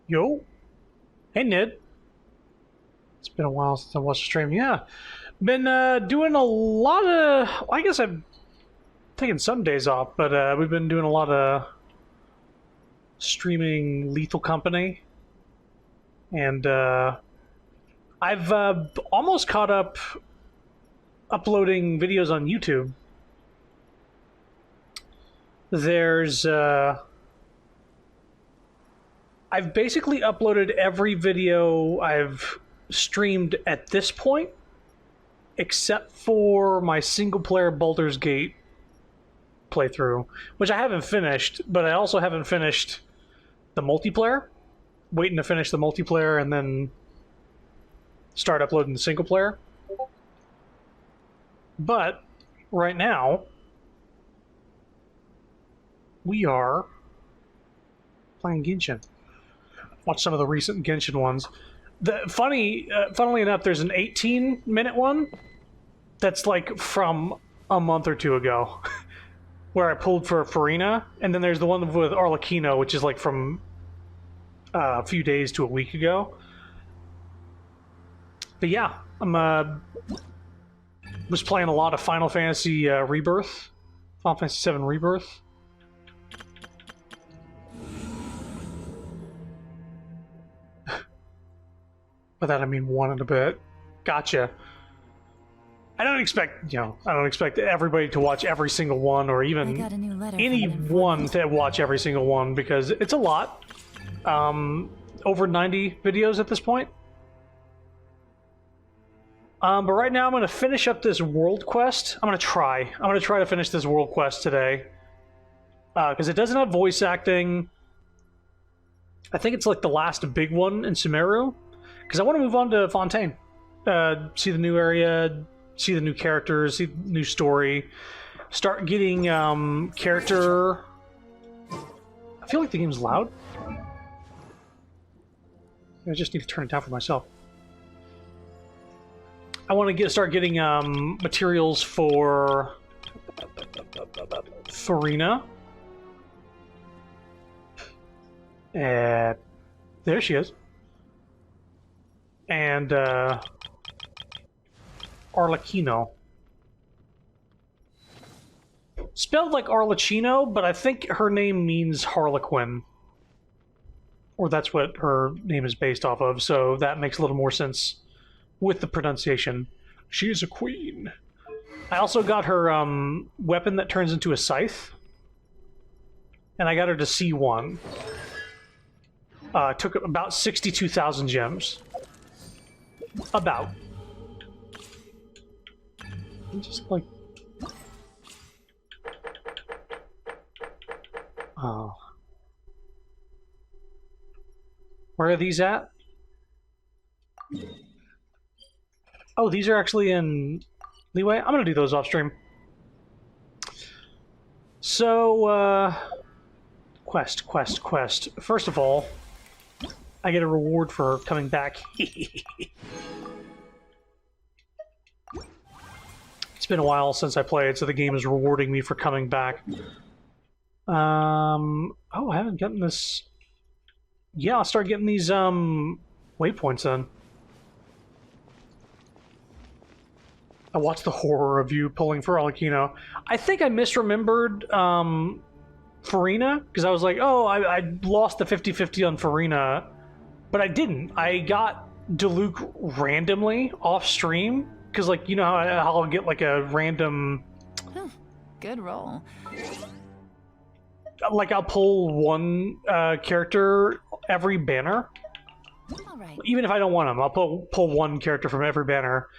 Yo. Hey, Ned. It's been a while since I watched the stream. Yeah. Been doing a lot of... I guess I've taken some days off, but we've been doing a lot of streaming Lethal Company. And I've almost caught up uploading videos on YouTube. There's... I've basically uploaded every video I've streamed at this point, except for my single-player Baldur's Gate playthrough, which I haven't finished, but I also haven't finished the multiplayer. Waiting to finish the multiplayer and then start uploading the single-player. But right now, we are playing Genshin. Watch some of the recent Genshin ones. Funnily enough, there's an 18-minute one that's like from a month or two ago, where I pulled for Farina, and then there's the one with Arlecchino, which is like from a few days to a week ago. But yeah, was playing a lot of Final Fantasy Rebirth, Final Fantasy VII Rebirth. By that I mean one and a bit. Gotcha. I don't expect everybody to watch every single one, or even anyone to watch every single one, because it's a lot. Over 90 videos at this point. But right now I'm going to finish up this world quest. I'm going to try to finish this world quest today. Because it doesn't have voice acting. I think it's like the last big one in Sumeru. Because I want to move on to Fontaine. See the new area, see the new characters, see the new story. Start getting character... I feel like the game's loud. I just need to turn it down for myself. I want to start getting materials for Farina. There she is. And Arlecchino. Spelled like Arlecchino, but I think her name means Harlequin. Or that's what her name is based off of, so that makes a little more sense with the pronunciation. She is a queen. I also got her weapon that turns into a scythe. And I got her to C1. Took about 62,000 gems. About. Just like... Oh. Where are these at? Oh, these are actually in Leeway? I'm gonna do those off stream. So, quest. First of all, I get a reward for coming back. It's been a while since I played, so the game is rewarding me for coming back. Oh, I haven't gotten this... Yeah, I'll start getting these, waypoints then. I watched the horror of you pulling for Arlecchino. I think I misremembered, Farina, because I was like, oh, I lost the 50-50 on Farina, but I didn't. I got Diluc randomly off stream, because, like, you know how I'll get, like, a random... Good roll. Like, I'll pull one character every banner. All right. Even if I don't want them, I'll pull one character from every banner.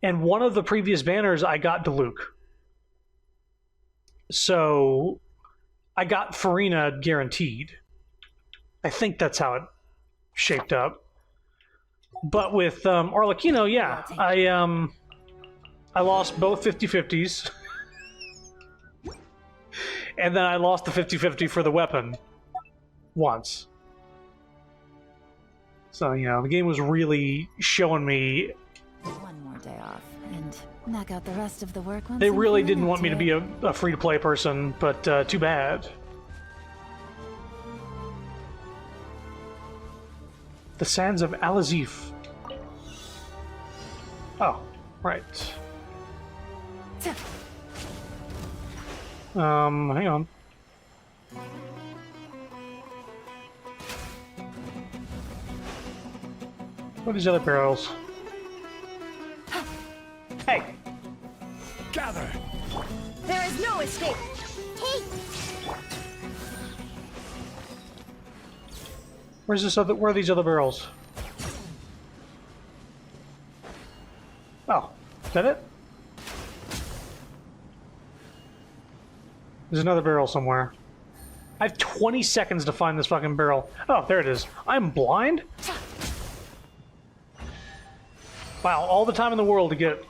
And one of the previous banners, I got Diluc. So, I got Farina guaranteed. I think that's how it shaped up. But with Arlecchino, yeah, I lost both 50-50s. And then I lost the 50-50 for the weapon once. So, you know, the game was really showing me... One more day off, and knock out the rest of the work once. They really didn't want me to be a free-to-play person, but too bad. The sands of Alazif. Oh, right. Hang on. What are these other barrels? Hey! Gather! There is no escape. Hey! Where's this other? Where are these other barrels? Oh, is that it? There's another barrel somewhere. I have 20 seconds to find this fucking barrel. Oh, there it is. I'm blind? Wow, all the time in the world to get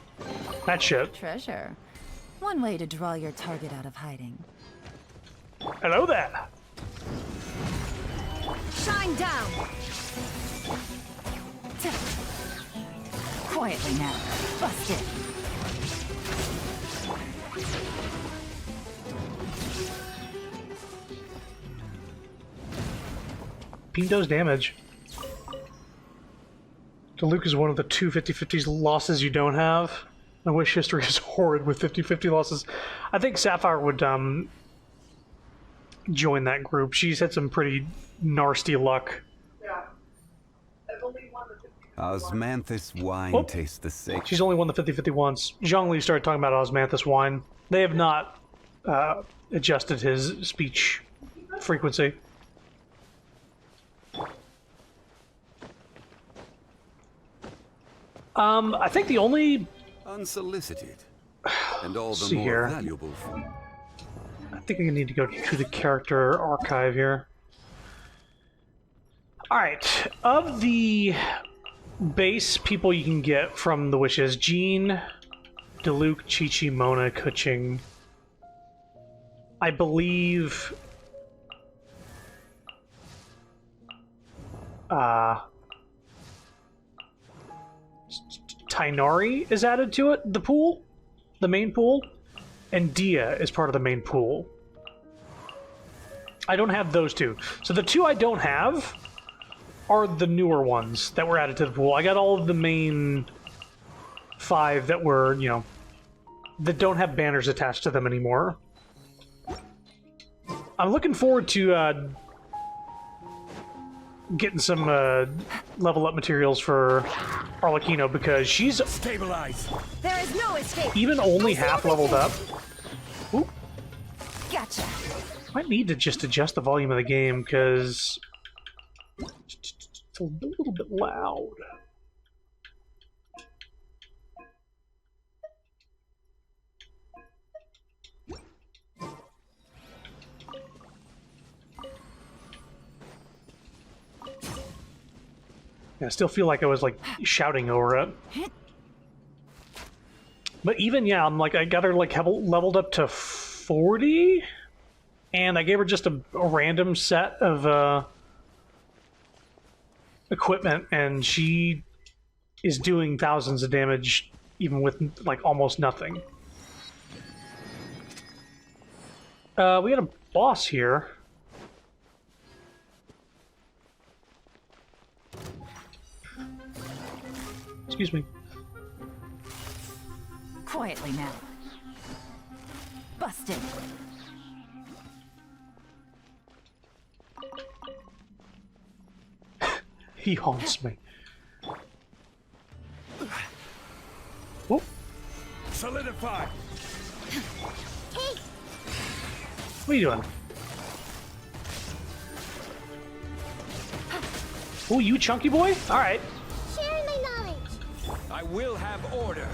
that shit. Treasure. One way to draw your target out of hiding. Hello there. Shine down. Quietly now. Bust it. Pinto's damage. Diluc is one of the two 50-50 losses you don't have. I wish history is horrid with 50-50 losses. I think Sapphire would join that group. She's had some pretty nasty luck. Osmanthus wine Oh. tastes the same. She's only won the 50-50 once. Zhongli started talking about Osmanthus wine. They have not adjusted his speech frequency. I think the only... Unsolicited. And all the See more here. valuable for... I think I need to go to the character archive here. Alright, of the base people you can get from the wishes, Jean, Diluc, Chi-Chi, Mona, Kuching. I believe... Tainari is added to it, the pool, the main pool, and Dia is part of the main pool. I don't have those two. So the two I don't have are the newer ones that were added to the pool. I got all of the main 5 that were, you know, that don't have banners attached to them anymore. I'm looking forward to getting some level up materials for Arlecchino because she's Stabilize! There is no escape. even only half leveled up. Oop. Gotcha. Might need to just adjust the volume of the game because it's a little bit loud. Yeah, I still feel like I was like shouting over it. But even, yeah, I'm like, I got her like leveled up to 40, and I gave her just a random set of equipment, and she is doing thousands of damage even with like almost nothing. We got a boss here. Excuse me. Quietly now. Busted. He haunts me. Oh, Solidify! what are you doing? Oh, you chunky boy? All right. Sharing my knowledge. I will have order.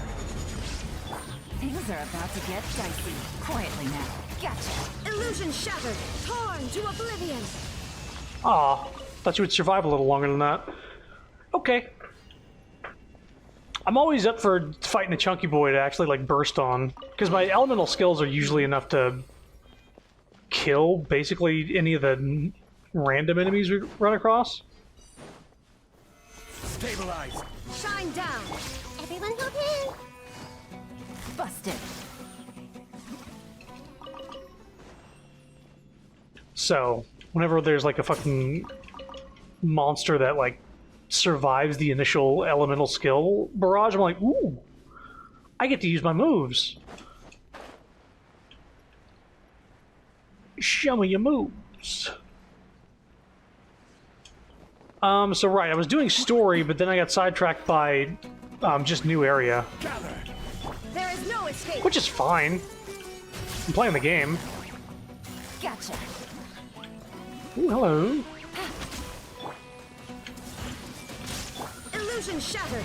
Things are about to get dicey. Quietly now. Gotcha. Illusion shattered. Torn to oblivion. Aw, thought you would survive a little longer than that. Okay. I'm always up for fighting a chunky boy to actually like burst on, because my elemental skills are usually enough to kill basically any of the random enemies we run across. Stabilize! Shine down. Everyone go in. Busted. So, whenever there's like a fucking monster that like survives the initial elemental skill barrage, I'm like, ooh, I get to use my moves. Show me your moves. So right, I was doing story, but then I got sidetracked by just new area, Gather. There is no escape. which is fine. I'm playing the game. Gotcha. Ooh, hello. Illusion shattered.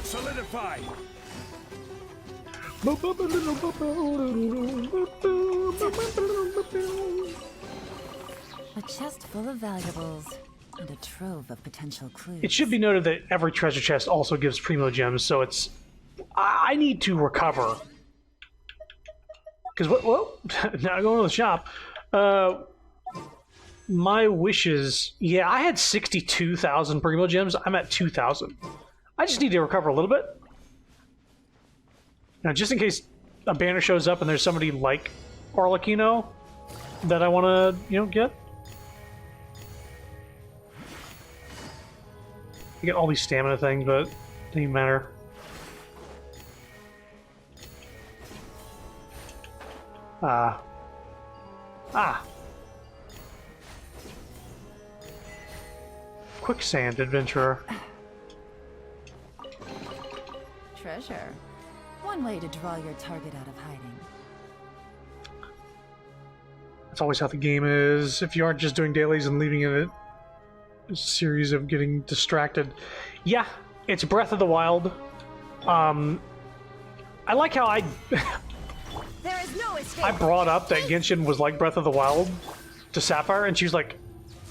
Solidify. A chest full of valuables and a trove of potential clues. It should be noted that every treasure chest also gives primo gems, so it's... I need to recover. Because, well, now going to the shop. My wishes... Yeah, I had 62,000 primo gems. I'm at 2,000. I just need to recover a little bit. Now, just in case a banner shows up and there's somebody like Arlecchino that I want to, get. You get all these stamina things, but it doesn't even matter. Quicksand adventurer. Treasure. One way to draw your target out of hiding. That's always how the game is. If you aren't just doing dailies and leaving it a series of getting distracted. Yeah, it's Breath of the Wild. I like how There is no escape. I brought up that Genshin was like Breath of the Wild to Sapphire, and she was like,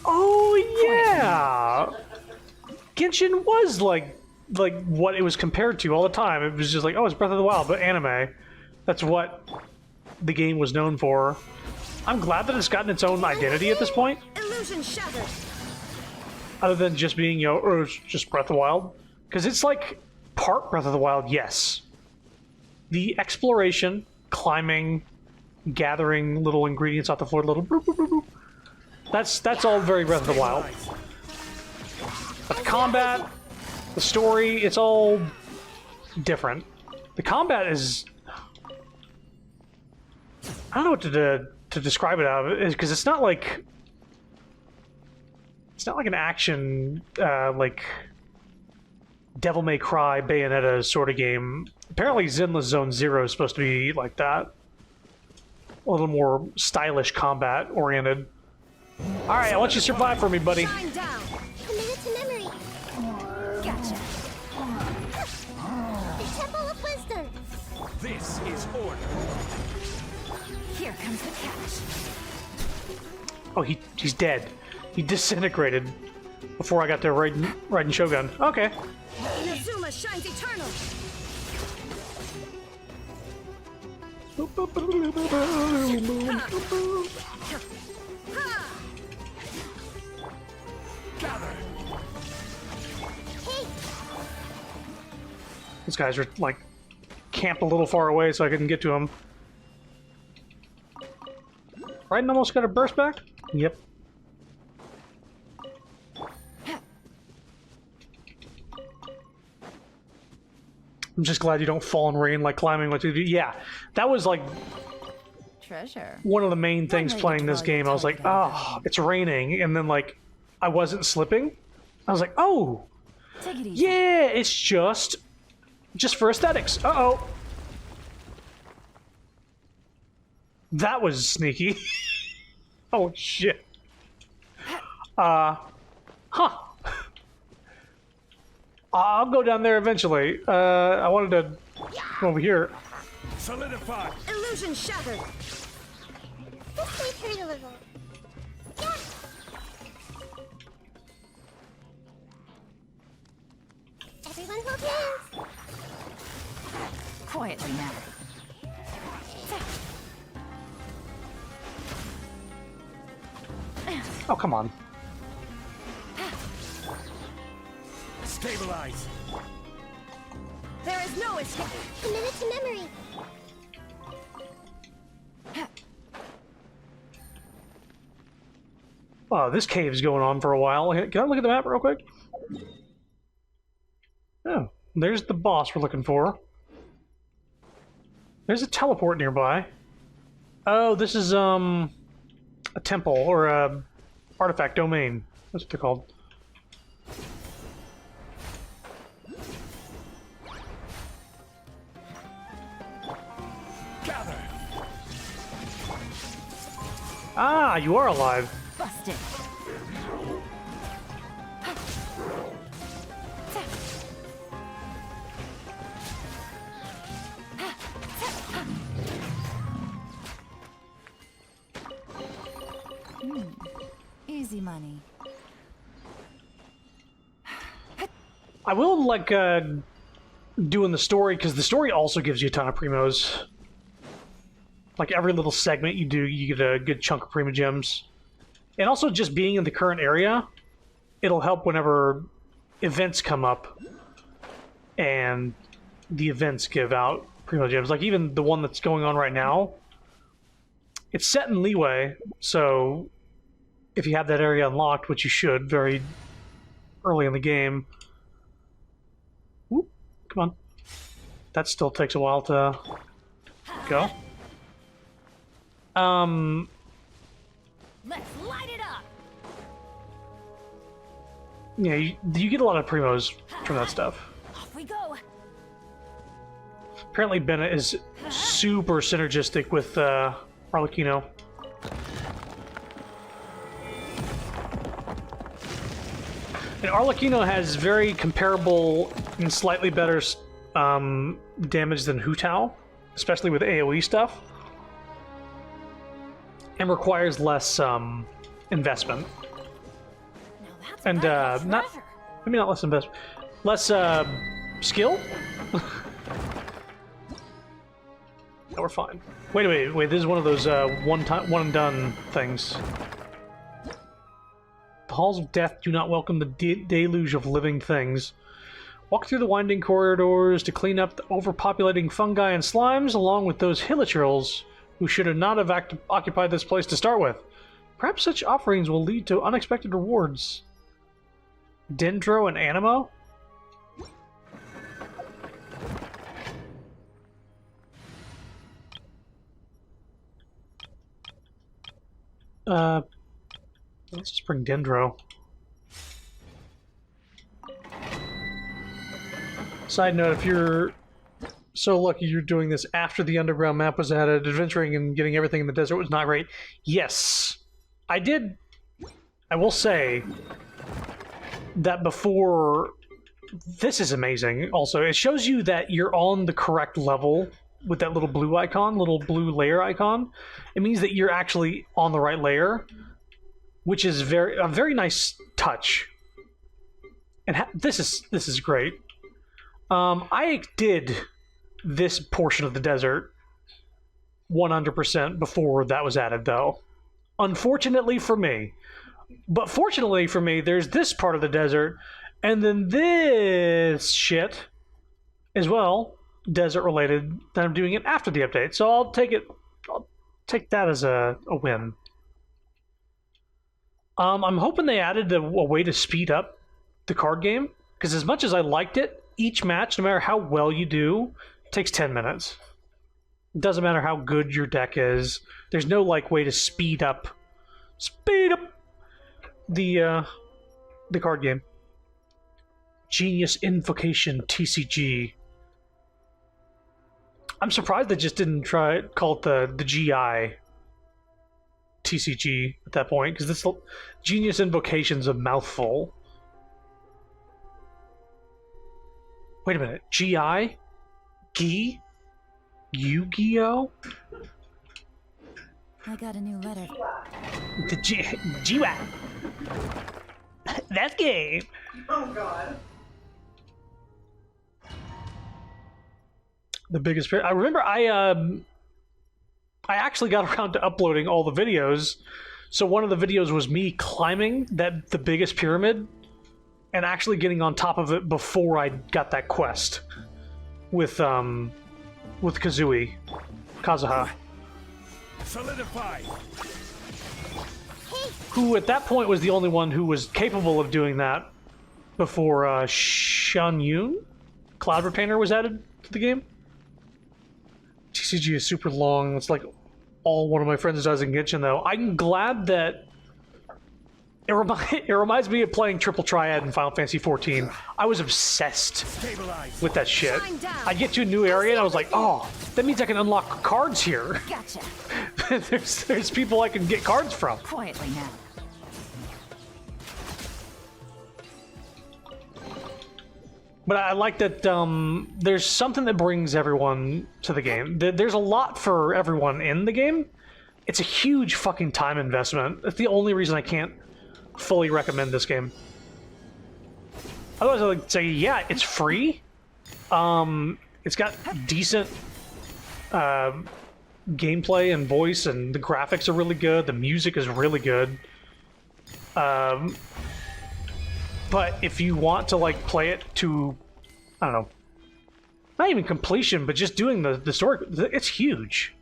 "Oh yeah, Genshin was like what it was compared to all the time. It was just like, oh, it's Breath of the Wild, but anime. That's what the game was known for." I'm glad that it's gotten its own identity at this point, Illusion shattered. other than just being, oh, it's just Breath of the Wild. Because it's like part Breath of the Wild, yes. The exploration, climbing, gathering little ingredients off the floor, little boop, boop, boop, boop. That's all very Breath of the Wild. But the combat, the story, it's all different. The combat is... I don't know what to describe it out of it, because it's not like... It's not like an action, like... Devil May Cry, Bayonetta sort of game. Apparently Zenless Zone Zero is supposed to be like that. A little more stylish combat oriented. Alright, I want you to survive for me, buddy. Shine down. Commit it to memory. Gotcha. The Temple of Wisdom. This is order. Here comes the catch. Oh, he's dead. He disintegrated before I got to Raiden Shogun. Okay. Inazuma shines eternal. Gather. Hey, These guys are like camped a little far away, so I couldn't get to them. Raiden almost got a burst back? Yep. I'm just glad you don't fall in rain like climbing what you do. Yeah, that was like Treasure. one of the main things way to playing this draw your game. I was like, target out of oh, it's raining, and then like I wasn't slipping. I was like, oh, Take it easy. yeah, it's just for aesthetics. Uh-oh. That was sneaky. Oh, shit. Huh. I'll go down there eventually. I wanted to come over here. Solidify. illusion shattered. This may hurt a little. Yeah. Everyone hold hands. Quietly now. Oh, come on. Stabilize. There is no escape. Commit it to memory. Oh, this cave's going on for a while. Can I look at the map real quick? Oh, there's the boss we're looking for. There's a teleport nearby. Oh, this is a temple or a artifact domain. That's what they're called. Gather. Ah, you are alive. Busted. Easy money. I will like doing the story because the story also gives you a ton of primos. Like every little segment you do, you get a good chunk of primo gems. And also just being in the current area, it'll help whenever events come up and the events give out primo gems. Like even the one that's going on right now, it's set in leeway, so if you have that area unlocked, which you should very early in the game. Whoop, come on. That still takes a while to go. Let's light it up. Yeah, you get a lot of primos from that stuff. Off we go. Apparently Bennett is super synergistic with Arlecchino. And Arlecchino has very comparable and slightly better damage than Hu Tao, especially with AoE stuff. And requires less investment. Now that's And what I call not treasure. maybe not less investment. Less skill? No, we're fine. Wait, this is one of those one and done things. The halls of death do not welcome the deluge of living things. Walk through the winding corridors to clean up the overpopulating fungi and slimes, along with those hilichurls who should not have occupied this place to start with. Perhaps such offerings will lead to unexpected rewards. Dendro and Animo? Let's just bring Dendro. Side note, if you're so lucky you're doing this after the underground map was added, adventuring and getting everything in the desert was not great. Yes, I did. I will say that before, this is amazing. Also, it shows you that you're on the correct level with that little blue icon, little blue layer icon. It means that you're actually on the right layer, which is a very nice touch. And this is great. I did this portion of the desert 100% before that was added, though. Unfortunately for me. But fortunately for me, there's this part of the desert, and then this shit as well, desert-related, that I'm doing it after the update. So I'll take that as a win. I'm hoping they added a way to speed up the card game, because as much as I liked it, each match, no matter how well you do, takes 10 minutes. It doesn't matter how good your deck is. There's no way to speed up the card game. Genius Invocation TCG. I'm surprised they just didn't call it the GI TCG at that point, because this Genius Invocation's a mouthful. Wait a minute, GI? Gi? Yu-Gi-Oh? I got a new letter. The GWAT. That's game. Oh god. The biggest. I remember I actually got around to uploading all the videos. So one of the videos was me climbing the biggest pyramid and actually getting on top of it before I got that quest with Kazuha. Solidify. Hey, who at that point was the only one who was capable of doing that before Shan Yun, Cloud Retainer, was added to the game. TCG is super long. It's like all one of my friends does in Genshin, though. I'm glad that it reminds me of playing Triple Triad in Final Fantasy XIV. I was obsessed Stabilize. with that shit. I'd get to a new area and I was like, oh, that means I can unlock cards here. Gotcha. there's people I can get cards from. Quietly now. But I like that there's something that brings everyone to the game. There's a lot for everyone in the game. It's a huge fucking time investment. That's the only reason I can't fully recommend this game. Otherwise, I would say, yeah, it's free. It's got decent gameplay and voice, and the graphics are really good. The music is really good. But if you want to like play it to, I don't know, not even completion, but just doing the story, it's huge.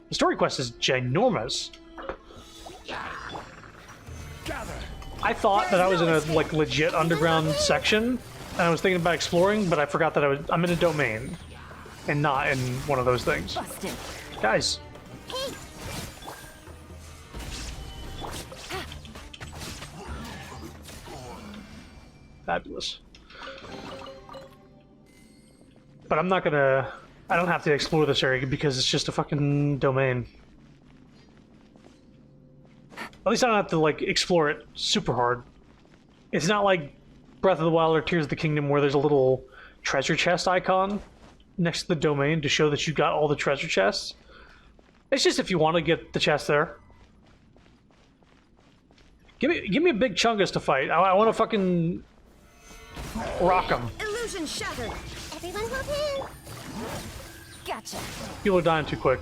The story quest is ginormous. Gather. I thought that I was in a like legit underground section, and I was thinking about exploring, but I forgot that I'm in a domain, and not in one of those things. Busted. Guys. Fabulous. But I'm not gonna... I don't have to explore this area because it's just a fucking domain. At least I don't have to, like, explore it super hard. It's not like Breath of the Wild or Tears of the Kingdom where there's a little treasure chest icon next to the domain to show that you got all the treasure chests. It's just if you want to get the chest there. Give me a big Chungus to fight. I want to fucking... rock them. Illusion shattered. Everyone hold hands. Gotcha. People are dying too quick.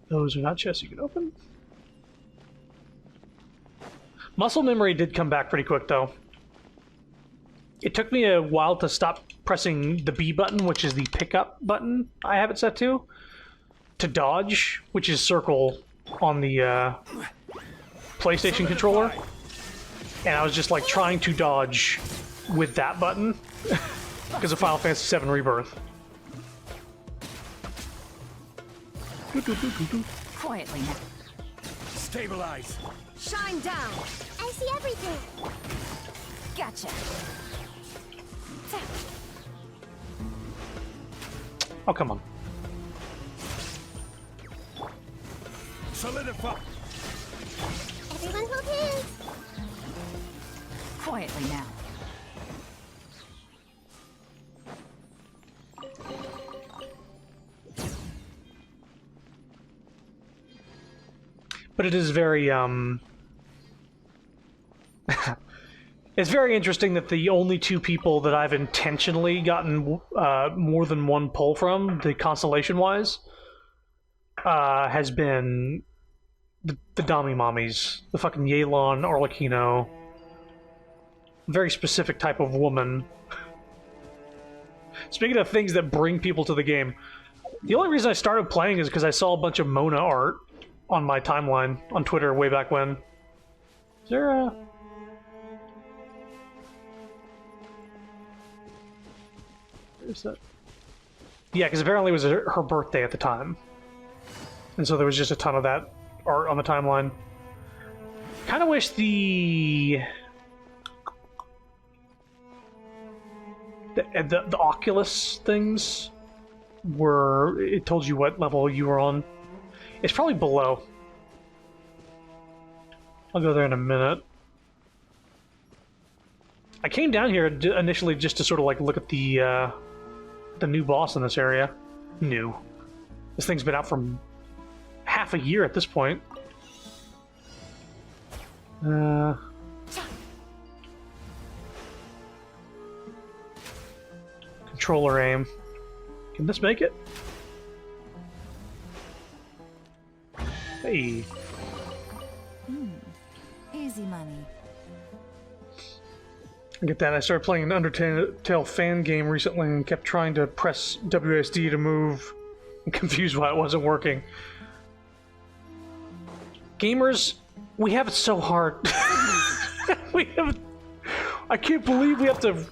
Those are not chests you can open. Muscle memory did come back pretty quick, though. It took me a while to stop pressing the B button, which is the pickup button I have it set to dodge, which is circle on the PlayStation controller. And I was just like trying to dodge with that button because of Final Fantasy VII Rebirth. Quietly now. Stabilize. Shine down. I see everything. Gotcha. Oh, come on. Solidify. Everyone hold hands. Quietly now. But it is very, it's very interesting that the only two people that I've intentionally gotten more than one pull from, the constellation-wise, has been the Dami Mommies. The fucking Yelan, Arlecchino. Very specific type of woman. Speaking of things that bring people to the game, the only reason I started playing is because I saw a bunch of Mona art on my timeline on Twitter way back when. Is there a... Where's that? Yeah, because apparently it was her birthday at the time. And so there was just a ton of that art on the timeline. Kind of wish the Oculus things were... It told you what level you were on. It's probably below. I'll go there in a minute. I came down here initially just to sort of like look at the new boss in this area. New. This thing's been out for half a year at this point. Controller aim. Can this make it? Hey. Easy money. I get that. I started playing an Undertale fan game recently and kept trying to press WSD to move I'm confused why it wasn't working. Gamers, we have it so hard. we have. I can't believe we have to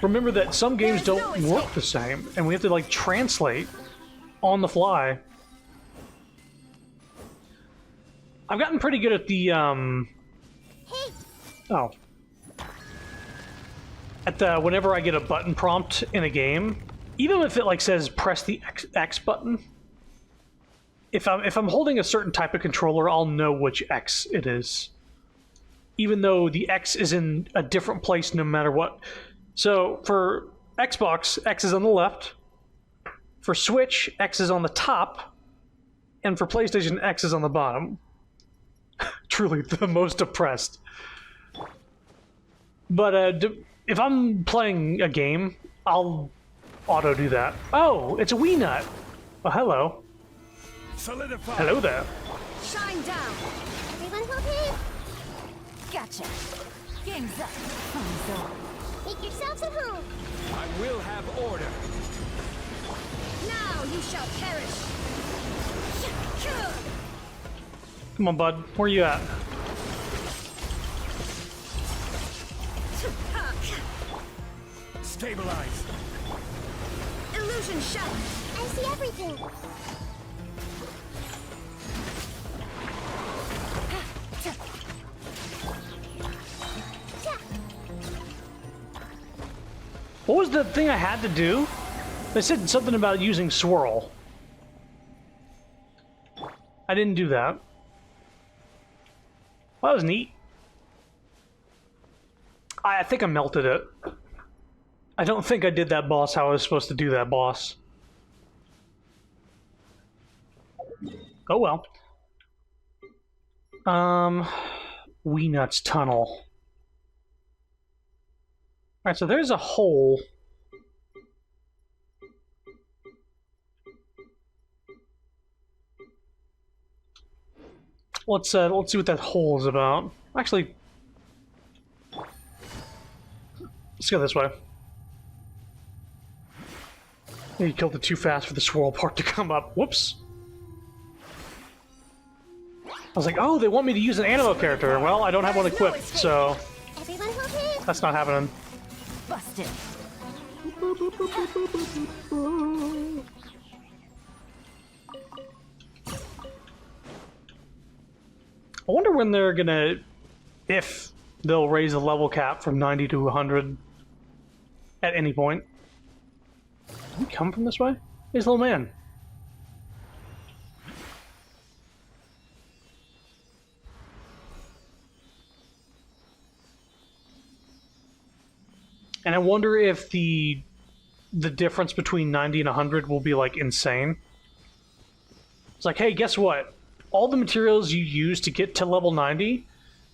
remember that some games don't work the same, and we have to like translate on the fly. I've gotten pretty good at the Hey, oh. At the whenever I get a button prompt in a game, even if it like says press the X button, if I'm holding a certain type of controller, I'll know which X it is. Even though the X is in a different place no matter what. So for Xbox, X is on the left. For Switch, X is on the top. And for PlayStation, X is on the bottom. Truly the most oppressed. But if I'm playing a game, I'll auto do that. Oh, it's a wee nut. Oh, hello. Solidify. Hello there. Shine down. everyone okay? Gotcha. Game's up. Thumbs up. Make yourselves at home. I will have order. Now you shall perish. Come on, bud. Where you at? Stabilize. Illusion shattered. I see everything. What was the thing I had to do? They said something about using swirl. I didn't do that. Well, that was neat. I think I melted it. I don't think I did that boss how I was supposed to do that boss. Oh well. Wee Nuts Tunnel. Alright, so there's a hole. Let's see what that hole is about. Actually, let's go this way. You killed it too fast for the swirl part to come up. Whoops. I was like, oh, they want me to use an Animo character. Well, I don't have one equipped, so Everyone okay? that's not happening. Busted. I wonder when they're gonna, if they'll raise the level cap from 90 to 100 at any point. Did he come from this way? He's a little man. And I wonder if the difference between 90 and 100 will be like insane. It's like, hey, guess what? All the materials you use to get to level 90,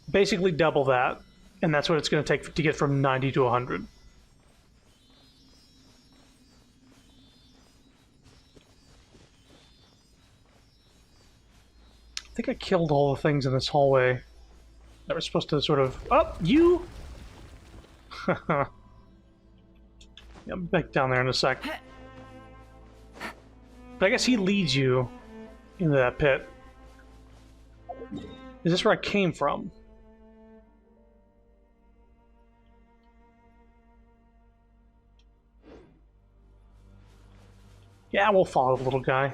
basically double that, and that's what it's going to take to get from 90 to 100. I think I killed all the things in this hallway that were supposed to sort of... Oh, you! Yeah, I'll be back down there in a sec. But I guess he leads you into that pit. Is this where I came from? Yeah, we'll follow the little guy.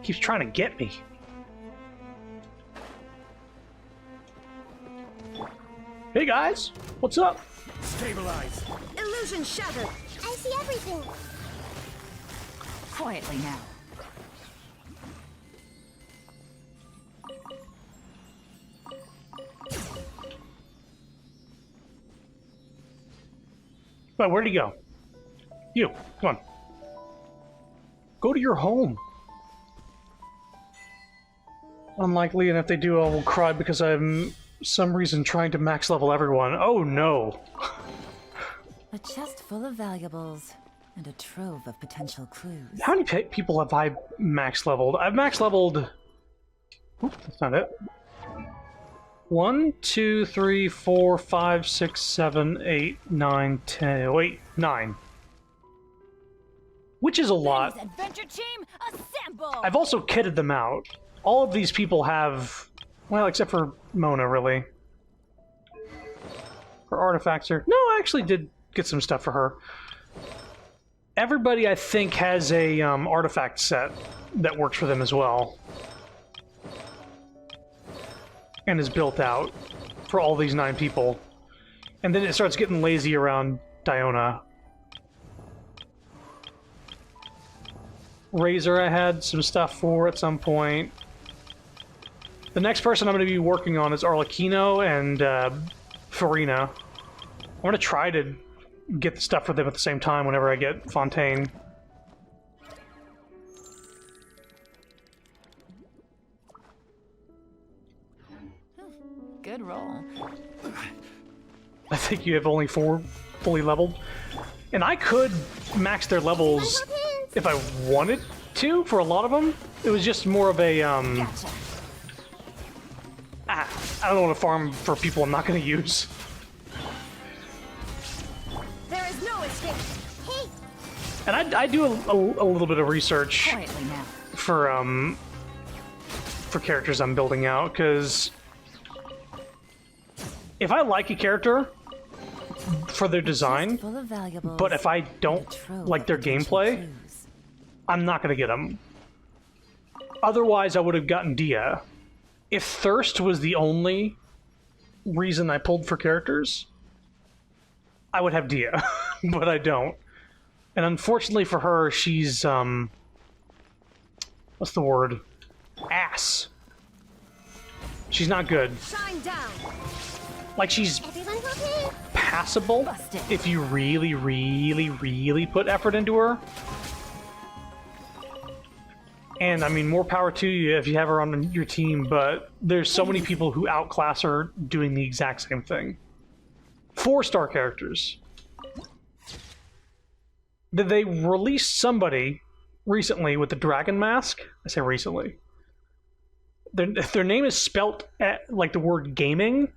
Keeps trying to get me. Hey guys, what's up? Stabilize. Illusion shattered. I see everything. Quietly now. Wait, where'd he go? You, come on. Go to your home. Unlikely, and if they do, I will cry because I'm some reason trying to max level everyone. Oh no. A chest full of valuables and a trove of potential clues. How many people have I max leveled? I've max leveled... Oop, that's not it. 1, 2, 3, 4, 5, 6, 7, 8, 9, 10... Wait, 9. which is a lot. Benny's adventure team, assemble! I've also kitted them out. All of these people have, well, except for Mona, really. Her artifacts are... No, I actually did get some stuff for her. Everybody, I think, has a artifact set that works for them as well. And is built out for all these 9 people. And then it starts getting lazy around Diona. Razor I had some stuff for at some point. The next person I'm going to be working on is Arlecchino and Farina. I'm going to try to get the stuff for them at the same time whenever I get Fontaine. Good roll. I think you have only 4 fully leveled. And I could max their levels if I wanted to for a lot of them. It was just more of a, Gotcha. I don't want to farm for people I'm not going to use. There is no escape. Hey, And I do a little bit of research Quietly now. for characters I'm building out, because if I like a character for their design, Full of valuables, but if I and a don't trove like of their potential gameplay, clues. I'm not going to get them. Otherwise, I would have gotten Dia. If Thirst was the only reason I pulled for characters, I would have Dia, but I don't. And unfortunately for her, she's, what's the word? Ass. She's not good. shine down. Like, she's Everyone will pay. passable Busted. if you really, really, really put effort into her. And, I mean, more power to you if you have her on your team, but there's so many people who outclass her doing the exact same thing. 4-star characters. Did they release somebody recently with the dragon mask? I say recently. Their name is spelt like the word gaming,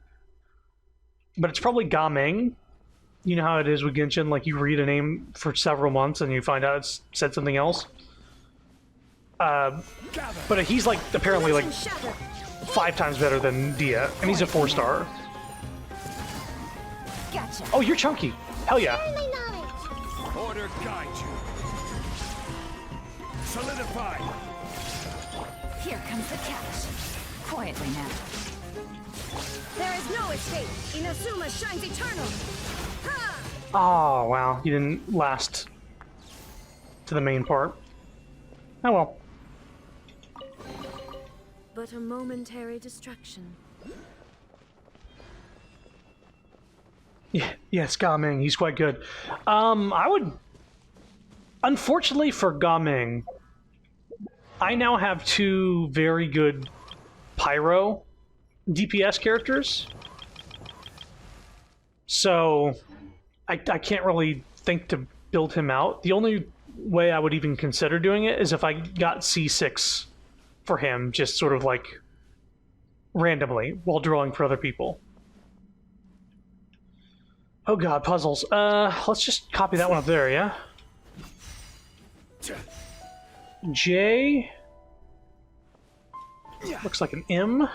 but it's probably Gaming. You know how it is with Genshin, like you read a name for several months and you find out it's said something else. But he's like apparently like Shatter. 5 times better than Dia, and he's a 4-star. Gotcha. Oh, you're chunky. Hell yeah. Share my knowledge. Order guide you. Solidify. Here comes the catch. Quietly now. There is no escape. Inazuma shines eternal. Ha! Oh, wow. You didn't last to the main part. Oh well. But a momentary distraction. Yeah, yes, Gaming. He's quite good. I would... Unfortunately for Gaming, I now have 2 very good Pyro DPS characters. So, I can't really think to build him out. The only way I would even consider doing it is if I got C6 for him, just sort of like randomly, while drawing for other people. Oh god, puzzles. Let's just copy that one up there, yeah? J... Looks like an M.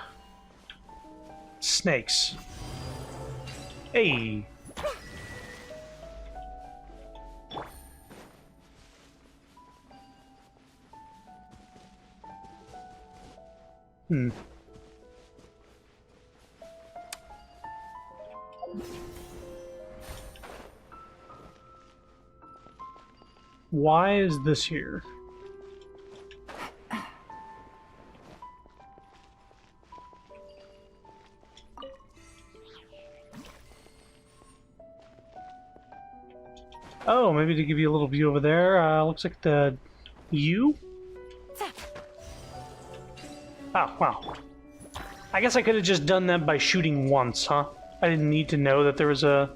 Snakes. Hey. Hmm. Why is this here? Oh, maybe to give you a little view over there. Looks like the U? Oh, wow. I guess I could have just done that by shooting once, huh? I didn't need to know that there was a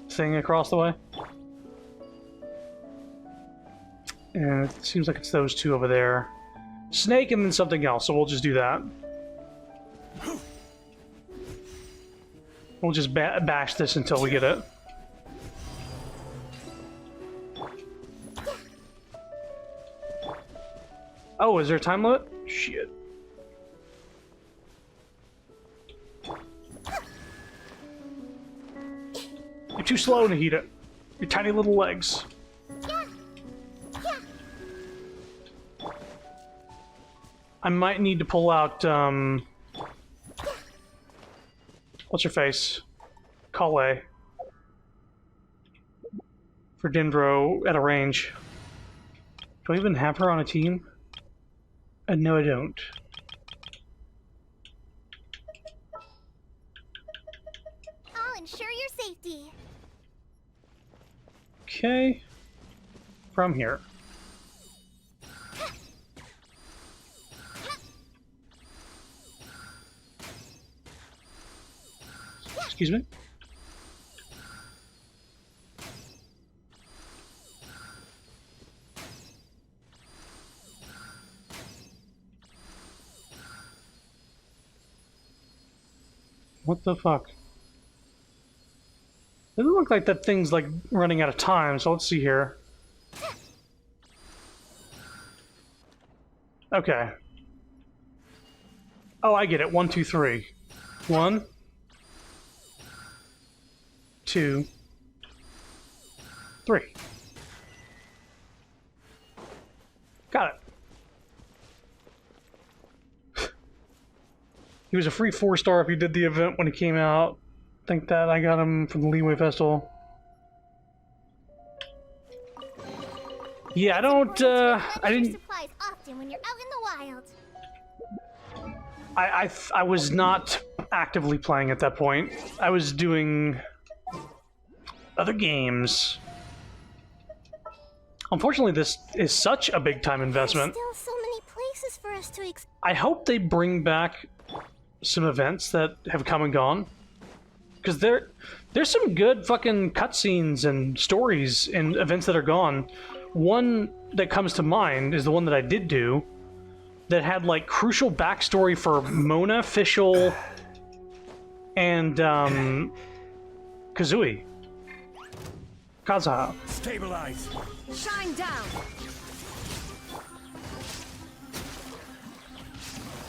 thing across the way. And it seems like it's those 2 over there. Snake and then something else, so we'll just do that. We'll just bash this until we get it. Oh, is there a time limit? Shit. You're too slow, Nahida. Your tiny little legs. I might need to pull out, what's her face? Kale. For Dendro at a range. Do I even have her on a team? No, I don't. I'll ensure your safety. Okay. From here. Excuse me? What the fuck? It doesn't look like that thing's like running out of time, so let's see here. Okay. Oh, I get it. 1, 2, 3. 1, 2, 3. Got it. He was a free 4-star if he did the event when he came out. I think that I got him from the Leeway Festival. Yeah, I don't, I didn't... Supplies often when you're out in the wild. I was not actively playing at that point. I was doing other games. Unfortunately, this is such a big time investment. There's still so many places for us to explore. I hope they bring back some events that have come and gone. Because there's some good fucking cutscenes and stories and events that are gone. One that comes to mind is the one that I did do that had like crucial backstory for Mona, Fischl, and Kazooie. Kazuha. Stabilize. Shine down.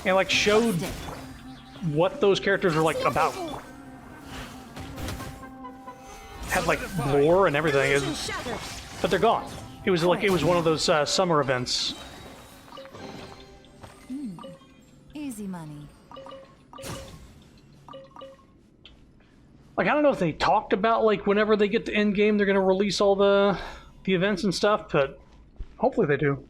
And like showed what those characters were like about. Had like lore and everything, Shattered. but they're gone. It was like it was one of those summer events. Easy money. Like I don't know if they talked about like whenever they get to end game they're gonna release all the events and stuff, but hopefully they do.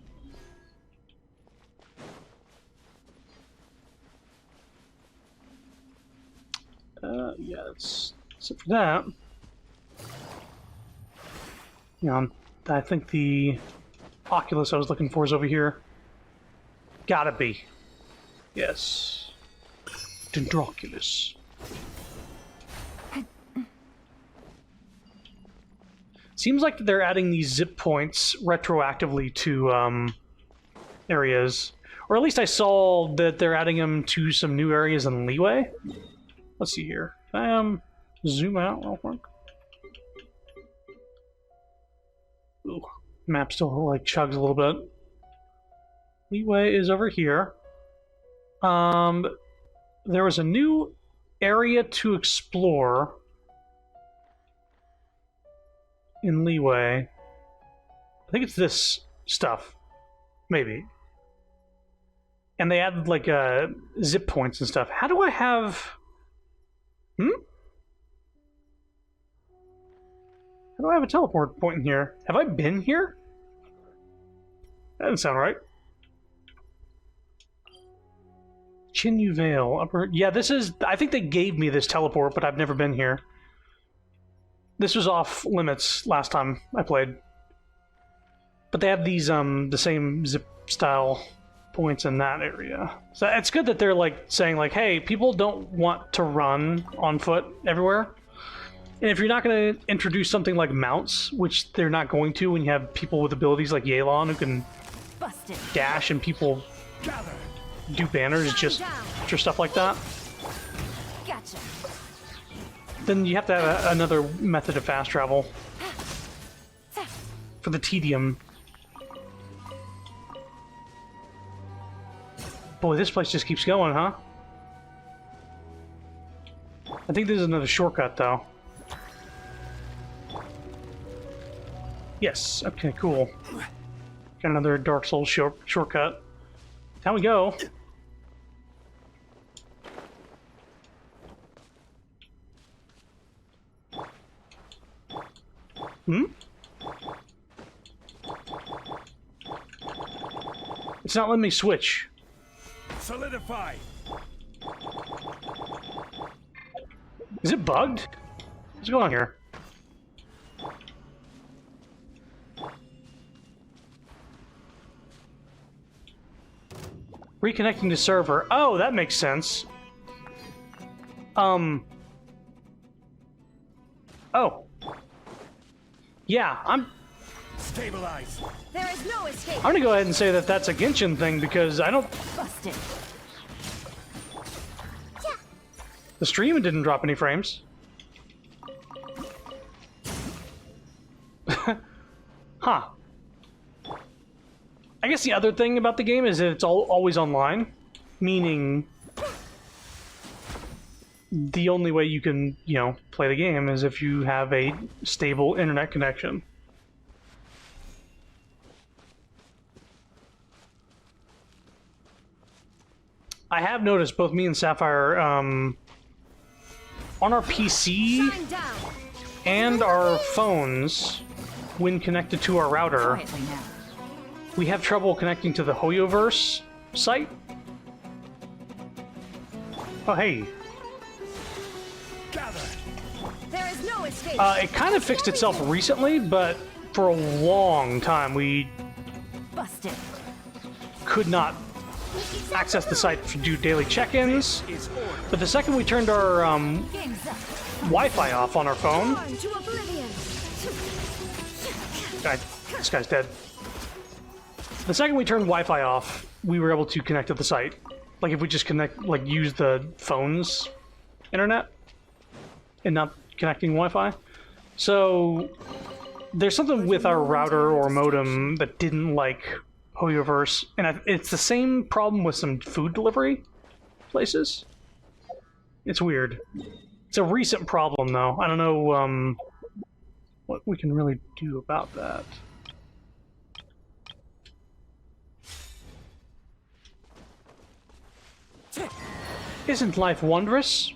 Yeah, that's it for that. Yeah, I think the Oculus I was looking for is over here. Gotta be. Yes. Dendroculus. Seems like they're adding these zip points retroactively to areas. Or at least I saw that they're adding them to some new areas in Leeway. Let's see here. Zoom out real quick. Ooh, map still like chugs a little bit. Leeway is over here. There was a new area to explore in Leeway. I think it's this stuff, maybe. And they added like zip points and stuff. How do I have? How do I have a teleport point in here? Have I been here? That doesn't sound right. Chinyu Vale, upper... Yeah, this is... I think they gave me this teleport, but I've never been here. This was off limits last time I played. But they have these, the same zip-style points in that area. So it's good that they're, like, saying, like, hey, people don't want to run on foot everywhere. And if you're not going to introduce something like mounts, which they're not going to when you have people with abilities like Yelan who can Busted. dash and people Gather. do banners just for stuff like that, Gotcha. then you have to have another method of fast travel for the tedium. Boy, this place just keeps going, huh? I think there's another shortcut, though. Yes, okay, cool. Got another Dark Souls shortcut. Down we go. Hmm? It's not letting me switch. Solidify. Is it bugged? What's going on here? Reconnecting to server. Oh, that makes sense. Oh. Yeah, Stabilize. There is no escape. I'm gonna go ahead and say that that's a Genshin thing because I don't... Busted. The stream didn't drop any frames. Huh. I guess the other thing about the game is that it's always online, meaning the only way you can, you know, play the game is if you have a stable internet connection. I have noticed both me and Sapphire, on our PC Shine down. and our phones, when connected to our router, Quietly now. we have trouble connecting to the Hoyoverse site. Oh, hey. Gather. There is no escape. It kind of fixed itself recently, but for a long time we Busted. could not access the site to do daily check-ins. Is order. But the second we turned our Game's up. Wi-Fi off on our phone, Born to oblivion. this guy's dead. The second we turned Wi-Fi off, we were able to connect to the site. Like if we just use the phone's internet and not connecting Wi-Fi. So there's something with our router or modem that didn't like Hoyoverse, and it's the same problem with some food delivery places. It's weird. It's a recent problem, though. I don't know what we can really do about that. Isn't life wondrous?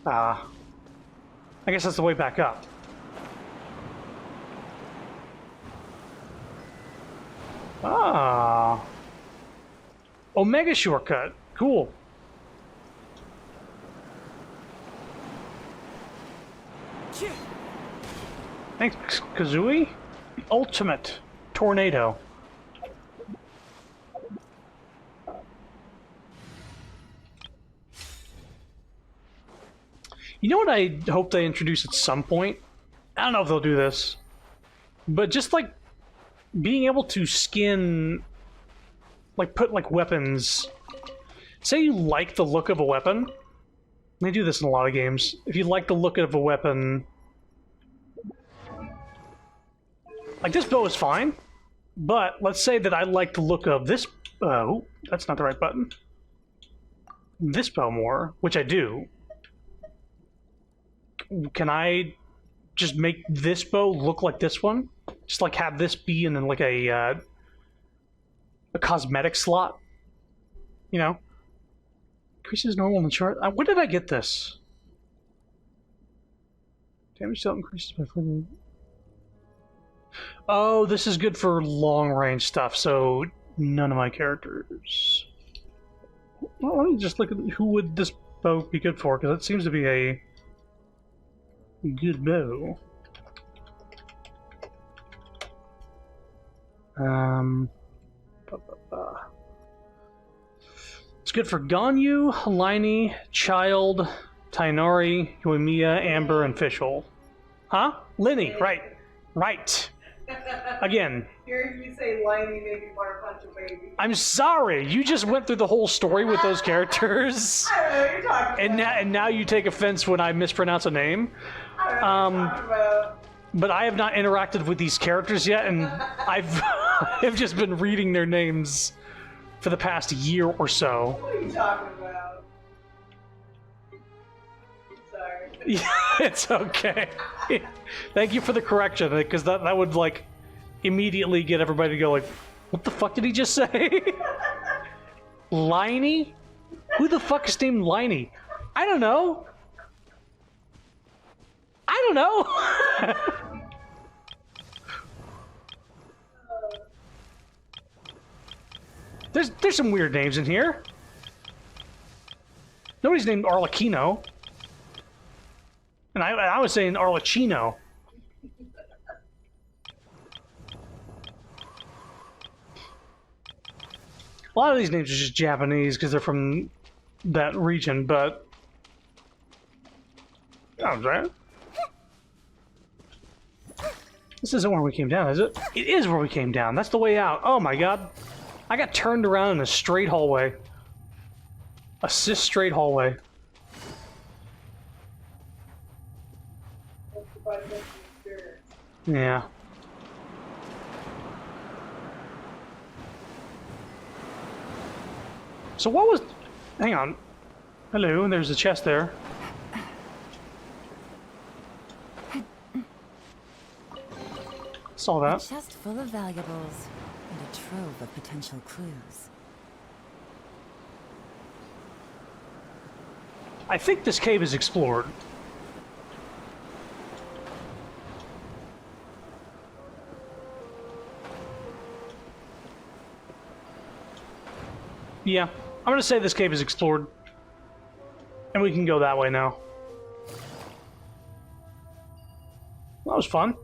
I guess that's the way back up. Ah. Omega shortcut. Cool. Thanks, Kazooie. The ultimate tornado. You know what I hope they introduce at some point? I don't know if they'll do this. But just like being able to skin, like put like weapons. Say you like the look of a weapon. They do this in a lot of games. If you like the look of a weapon, like this bow is fine, but let's say that I like the look of this. Oh, that's not the right button. This bow more, which I do. Can I just make this bow look like this one? Just like have this be in like a cosmetic slot, you know? Increases normal and chart. Where did I get this? Damage dealt increases by 40. Oh, this is good for long range stuff. So none of my characters. Well, let me just look at who would this bow be good for, because it seems to be a good bow. It's good for Ganyu, Liney, Child, Tainari, Yoimiya, Amber, and Fishhole. Huh? Linny, right. Right. Again. Hearing you say Liney made me want to punch a baby. I'm sorry, you just went through the whole story with those characters. I don't know what you're talking about. And now you take offense when I mispronounce a name. I don't know what you're talking about. But I have not interacted with these characters yet, and I've just been reading their names for the past year or so. What are you talking about? Sorry. Yeah, it's okay. Thank you for the correction, because that would, like, immediately get everybody to go, like, what the fuck did he just say? Liney? Who the fuck is named Liney? I don't know. I don't know. There's some weird names in here. Nobody's named Arlecchino. And I was saying Arlecchino. A lot of these names are just Japanese because they're from that region, but... Oh, right. This isn't where we came down, is it? It is where we came down. That's the way out. Oh my god. I got turned around in a straight hallway. A straight hallway. Yeah. So what was... Hang on. Hello, there's a chest there. Saw A that. chest full of valuables and a trove of potential clues. I think this cave is explored. Yeah, I'm gonna say this cave is explored. And we can go that way now. That was fun.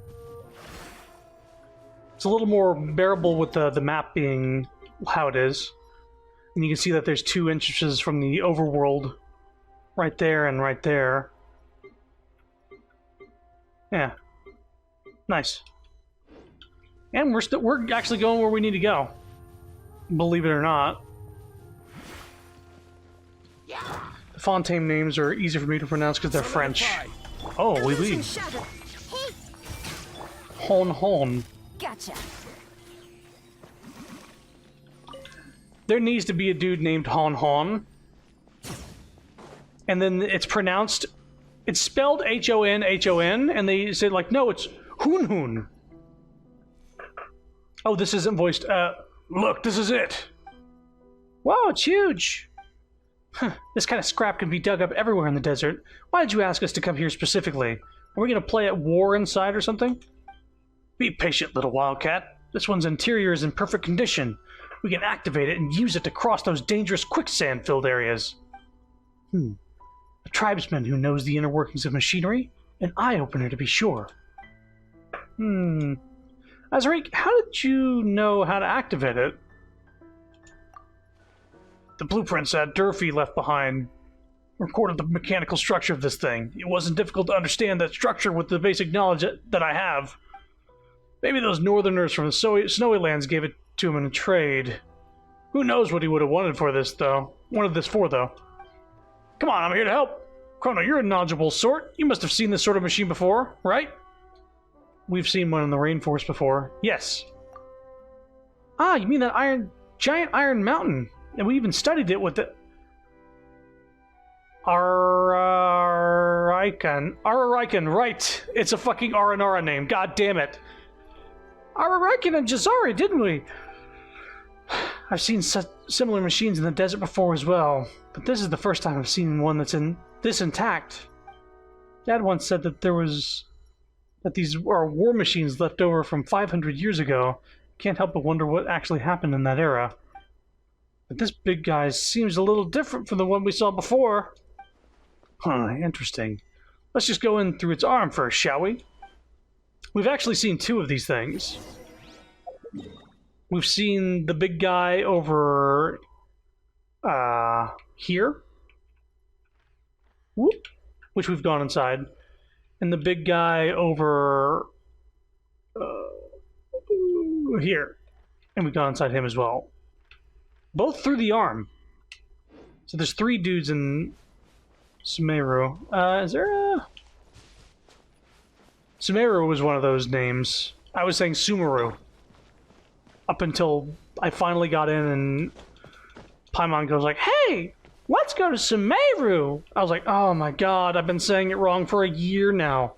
It's a little more bearable with the map being how it is. And you can see that there's 2 entrances from the overworld. Right there and right there. Yeah. Nice. And we're actually going where we need to go. Believe it or not. The Fontaine names are easy for me to pronounce because they're French. Oh, oui, oui. Illusion shattered. Hon Hon. Gotcha. There needs to be a dude named Hon Hon. And then it's pronounced... It's spelled H-O-N-H-O-N, and they say, like, no, it's Hoon Hoon. Oh, this isn't voiced... look, this is it. Wow, it's huge. Huh, this kind of scrap can be dug up everywhere in the desert. Why did you ask us to come here specifically? Are we going to play at war inside or something? Be patient, little wildcat. This one's interior is in perfect condition. We can activate it and use it to cross those dangerous quicksand-filled areas. A tribesman who knows the inner workings of machinery? An eye-opener, to be sure. Azariq, how did you know how to activate it? The blueprints that Durfee left behind recorded the mechanical structure of this thing. It wasn't difficult to understand that structure with the basic knowledge that I have. Maybe those northerners from the snowy lands gave it to him in a trade. Who knows what he would have wanted for this, though. Come on, I'm here to help. Chrono, you're a knowledgeable sort. You must have seen this sort of machine before, right? We've seen one in the rainforest before. Yes. Ah, you mean that giant iron mountain? And we even studied it with the... Araraikan, right. It's a fucking Aranara name. God damn it. Araraikan and Jazari, didn't we? I've seen such similar machines in the desert before as well, but this is the first time I've seen one that's this intact. Dad once said that that these are war machines left over from 500 years ago. Can't help but wonder what actually happened in that era. But this big guy seems a little different from the one we saw before. Huh, interesting. Let's just go in through its arm first, shall we? We've actually seen 2 of these things. We've seen the big guy over... here. Whoop. Which we've gone inside. And the big guy over... here. And we've gone inside him as well. Both through the arm. So there's 3 dudes in Sumeru. Is there a... Sumeru was one of those names. I was saying Sumeru. Up until I finally got in and Paimon goes like, "Hey, let's go to Sumeru." I was like, "Oh my god, I've been saying it wrong for a year now."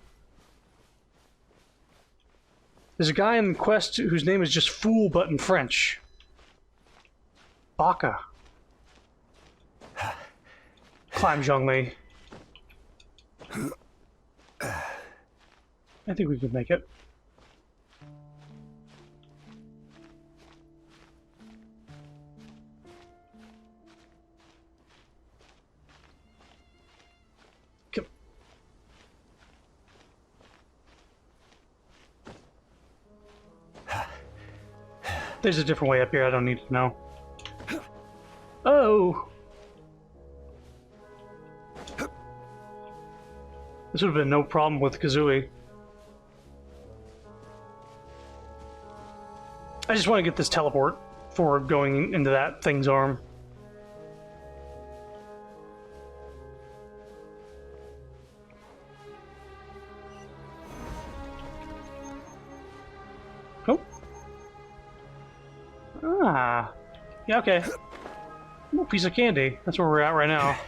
There's a guy in Quest whose name is just Fool, but in French. Baka. Climb, Zhongli. I think we could make it. Come. There's a different way up here, I don't need to know. Oh! This would have been no problem with Kazooie. I just want to get this teleport for going into that thing's arm. Oh. Ah. Yeah, okay. Ooh, piece of candy. That's where we're at right now.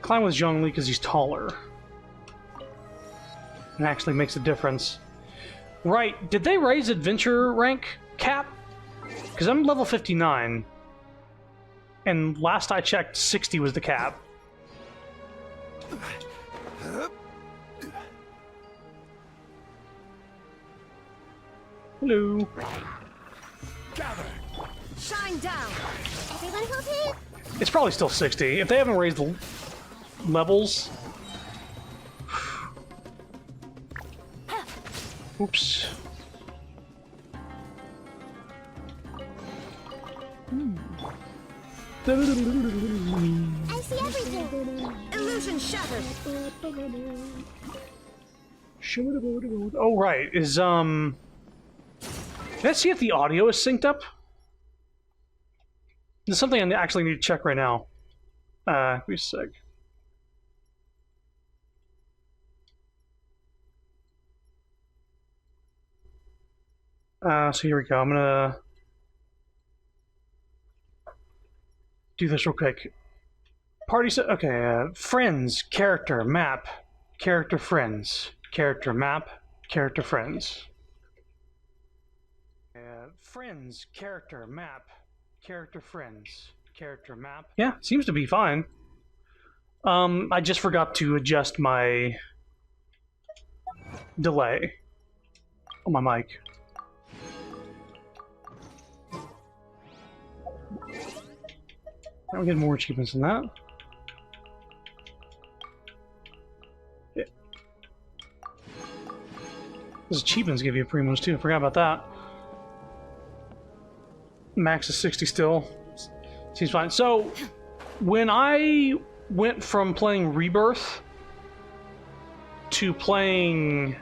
Climb with Zhongli because he's taller. It actually makes a difference. Right, did they raise adventure rank cap? Because I'm level 59. And last I checked, 60 was the cap. Hello. Gather. Shine down. Everyone hold it. It's probably still 60. If they haven't raised the levels... Oops. I see everything. Illusion shattered. Oh, right. Is, Let's see if the audio is synced up. There's something I actually need to check right now. Give me a sec. So here we go. I'm gonna do this real quick. Party set. Okay. Friends, character, map, character, friends, character, map, character, friends. Friends, character, map, character, friends, character, map. Yeah, seems to be fine. I just forgot to adjust my delay on my mic. I'm getting more achievements than that. Yeah. Those achievements give you primos too. I forgot about that. Max is 60 still. Seems fine. So, when I went from playing Rebirth to playing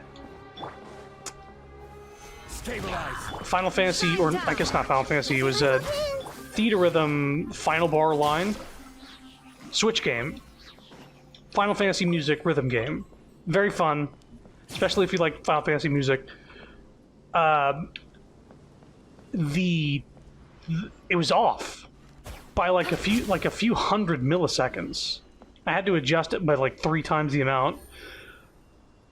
Stabilize. Final Fantasy, or I guess not Final Fantasy, it was a Theater Rhythm Final Bar Line Switch game. Final Fantasy music rhythm game. Very fun, especially if you like Final Fantasy music. It was off by like a few hundred milliseconds. I had to adjust it by like 3 times the amount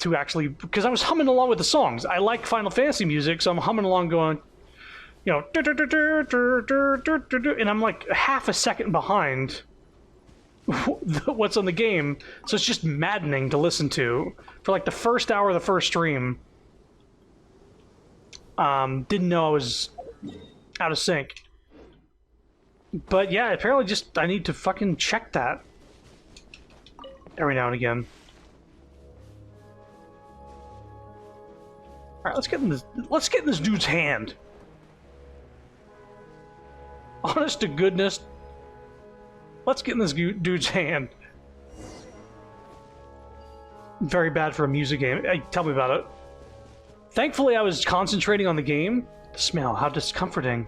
to actually, because I was humming along with the songs. I like Final Fantasy music, so I'm humming along going, you know, and I'm like half a second behind what's on the game, so it's just maddening to listen to. For like the first hour of the first stream, didn't know I was out of sync. But yeah, apparently just I need to fucking check that every now and again. Alright, let's get in this dude's hand. Honest to goodness, let's get in this dude's hand. Very bad for a music game. Hey, tell me about it. Thankfully, I was concentrating on the game. The smell, how discomforting.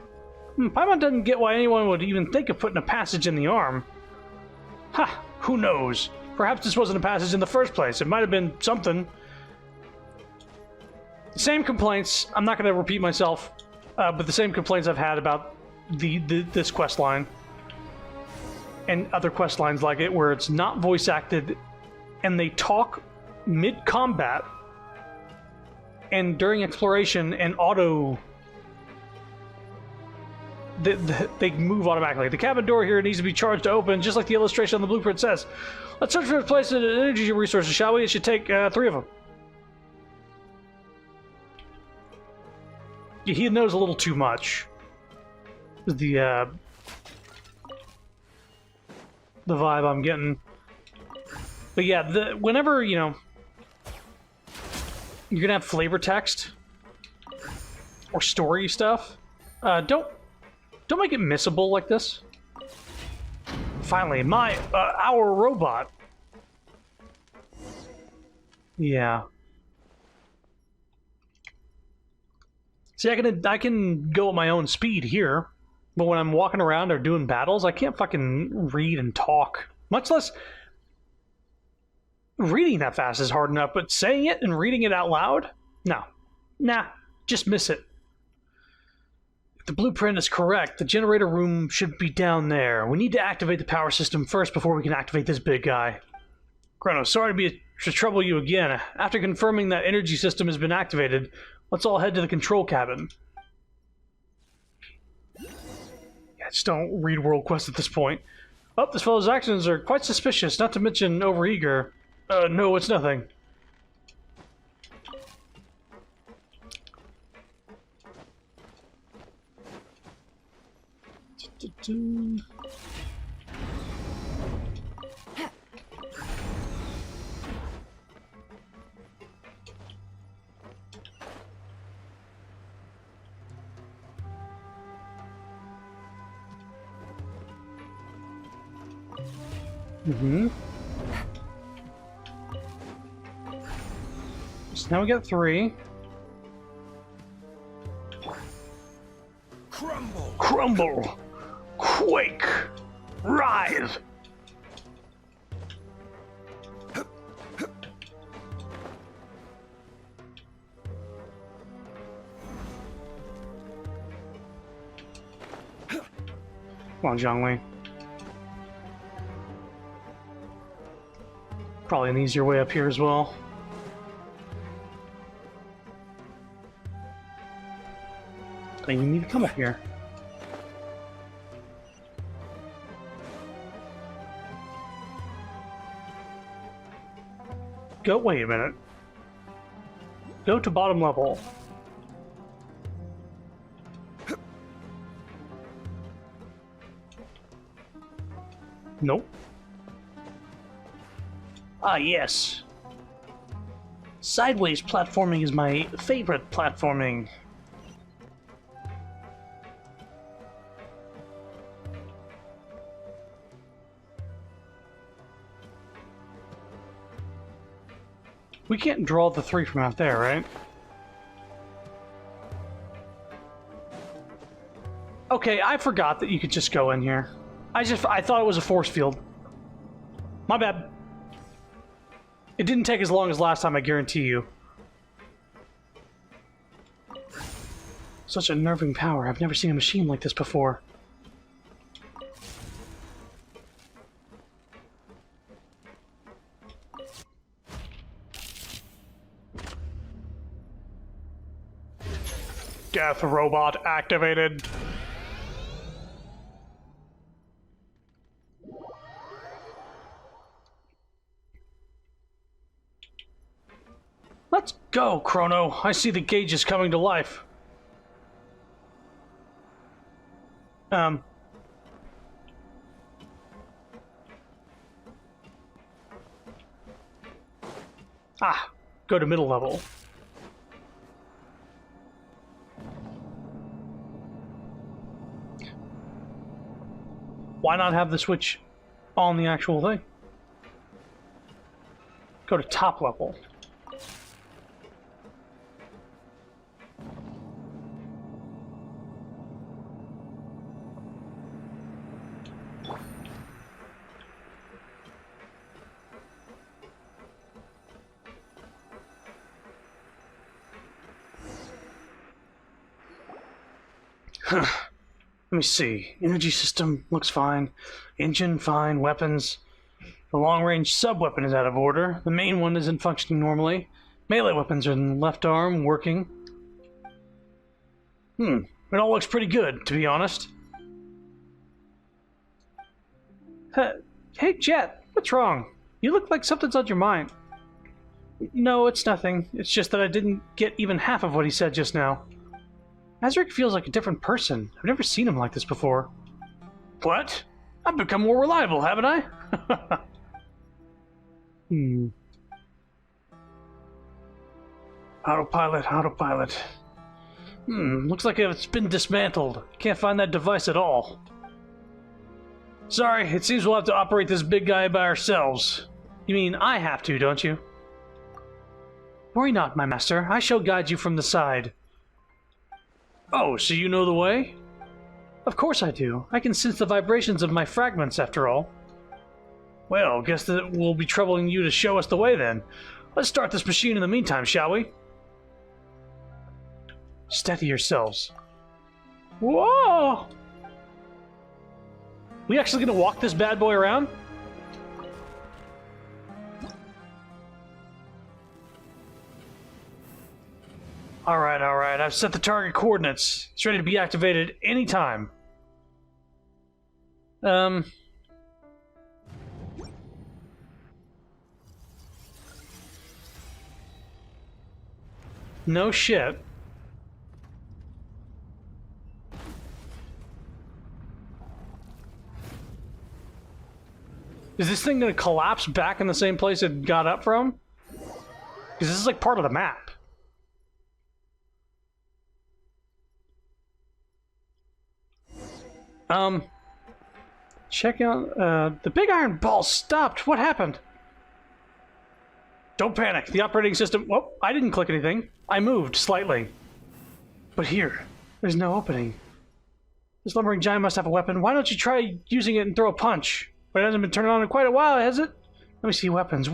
Paimon doesn't get why anyone would even think of putting a passage in the arm. Ha! Who knows? Perhaps this wasn't a passage in the first place. It might have been something. Same complaints. I'm not going to repeat myself, but the same complaints I've had about this quest line and other quest lines like it, where it's not voice acted, and they talk mid-combat and during exploration and auto. They move automatically. The cabin door here needs to be charged to open, just like the illustration on the blueprint says. Let's search for a place in energy resources, shall we? It should take 3 of them. Yeah, he knows a little too much. The vibe I'm getting. But yeah, whenever, you know, you're gonna have flavor text or story stuff, don't make it missable like this. Finally, our robot. Yeah. See, I can go at my own speed here, but when I'm walking around or doing battles, I can't fucking read and talk. Much less reading that fast is hard enough, but saying it and reading it out loud? No. Nah, just miss it. If the blueprint is correct, the generator room should be down there. We need to activate the power system first before we can activate this big guy. Chrono, sorry to trouble you again. After confirming that energy system has been activated, let's all head to the control cabin. Yeah, just don't read World Quest at this point. Oh, this fellow's actions are quite suspicious, not to mention overeager. No, it's nothing. Mm-hmm. So now we got 3. Crumble! Crumble! Quake! Rise! Come on, Zhongli. Probably an easier way up here as well. Don't even need to come up here. Wait a minute. Go to bottom level. Nope. Ah, yes. Sideways platforming is my favorite platforming. We can't draw the 3 from out there, right? Okay, I forgot that you could just go in here. I thought it was a force field. My bad. It didn't take as long as last time, I guarantee you. Such unnerving power. I've never seen a machine like this before. Death robot activated. Let's go, Chrono. I see the gauges coming to life. Go to middle level. Why not have the switch on the actual thing? Go to top level. Let me see. Energy system looks fine. Engine fine. Weapons. The long-range sub-weapon is out of order. The main one isn't functioning normally. Melee weapons are in the left arm, working. It all looks pretty good, to be honest. Hey, Jet, what's wrong? You look like something's on your mind. No, it's nothing. It's just that I didn't get even half of what he said just now. Azric feels like a different person. I've never seen him like this before. What? I've become more reliable, haven't I? Autopilot. Looks like it's been dismantled. Can't find that device at all. Sorry, it seems we'll have to operate this big guy by ourselves. You mean I have to, don't you? Worry not, my master. I shall guide you from the side. Oh, so you know the way? Of course I do. I can sense the vibrations of my fragments, after all. Well, guess that we'll be troubling you to show us the way, then. Let's start this machine in the meantime, shall we? Steady yourselves. Whoa! We actually gonna walk this bad boy around? Alright. I've set the target coordinates. It's ready to be activated anytime. No shit. Is this thing gonna collapse back in the same place it got up from? Because this is like part of the map. Check out, the big iron ball stopped. What happened? Don't panic. The operating system... Well, I didn't click anything. I moved slightly. But here, there's no opening. This lumbering giant must have a weapon. Why don't you try using it and throw a punch? But it hasn't been turned on in quite a while, has it? Let me see. Weapons.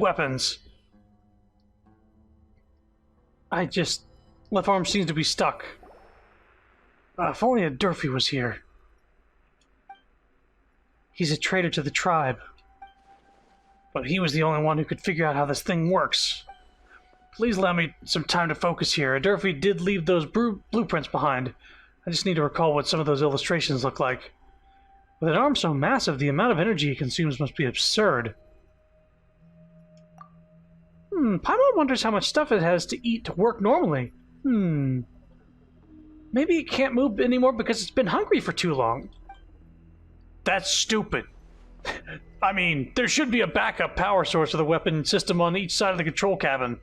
Left arm seems to be stuck. If only a Durfee was here. He's a traitor to the tribe. But he was the only one who could figure out how this thing works. Please allow me some time to focus here. Durfee did leave those blueprints behind. I just need to recall what some of those illustrations look like. With an arm so massive, the amount of energy he consumes must be absurd. Paimon wonders how much stuff it has to eat to work normally. Maybe it can't move anymore because it's been hungry for too long. That's stupid. I mean, there should be a backup power source of the weapon system on each side of the control cabin.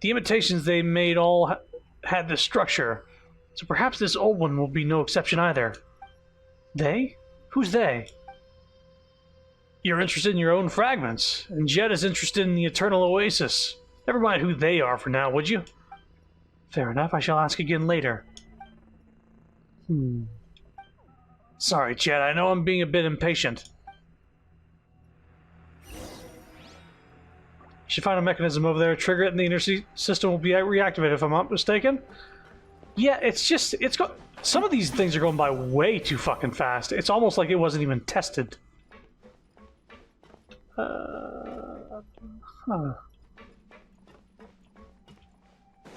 The imitations they made all had this structure, so perhaps this old one will be no exception either. They? Who's they? You're interested in your own fragments, and Jet is interested in the Eternal Oasis. Never mind who they are for now, would you? Fair enough, I shall ask again later. Sorry, Jet, I know I'm being a bit impatient. Should find a mechanism over there, trigger it, and the energy system will be reactivated, if I'm not mistaken. Yeah, some of these things are going by way too fucking fast. It's almost like it wasn't even tested.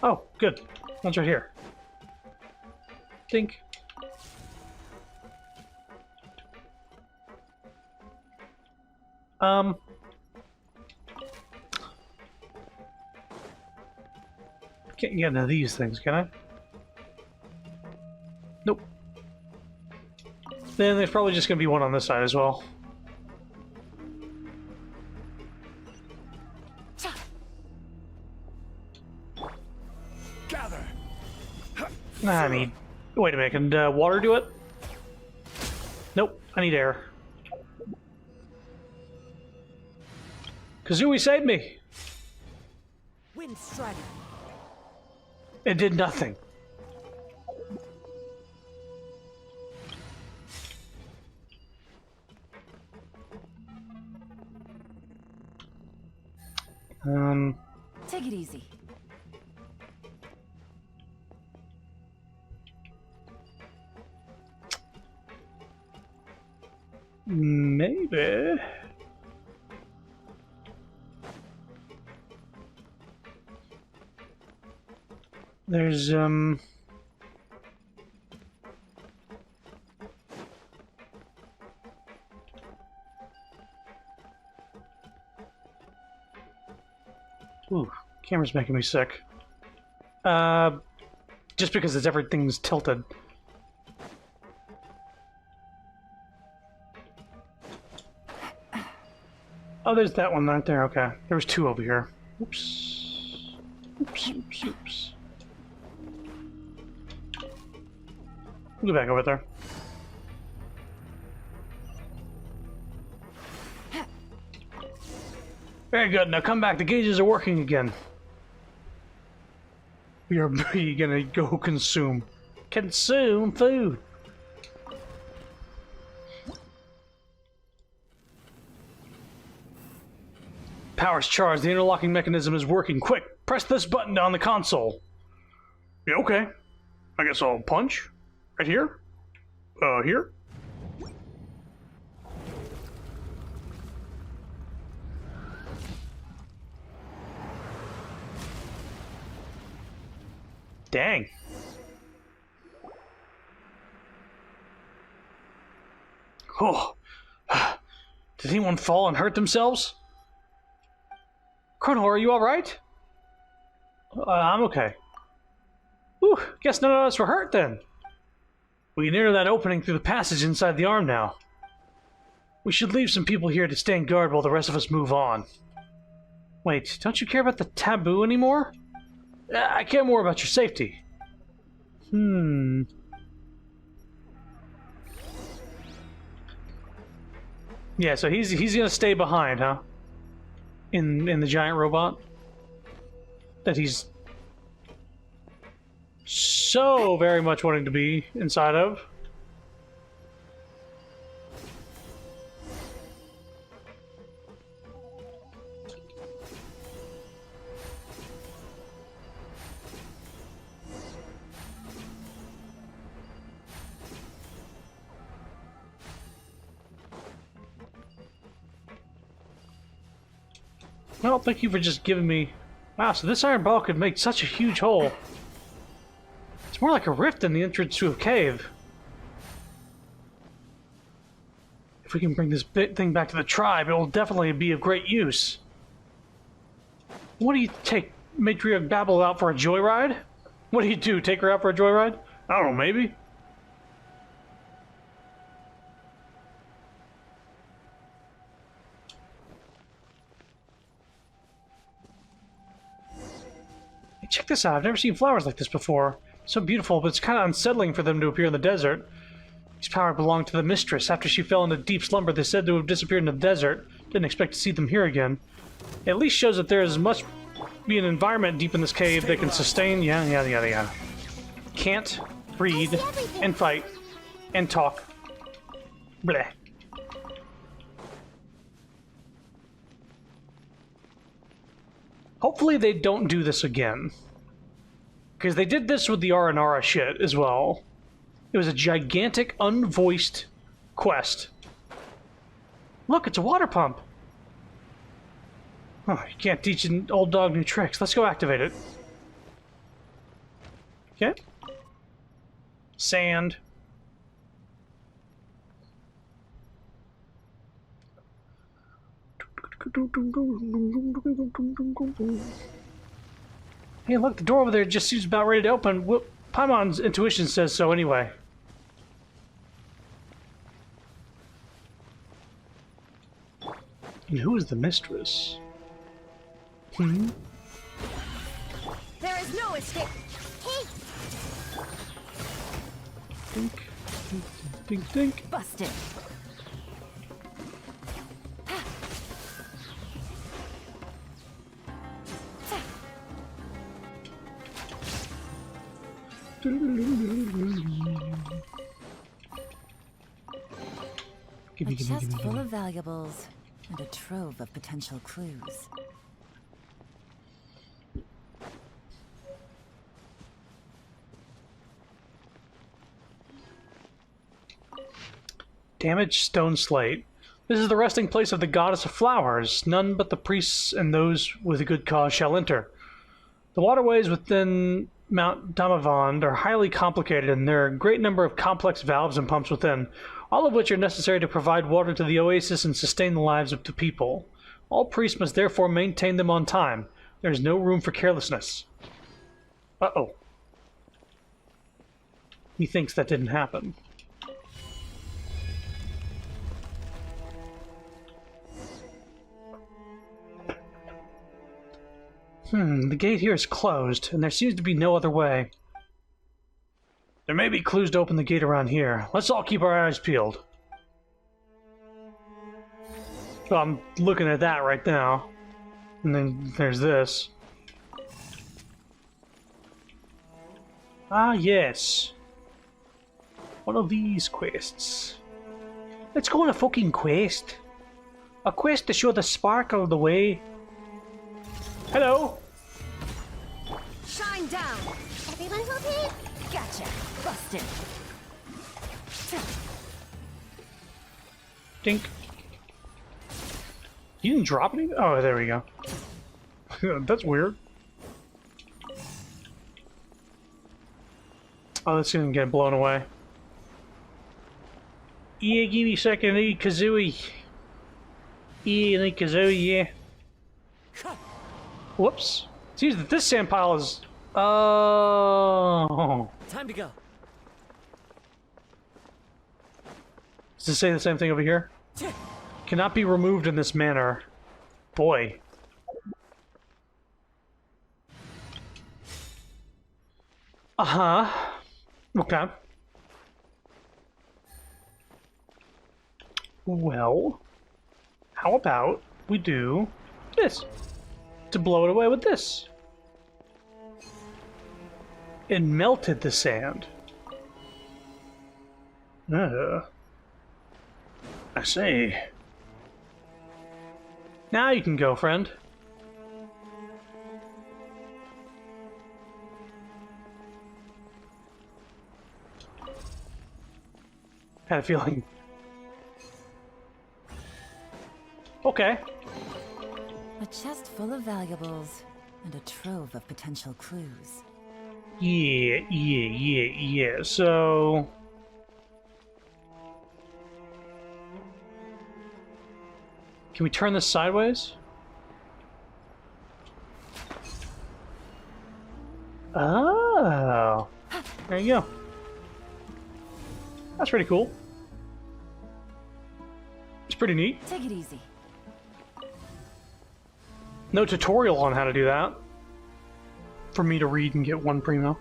Oh, good. One's right here. Dink. Can't get into these things, can I? Nope. Then there's probably just gonna be one on this side as well. Gather. I need... Wait a minute, can water do it? Nope, I need air. Kazooie saved me! Wind Strider. It did nothing. Take it easy. Maybe. There's, Ooh, camera's making me sick. Just because everything's tilted. Oh, there's that one right there. Okay. There was two over here. Oops. Oops, oops, oops. We'll go back over there. Very good. Now come back. The gauges are working again. We are gonna go consume. Consume food. Power's charged. The interlocking mechanism is working. Quick, press this button on the console. Yeah, okay. I guess I'll punch. Right here? Here? Dang. Oh. Did anyone fall and hurt themselves? Colonel, are you alright? I'm okay. Whew, guess none of us were hurt then. We can enter that opening through the passage inside the arm now. We should leave some people here to stand guard while the rest of us move on. Wait, don't you care about the taboo anymore? I care more about your safety. Yeah, so he's gonna stay behind, huh? In the giant robot that he's so very much wanting to be inside of. Well, thank you for just giving me... Wow, so this iron ball could make such a huge hole. It's more like a rift than the entrance to a cave. If we can bring this thing back to the tribe, it will definitely be of great use. What do you take Matriarch Babel out for a joyride? What do you do, take her out for a joyride? I don't know, maybe? Check this out, I've never seen flowers like this before. So beautiful, but it's kind of unsettling for them to appear in the desert. These powers belonged to the mistress. After she fell into deep slumber, they said to have disappeared in the desert. Didn't expect to see them here again. It at least shows that there is must be an environment deep in this cave that can sustain... Yeah. Can't breathe and fight and talk. Bleh. Hopefully they don't do this again. Because they did this with the Aranara shit as well. It was a gigantic, unvoiced quest. Look, it's a water pump. Oh, you can't teach an old dog new tricks. Let's go activate it. Okay. Sand. Hey, look, the door over there just seems about ready to open. Well, Paimon's intuition says so anyway. And who is the mistress? There is no escape. Dink, dink, dink, dink. Busted. Gimme, A gimme, chest gimme, full gimme. of valuables and a trove of potential clues. Damaged stone slate. This is the resting place of the goddess of flowers. None but the priests and those with a good cause shall enter. The waterways within Mount Damavand are highly complicated, and there are a great number of complex valves and pumps within, all of which are necessary to provide water to the oasis and sustain the lives of the people. All priests must therefore maintain them on time. There is no room for carelessness. Uh-oh. He thinks that didn't happen. The gate here is closed, and there seems to be no other way. There may be clues to open the gate around here. Let's all keep our eyes peeled. So I'm looking at that right now. And then there's this. Ah, yes. One of these quests. Let's go on a fucking quest. A quest to show the sparkle of the way. Hello. Shine down. Everyone's okay? Gotcha. Busted. Dink. You didn't drop any? Oh, there we go. That's weird. Oh, that's gonna get blown away. Yeah, give me a second. I need Kazooie. Yeah, I need Kazooie, yeah. Whoops. Seems that this sand pile is... Oh. Time to go. Does it say the same thing over here? Cannot be removed in this manner. Boy. Uh-huh. Okay. Well, how about we do this? To blow it away with this. It melted the sand. I see. Now you can go, friend. Had a feeling. Okay. A chest full of valuables and a trove of potential clues. Yeah. So... Can we turn this sideways? Oh. There you go. That's pretty cool. It's pretty neat. Take it easy. No tutorial on how to do that. For me to read and get one primo.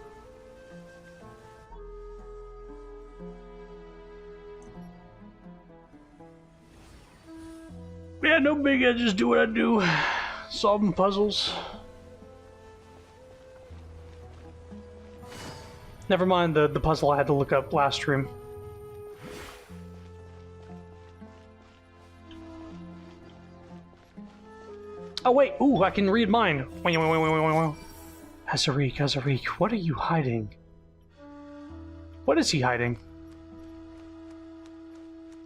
Yeah, no big, I just do what I do. Solving puzzles. Never mind the puzzle I had to look up last stream. Oh wait, ooh, I can read mine. Hazarik, what are you hiding? What is he hiding?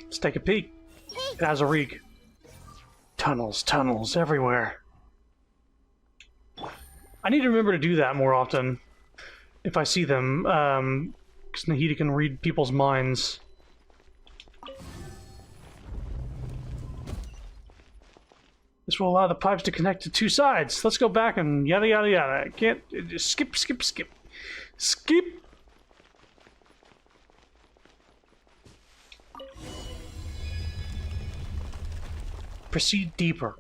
Let's take a peek. Hazarik. Tunnels everywhere. I need to remember to do that more often if I see them, because Nahida can read people's minds. This will allow the pipes to connect to two sides. Let's go back and yada yada yada. I can't... Just skip. Skip! Proceed deeper.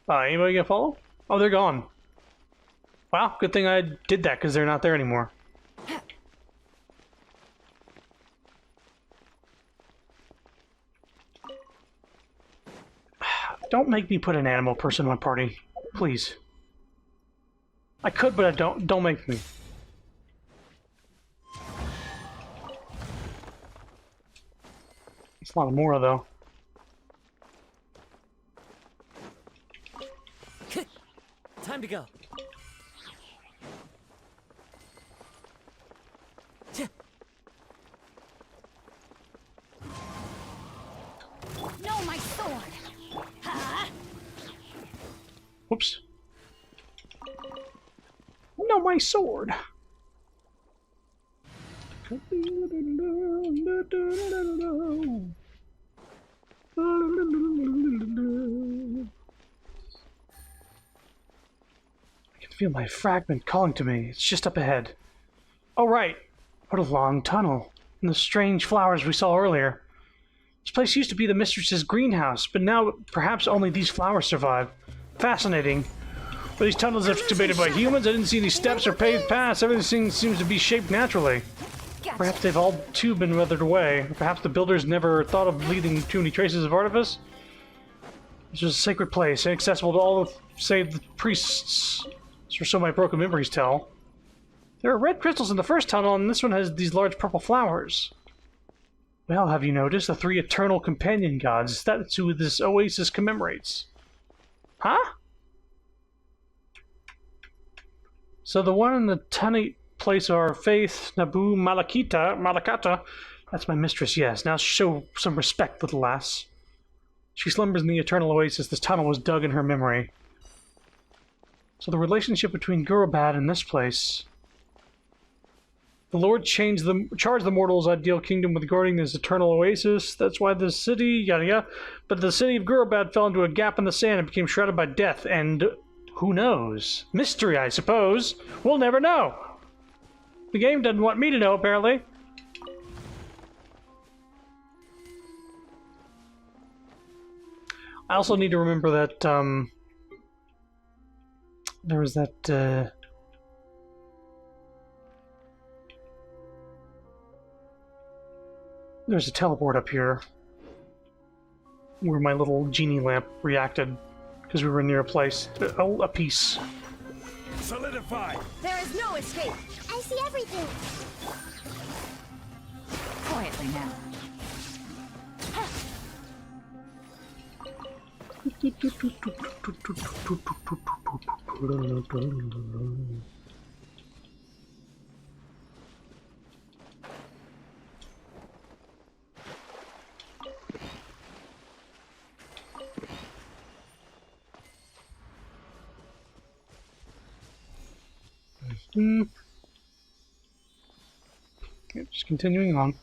Anybody gonna follow? Oh, they're gone. Wow, good thing I did that because they're not there anymore. Don't make me put an animal person in my party, please. I could, but I don't. Don't make me. It's a lot of Mora, though. Time to go. No, my sword. I can feel my fragment calling to me. It's just up ahead. Oh, right. What a long tunnel. And the strange flowers we saw earlier. This place used to be the mistress's greenhouse, but now perhaps only these flowers survive. Fascinating. Were these tunnels excavated by humans? I didn't see any steps or paved paths. Everything seems to be shaped naturally. Perhaps they've all too been weathered away. Perhaps the builders never thought of leaving too many traces of artifice. This was a sacred place, inaccessible to all save the priests. Or so my broken memories tell. There are red crystals in the first tunnel, and this one has these large purple flowers. Well, have you noticed the 3 eternal companion gods? That's who this oasis commemorates. Huh? So the one in the tiny place are Faith, Nabu, Malakata. That's my mistress, yes. Now show some respect, little lass. She slumbers in the eternal oasis. This tunnel was dug in her memory. So the relationship between Gurubad and this place. The Lord charged the mortals' ideal kingdom with guarding this eternal oasis. That's why the city, yada yada. But the city of Gurubad fell into a gap in the sand and became shrouded by death. And who knows? Mystery, I suppose. We'll never know. The game doesn't want me to know, apparently. I also need to remember that, there was that, there's a teleport up here where my little genie lamp reacted because we were near a place, a piece. Solidify! There is no escape! I see everything. Quietly now. Okay, just continuing on.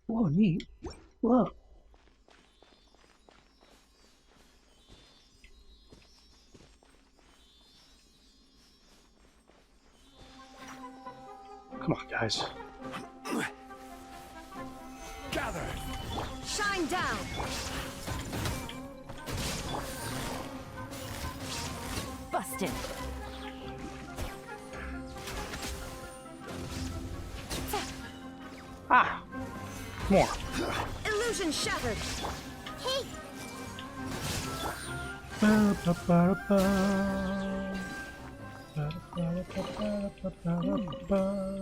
Whoa, neat. Whoa. Come on, guys. Gather! Shine down! Busted. Ah! More. Illusion shattered! Hey,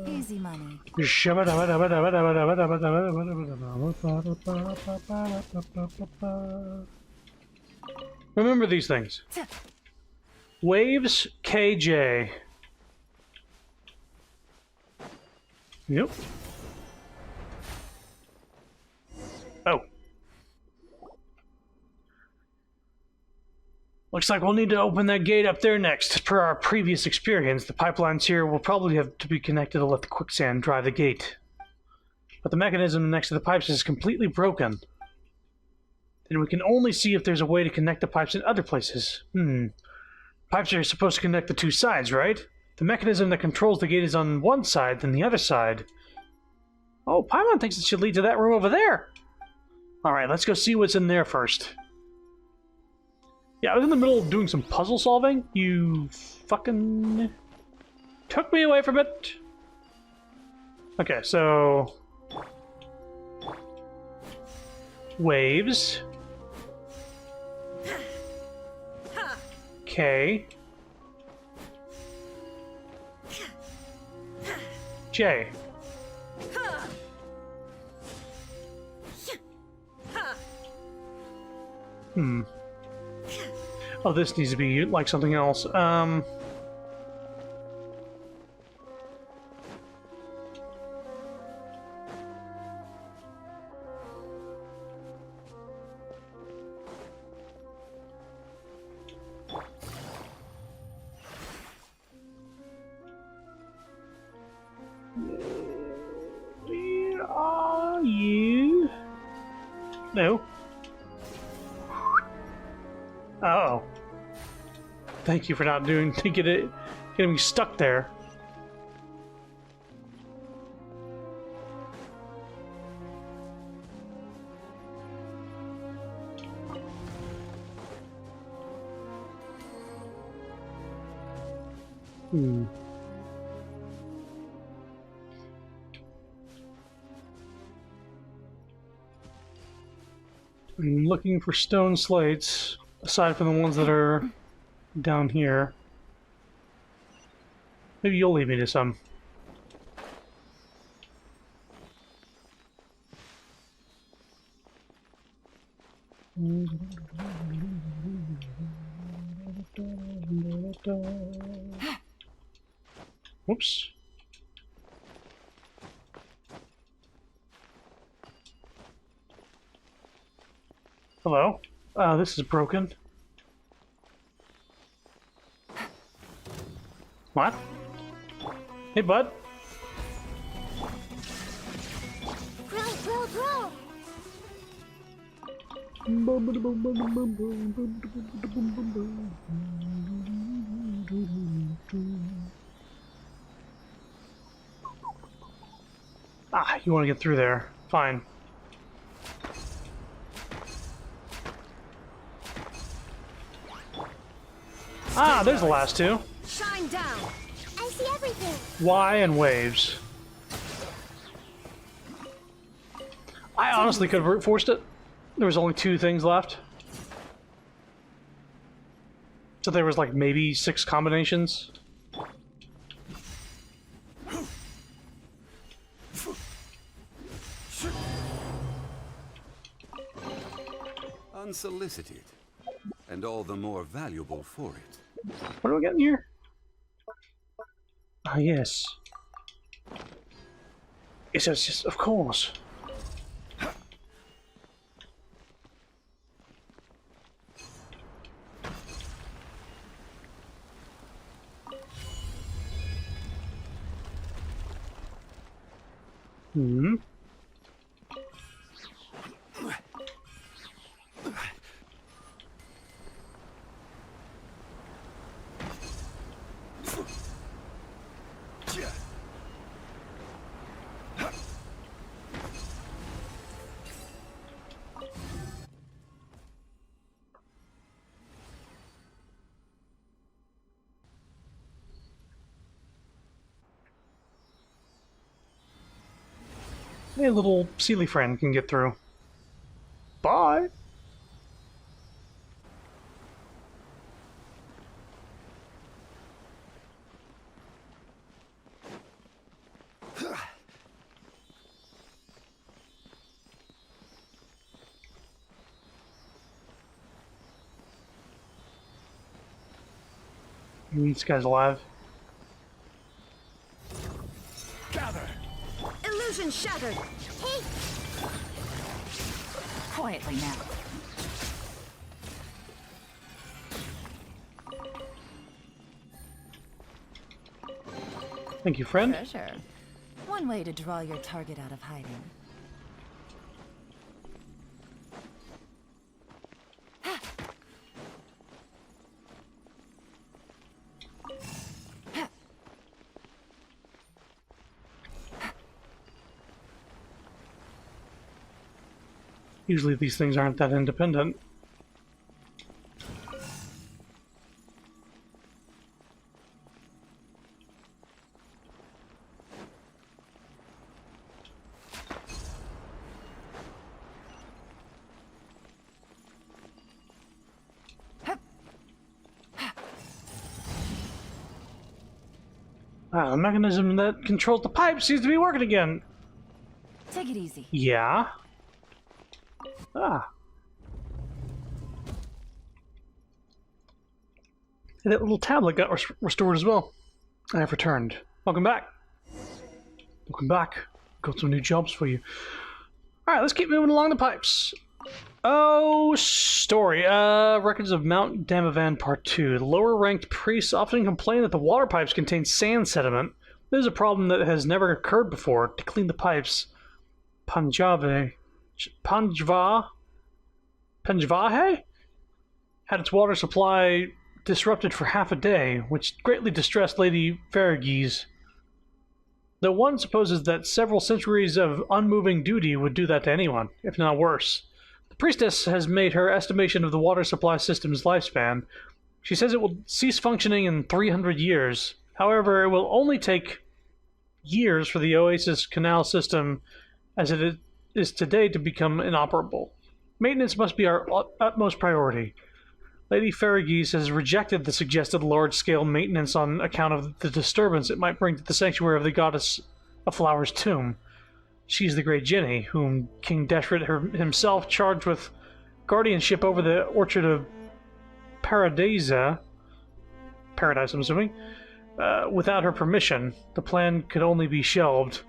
Easy money. Remember these things. Waves KJ. Yep. Oh. Looks like we'll need to open that gate up there next. Per our previous experience, the pipelines here will probably have to be connected to let the quicksand drive the gate. But the mechanism next to the pipes is completely broken. And we can only see if there's a way to connect the pipes in other places. Pipes are supposed to connect the two sides, right? The mechanism that controls the gate is on one side, then the other side. Oh, Paimon thinks it should lead to that room over there. Alright, let's go see what's in there first. Yeah, I was in the middle of doing some puzzle solving. You fucking took me away from it. Okay, so... Waves. K. J. Oh, this needs to be like something else. are you? No. Oh. Thank you for not doing to getting me stuck there. Hmm. I'm looking for stone slates, aside from the ones that are down here. Maybe you'll lead me to some. Whoops. Hello? This is broken. What? Hey, bud. Grow, grow, Ah, you want to get through there. Fine. Ah, there's the last two. Shine down. I see everything. Y and waves. I honestly could have brute forced it. There was only two things left. So there was like maybe 6 combinations. Unsolicited, and all the more valuable for it. What are we getting here? Ah, yes. Yes, of course. Hmm. Hey, little Sealy friend can get through. Bye. This guy's alive. Gather. Illusion shattered. Hey, Quietly now. Thank you, friend. Treasure. One way to draw your target out of hiding. Usually these things aren't that independent. Ah, the mechanism that controls the pipe seems to be working again. Take it easy. Yeah. Ah. And that little tablet got restored as well. I have returned. Welcome back. Welcome back. Got some new jobs for you. Alright, let's keep moving along the pipes. Oh, story. Records of Mount Damavan Part 2. The lower-ranked priests often complain that the water pipes contain sand sediment. This is a problem that has never occurred before. To clean the pipes, Panjvahe had its water supply disrupted for half a day, which greatly distressed Lady Ferraguise. Though one supposes that several centuries of unmoving duty would do that to anyone, if not worse. The priestess has made her estimation of the water supply system's lifespan. She says it will cease functioning in 300 years. However, it will only take years for the Oasis Canal system as it is today to become inoperable. Maintenance must be our utmost priority. Lady Ferraguise has rejected the suggested large-scale maintenance on account of the disturbance it might bring to the sanctuary of the goddess of flowers' tomb. She's the great Jenny, whom King Deshret himself charged with guardianship over the orchard of Paradise, I'm assuming. Without her permission, the plan could only be shelved.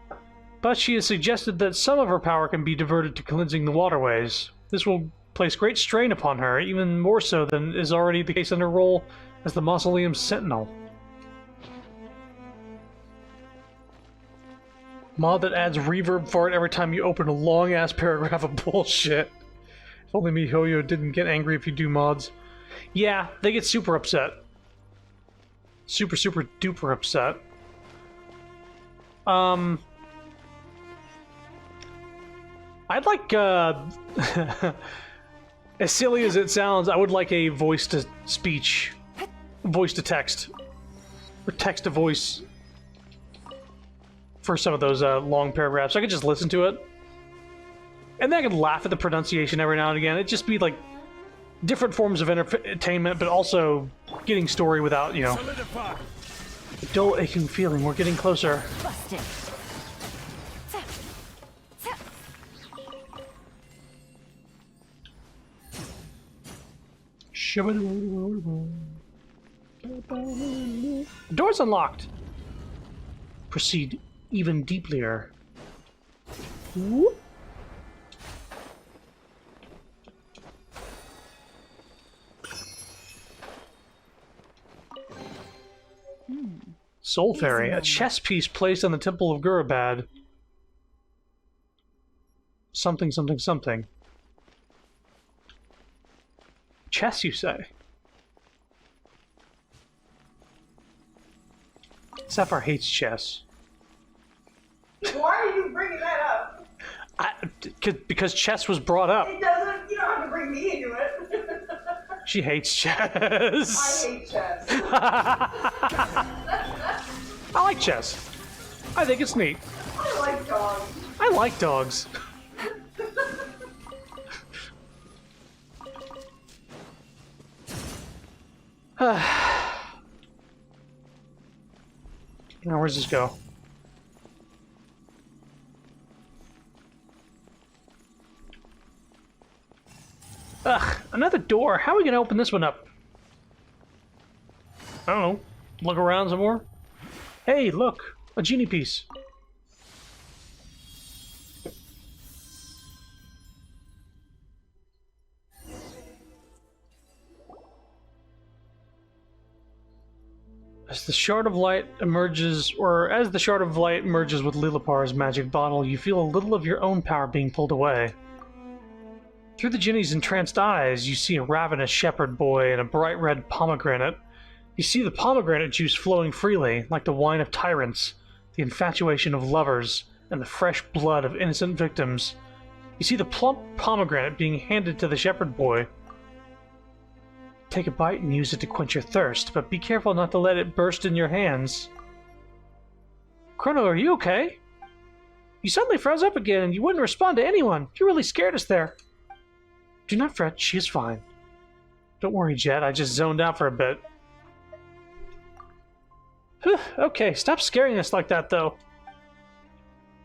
But she has suggested that some of her power can be diverted to cleansing the waterways. This will place great strain upon her, even more so than is already the case in her role as the Mausoleum's sentinel. Mod that adds reverb for it every time you open a long-ass paragraph of bullshit. If only MiHoYo didn't get angry if you do mods. Yeah, they get super upset. Super duper upset. I'd like, as silly as it sounds, I would like a voice-to-speech, voice-to-text, or text-to-voice for some of those long paragraphs. I could just listen to it. And then I could laugh at the pronunciation every now and again. It'd just be like different forms of entertainment, but also getting story without, you know, Solidify. a dull aching feeling. We're getting closer. Busted. The door's unlocked. Proceed even deeplier. Whoop. Soul Fairy, a chess piece placed on the Temple of Gurabad. Something. Chess, you say? Sapphire hates chess. Why are you bringing that up? Because chess was brought up. It doesn't. You don't have to bring me into it. She hates chess. I hate chess. I like chess. I think it's neat. I like dogs. I like dogs. Now, where's this go? Ugh, another door. How are we gonna open this one up? I don't know. Look around some more. Hey, look! A genie piece. As the shard of light emerges with Lilapar's magic bottle, you feel a little of your own power being pulled away. Through the genie's entranced eyes, you see a ravenous shepherd boy and a bright red pomegranate. You see the pomegranate juice flowing freely, like the wine of tyrants, the infatuation of lovers, and the fresh blood of innocent victims. You see the plump pomegranate being handed to the shepherd boy. Take a bite and use it to quench your thirst, but be careful not to let it burst in your hands. Chrono, are you okay? You suddenly froze up again and you wouldn't respond to anyone. You really scared us there. Do not fret, she is fine. Don't worry, Jet, I just zoned out for a bit. Whew, okay, stop scaring us like that, though.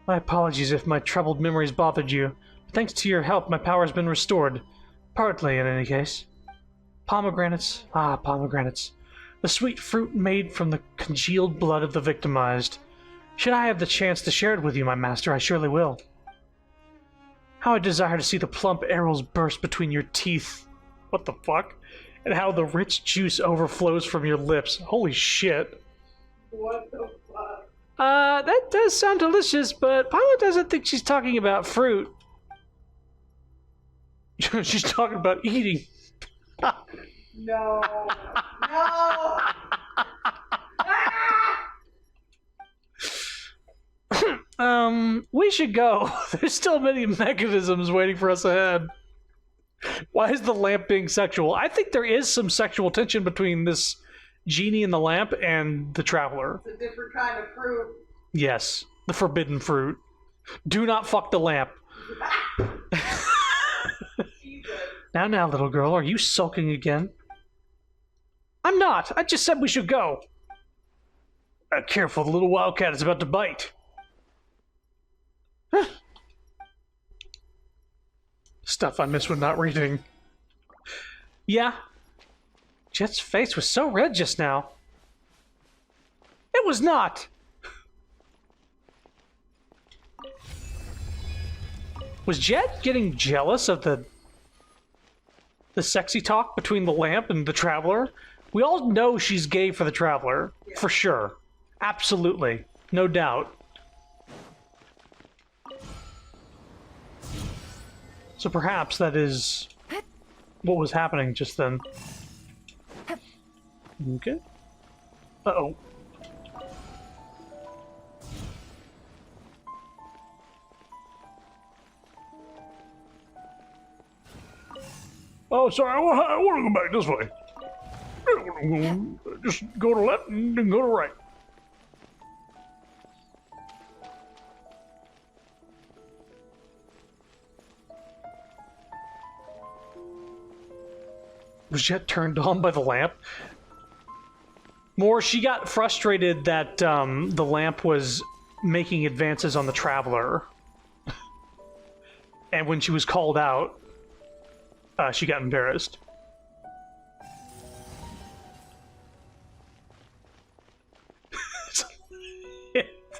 My apologies if my troubled memories bothered you. But thanks to your help, my power has been restored. Partly, in any case. Pomegranates. Ah, pomegranates. The sweet fruit made from the congealed blood of the victimized. Should I have the chance to share it with you, my master, I surely will. How I desire to see the plump arrows burst between your teeth. What the fuck? And how the rich juice overflows from your lips. Holy shit. What the fuck? That does sound delicious, but Paimon doesn't think she's talking about fruit. She's talking about eating. No. No. We should go. There's still many mechanisms waiting for us ahead. Why is the lamp being sexual? I think there is some sexual tension between this genie in the lamp and the traveler. It's a different kind of fruit. Yes, the forbidden fruit. Do not fuck the lamp. Jesus. Now, little girl, are you sulking again? I'm not. I just said we should go. Careful, the little wildcat is about to bite. Stuff I miss when not reading. Yeah. Jet's face was so red just now. It was not! Was Jet getting jealous of the sexy talk between the lamp and the traveler? We all know she's gay for the traveler, for sure. Absolutely. No doubt. So perhaps that is what was happening just then. Okay. Uh-oh. Oh, sorry, I want to go back this way. Just go to left and then go to right. Was Jet turned on by the lamp? More, she got frustrated that the lamp was making advances on the traveler. And when she was called out, she got embarrassed.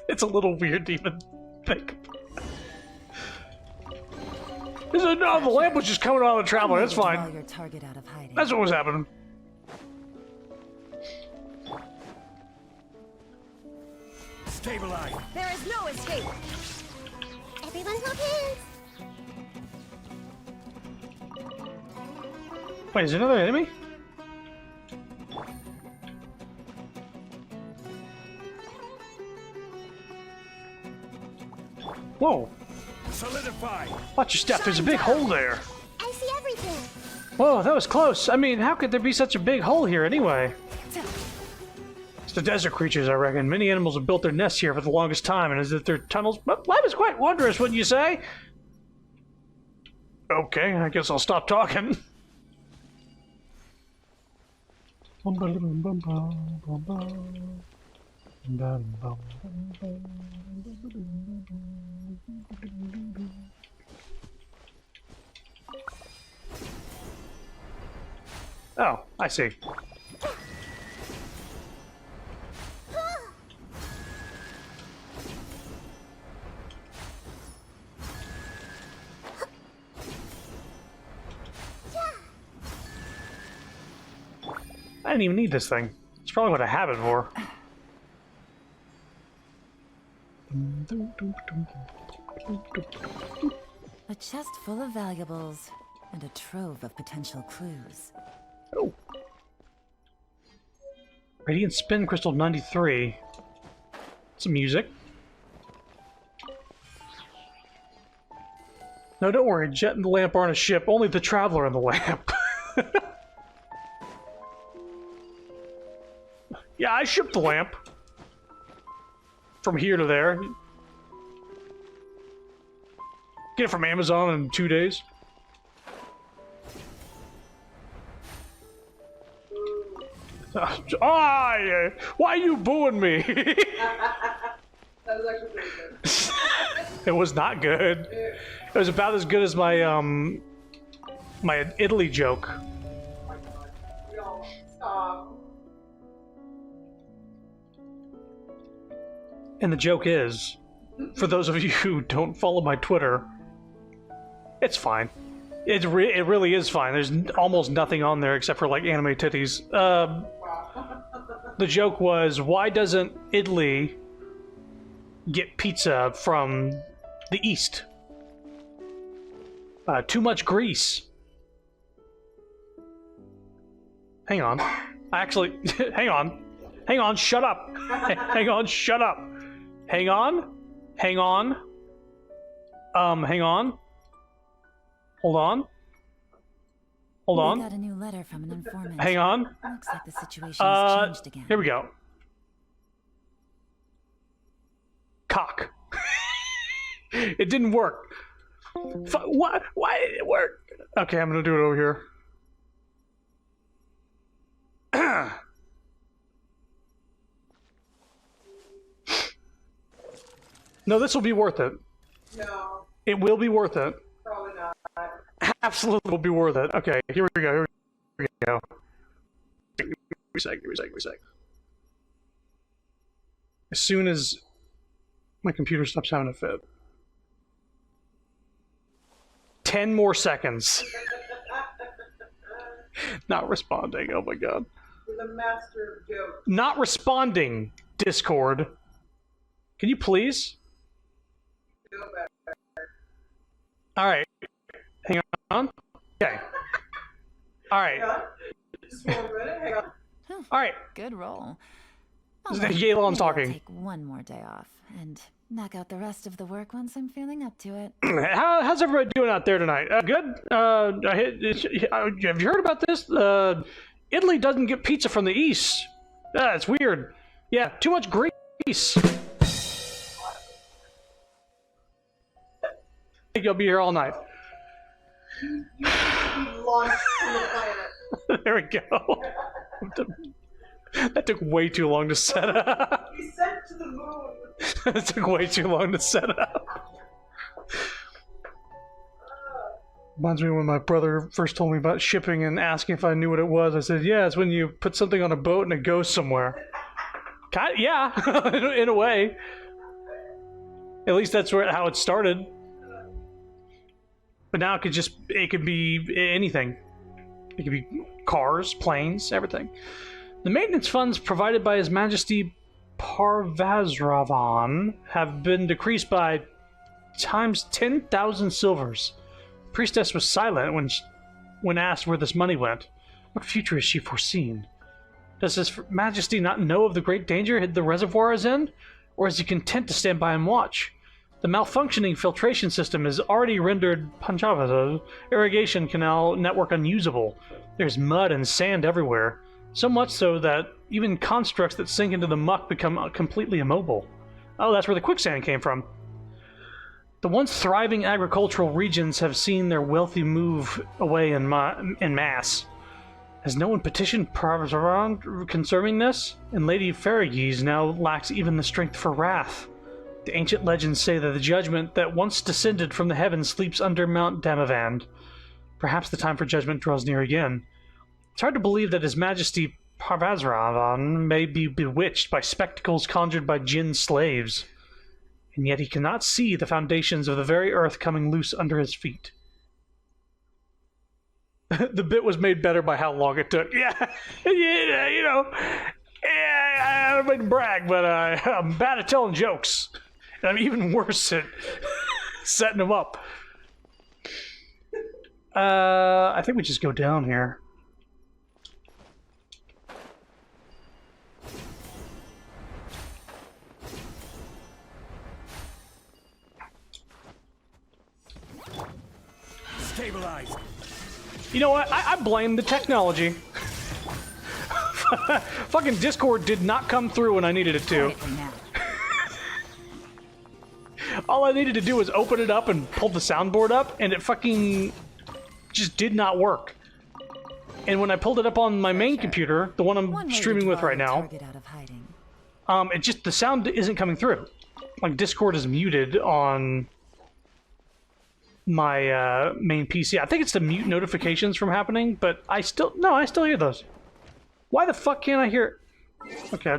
It's a little weird to even think. No, the lamp was just coming on the traveler. That's fine. Your target out of hiding. That's what was happening. Stabilize. There is no escape. Everyone hold hands. Wait, is there another enemy? Whoa. Solidify. Watch your step. There's a big hole there. I see everything. Whoa, that was close. I mean, how could there be such a big hole here anyway? It's the desert creatures, I reckon. Many animals have built their nests here for the longest time, and as if their tunnels... But life is quite wondrous, wouldn't you say? Okay, I guess I'll stop talking. Oh, I see. I didn't even need this thing. It's probably what I have it for. A chest full of valuables and a trove of potential clues. Oh. Radiant Spin Crystal 93. Some music. No, don't worry. Jet and the lamp aren't a ship. Only the traveler and the lamp. Yeah, I shipped the lamp. From here to there. Get it from Amazon in 2 days. Why are you booing me? That was actually pretty good. It was not good. It was about as good as my my Italy joke. Oh my god. We all stop. And the joke is, for those of you who don't follow my Twitter, it's fine. It really is fine. There's almost nothing on there except for like anime titties. The joke was, why doesn't Italy get pizza from the east. Too much grease. Hang on. Actually, hang on. Hang on, shut up. Hang on, shut up. Hang on. Hang on. Hang on. Hold on. Hold on. We got a new letter from an informant. Hang on. Looks like the situation has changed again. Here we go. Cock. It didn't work. What? Why did it work? Okay, I'm gonna do it over here. No, this will be worth it. No, It will be worth it. probably not. Absolutely will be worth it. Okay, here we go. Here we go. Give me a sec. As soon as my computer stops having a fit. 10 more seconds. Not responding. Oh my god. You're the master of jokes. Not responding, Discord. Can you please? Feel better. Alright. Hang on. Okay. Alright. Hang on. Just 1 minute. Hang on. Alright. Good roll. Yalon's Maybe I'll talking. take one more day off and knock out the rest of the work once I'm feeling up to it. How's everybody doing out there tonight? Good? Have you heard about this? Italy doesn't get pizza from the east. It's weird. Yeah, too much grease. I think you'll be here all night. You need to be launched from the planet. There we go. That took way too long to set up. Be sent to the moon. It took way too long to set up. Reminds me when my brother first told me about shipping and asking if I knew what it was. I said, yeah, it's when you put something on a boat and it goes somewhere. Yeah, in a way. At least that's how it started. But now it could be anything. It could be cars, planes, everything. The maintenance funds provided by His Majesty Parvazravan have been decreased by times 10,000 silvers. The priestess was silent when asked where this money went. What future is she foreseen? Does His Majesty not know of the great danger the reservoir is in? Or is he content to stand by and watch? The malfunctioning filtration system has already rendered Panchava's irrigation canal network unusable. There's mud and sand everywhere. So much so that even constructs that sink into the muck become completely immobile. Oh, that's where the quicksand came from. The once thriving agricultural regions have seen their wealthy move away in mass. Has no one petitioned Parvazravan concerning this? And Lady Ferragues now lacks even the strength for wrath. The ancient legends say that the judgment that once descended from the heavens sleeps under Mount Damavand. Perhaps the time for judgment draws near again. It's hard to believe that His Majesty Parvazravan may be bewitched by spectacles conjured by Jinn slaves, and yet he cannot see the foundations of the very earth coming loose under his feet. The bit was made better by how long it took. Yeah, you know, I don't mean to brag, but I'm bad at telling jokes, and I'm even worse at setting them up. I think we just go down here. Stabilize. You know what? I blame the technology. Fucking Discord did not come through when I needed it to. Quietly now. All I needed to do was open it up and pull the soundboard up, and it fucking just did not work. And when I pulled it up on my main computer, the one I'm One way to streaming with draw right the now, target out of hiding. it just, the sound isn't coming through. Like, Discord is muted on my main PC. I think it's to mute notifications from happening, but I still hear those. Why the fuck can't I hear? Okay,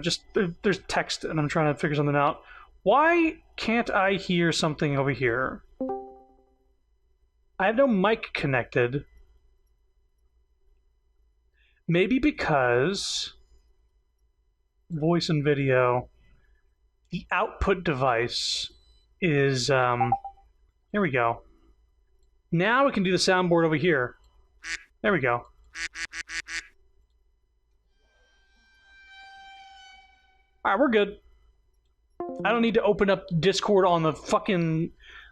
there's text and I'm trying to figure something out. Why can't I hear something over here? I have no mic connected. Maybe because voice and video. the output device is, here we go. Now we can do the soundboard over here. There we go. Alright, we're good. I don't need to open up Discord on the fucking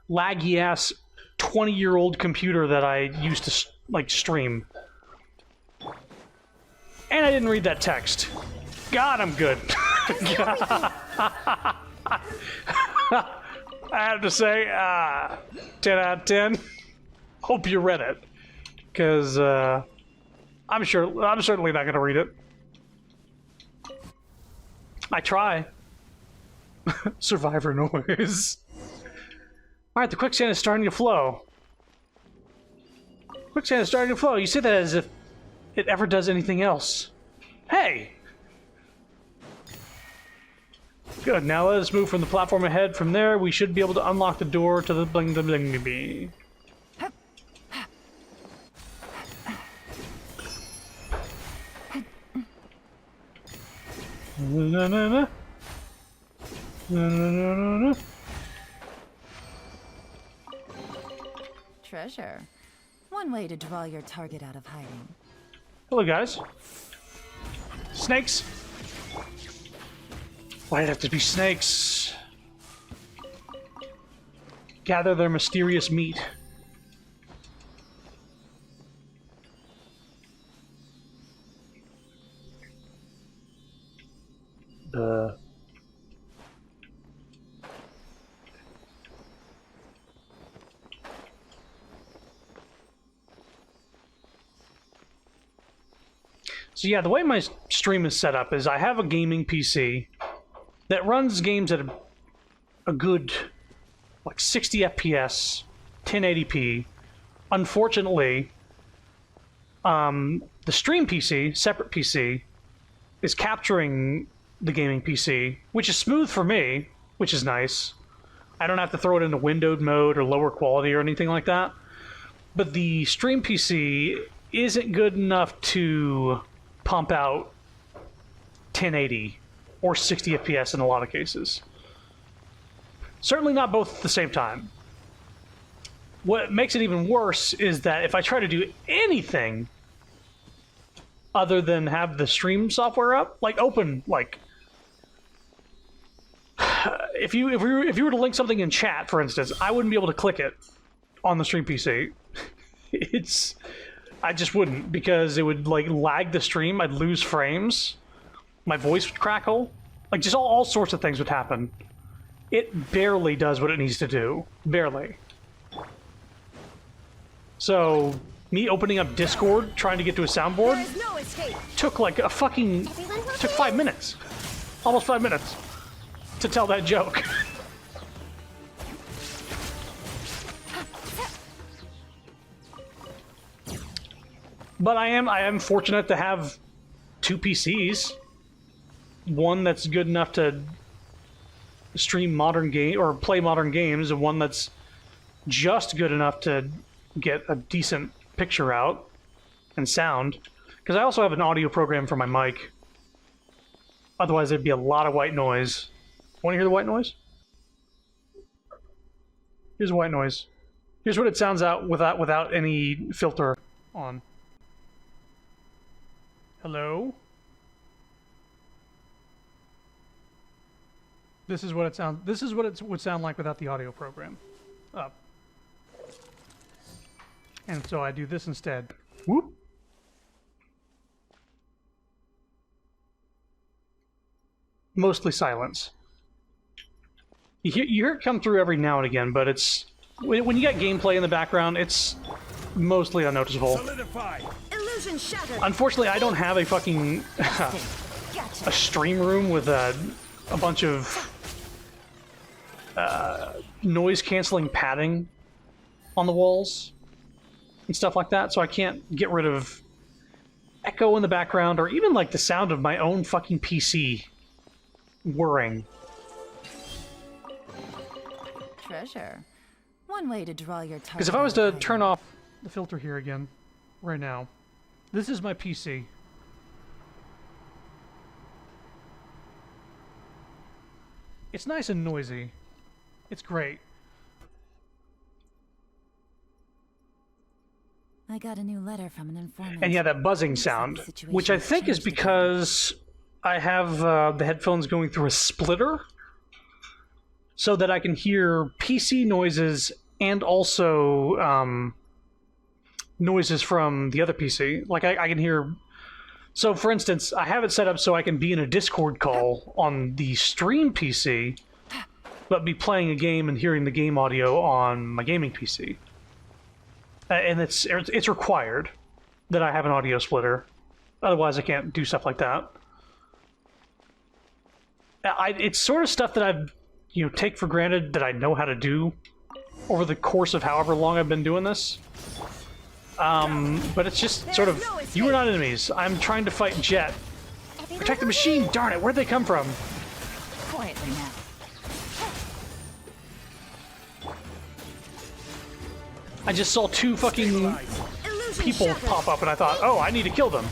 laggy-ass 20-year-old computer that I used to, like, stream. And I didn't read that text. God, I'm good. I have to say, 10 out of 10. Hope you read it. Because, I'm certainly not going to read it. I try. Survivor noise. Alright, the quicksand is starting to flow. Quicksand is starting to flow. You say that as if it ever does anything else. Hey! Good, now let us move from the platform ahead. From there, we should be able to unlock the door to the bling bling bling bling. Na, na, na. Na, na, na, na, na. Treasure. One way to draw your target out of hiding. Hello, guys. Snakes. Why'd it have to be snakes? Gather their mysterious meat. So yeah, the way my stream is set up is I have a gaming PC that runs games at a good, like 60 FPS, 1080p. Unfortunately, the stream PC, separate PC, is capturing the gaming PC, which is smooth for me, which is nice. I don't have to throw it into windowed mode or lower quality or anything like that. But the stream PC isn't good enough to pump out 1080 or 60 FPS in a lot of cases. Certainly not both at the same time. What makes it even worse is that if I try to do anything other than have the stream software up, like open, like if you were to link something in chat, for instance, I wouldn't be able to click it on the stream PC. I just wouldn't, because it would like lag the stream. I'd lose frames. My voice would crackle. Like just all sorts of things would happen. It barely does what it needs to do. Barely. So me opening up Discord, trying to get to a soundboard, There is no escape. took like a fucking... took 5 minutes. Almost 5 minutes to tell that joke. But I am fortunate to have 2 PCs. One that's good enough to stream modern game or play modern games, and one that's just good enough to get a decent picture out and sound. Because I also have an audio program for my mic. Otherwise, there'd be a lot of white noise. Want to hear the white noise? Here's white noise. Here's what it sounds out without any filter on. Hello? This is what it sounds. This is what it would sound like without the audio program up. And so I do this instead. Whoop. Mostly silence. You hear it come through every now and again, but it's when you got gameplay in the background, it's mostly unnoticeable. Solidify. Illusion shattered. Unfortunately, I don't have a fucking a stream room with a bunch of noise-canceling padding on the walls and stuff like that, so I can't get rid of echo in the background or even like the sound of my own fucking PC whirring. Treasure. One way to draw your target. Because if I was to out of turn hiding. off the filter here again, right now, this is my PC. It's nice and noisy. It's great. I got a new letter from an informant. And yeah, that buzzing sound, which I think is because I have the headphones going through a splitter so that I can hear PC noises and also noises from the other PC. Like I can hear... So for instance, I have it set up so I can be in a Discord call on the stream PC, but be playing a game and hearing the game audio on my gaming PC. And it's required that I have an audio splitter. Otherwise, I can't do stuff like that. It's sort of stuff that I've, take for granted that I know how to do over the course of however long I've been doing this. But it's just sort of, you are not enemies. I'm trying to fight Jet. Protect the machine, darn it, where'd they come from? Quietly now. I just saw two fucking people pop up and I thought, oh, I need to kill them.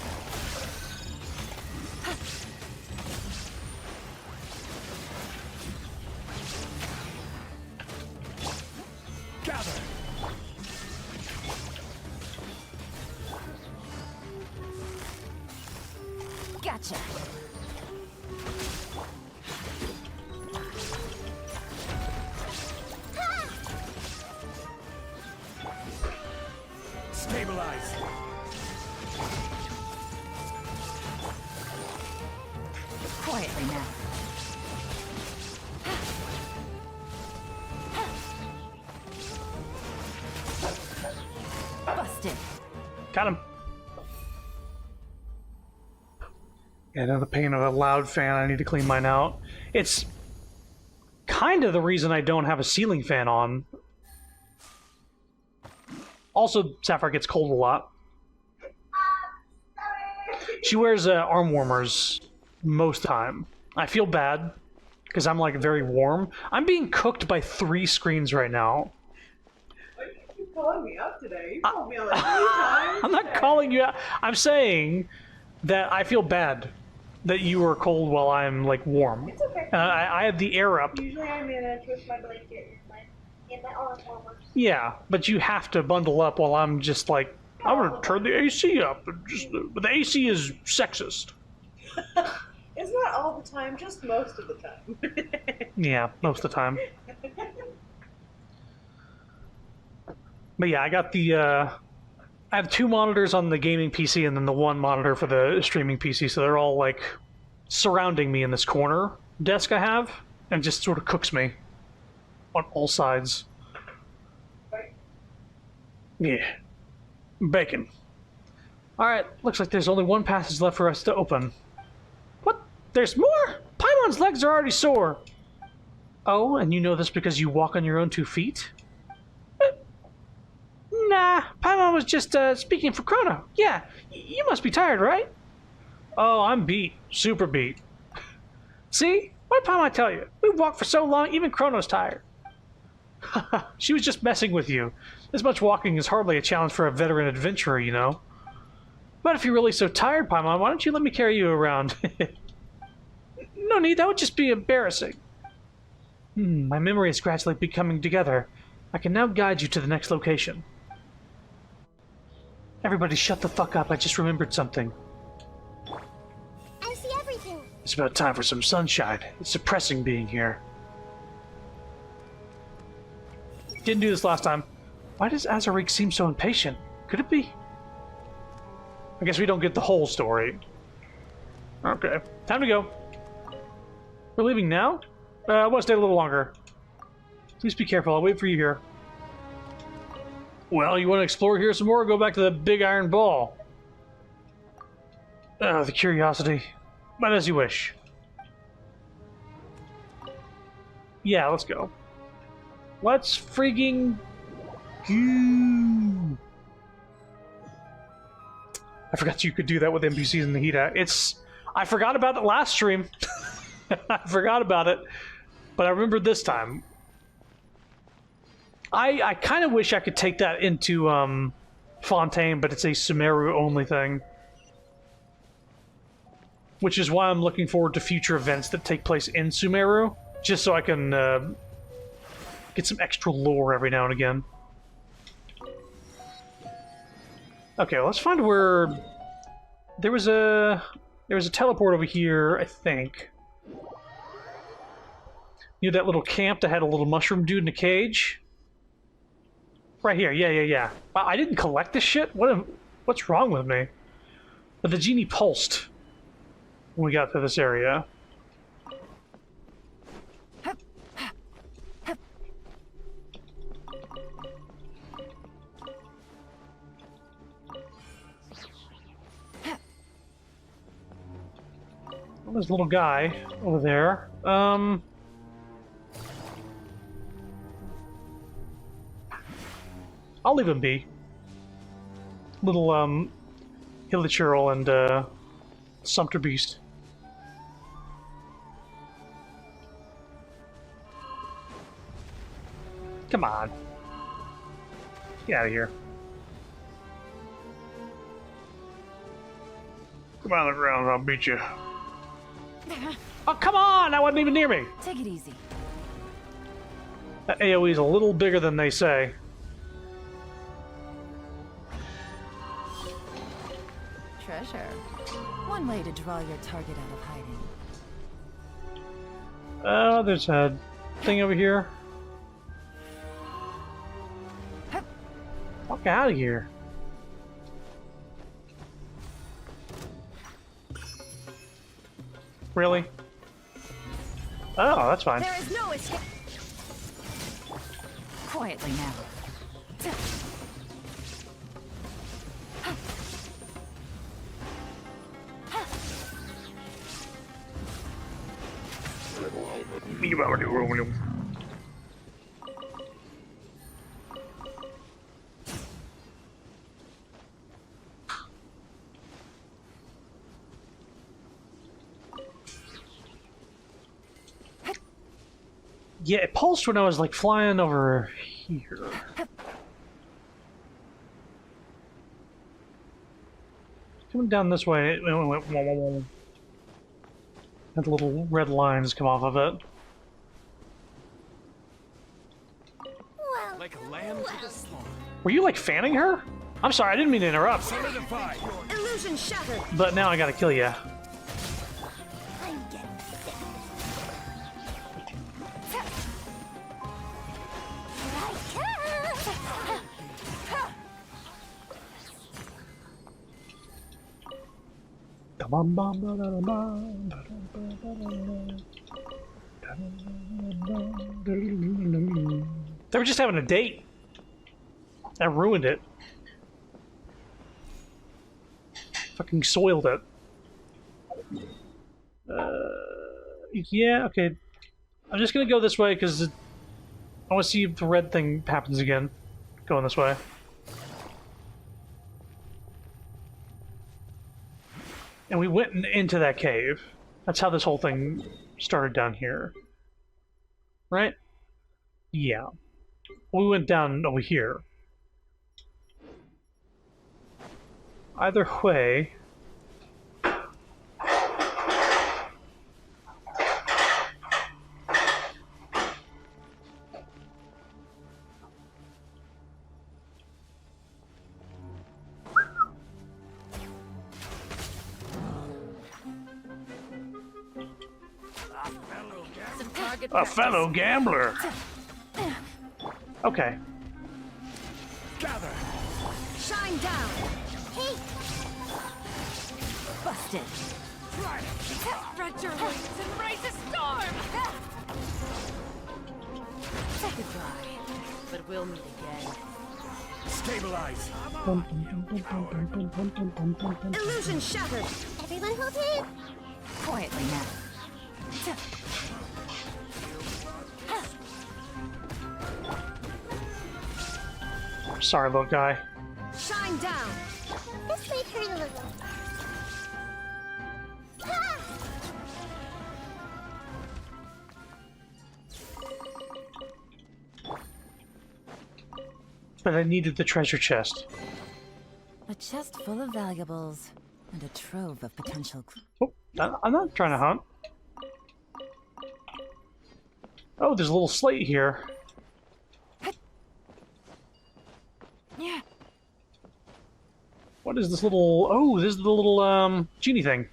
Gather. Gotcha. Stabilize. Quietly now. Busted. Got him. Yeah, another pain of a loud fan. I need to clean mine out. It's kind of the reason I don't have a ceiling fan on. Also, Sapphire gets cold a lot. She wears arm warmers most time. I feel bad because I'm like very warm. I'm being cooked by 3 screens right now. Why do you keep calling me up today? You called me like 3 times. I'm not calling you out. I'm saying that I feel bad that you are cold while I'm like warm. It's okay. I have the air up. Usually I manage with my blanket and my arm warmers. Yeah, but you have to bundle up while I'm just like, I'm gonna turn the AC up. But the AC is sexist. It's not all the time, just most of the time. Yeah, most of the time. But yeah, I got the, I have 2 monitors on the gaming PC and then the 1 monitor for the streaming PC, so they're all like surrounding me in this corner desk I have, and it just sort of cooks me on all sides. Yeah. Bacon. Alright, looks like there's only 1 passage left for us to open. What? There's more? Paimon's legs are already sore. Oh, and you know this because you walk on your own 2 feet? Nah, Paimon was just speaking for Chrono. Yeah, you must be tired, right? Oh, I'm beat. Super beat. See? What did Paimon tell you? We've walked for so long, even Chrono's tired. She was just messing with you. This much walking is hardly a challenge for a veteran adventurer, you know. But if you're really so tired, Paimon, why don't you let me carry you around? No need, that would just be embarrassing. My memory is gradually becoming together. I can now guide you to the next location. Everybody shut the fuck up, I just remembered something. I see everything. It's about time for some sunshine. It's depressing being here. Didn't do this last time. Why does Azarik seem so impatient? Could it be? I guess we don't get the whole story. Okay, time to go. We're leaving now? I want to stay a little longer. Please be careful, I'll wait for you here. Well, you want to explore here some more or go back to the big iron ball? Oh, the curiosity. But as you wish. Yeah, let's go. Let's frigging go. I forgot you could do that with NPCs in the Hida. I forgot about it last stream. I forgot about it. But I remembered this time. I kind of wish I could take that into Fontaine, but it's a Sumeru only thing. Which is why I'm looking forward to future events that take place in Sumeru. just so I can get some extra lore every now and again. Okay, well, let's find where there was a teleport over here, I think. You know that little camp that had a little mushroom dude in a cage? Right here, yeah. Wow, I didn't collect this shit? What's wrong with me? But the genie pulsed when we got to this area. Well, there's a little guy over there. I'll leave him be. Little, Hilichurl and, Sumpter Beast. Come on. Get out of here. Come on the ground, I'll beat you. Oh, come on! That wasn't even near me! Take it easy. That AoE is a little bigger than they say. Treasure. One way to draw your target out of hiding. There's a thing over here. Fuck out of here. Really? Oh, that's fine. There is no escape. Quietly now. Yeah, it pulsed when I was like flying over here. Coming down this way, it went wah, wah, wah. Had little red lines come off of it. Well, Like a lamb to the slaughter. Were you like fanning her? I'm sorry, I didn't mean to interrupt. Solidify. Illusion shattered. But now I gotta kill you. I'm getting sick. Here I come. They were just having a date. That ruined it. Fucking soiled it. Yeah, okay. I'm just gonna go this way because I want to see if the red thing happens again. Going this way. And we went into that cave. That's how this whole thing started down here. Right? Yeah. We went down over here. Either way... A fellow gambler. Okay. Gather. Shine down. Hey, Busted. Spread your wings and raise a storm. Say goodbye. But we'll meet again. Stabilize. Illusion shattered. everyone hold it. Quietly now. Sorry, little guy. Shine down. This might hurt a little. Ah! But I needed the treasure chest. A chest full of valuables and a trove of potential. Oh, I'm not trying to hunt. Oh, there's a little slate here. Yeah. What is this little... Oh, this is the little, genie thing.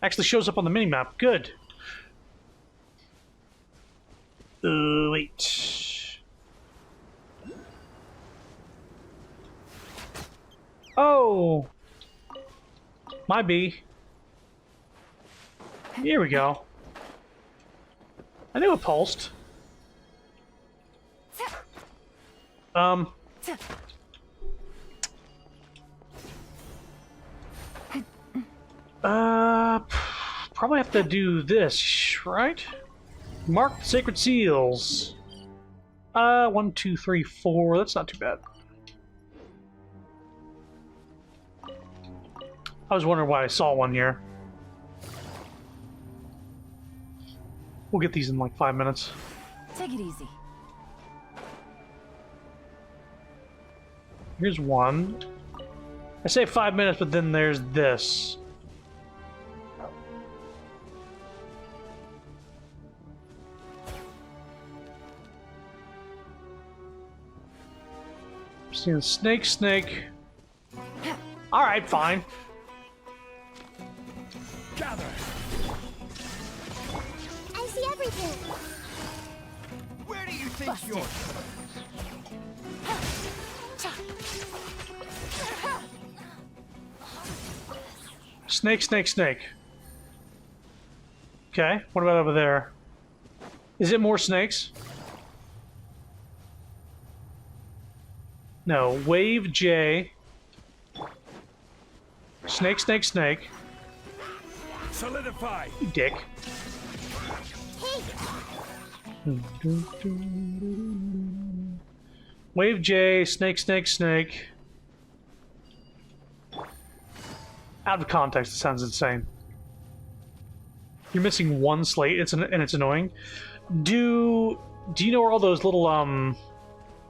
Actually shows up on the minimap. Good. Wait. Oh! My bee. Here we go. I knew it pulsed. Probably have to do this, right? Mark the sacred seals. 1, 2, 3, 4. That's not too bad. I was wondering why I saw one here. We'll get these in like 5 minutes. Take it easy. Here's one. I say 5 minutes, but then there's this. Seeing snake. Alright, fine. Gather. I see everything. Where do you think you're? Snake. Okay, what about over there? Is it more snakes? No, wave J. Snake. Solidify. You dick. Wave J, snake. Out of context, it sounds insane. You're missing one slate, and it's annoying. Do you know where all those little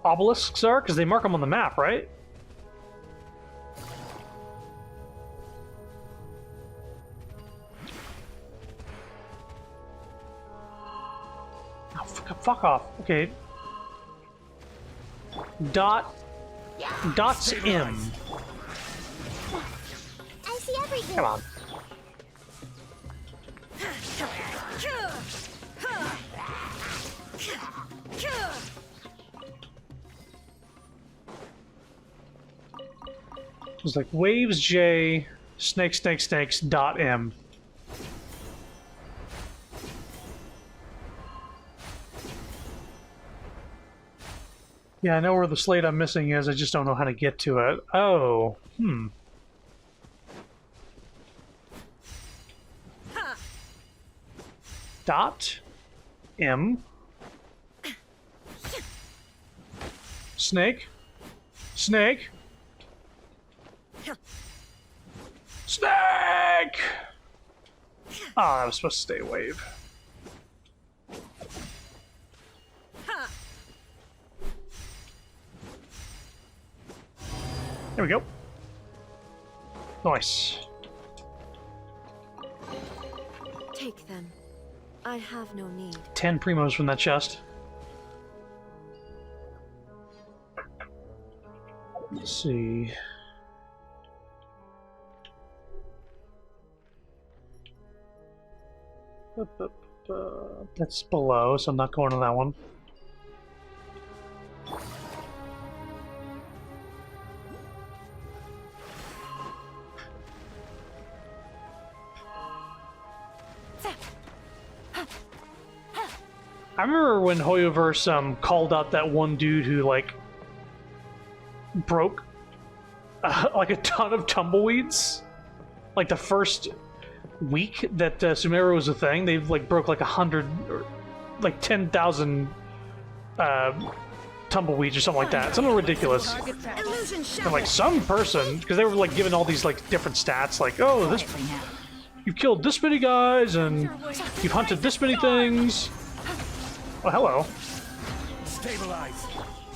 obelisks are? Because they mark them on the map, right? Oh, fuck off. Okay. Dots M. I see everything. Come on. It's like waves J, snakes, dot M. Yeah, I know where the slate I'm missing is, I just don't know how to get to it. Oh, Dot M. Snake. Oh, I was supposed to stay wave. There we go. Nice. Take them. I have no need. 10 primos from that chest. Let's see. That's below, so I'm not going to that one. I remember when Hoyoverse called out that one dude who like broke like a ton of tumbleweeds. Like the first week that Sumeru was a thing, they like broke like 100 or like 10,000 tumbleweeds or something like that. Something ridiculous. Illusion And shattered. like some person, because they were like given all these like different stats, like oh this, you've killed this many guys and you've hunted this many things. Oh hello. Stabilize.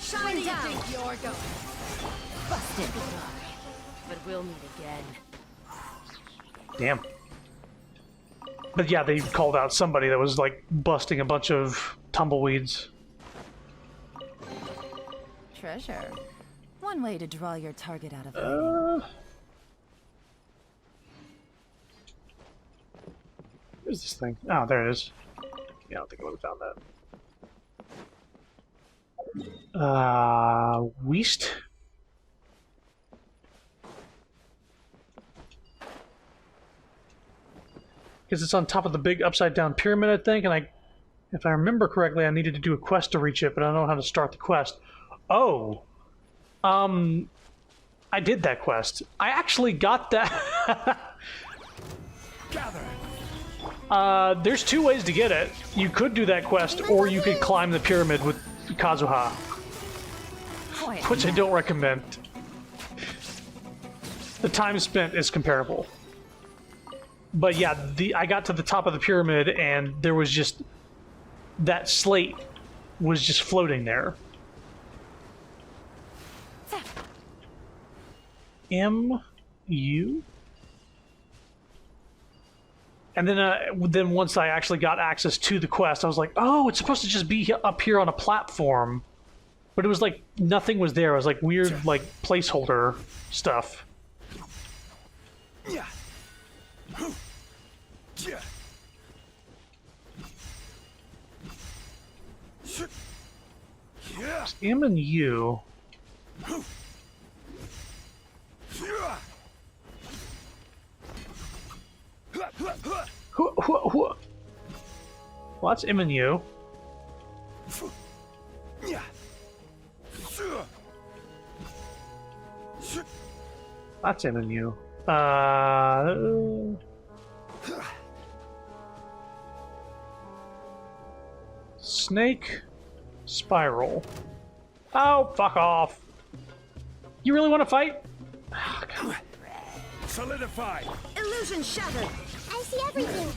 Shine down. You're going. Busted. But we'll meet again. Damn. But yeah, they called out somebody that was like busting a bunch of tumbleweeds. Treasure. One way to draw your target out of hiding. Where's this thing? Oh, there it is. Yeah, I don't think I would have found that. Weast? Because it's on top of the big upside-down pyramid, I think, and if I remember correctly, I needed to do a quest to reach it, but I don't know how to start the quest. Oh! I did that quest. I actually got that. Gather. There's two ways to get it. You could do that quest, or you could climb the pyramid with Kazuha, Quiet. which I don't recommend. The time spent is comparable. But yeah, I got to the top of the pyramid, and there was just... that slate was just floating there. M-U? And then once I actually got access to the quest, I was like, oh, it's supposed to just be up here on a platform. But it was like, nothing was there. It was like weird, like, placeholder stuff. Yeah. Yeah. Yeah. M and U. Well, that's M and U. That's M and U. Snake spiral. Oh, fuck off. You really want to fight? Oh, God. Solidify. Illusion shattered. I see everything.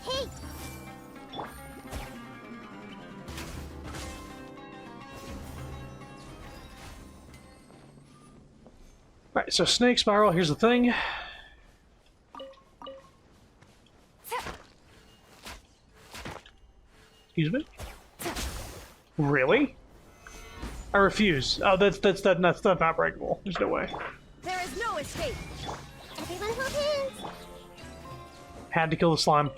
Hey, Right, so snake spiral, here's the thing. Excuse me? Really? I refuse. Oh, that's not breakable. There's no way. There is no escape. everyone hold hands. Had to kill the slime.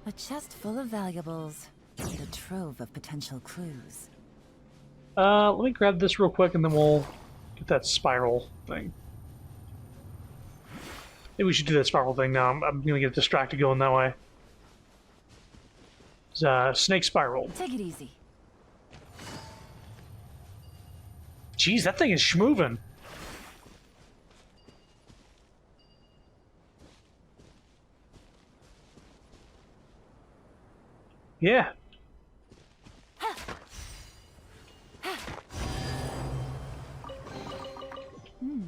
A chest full of valuables and a trove of potential clues. Let me grab this real quick and then we'll get that spiral thing. Maybe we should do that spiral thing now. I'm gonna get distracted going that way. It's, snake spiral. Take it easy. Jeez, that thing is schmoving. Yeah.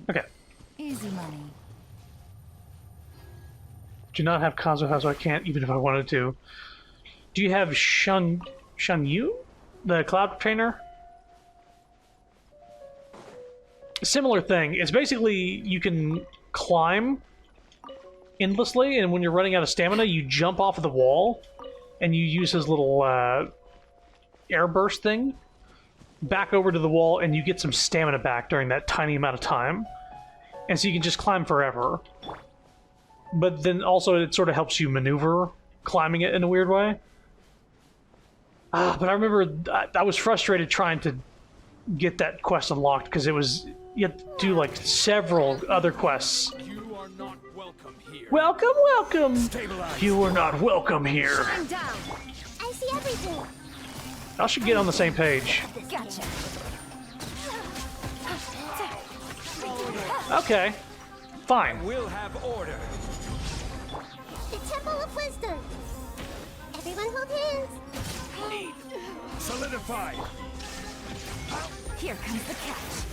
Okay. Easy money. Do not have Kazuha, so I can't even if I wanted to. Do you have Shun Yu? The cloud trainer? Similar thing. It's basically you can climb endlessly, and when you're running out of stamina, you jump off of the wall, and you use his little air burst thing back over to the wall, and you get some stamina back during that tiny amount of time. And so you can just climb forever. But then also it sort of helps you maneuver climbing it in a weird way. But I remember I was frustrated trying to get that quest unlocked because you had to do like several other quests. You are not welcome here. Welcome, welcome! Stabilize. You are not welcome here. I'm down. I see everything. I should get on the same page. Gotcha. Okay. Fine. We'll have order. The Temple of Wisdom. Everyone hold hands. Solidify. Here comes the catch.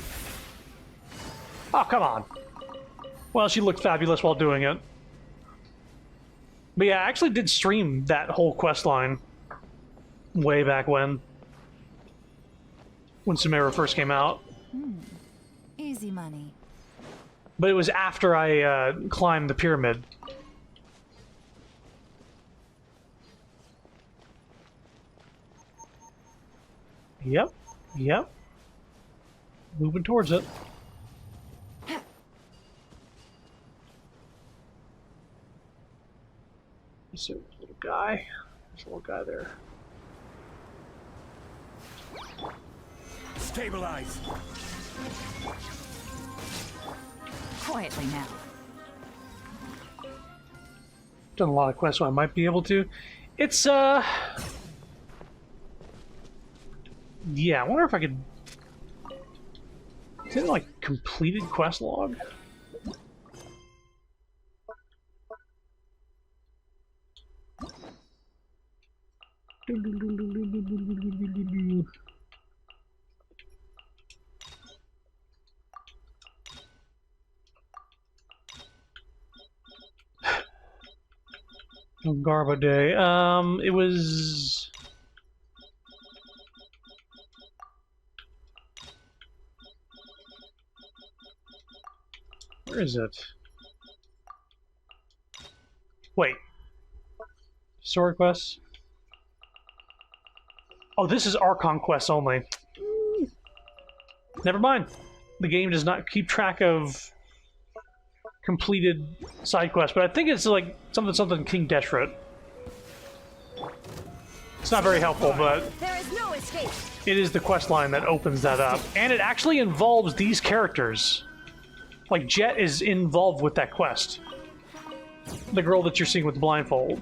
Oh, come on. Well, she looked fabulous while doing it. But yeah, I actually did stream that whole quest line way back when Sumeru first came out. Easy money. But it was after I climbed the pyramid. Yep. Yep. Moving towards it. There's a little guy. There's a little guy there. Stabilize. Quietly now. Done a lot of quests, so I might be able to. It's, yeah, I wonder if I could... Is it, like, completed quest log? Garba Day. It was... Where is it? Wait. Story quests? Oh, this is Archon quests only. Never mind. The game does not keep track of completed side quests, but I think it's like something King Deshret. It's not very helpful, but There is no escape. it is the quest line that opens that up. And it actually involves these characters. Like, Jet is involved with that quest. The girl that you're seeing with the blindfold.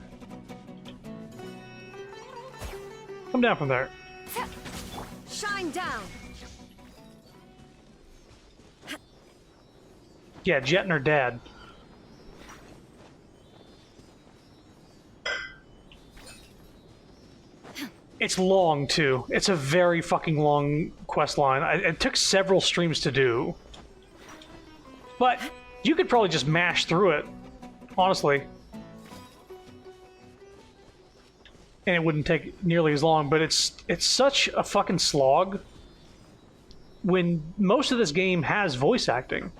Come down from there. Shine down. Yeah, Jet and her dad. It's long, too. It's a very fucking long quest line. It took several streams to do. But you could probably just mash through it, honestly. And it wouldn't take nearly as long, but it's such a fucking slog when most of this game has voice acting.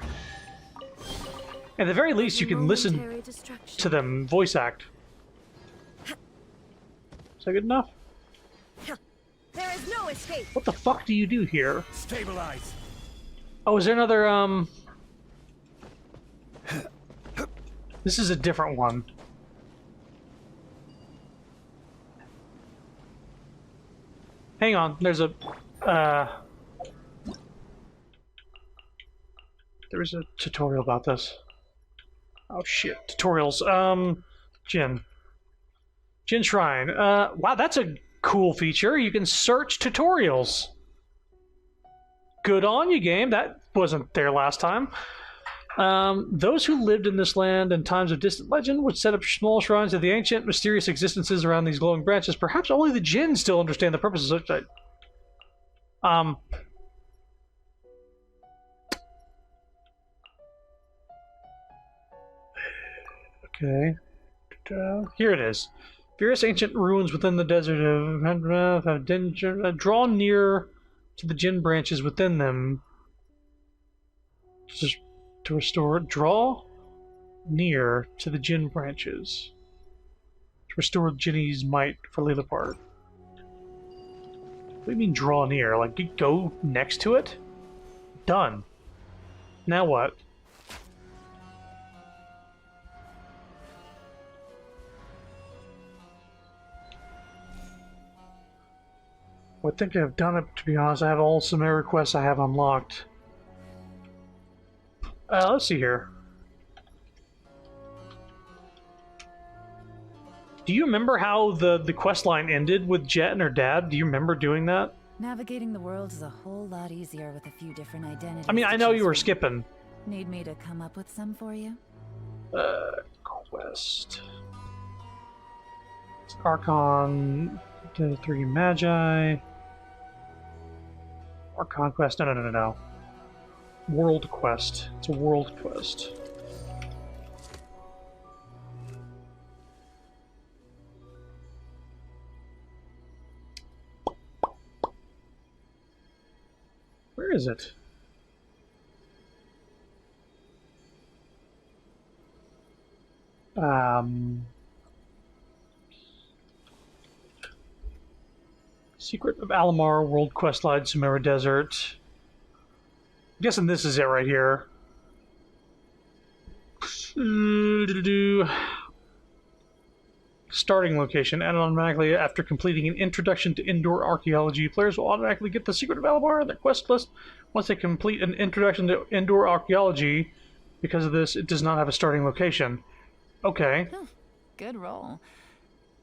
At the very least, you can listen Momentary destruction. to them voice act. Is that good enough? There is no escape. What the fuck do you do here? Stabilize. Oh, is there another, This is a different one. Hang on, there's a, there was a tutorial about this. Oh shit, tutorials. Jin. Jin Shrine. Wow, that's a cool feature. You can search tutorials. Good on you, game. That wasn't there last time. Those who lived in this land in times of distant legend would set up small shrines of the ancient, mysterious existences around these glowing branches. Perhaps only the Jinn still understand the purpose of such. Okay. Here it is. Various ancient ruins within the desert have drawn near to the Jinn branches within them. Just to restore, draw near to the Jinn branches to restore Jinny's might for Lillipart. What do you mean draw near? Like, you go next to it? Done. Now what? Well, I think I've done it, to be honest. I have all some requests I have unlocked. Let's see here. Do you remember how the quest line ended with Jet and her dad? Do you remember doing that? Navigating the world is a whole lot easier with a few different identities. I mean, I to know choose you were from. skipping. Need me to come up with some for you? Quest. It's Archon, the 3 Magi. Archon quest. No. World quest. It's a world quest. Where is it? Secret of Alamar, World Quest Line, Sumera Desert. I'm guessing this is it right here. Starting location, and automatically after completing an introduction to indoor archaeology, players will automatically get the Secret of Alamar on their quest list once they complete an introduction to indoor archaeology. Because of this, it does not have a starting location. Okay. Good roll.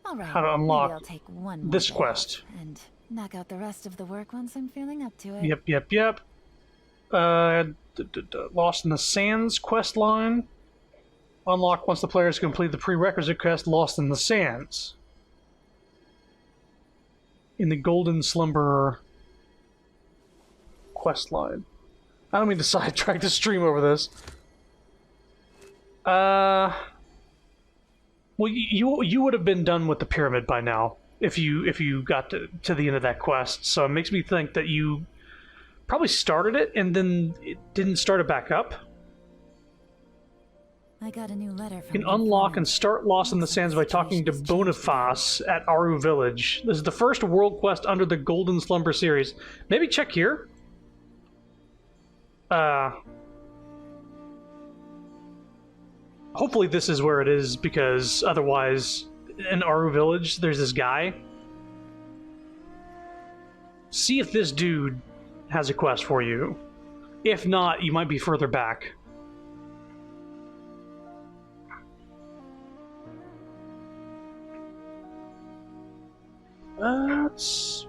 All right. How to unlock maybe I'll take one more this day quest. off and knock out the rest of the work once I'm feeling up to it. Yep. Lost in the Sands quest line. Unlock once the players complete the prerequisite quest Lost in the Sands. In the Golden Slumber quest line. I don't mean to sidetrack the stream over this. Well, you would have been done with the pyramid by now if you got to the end of that quest. So it makes me think that you probably started it and then it didn't start it back up. I got a new letter You from can the unlock and informant. start Lost in the Sands by talking to Boniface at Aru Village. This is the first world quest under the Golden Slumber series. Maybe check here. Hopefully this is where it is, because otherwise, in Aru Village, there's this guy. See if this dude has a quest for you. If not, you might be further back.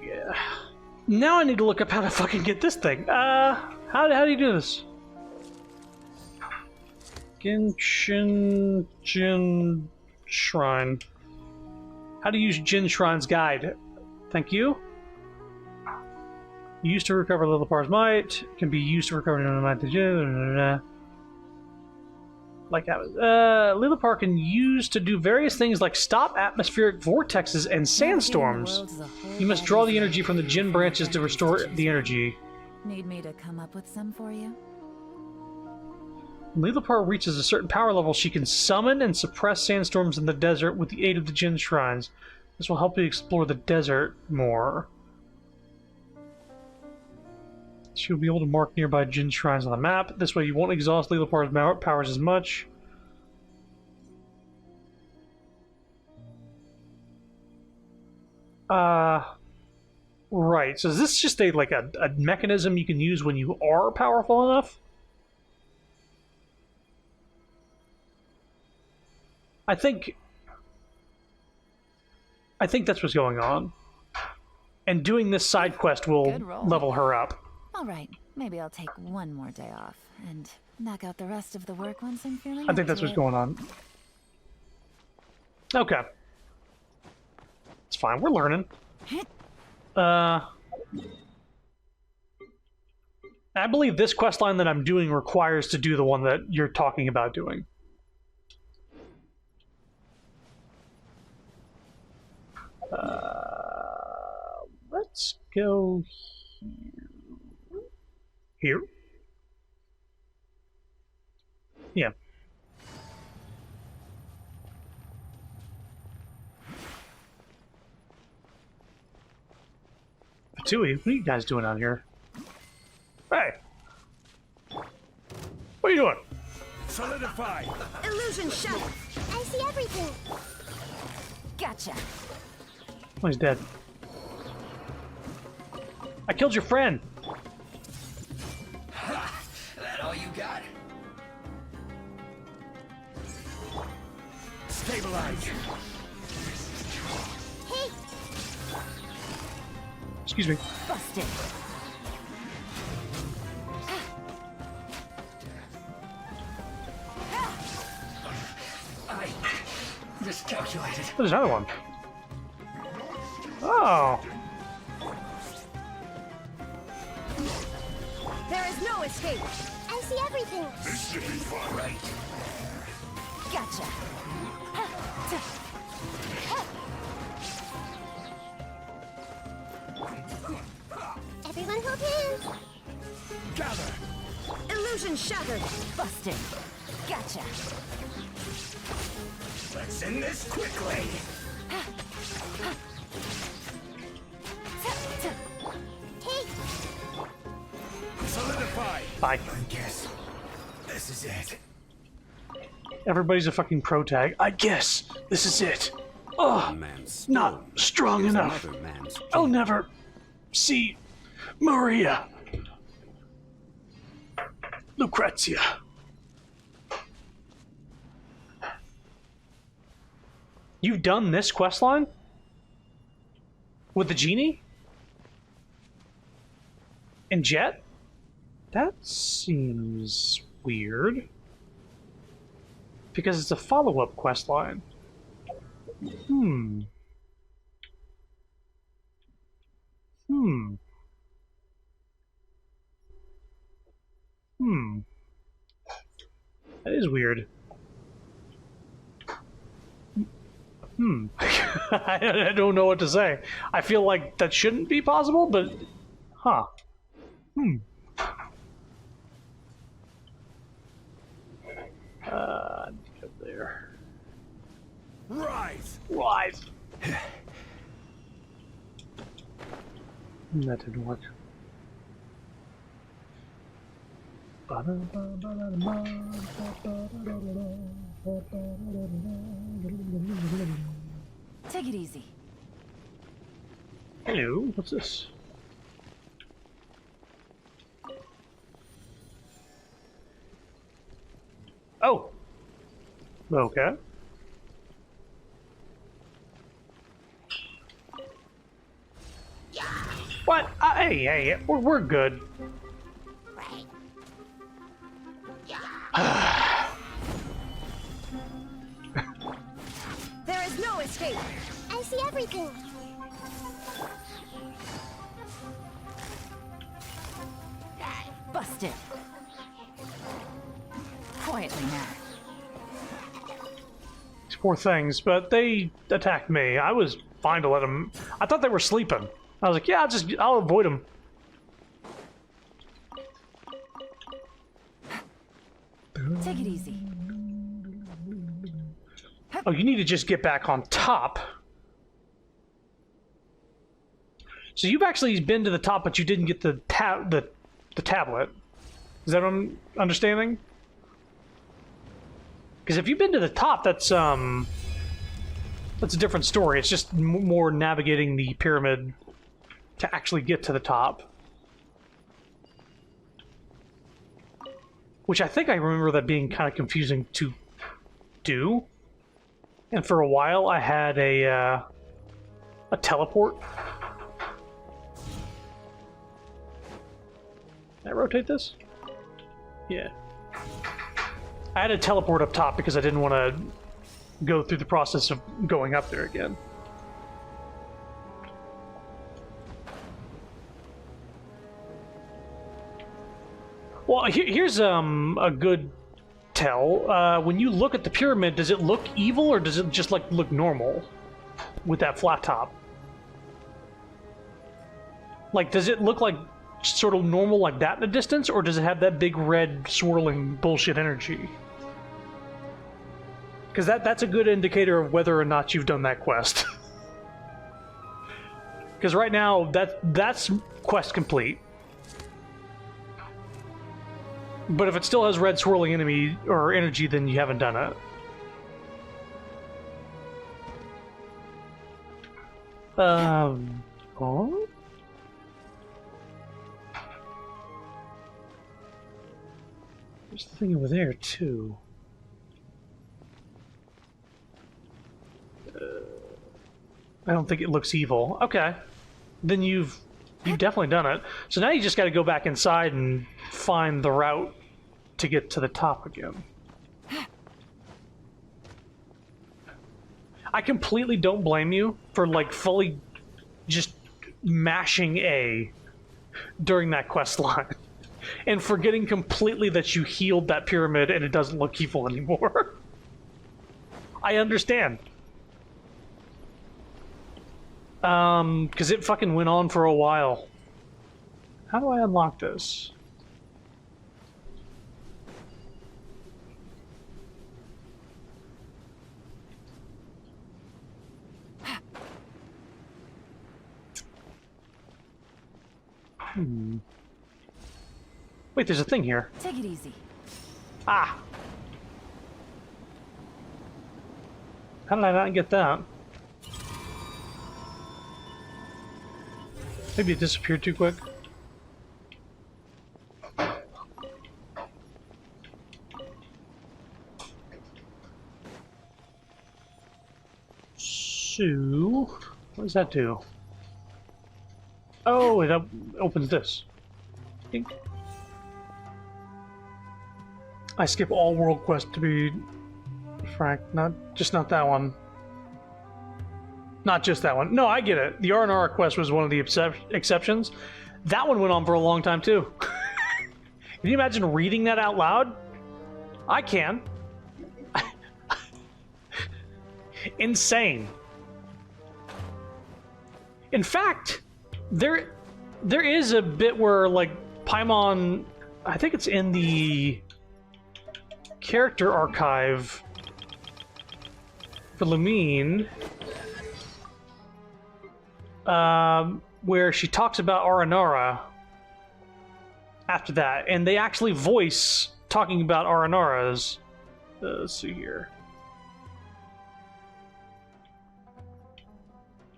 Yeah. Now I need to look up how to fucking get this thing. How do you do this? Genshin Jin Shrine. How to use Jin Shrine's guide. Thank you. Used to recover Lilipar's might. Can be used to recover another might to Jin. Like that. Lilipar can use to do various things like stop atmospheric vortexes and sandstorms. You must draw the energy from the Jin branches to restore the energy. Need me to come up with some for you? When Lilipar reaches a certain power level, she can summon and suppress sandstorms in the desert with the aid of the Jin Shrines. This will help you explore the desert more. She will be able to mark nearby Jin Shrines on the map. This way you won't exhaust Lilipar's powers as much. Right. So is this just a mechanism you can use when you are powerful enough? I think that's what's going on. And doing this side quest will Good roll. level her up. All right, maybe I'll take one more day off and knock out the rest of the work once I'm feeling I think up that's to what's it. going on. Okay. It's fine, we're learning. I believe this quest line that I'm doing requires to do the one that you're talking about doing. Let's go here. Yeah. Fatui, what are you guys doing out here? Hey! What are you doing? Solidify! Illusion shattered. I see everything. Gotcha. Oh, he's dead. I killed your friend! That all you got? Stabilize! Hey, Excuse me. Busted. I miscalculated. There's another one. Oh! There is no escape. I see everything. This should be fun. Right. Gotcha. Everyone hold hands. Gather! Illusion shattered. Busted. Gotcha. Let's end this quickly. Take. Solidify. Bye. I guess this is it. Everybody's a fucking pro tag. I guess this is it. Ugh. One man's Not stone strong is enough. another man's I'll gem. never see Maria. Lucrezia. You've done this quest line? With the genie? And Jet? That seems weird. Because it's a follow-up quest line. Hmm. That is weird. I don't know what to say. I feel like that shouldn't be possible, but... Huh. I need to go there. Rise. Rise! That didn't work. Take it easy. Hello, what's this? Oh! Okay. What? Hey, we're good. There is no escape. I see everything. Busted. Quietly now. These poor things, but they attacked me. I was fine to let them... I thought they were sleeping. I was like, yeah, I'll avoid them. Take it easy. Oh, you need to just get back on top. So you've actually been to the top, but you didn't get the tablet. Is that what I'm understanding? Because if you've been to the top, that's a different story. It's just more navigating the pyramid to actually get to the top. Which I think I remember that being kind of confusing to do. And for a while, I had a teleport. Can I rotate this? Yeah. I had a teleport up top because I didn't want to go through the process of going up there again. Well, here's a good tell. When you look at the pyramid, does it look evil or does it just like look normal with that flat top? Like, does it look like sort of normal like that in the distance, or does it have that big red swirling bullshit energy? Because that's a good indicator of whether or not you've done that quest. Because right now, that's quest complete. But if it still has red swirling enemy or energy, then you haven't done it. Oh? There's the thing over there too. I don't think it looks evil. Okay, then you've definitely done it. So now you just got to go back inside and find the route to get to the top again. I completely don't blame you for like fully just mashing A during that quest line and forgetting completely that you healed that pyramid and it doesn't look evil anymore. I understand. Because it fucking went on for a while. How do I unlock this? Wait, there's a thing here. Take it easy. Ah! How did I not get that? Maybe it disappeared too quick. So, what does that do? Oh, it opens this. Ding. I skip all world quests to be frank. Not that one. Not just that one. No, I get it. The Aranara quest was one of the exceptions. That one went on for a long time too. Can you imagine reading that out loud? I can. Insane. In fact, there is a bit where, like, Paimon, I think it's in the character archive for Lumine, where she talks about Aranara after that, and they actually voice talking about Aranara's. Let's see here.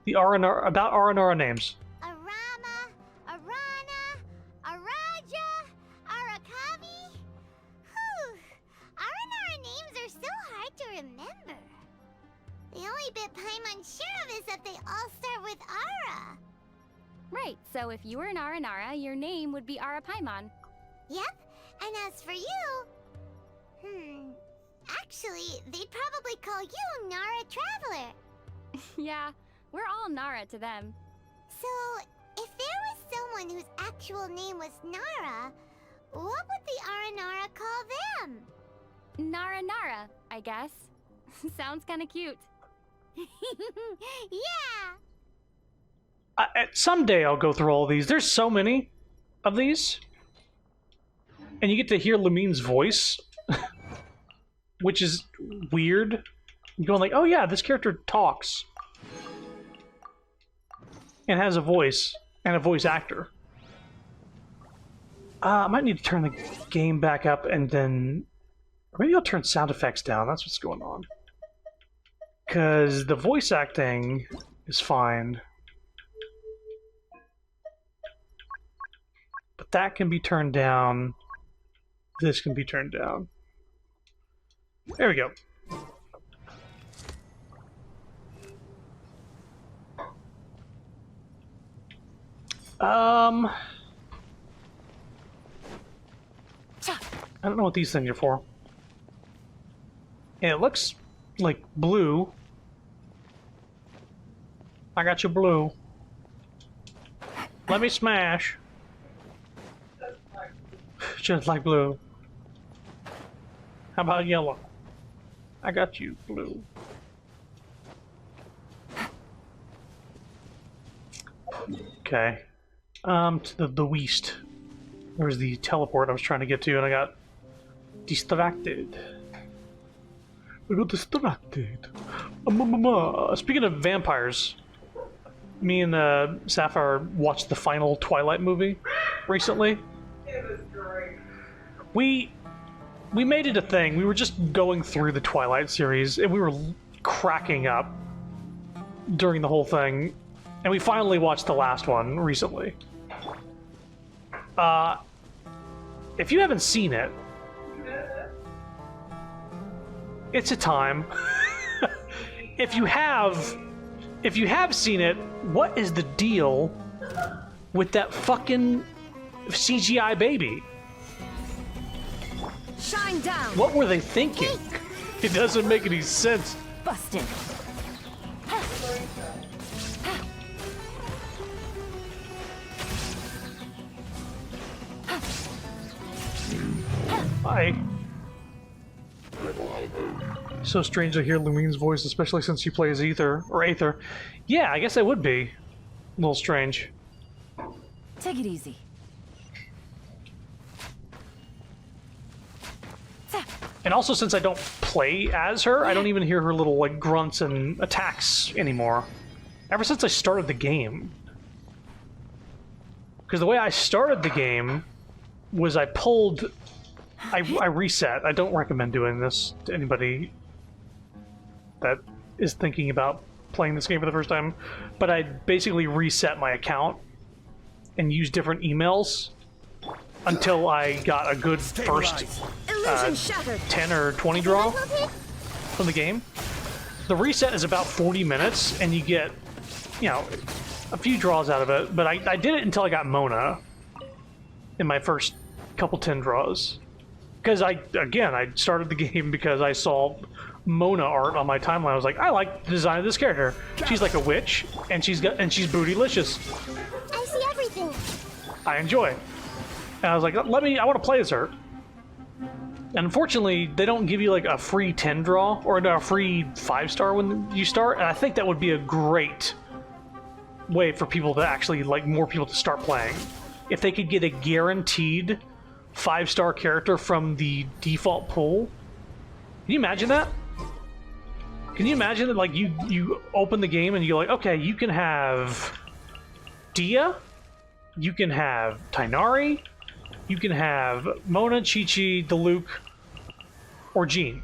The Aranara, about Aranara names. Arama, Arana, Araja, Arakavi. Whew. Aranara names are so hard to remember. The only bit Paimon sure of is that they all start with Ara. Right, so if you were an Aranara, your name would be Arapaimon. Yep, and as for you... Actually, they'd probably call you Nara Traveler. Yeah, we're all Nara to them. So, if there was someone whose actual name was Nara, what would the Aranara call them? Nara Nara, I guess. Sounds kinda cute. Yeah! Someday I'll go through all of these. There's so many of these. And you get to hear Lumine's voice, which is weird. You're going like, oh yeah, this character talks. And has a voice, and a voice actor. I might need to turn the game back up and then... Or maybe I'll turn sound effects down, that's what's going on. Because the voice acting is fine. But that can be turned down. This can be turned down. There we go. I don't know what these things are for. Yeah, it looks like blue. I got you blue. Let me smash. Just like blue. How about yellow? I got you blue. Okay. To the west. There's the teleport I was trying to get to, and I got distracted. I got distracted. Speaking of vampires, me and Sapphire watched the final Twilight movie recently. It was great. We made it a thing. We were just going through the Twilight series, and we were cracking up during the whole thing. And we finally watched the last one recently. If you haven't seen it, it's a time. If you have seen it, what is the deal with that fucking CGI baby? Shine down! What were they thinking? It doesn't make any sense. Busted. Hi. So strange to hear Lumine's voice, especially since she plays Aether. Yeah, I guess it would be a little strange. Take it easy. And also, since I don't play as her, I don't even hear her little like grunts and attacks anymore. Ever since I started the game. Because the way I started the game was I reset. I don't recommend doing this to anybody that is thinking about playing this game for the first time, but I basically reset my account and used different emails until I got a good first Illusion shattered. 10 or 20 draw from the game. The reset is about 40 minutes, and you get, you know, a few draws out of it, but I did it until I got Mona in my first couple 10 draws. Because I started the game because I saw Mona art on my timeline. I was like, I like the design of this character. She's like a witch, and she's bootylicious. I see everything. I enjoy. And I was like, I want to play as her. And unfortunately, they don't give you like a free 10 draw or a free 5-star when you start. And I think that would be a great way for people to actually, like, more people to start playing. If they could get a guaranteed 5-star character from the default pool. Can you imagine that? Can you imagine that, like, you open the game and you're like, okay, you can have Dia, you can have Tainari, you can have Mona, Chi-Chi, Diluc, or Jean.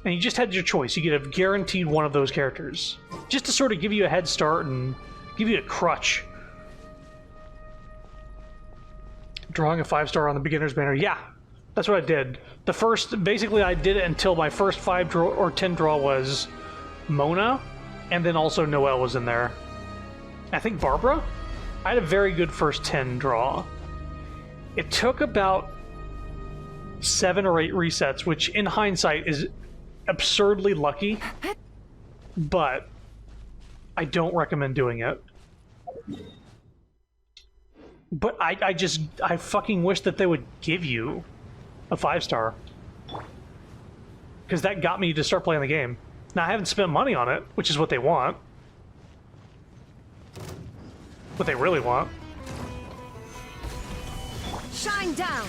And you just had your choice. You could have guaranteed one of those characters. Just to sort of give you a head start and give you a crutch. Drawing a 5-star on the beginner's banner. Yeah, that's what I did. Basically I did it until my first 5 draw or 10 draw was Mona, and then also Noelle was in there. I think Barbara? I had a very good first 10 draw. It took about 7 or 8 resets, which in hindsight is absurdly lucky, but I don't recommend doing it. But I fucking wish that they would give you a 5-star. Because that got me to start playing the game. Now, I haven't spent money on it, which is what they want. What they really want. Shine down.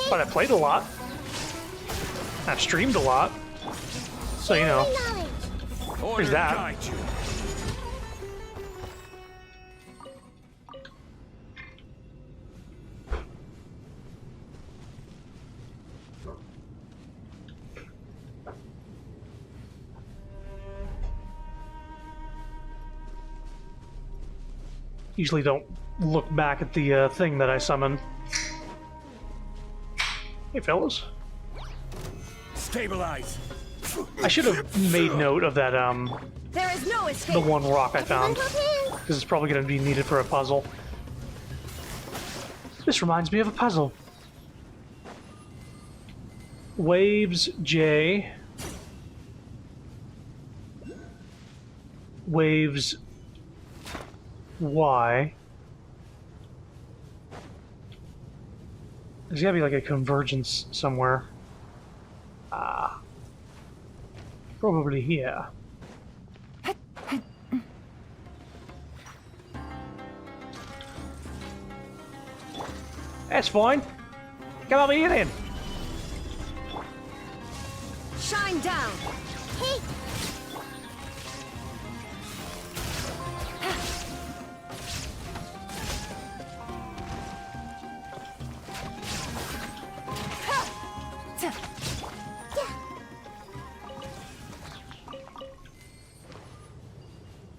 But I played a lot. I've streamed a lot. So, you know, there's that. Usually don't look back at the thing that I summon. Hey, fellas. Stabilize. I should have made note of that, There is no escape. the one rock I found. Because it's probably going to be needed for a puzzle. This reminds me of a puzzle. Waves J. Waves Y. There's gotta be like a convergence somewhere. Probably here. That's fine. Come over here then. Shine down. Hey,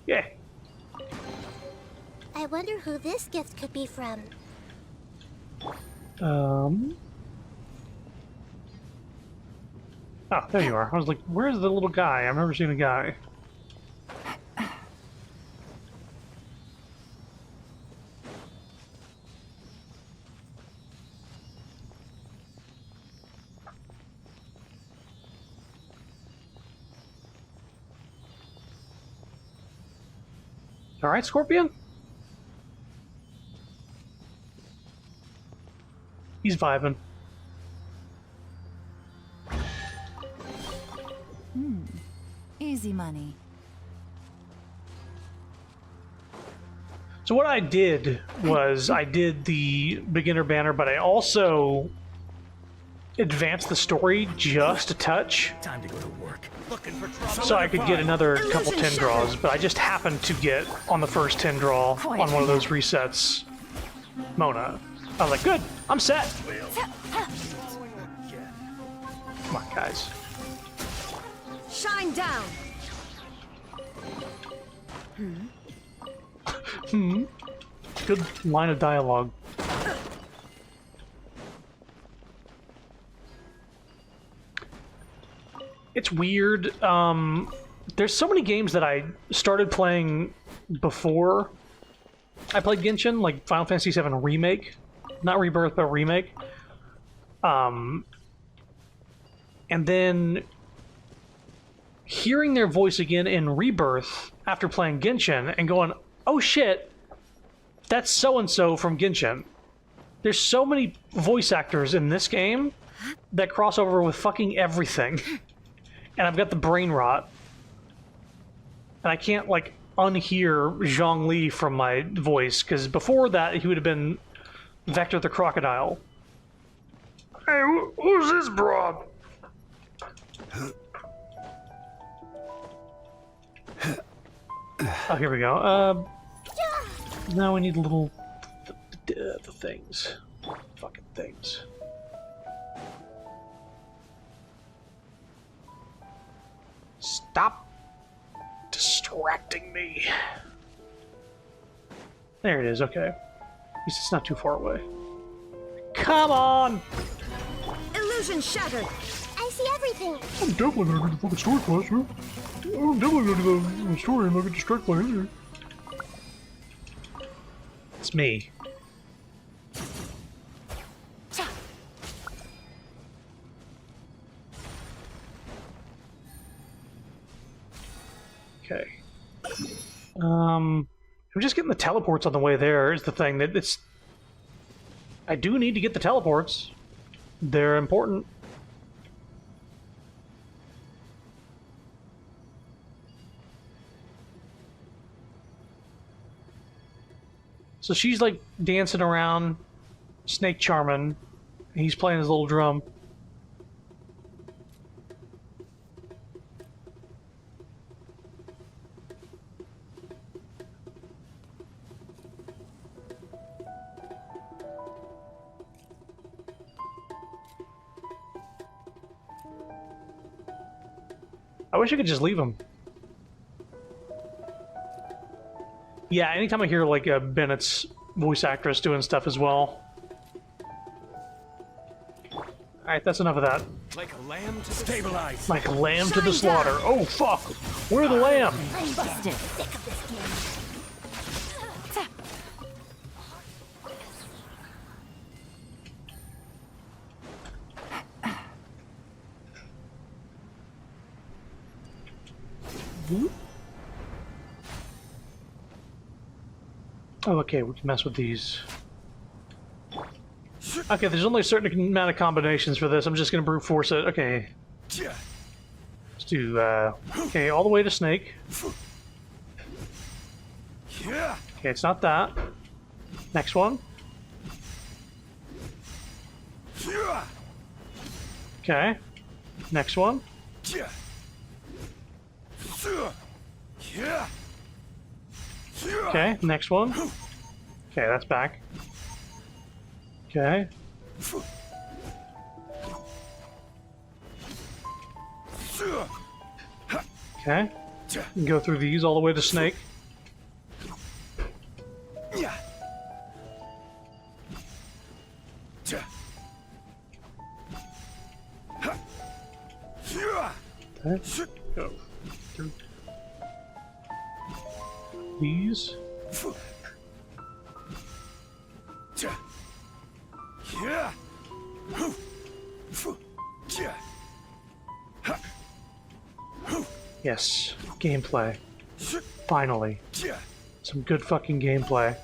Yeah. I wonder who this gift could be from. Oh, there you are. I was like, where's the little guy? I've never seen a guy. All right, Scorpion? He's vibing. Easy money. So what I did was I did the beginner banner, but I also advanced the story just a touch. Time to go to work. Looking for trouble. So I could get another couple 10 draws, but I just happened to get on the first 10 draw on one of those resets Mona. I was like, good, I'm set. Come on, guys. Shine down. Good line of dialogue. It's weird. There's so many games that I started playing before I played Genshin, like Final Fantasy VII Remake. Not Rebirth, but Remake. And then hearing their voice again in Rebirth after playing Genshin and going, oh shit, that's so-and-so from Genshin. There's so many voice actors in this game that cross over with fucking everything. And I've got the brain rot. And I can't, like, unhear Zhongli from my voice, because before that, he would have been Vector the Crocodile. Hey, who's this broad? Oh, here we go. Now we need little... the things. Fucking things. Stop distracting me. There it is, okay. At least it's not too far away. Come on! Illusion shattered. I see everything. I'm definitely gonna get the fucking story quest, huh? I'm definitely gonna do the story and not get distracted by anything. It's me. Okay. I'm just getting the teleports on the way there is the thing. That it's... I do need to get the teleports. They're important. So she's like dancing around, snake charming. He's playing his little drum. I wish I could just leave him. Yeah, anytime I hear like Bennett's voice actress doing stuff as well. Alright, that's enough of that. Like a lamb to stabilize. Like a lamb to the slaughter. Oh fuck! Where's the lamb? I'm busted. Oh, okay, we can mess with these. Okay, there's only a certain amount of combinations for this. I'm just gonna brute force it. Okay. Let's do, okay, all the way to Snake. Okay, it's not that. Next one. Okay. Next one. Okay, next one. Okay, that's back. Okay. Okay. You can go through these all the way to Snake. Okay. Go through these. Yes, gameplay. Finally. Some good fucking gameplay.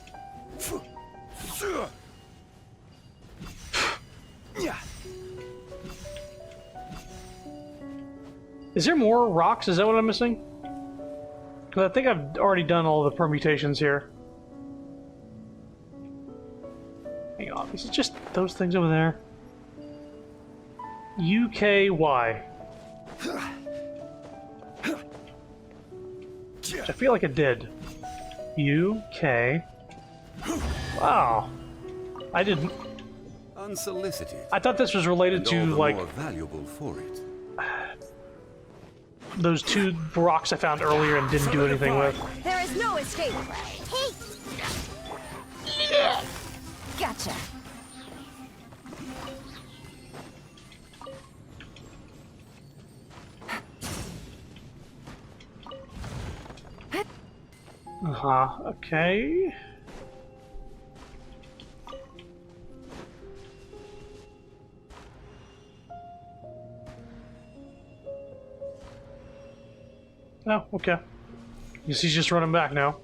Is there more rocks? Is that what I'm missing? Because I think I've already done all the permutations here. Hang on, is it just those things over there? UKY. I feel like it did. UK. Wow. I didn't. Unsolicited. I thought this was related and to, all the like, more valuable for it. those 2 rocks I found earlier and didn't do anything with. There is no escape. Hey, Gotcha. Uh-huh, okay. Oh, okay. Guess he's just running back now.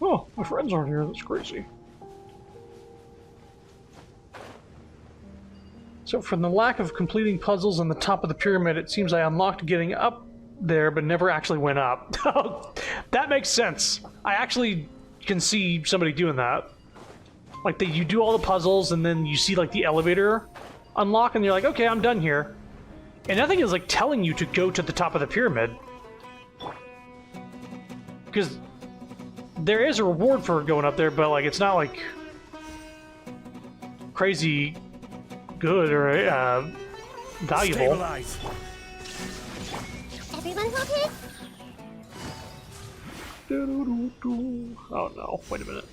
Oh, my friends aren't here. That's crazy. So from the lack of completing puzzles on the top of the pyramid, it seems I unlocked getting up there, but never actually went up. That makes sense. I actually can see somebody doing that. Like, you do all the puzzles, and then you see, like, the elevator unlock, and you're like, okay, I'm done here. And nothing is, like, telling you to go to the top of the pyramid. Because there is a reward for going up there, but, like, it's not, like, crazy good or valuable. Stabilize. everyone okay? Oh no, wait a minute.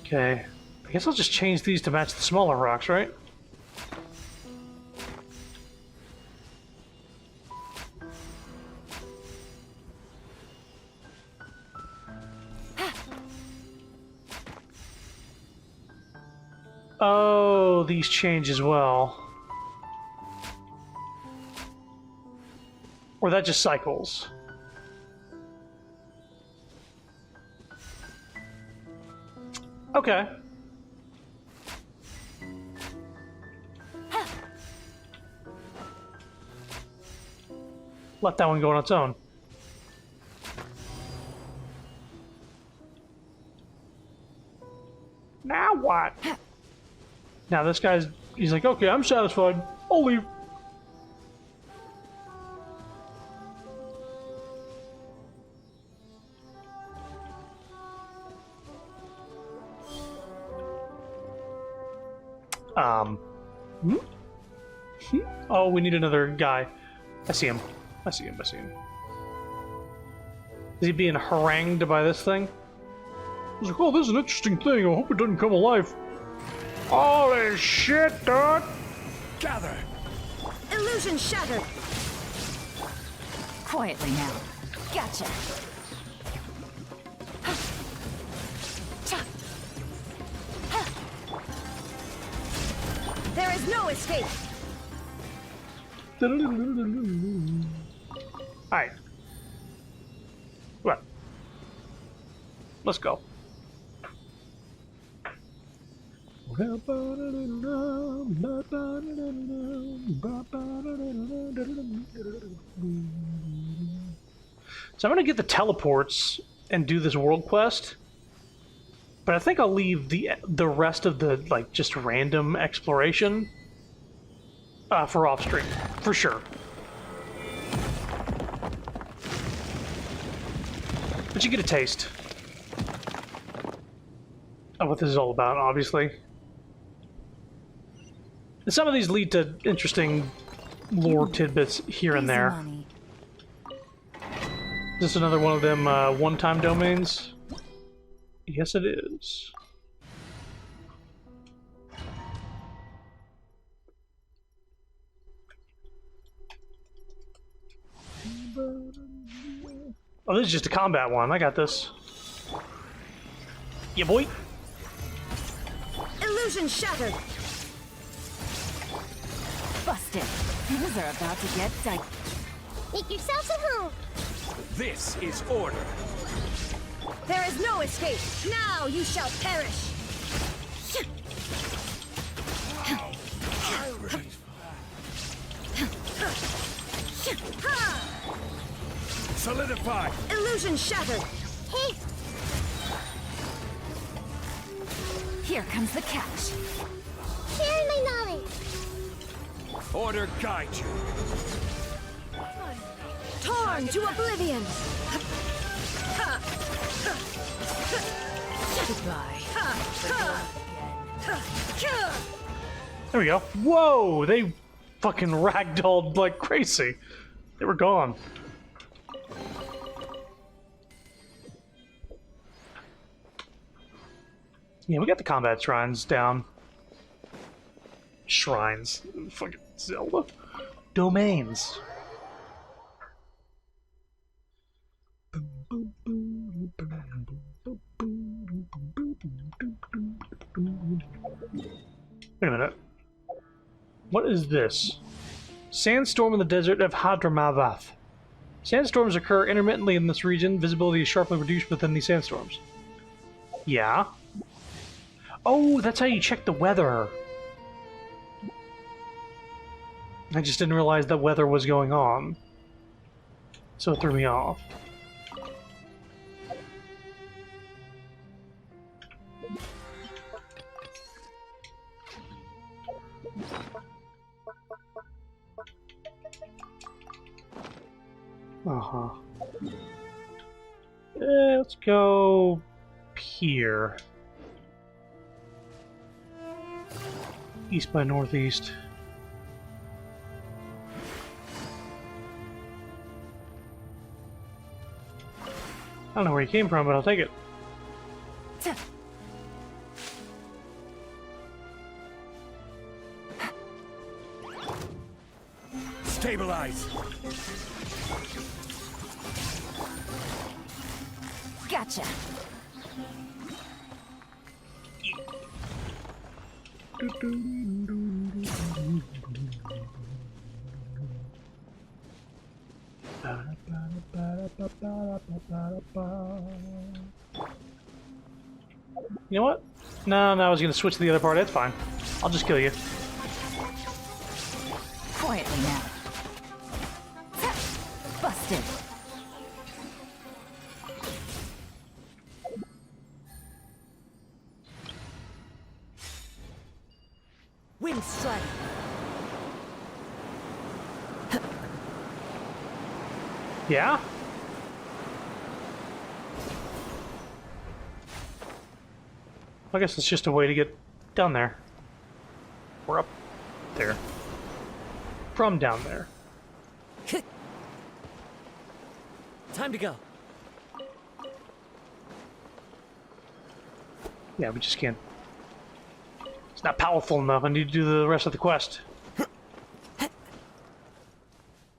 Okay, I guess I'll just change these to match the smaller rocks, right? Oh, these change as well. Or that just cycles. Okay. Let that one go on its own. Now what? Now this guy's, he's like, okay, I'm satisfied. I'll leave. Oh, we need another guy. I see him. I see him. I see him. Is he being harangued by this thing? He's like, oh, this is an interesting thing. I hope it doesn't come alive. Holy shit, dude! Gather. Illusion shattered. Quietly now. Gotcha. There is no escape. Alright. Well. Let's go. So I'm gonna get the teleports and do this world quest, but I think I'll leave the rest of the like just random exploration for off stream for sure. But you get a taste of what this is all about, obviously. And some of these lead to interesting lore tidbits here and there. Money. Is this another one of them one-time domains? Yes, it is. Oh, this is just a combat one. I got this. Yeah, boy. Illusion shattered. Busted. Things are about to get dicey. Make yourselves at home. This is order. There is no escape. Now you shall perish. Solidify. Illusion shattered. Hey, Here comes the catch. sharing my knowledge. Order guide you. Torn to oblivion! Goodbye. There we go. Whoa! They fucking ragdolled like crazy. They were gone. Yeah, we got the combat shrines down. Shrines. Fucking Zelda. Domains. Wait a minute. What is this? Sandstorm in the desert of Hadramavath. Sandstorms occur intermittently in this region. Visibility is sharply reduced within these sandstorms. Yeah. Oh, that's how you check the weather. I just didn't realize that weather was going on. So it threw me off. Uh-huh. Let's go here. East by northeast. I don't know where he came from, but I'll take it. Stabilize. Gotcha. You know what? No, I was gonna switch to the other part. That's fine. I'll just kill you. Quietly now. Busted. Wind strike! Yeah? I guess it's just a way to get down there. Or up there. From down there. Time to go. Yeah, we just can't. It's not powerful enough. I need to do the rest of the quest. You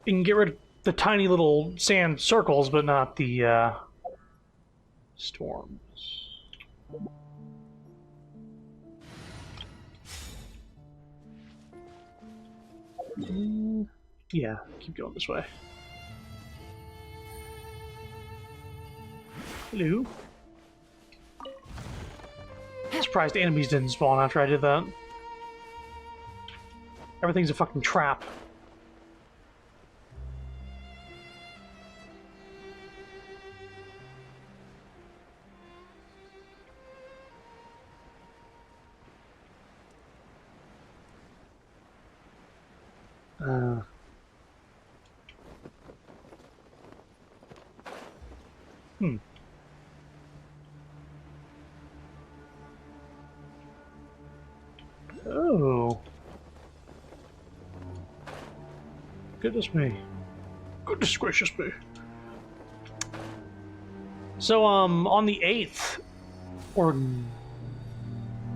can get rid of the tiny little sand circles, but not the storms. Yeah, keep going this way. Hello. I'm surprised enemies didn't spawn after I did that. Everything's a fucking trap. Oh. Goodness me. Goodness gracious me. So, on the 8th, or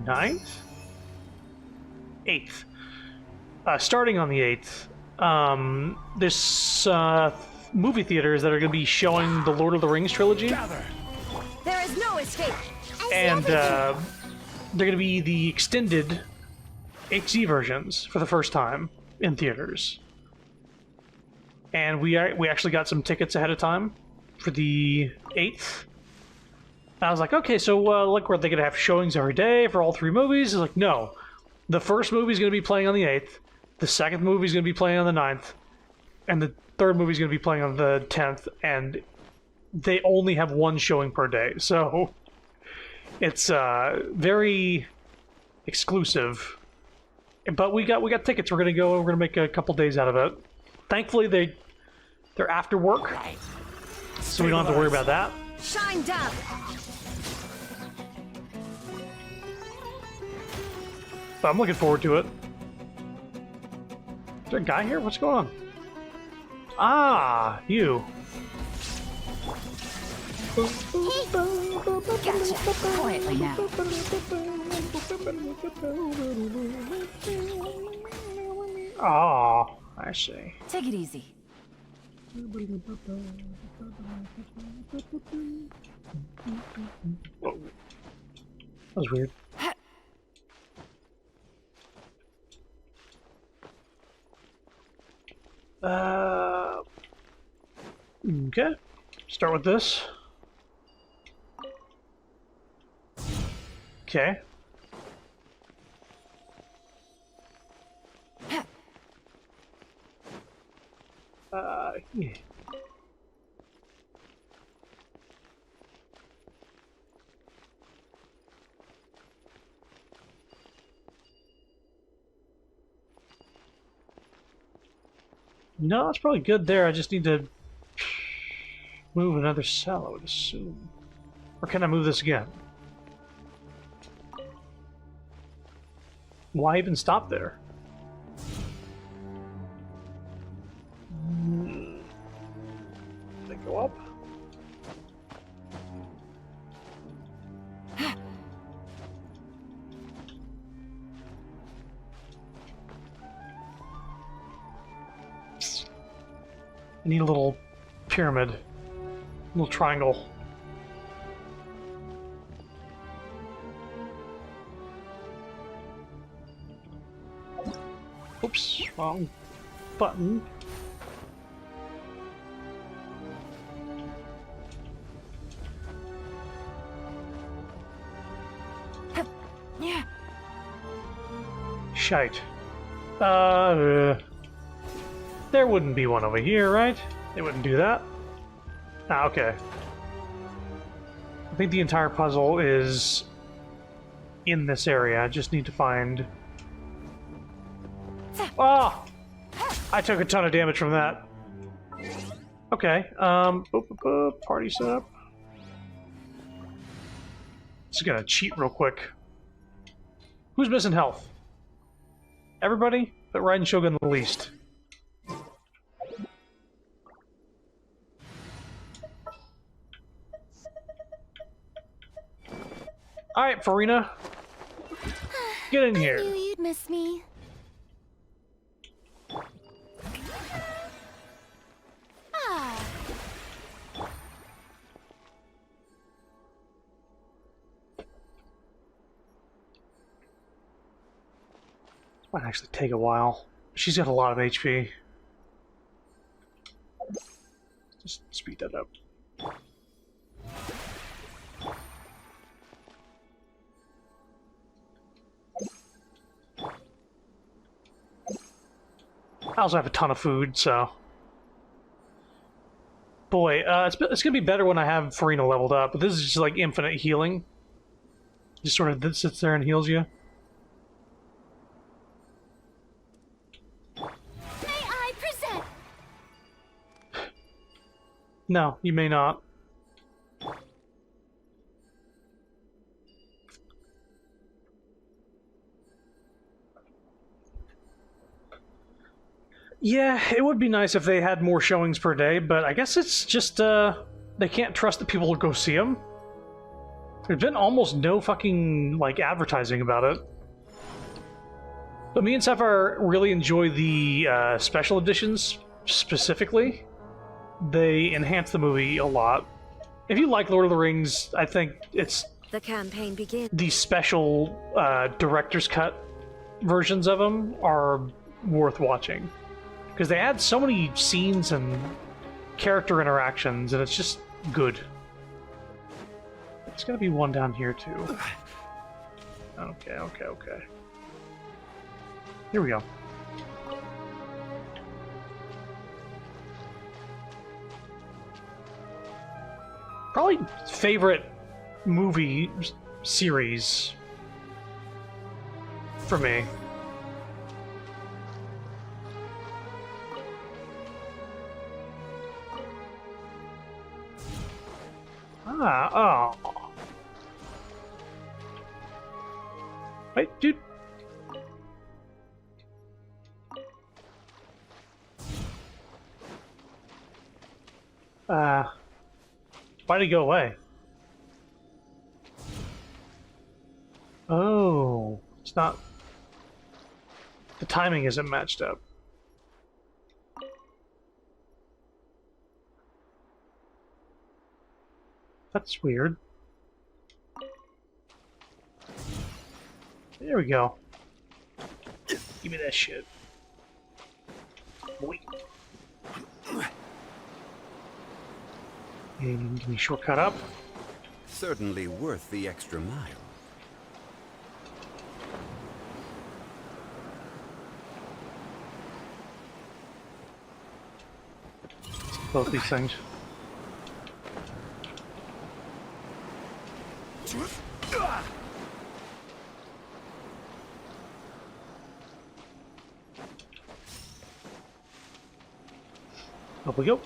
9th? 8th. Starting on the 8th, there's, movie theaters that are going to be showing the Lord of the Rings trilogy. Gather. There is no escape! And, they're going to be the extended HD versions for the first time in theaters. And we actually got some tickets ahead of time for the 8th. And I was like, okay, so like, were they going to have showings every day for all 3 movies? It's like, no. The first movie's going to be playing on the 8th. The second movie's going to be playing on the 9th. And the third movie's going to be playing on the 10th. And they only have 1 showing per day. So it's very exclusive. But we got tickets. We're going to go. We're going to make a couple days out of it. Thankfully, They're after work, so we don't have to worry about that. Shine down. But I'm looking forward to it. Is there a guy here? What's going on? Ah, you. Gotcha. Quietly now. Ah, I see. Take it easy. Whoa. That was weird. Okay. Start with this. Okay. Yeah. No, it's probably good there. I just need to move another cell, I would assume. Or can I move this again? Why even stop there? They go up. I need a little pyramid, a little triangle. Oops, wrong button. Yeah. Shite. There wouldn't be one over here, right? They wouldn't do that. Ah, okay. I think the entire puzzle is in this area. I just need to find... Ah! I took a ton of damage from that. Okay, boop, boop, boop. Party set up. Just gonna cheat real quick. Who's missing health? Everybody, but Raiden Shogun the least. Alright, Farina. Get in here. I knew you'd miss me. Ah. This might actually take a while. She's got a lot of HP. Just speed that up. I also have a ton of food, so... Boy, it's gonna be better when I have Farina leveled up, but this is just like infinite healing. Just sort of sits there and heals you. May I present? No, you may not. Yeah, it would be nice if they had more showings per day, but I guess it's just, they can't trust that people will go see them. There's been almost no fucking, like, advertising about it. But me and Sapphire really enjoy the special editions, specifically. They enhance the movie a lot. If you like Lord of the Rings, I think it's... The campaign begins. The special director's cut versions of them are worth watching. Because they add so many scenes and character interactions, and it's just good. There's gotta be one down here, too. Okay. Here we go. Probably favorite movie series for me. Ah, oh. Wait, dude. Why'd he go away? Oh, it's not... The timing isn't matched up. That's weird. There we go. Give me that shit. Boy. And give me a shortcut up. Certainly worth the extra mile. Both these things. Up we go.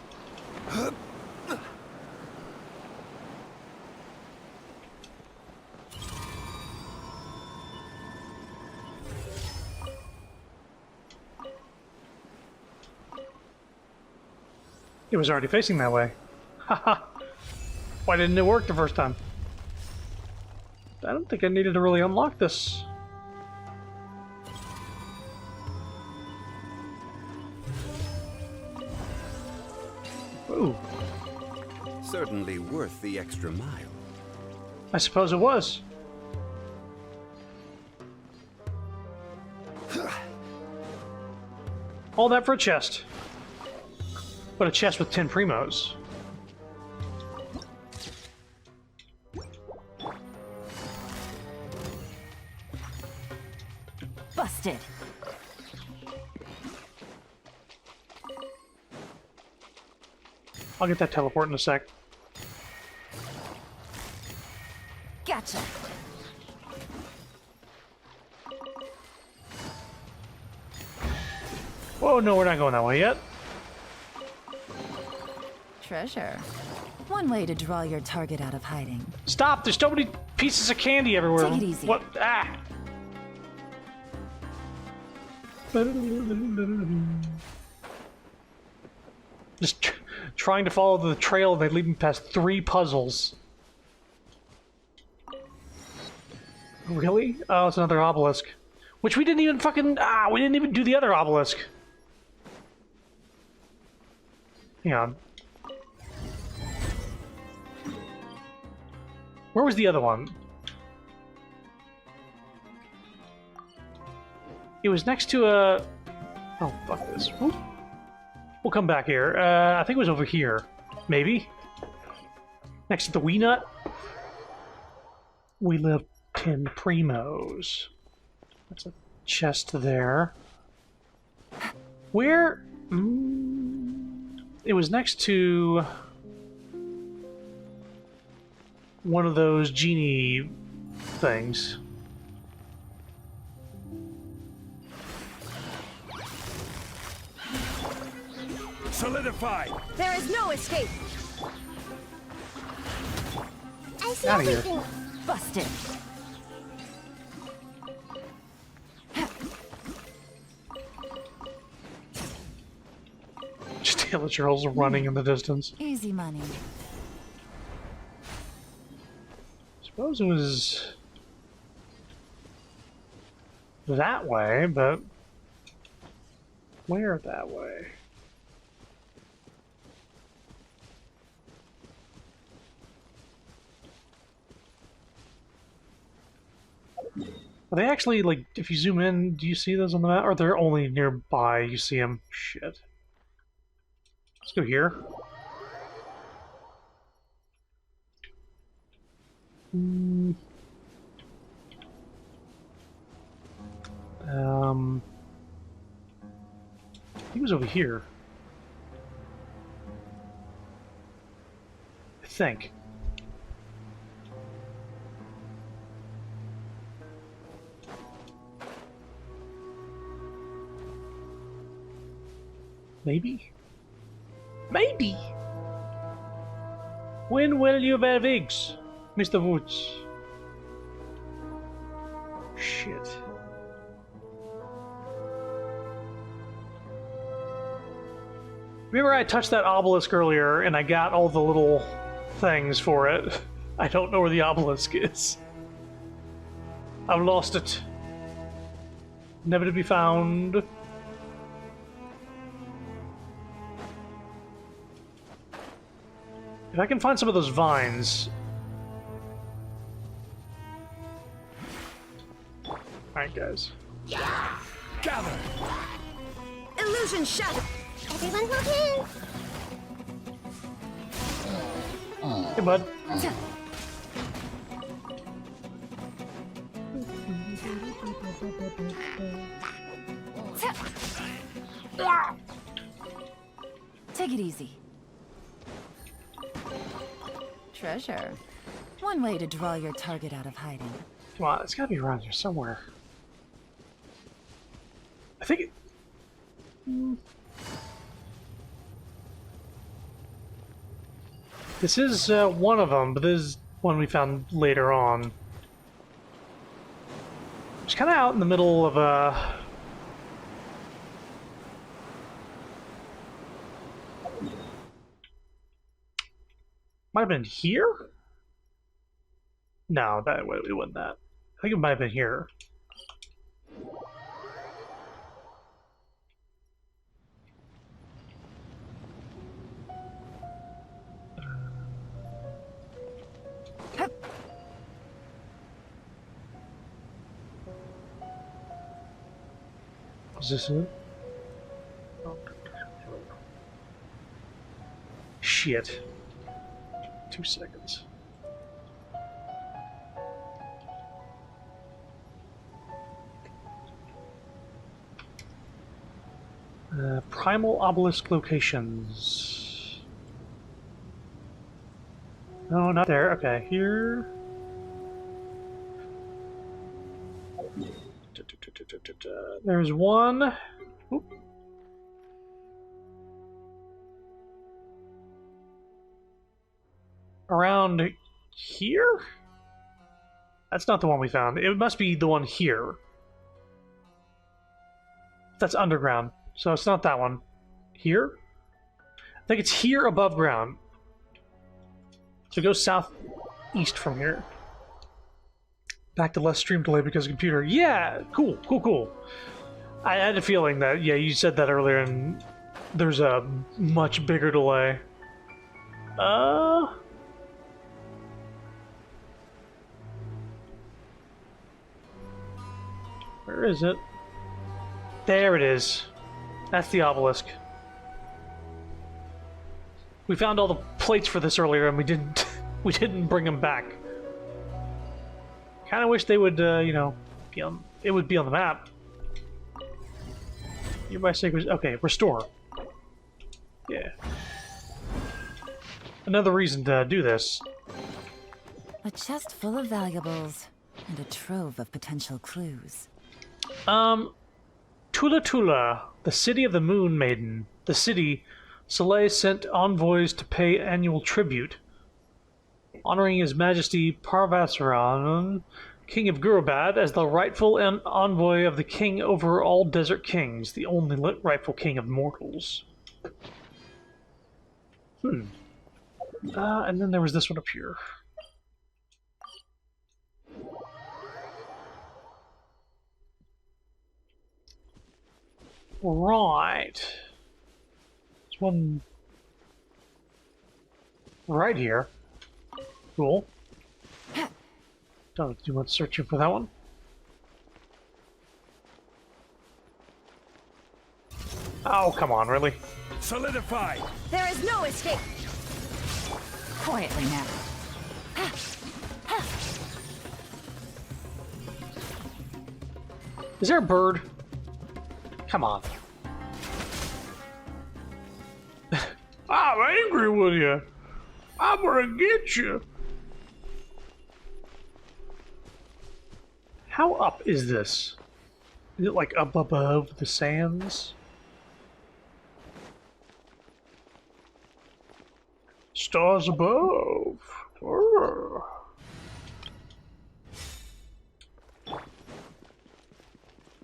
It was already facing that way. Haha. Why didn't it work the first time? I don't think I needed to really unlock this. Ooh. Certainly worth the extra mile. I suppose it was. All that for a chest. But a chest with 10 primos. Busted. I'll get that teleport in a sec. Gotcha. Whoa, no, we're not going that way yet. Treasure. One way to draw your target out of hiding. Stop! There's so many pieces of candy everywhere. Take it easy. What? Ah! Just trying to follow the trail, they lead me past 3 puzzles. Really? Oh, it's another obelisk. Which we didn't even fucking... we didn't even do the other obelisk. Hang on. Where was the other one? It was next to a... Oh, fuck this. Whoop. We'll come back here. I think it was over here. Maybe? Next to the wee nut? We live 10 primos. That's a chest there. Where? It was next to... one of those genie things. Solidify! There is no escape! I see Outta here. everything. Busted. Just Hillagirls running in the distance. Easy money. Suppose it was that way, but where that way? Are they actually, like, if you zoom in, do you see those on the map? Or they're only nearby, you see them? Shit. Let's go here. He was over here. I think. Maybe? Maybe! When will you wear wigs, Mr. Woods? Shit. Remember I touched that obelisk earlier and I got all the little things for it. I don't know where the obelisk is. I've lost it. Never to be found. If I can find some of those vines. Alright, guys. Gather! Illusion shattered. Everyone hold hands. Hey, bud. Take it easy. Treasure. One way to draw your target out of hiding. Come on, it's gotta be around here somewhere. I think it... This is one of them, but this is one we found later on. It's kind of out in the middle of a... Might have been here? No, that it wasn't that. I think it might have been here. Is this it? Shit. 2 seconds. Primal obelisk locations. No, not there. Okay, here. There's one. Oop. Around here? That's not the one we found. It must be the one here. That's underground. So it's not that one. Here? I think it's here above ground. So go southeast from here. Back to less stream delay because of computer. Yeah! Cool, cool, cool. I had a feeling that, yeah, you said that earlier and there's a much bigger delay. Where is it? There it is. That's the obelisk. We found all the plates for this earlier and we didn't bring them back. Kind of wish they would, you know, it would be on the map. Nearby sacred. Okay, restore. Yeah. Another reason to do this. A chest full of valuables and a trove of potential clues. Tula Tula, the city of the Moon Maiden. The city, Soleil sent envoys to pay annual tribute, honoring His Majesty Parvasuran, King of Gurubad, as the rightful envoy of the king over all desert kings, the only rightful king of mortals. And then there was this one up here. Right. There's one right here. Cool. Don't do much searching for that one. Oh, come on, really? Solidify! There is no escape. Quietly now. Is there a bird? Come on. I'm angry with you. I'm gonna get you. How up is this? Is it like up above the sands? Stars above. Urgh.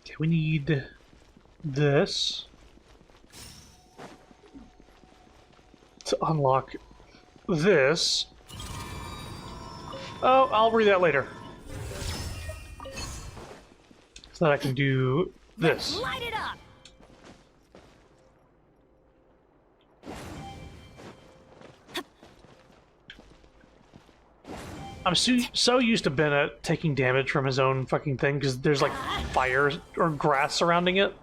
Okay, we need this to unlock this. Oh, I'll read that later. So that I can do this. Light it up! I'm so used to Bennett taking damage from his own fucking thing because there's like fire or grass surrounding it.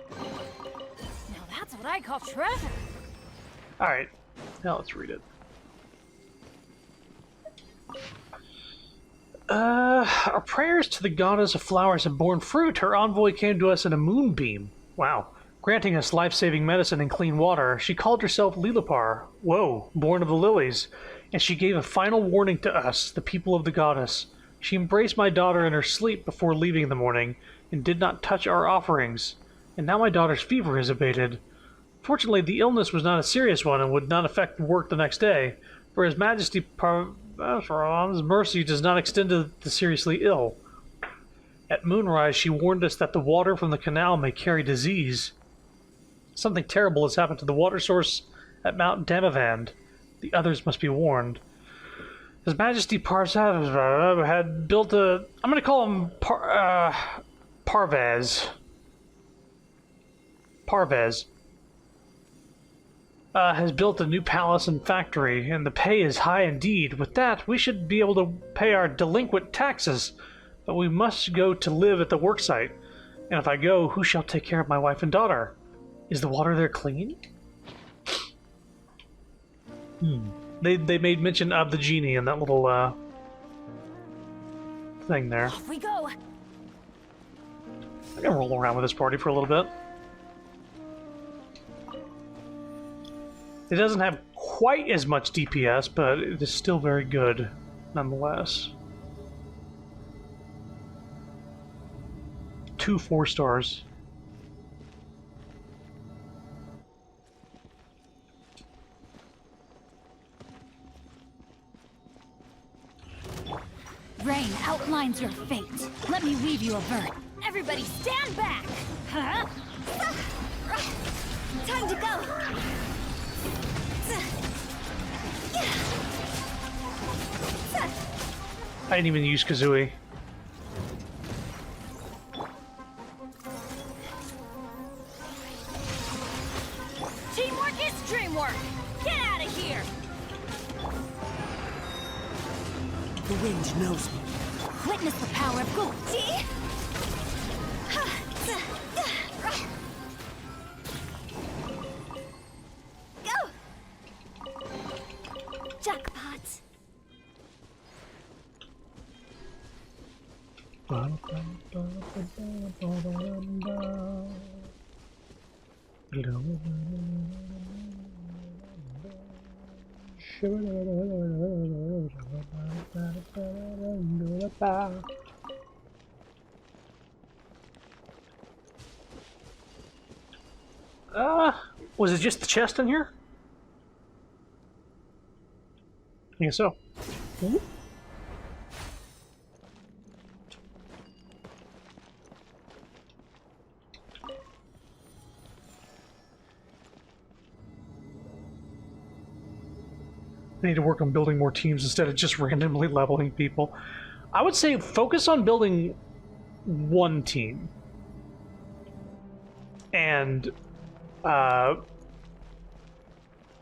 Now that's what I call treasure. Alright, now let's read it. Our prayers to the goddess of flowers have borne fruit. Her envoy came to us in a moonbeam. Wow. Granting us life-saving medicine and clean water. She called herself Lilipar. Whoa, born of the lilies. And she gave a final warning to us, the people of the goddess. She embraced my daughter in her sleep before leaving in the morning, and did not touch our offerings. And now my daughter's fever has abated. Fortunately, the illness was not a serious one and would not affect work the next day, for His Majesty Parvati's mercy does not extend to the seriously ill. At moonrise, she warned us that the water from the canal may carry disease. Something terrible has happened to the water source at Mount Damavand. The others must be warned. His Majesty Parvati had built a... I'm going to call him Parvez. Parvez. Has built a new palace and factory, and the pay is high indeed. With that, we should be able to pay our delinquent taxes. But we must go to live at the worksite. And if I go, who shall take care of my wife and daughter? Is the water there clean? They made mention of the genie in that little thing there. Off we go. I can roll around with this party for a little bit. It doesn't have quite as much DPS, but it is still very good, nonetheless. 2 4 stars. Rain outlines your fate. Let me weave you a vert. Everybody stand back! Huh? Time to go! I didn't even use Kazooie. Teamwork is dreamwork! Get out of here! The wind knows me. Witness the power of Gucci! Go! Jackpot! Was it just the chest in here? I guess so. I need to work on building more teams instead of just randomly leveling people. I would say focus on building one team. And,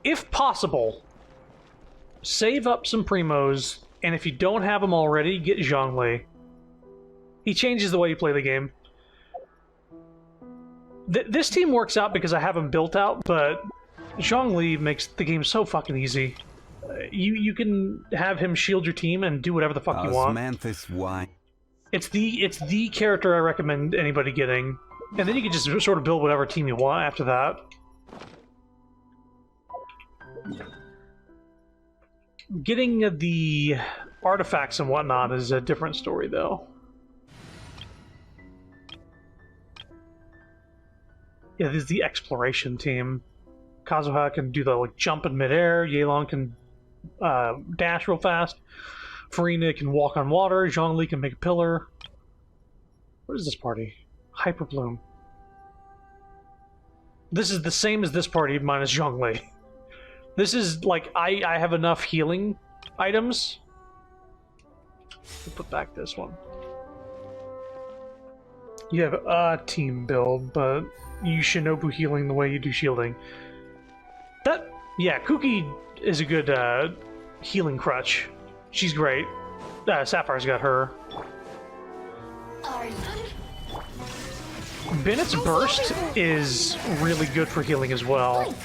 if possible, save up some primos, and if you don't have them already, get Zhongli. He changes the way you play the game. This team works out because I have him built out, but Zhongli makes the game so fucking easy. You can have him shield your team and do whatever the fuck you want. Osmanthus wine. It's the character I recommend anybody getting, and then you can just sort of build whatever team you want after that. Getting the artifacts and whatnot is a different story, though. Yeah, this is the exploration team. Kazuha can do the like jump in midair. Yelan can dash real fast. Farina can walk on water. Zhongli can make a pillar. What is this party? Hyperbloom. This is the same as this party minus Zhongli. This is like I have enough healing items. We'll put back this one. You have a team build, but you Shinobu healing the way you do shielding. That, yeah, Kuki is a good healing crutch. She's great. Sapphire's got her. Bennett's burst is really good for healing as well.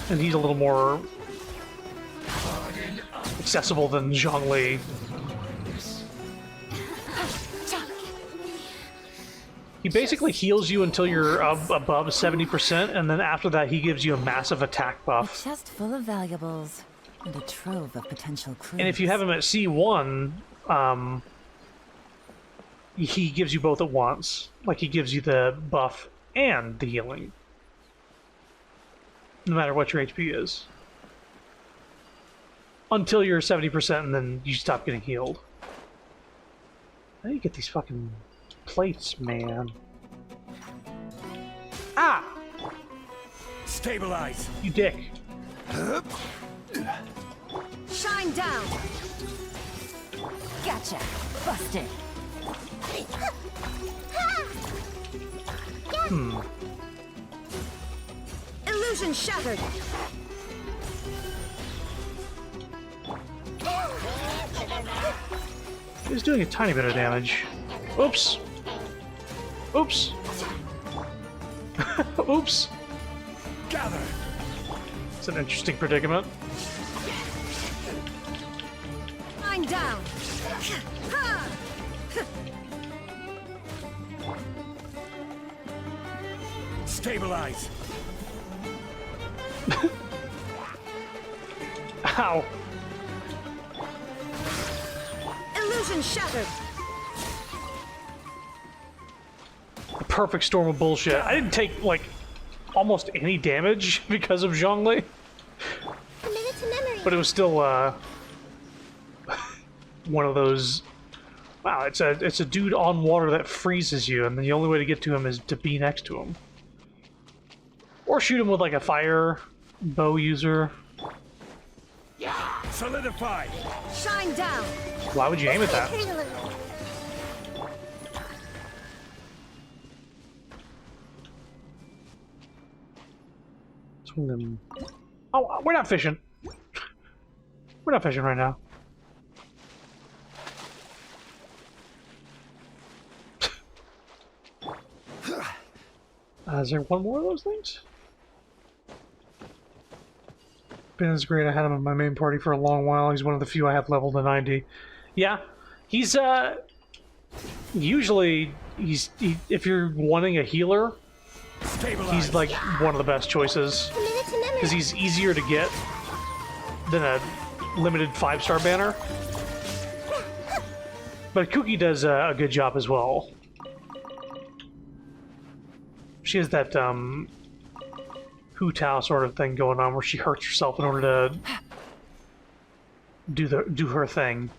And he's a little more accessible than Zhongli. He basically heals you until you're above 70%, and then after that he gives you a massive attack buff. A chest full of valuables and a trove of potential clues. And if you have him at C1, he gives you both at once. Like, he gives you the buff and the healing. No matter what your HP is. Until you're 70% and then you stop getting healed. How do you get these fucking plates, man? Ah! Stabilize. You dick. Shine down. Gotcha. Busted. Illusion shattered. He's doing a tiny bit of damage. Oops. Oops. Oops. Gather. It's an interesting predicament. Shine down. Ha! Stabilize. Ow. Illusion shattered. The perfect storm of bullshit. I didn't take, like, almost any damage because of Zhongli. Committed to memory. But it was still, one of those... Wow, it's a dude on water that freezes you, and the only way to get to him is to be next to him. Or shoot him with, like, a fire bow user. Solidify. Shine down. Why would you aim at that? Swing them. Oh, we're not fishing. We're not fishing right now. Is there one more of those things? Ben is great. I had him in my main party for a long while. He's one of the few I have leveled to 90. Yeah, he's usually if you're wanting a healer, Stabilize. he's like one of the best choices Committed to memory. because he's easier to get than a limited 5-star banner. But Kuki does a good job as well. She has that Hu Tao sort of thing going on where she hurts herself in order to do her thing.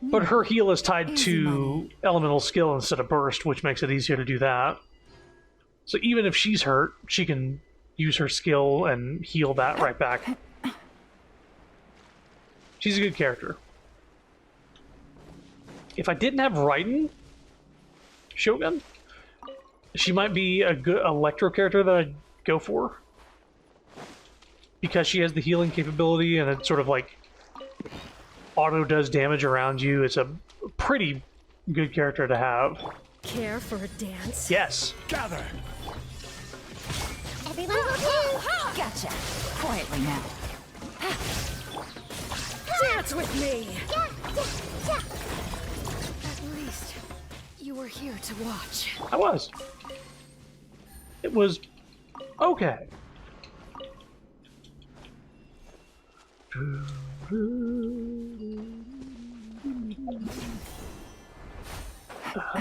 But her heal is tied to elemental skill instead of burst, which makes it easier to do that. So even if she's hurt, she can use her skill and heal that right back. She's a good character. If I didn't have Raiden Shogun, she might be a good Electro character that I'd go for. Because she has the healing capability and it sort of like auto does damage around you. It's a pretty good character to have. Care for a dance? Yes. Gather. Everyone go Gotcha. Quietly now. Dance with me! At least you were here to watch. I was. It was okay.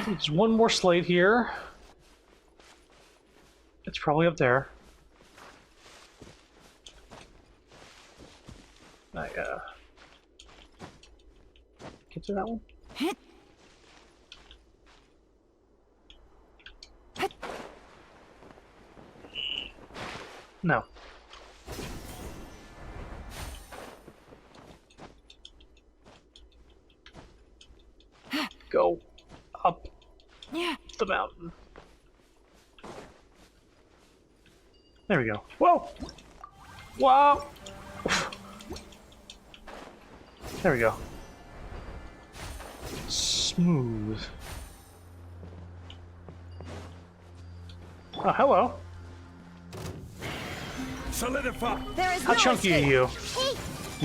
There's one more slate here. It's probably up there. Get to that one. No. Go up the mountain. There we go. Whoa! Wow! There we go. Smooth. Oh, hello. Solidify. There is How no chunky escape. are you? Hey,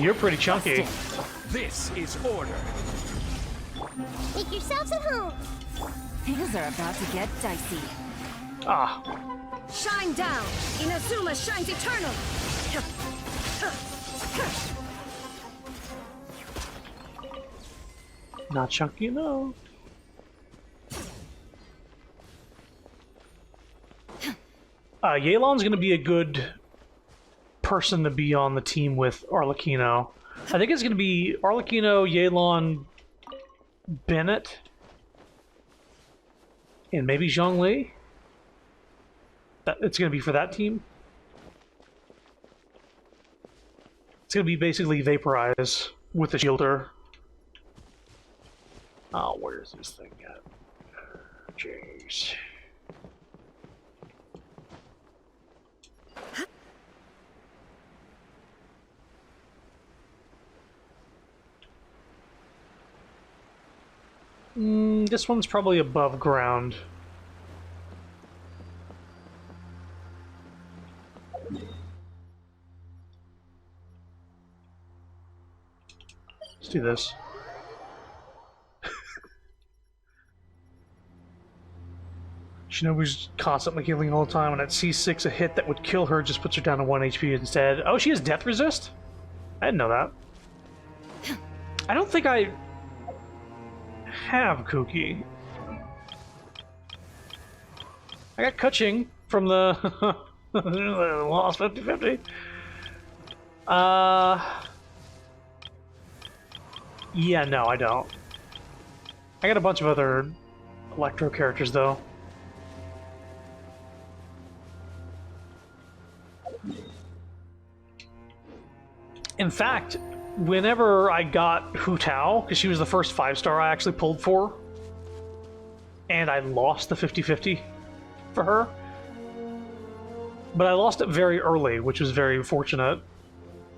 You're pretty chunky. This is order. make yourselves at home. Things are about to get dicey. Ah, Shine down. Inazuma shines eternal. not chunky enough. Yelan's gonna be a good person to be on the team with Arlecchino. I think it's gonna be Arlecchino, Yelan, Bennett, and maybe Zhongli. It's gonna be for that team. It's gonna be basically Vaporize with the Shielder. Oh, where's this thing at? Jeez. This one's probably above ground. Let's do this. Shinobu's constantly healing all the time, and at C6 a hit that would kill her just puts her down to 1 HP instead. Oh, she has death resist? I didn't know that. I don't think I have Kuki. I got Kuching from the lost 50-50. Yeah, no, I don't. I got a bunch of other Electro characters, though. In fact, whenever I got Hu Tao, because she was the first 5-star I actually pulled for, and I lost the 50-50 for her, but I lost it very early, which was very fortunate,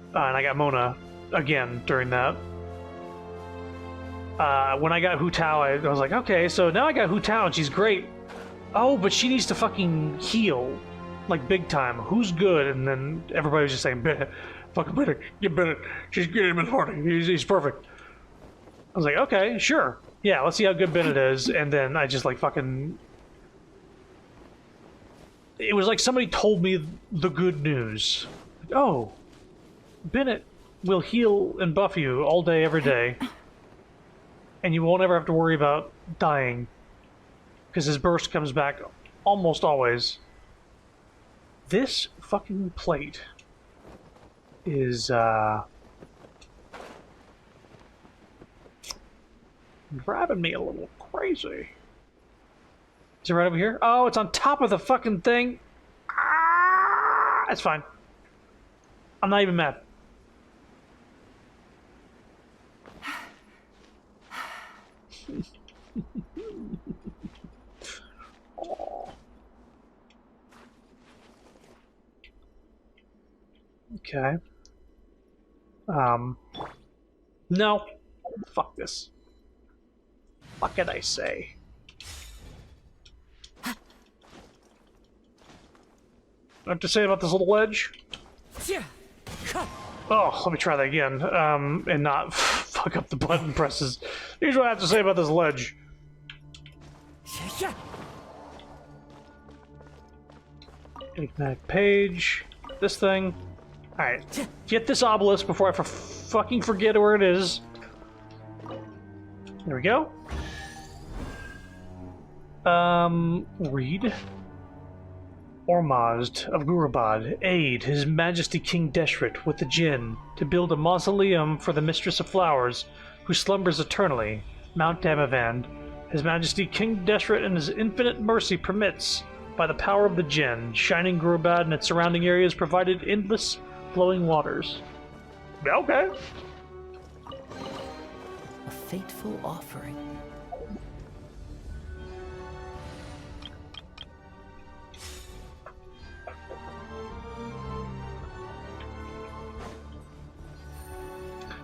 and I got Mona again during that. When I got Hu Tao, I was like, okay, so now I got Hu Tao, and she's great. Oh, but she needs to fucking heal, like big time. Who's good? And then everybody was just saying, Bennett, fucking Bennett, get Bennett. She's getting him in party. He's perfect. I was like, okay, sure. Yeah, let's see how good Bennett is. And then I just like fucking... It was like somebody told me the good news. Oh, Bennett will heal and buff you all day, every day. And you won't ever have to worry about dying. Because his burst comes back almost always. This fucking plate is, driving me a little crazy. Is it right over here? Oh, it's on top of the fucking thing. Ah, it's fine. I'm not even mad. Oh. Okay. No. Fuck this. What can I say? What to say about this little ledge? Oh, let me try that again. And not fuck up the button presses. Here's what I have to say about this ledge. Enigmatic page. This thing. Alright. Get this obelisk before I fucking forget where it is. There we go. Read. Ormazd of Gurubad, aid His Majesty King Deshret with the Jinn to build a mausoleum for the Mistress of Flowers, who slumbers eternally, Mount Damavand. His Majesty King Deshret in his infinite mercy permits, by the power of the Jinn, shining Gurubad and its surrounding areas provided endless flowing waters. Okay. A fateful offering.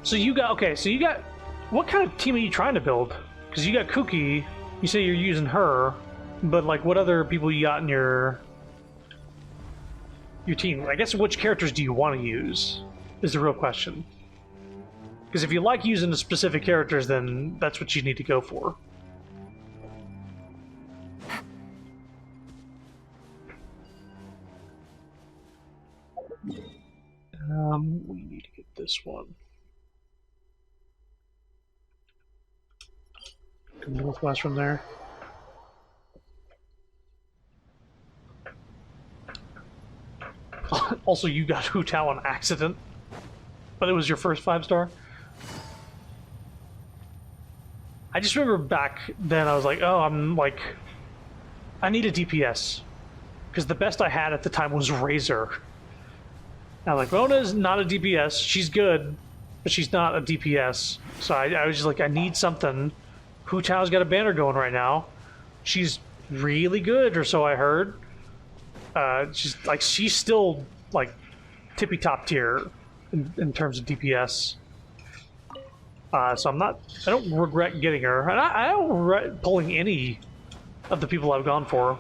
So you got, okay, so you got, what kind of team are you trying to build? Because you got Kuki, you say you're using her, but like what other people you got in your team? I guess which characters do you want to use is the real question. Because if you like using the specific characters, then that's what you need to go for. We need to get this one. Northwest from there. Also, you got Hu Tao on accident, but it was your first 5-star. I just remember back then I was like, oh, I need a DPS. Because the best I had at the time was Razor. And I'm like, Rona's not a DPS. She's good, but she's not a DPS. So I was just like, I need something. Hu Tao's got a banner going right now. She's really good, or so I heard. She's still like tippy top tier in terms of DPS. So I don't regret getting her, and I don't regret pulling any of the people I've gone for.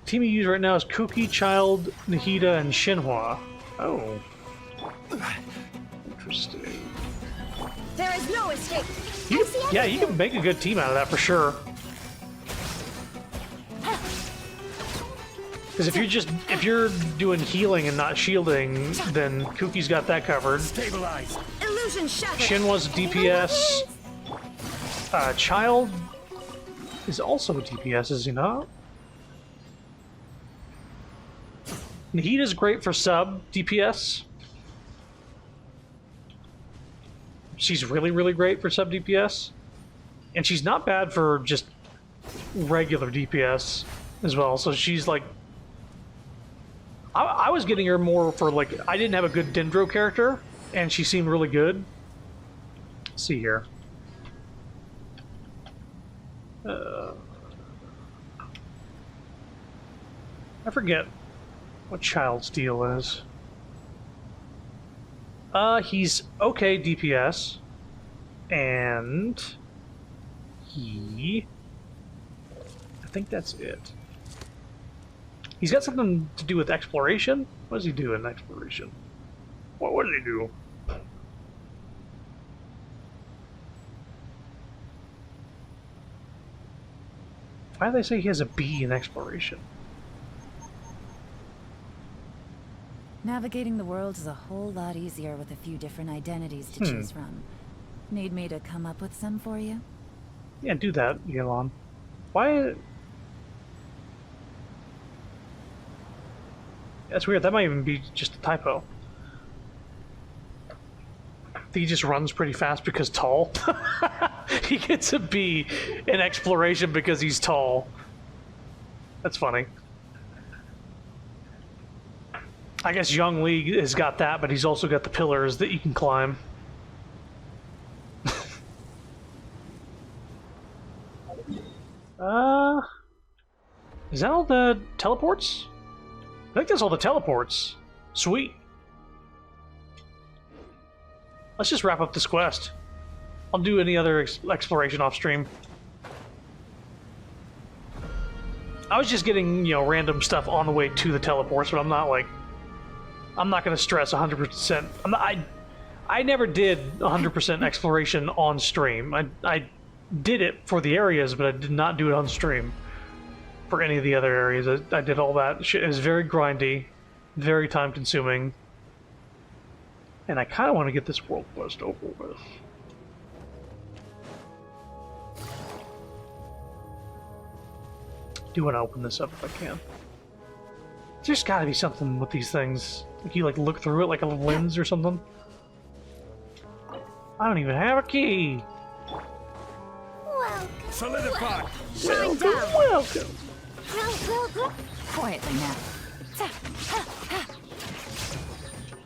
Team you use right now is Kuki, Child, Nahida, and Shinhua. Oh, interesting. There is no escape. Yeah, you can make a good team out of that for sure. Because if you're doing healing and not shielding, then Kuki's got that covered. Stabilize. Illusion shattered. Shinhua's DPS. Child is also a DPS, is he not? Nahida's great for sub DPS. She's really, really great for sub DPS. And she's not bad for just regular DPS as well. So she's like... I was getting her more for like... I didn't have a good Dendro character, and she seemed really good. Let's see here. I forget what Child's deal is. He's okay DPS, and I think that's it. He's got something to do with exploration? What does he do in exploration? What does he do? Why do they say he has a B in exploration? Navigating the world is a whole lot easier with a few different identities to choose from. Need me to come up with some for you? Yeah, do that, Yelon. Why? That's weird. That might even be just a typo. I think he just runs pretty fast because tall. He gets a B in exploration because he's tall. That's funny. I guess Young Lee has got that, but he's also got the pillars that you can climb. Is that all the teleports? I think that's all the teleports. Sweet. Let's just wrap up this quest. I'll do any other exploration off stream. I was just getting, you know, random stuff on the way to the teleports, but I'm not like... I'm not going to stress 100%. I never did 100% exploration on stream. I did it for the areas, but I did not do it on stream for any of the other areas. I did all that shit. It was very grindy, very time consuming, and I kind of want to get this world quest over with. do want to open this up if I can. There's got to be something with these things. Like you like look through it like a lens or something. I don't even have a key. Welcome. Solidify! Shine down. Welcome. Quietly now.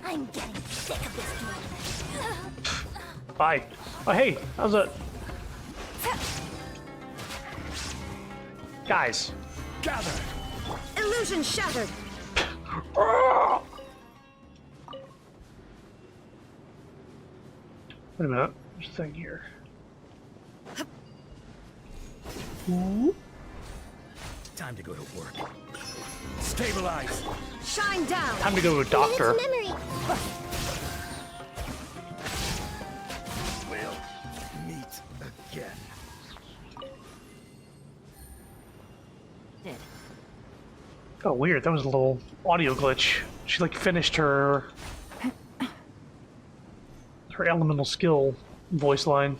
I'm getting sick of this drama. Bye. Oh hey, how's that? Guys. Gather! Illusion shattered. Wait a minute. There's a thing here. Time to go to work. Stabilize! Shine down. Time to go to a doctor. Memory. We'll meet again. Did. Oh, weird. That was a little audio glitch. She like finished her elemental skill voice line.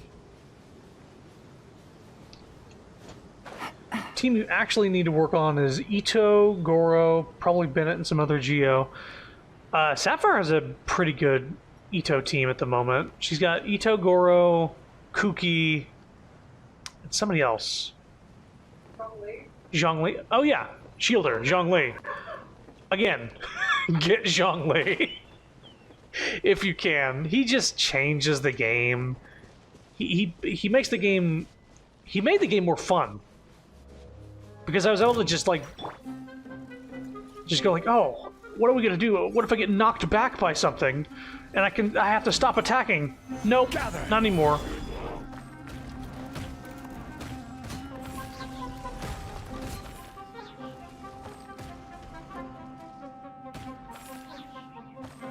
Team you actually need to work on is Ito, Goro, probably Bennett, and some other Geo. Sapphire has a pretty good Ito team at the moment. She's got Ito, Goro, Kuki, and somebody else. Zhongli. Oh yeah, Shielder, Zhongli. Again, get Zhongli. If you can. He just changes the game. He makes the game... He made the game more fun. Because I was able to just like go like, oh, what are we gonna do? What if I get knocked back by something and I have to stop attacking? Nope, not anymore.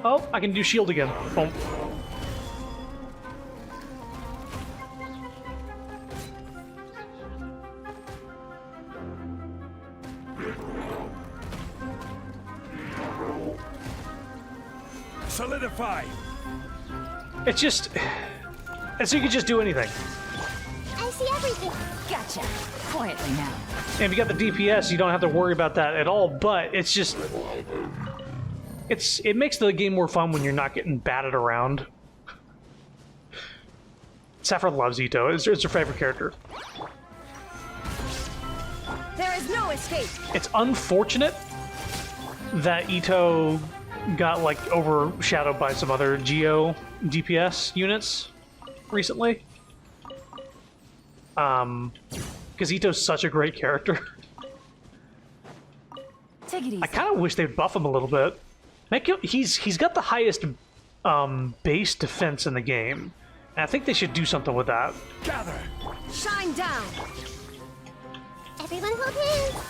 Oh, I can do shield again. Boom. Solidify! It's just... And so you can just do anything. I see everything. Gotcha. Quietly now. And if you got the DPS, you don't have to worry about that at all, but it's just... It makes the game more fun when you're not getting batted around. Sapphire loves Ito. It's her favorite character. There is no escape. It's unfortunate that Ito got like overshadowed by some other Geo DPS units recently. Because Ito's such a great character. Take it easy. I kind of wish they'd buff him a little bit. He's got the highest base defense in the game, and I think they should do something with that. Gather! Shine down. Everyone hold hands.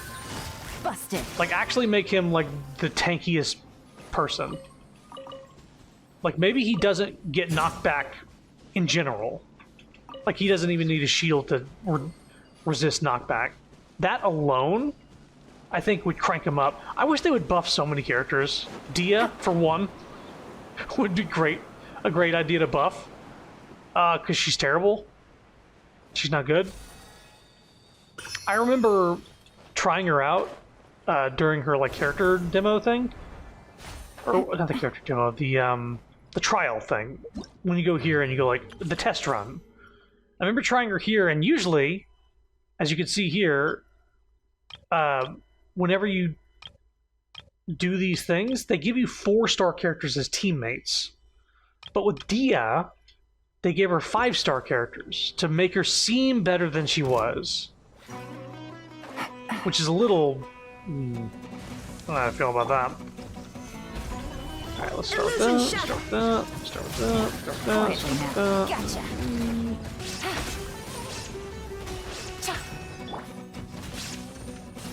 Busted. Like actually make him like the tankiest person. Like maybe he doesn't get knocked back in general. Like he doesn't even need a shield to resist knockback. That alone, I think, would crank him up. I wish they would buff so many characters. Dia, for one, would be great. A great idea to buff. Because she's terrible. She's not good. I remember trying her out during her like character demo thing. Or not the character demo, the trial thing. When you go here and you go like the test run. I remember trying her here, and usually, as you can see here, whenever you do these things, they give you 4-star characters as teammates. But with Dia, they gave her 5-star characters to make her seem better than she was. Which is a little... I don't know how I feel about that. Alright, let's start with that, start with that, start with that, start with that, start with that. Gotcha.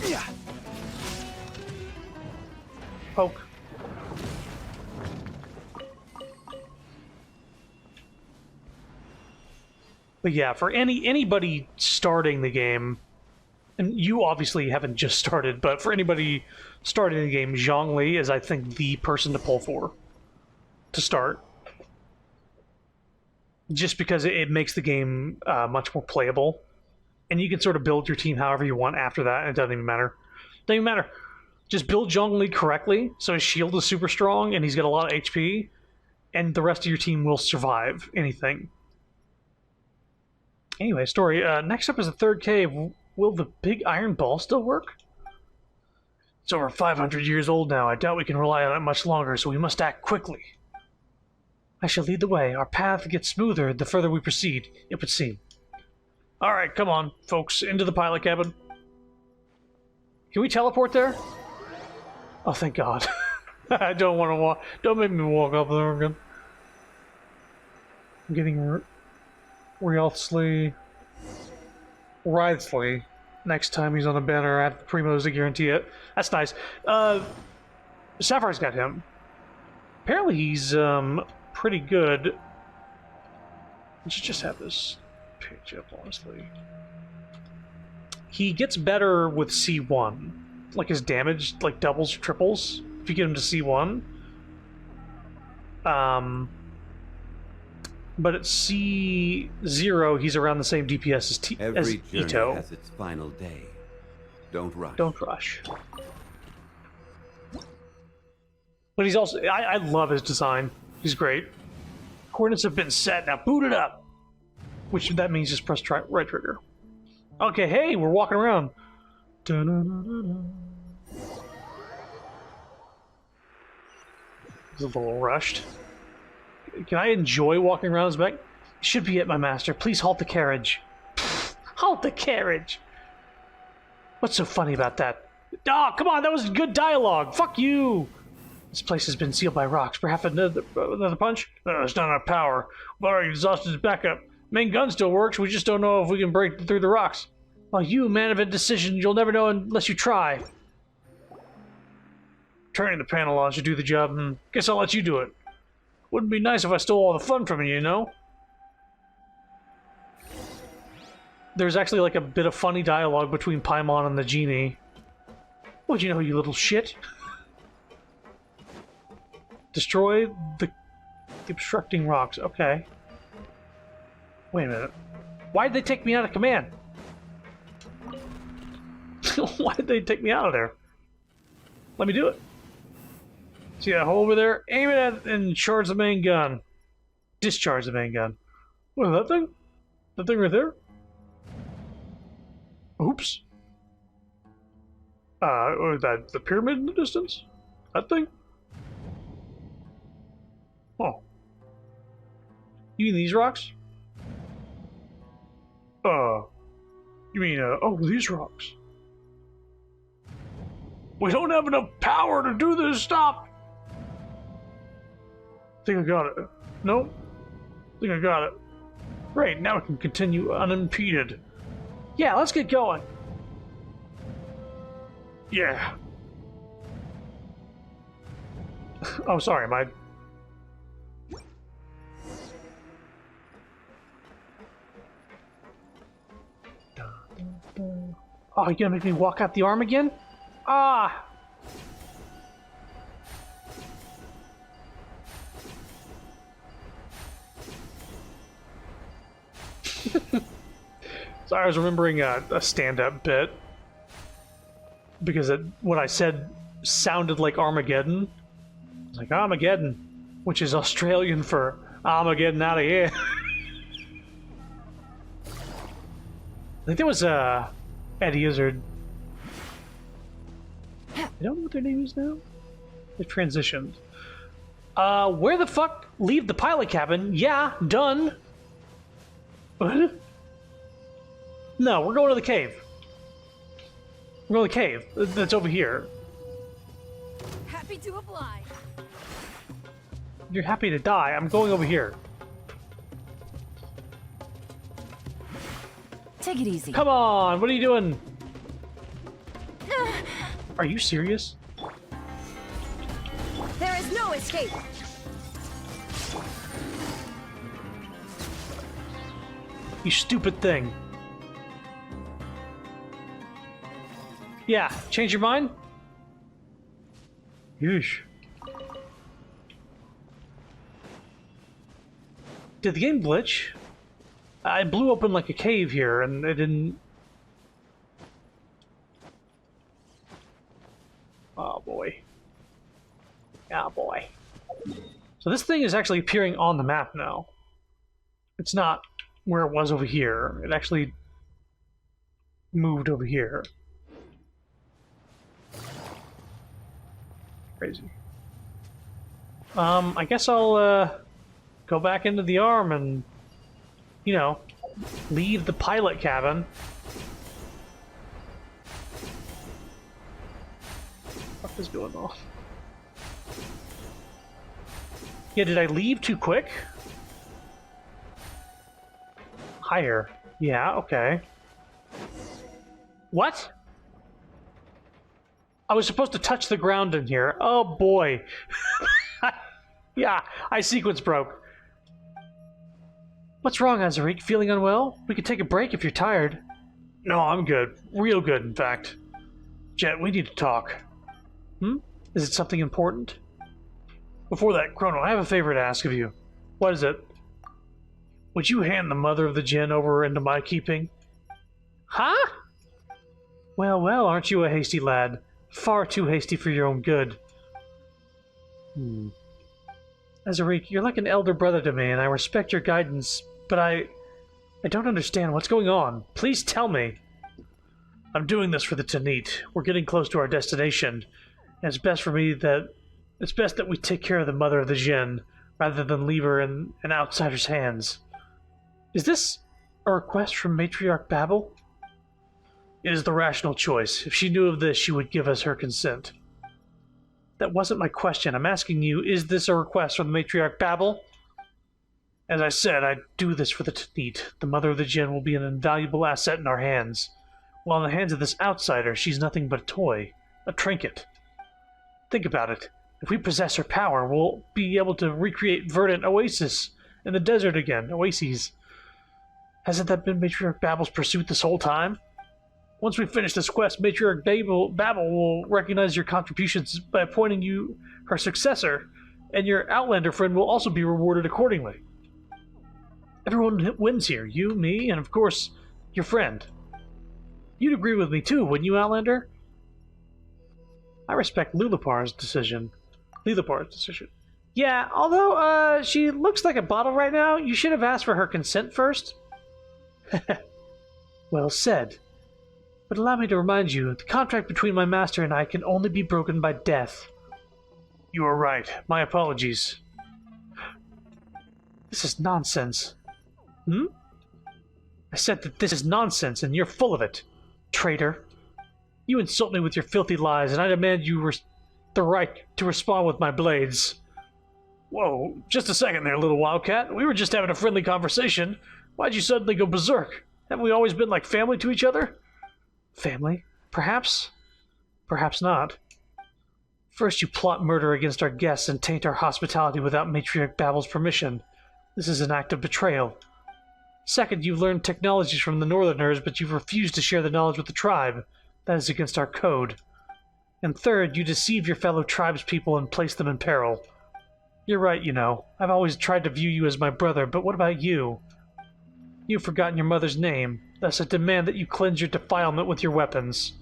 Yeah. Poke. But yeah, for anybody starting the game, and you obviously haven't just started, but for anybody starting the game, Zhongli is, I think, the person to pull for to start. Just because it makes the game much more playable. and you can sort of build your team however you want after that, and it doesn't even matter. Doesn't even matter. Just build Zhongli correctly, so his shield is super strong, and he's got a lot of HP, and the rest of your team will survive anything. Anyway, story. Next up is the third cave. Will the big iron ball still work? It's over 500 years old now. I doubt we can rely on it much longer, so we must act quickly. I shall lead the way. Our path gets smoother the further we proceed, it would seem. Alright, come on, folks. Into the pilot cabin. Can we teleport there? Oh, thank God. I don't want to walk. Don't make me walk up there again. I'm getting Wriothsley next time he's on a banner at Primo's to guarantee it. That's nice. Sapphire's got him. Apparently he's pretty good. Let's just have this page up, honestly. He gets better with C1. Like his damage like doubles, triples if you get him to C1. But at C0 he's around the same DPS as Every journey Ito. has its final day. Don't rush. Don't rush. But he's also I love his design. He's great. Coordinates have been set, now boot it up. Which that means just press right trigger. Okay, hey, we're walking around. Dun-dun-dun-dun-dun. It's a little rushed. Can I enjoy walking around his back? Should be it, my master. Please halt the carriage. Halt the carriage! What's so funny about that? Oh, come on, that was good dialogue. Fuck you! This place has been sealed by rocks. Perhaps another punch? It's not enough power. We've already exhausted his backup. Main gun still works. We just don't know if we can break through the rocks. Well, you, man of indecision, you'll never know unless you try. Turning the panel on should do the job, and guess I'll let you do it. Wouldn't be nice if I stole all the fun from you, you know? There's actually like a bit of funny dialogue between Paimon and the genie. What'd you know, you little shit? Destroy the obstructing rocks. Okay. Wait a minute. Why'd they take me out of command? Why did they take me out of there? Let me do it. See that hole over there? Aim it at and charge the main gun. Discharge the main gun. What is that thing? That thing right there? Oops. Or that the pyramid in the distance? That thing? Oh. You mean these rocks? You mean, oh, these rocks. We don't have enough power to do this, stop! Think I got it. Nope. Think I got it. Great, now we can continue unimpeded. Yeah, let's get going. Yeah. Oh, sorry, am I... Oh, you gonna make me walk out the arm again? Ah! So I was remembering a stand-up bit because what I said sounded like Armageddon. It's like Armageddon, which is Australian for Armageddon out of here. I think there was Eddie Izzard. I don't know what their name is now. They transitioned. Where the fuck? Leave the pilot cabin? Yeah, done. What? No, we're going to the cave. We're going to the cave. That's over here. Happy to oblige. You're happy to die. I'm going over here. Take it easy. Come on, what are you doing? Are you serious? There is no escape. You stupid thing. Yeah, change your mind? Yeesh. Did the game glitch? I blew open like a cave here and it didn't Oh boy. Oh boy. So this thing is actually appearing on the map now. It's not where it was over here. It actually moved over here. Crazy. I guess I'll go back into the arm and, you know, leave the pilot cabin. What is going on? Yeah, did I leave too quick? Higher. Yeah, okay. What? I was supposed to touch the ground in here. Oh boy. Yeah, sequence broke. What's wrong, Azariq? Feeling unwell? We could take a break if you're tired. No, I'm good. Real good, in fact. Jet, we need to talk. Is it something important? Before that, Chrono, I have a favor to ask of you. What is it? Would you hand the mother of the Jinn over into my keeping? Huh? Well, well, aren't you a hasty lad? Far too hasty for your own good. Azariq, you're like an elder brother to me, and I respect your guidance, but I don't understand what's going on. Please tell me. I'm doing this for the Tanit. We're getting close to our destination, and it's best that we take care of the mother of the Jinn, rather than leave her in an outsider's hands. Is this a request from Matriarch Babel? It is the rational choice. If she knew of this, she would give us her consent. That wasn't my question. I'm asking you, is this a request from the Matriarch Babel? As I said, I do this for the Tanit. The mother of the Jinn will be an invaluable asset in our hands. While in the hands of this outsider, she's nothing but a toy, a trinket. Think about it. If we possess her power, we'll be able to recreate verdant oasis in the desert again. Oases. Hasn't that been Matriarch Babel's pursuit this whole time? Once we finish this quest, Matriarch Babel will recognize your contributions by appointing you her successor, and your Outlander friend will also be rewarded accordingly. Everyone wins here. You, me, and of course, your friend. You'd agree with me too, wouldn't you, Outlander? I respect Lulapar's decision. Yeah, although, she looks like a bottle right now, you should have asked for her consent first. Well said. But allow me to remind you, the contract between my master and I can only be broken by death. You are right. My apologies. This is nonsense. I said that this is nonsense, and you're full of it. Traitor. You insult me with your filthy lies, and I demand the right to respond with my blades. Whoa, just a second there, little wildcat. We were just having a friendly conversation. Why'd you suddenly go berserk? Haven't we always been like family to each other? Family? Perhaps? Perhaps not. First you plot murder against our guests and taint our hospitality without Matriarch Babel's permission. This is an act of betrayal. Second, you've learned technologies from the Northerners, but you've refused to share the knowledge with the tribe. That is against our code. And third, you deceive your fellow tribespeople and place them in peril. You're right, you know. I've always tried to view you as my brother, but what about you? You've forgotten your mother's name, thus I demand that you cleanse your defilement with your weapons.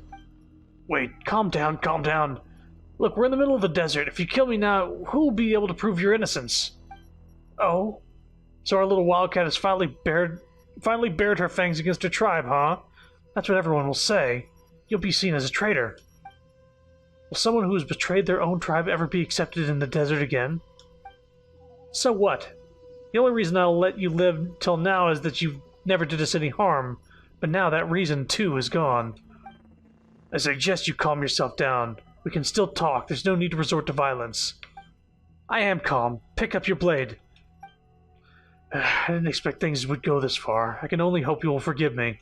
Wait, calm down, calm down. Look, we're in the middle of the desert. If you kill me now, who will be able to prove your innocence? Oh? So our little wildcat has finally bared her fangs against her tribe, huh? That's what everyone will say. You'll be seen as a traitor. Will someone who has betrayed their own tribe ever be accepted in the desert again? So what? The only reason I'll let you live till now is that you never did us any harm, but now that reason, too, is gone. I suggest you calm yourself down. We can still talk. There's no need to resort to violence. I am calm. Pick up your blade. I didn't expect things would go this far. I can only hope you will forgive me.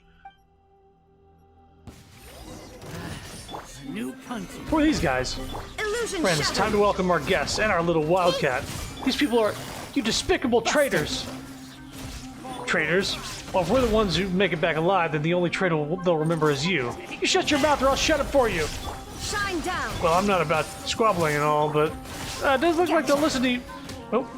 New punch. Who are these guys? Illusion Friends, shattered. time to welcome our guests and our little wildcat. These people are... you despicable traitors! Traitors? Well, if we're the ones who make it back alive, then the only traitor they'll remember is you. You shut your mouth or I'll shut it for you! Shine down. Well, I'm not about squabbling and all, but... it does look like they'll listen to you... Oh.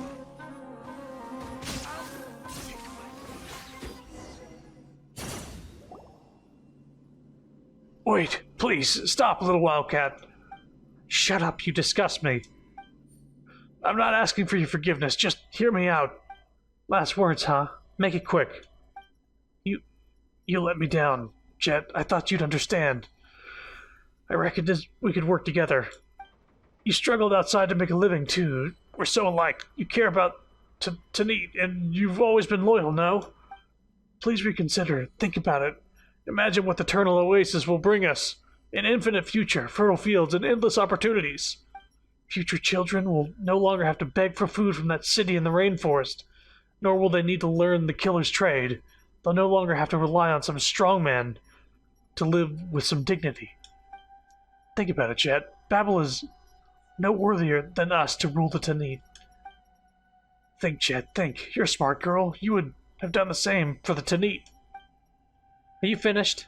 Wait, please, stop, little wildcat. Shut up, you disgust me. I'm not asking for your forgiveness, just hear me out. Last words, huh? Make it quick. You let me down, Jet. I thought you'd understand. I reckoned we could work together. You struggled outside to make a living, too. We're so alike. You care about Tanit, and you've always been loyal, no? Please reconsider. Think about it. Imagine what the Eternal Oasis will bring us. An infinite future, fertile fields, and endless opportunities. Future children will no longer have to beg for food from that city in the rainforest, nor will they need to learn the killer's trade. They'll no longer have to rely on some strongman to live with some dignity. Think about it, Jet. Babel is no worthier than us to rule the Tanit. Think, Jet, think. You're a smart girl. You would have done the same for the Tanit. Are you finished?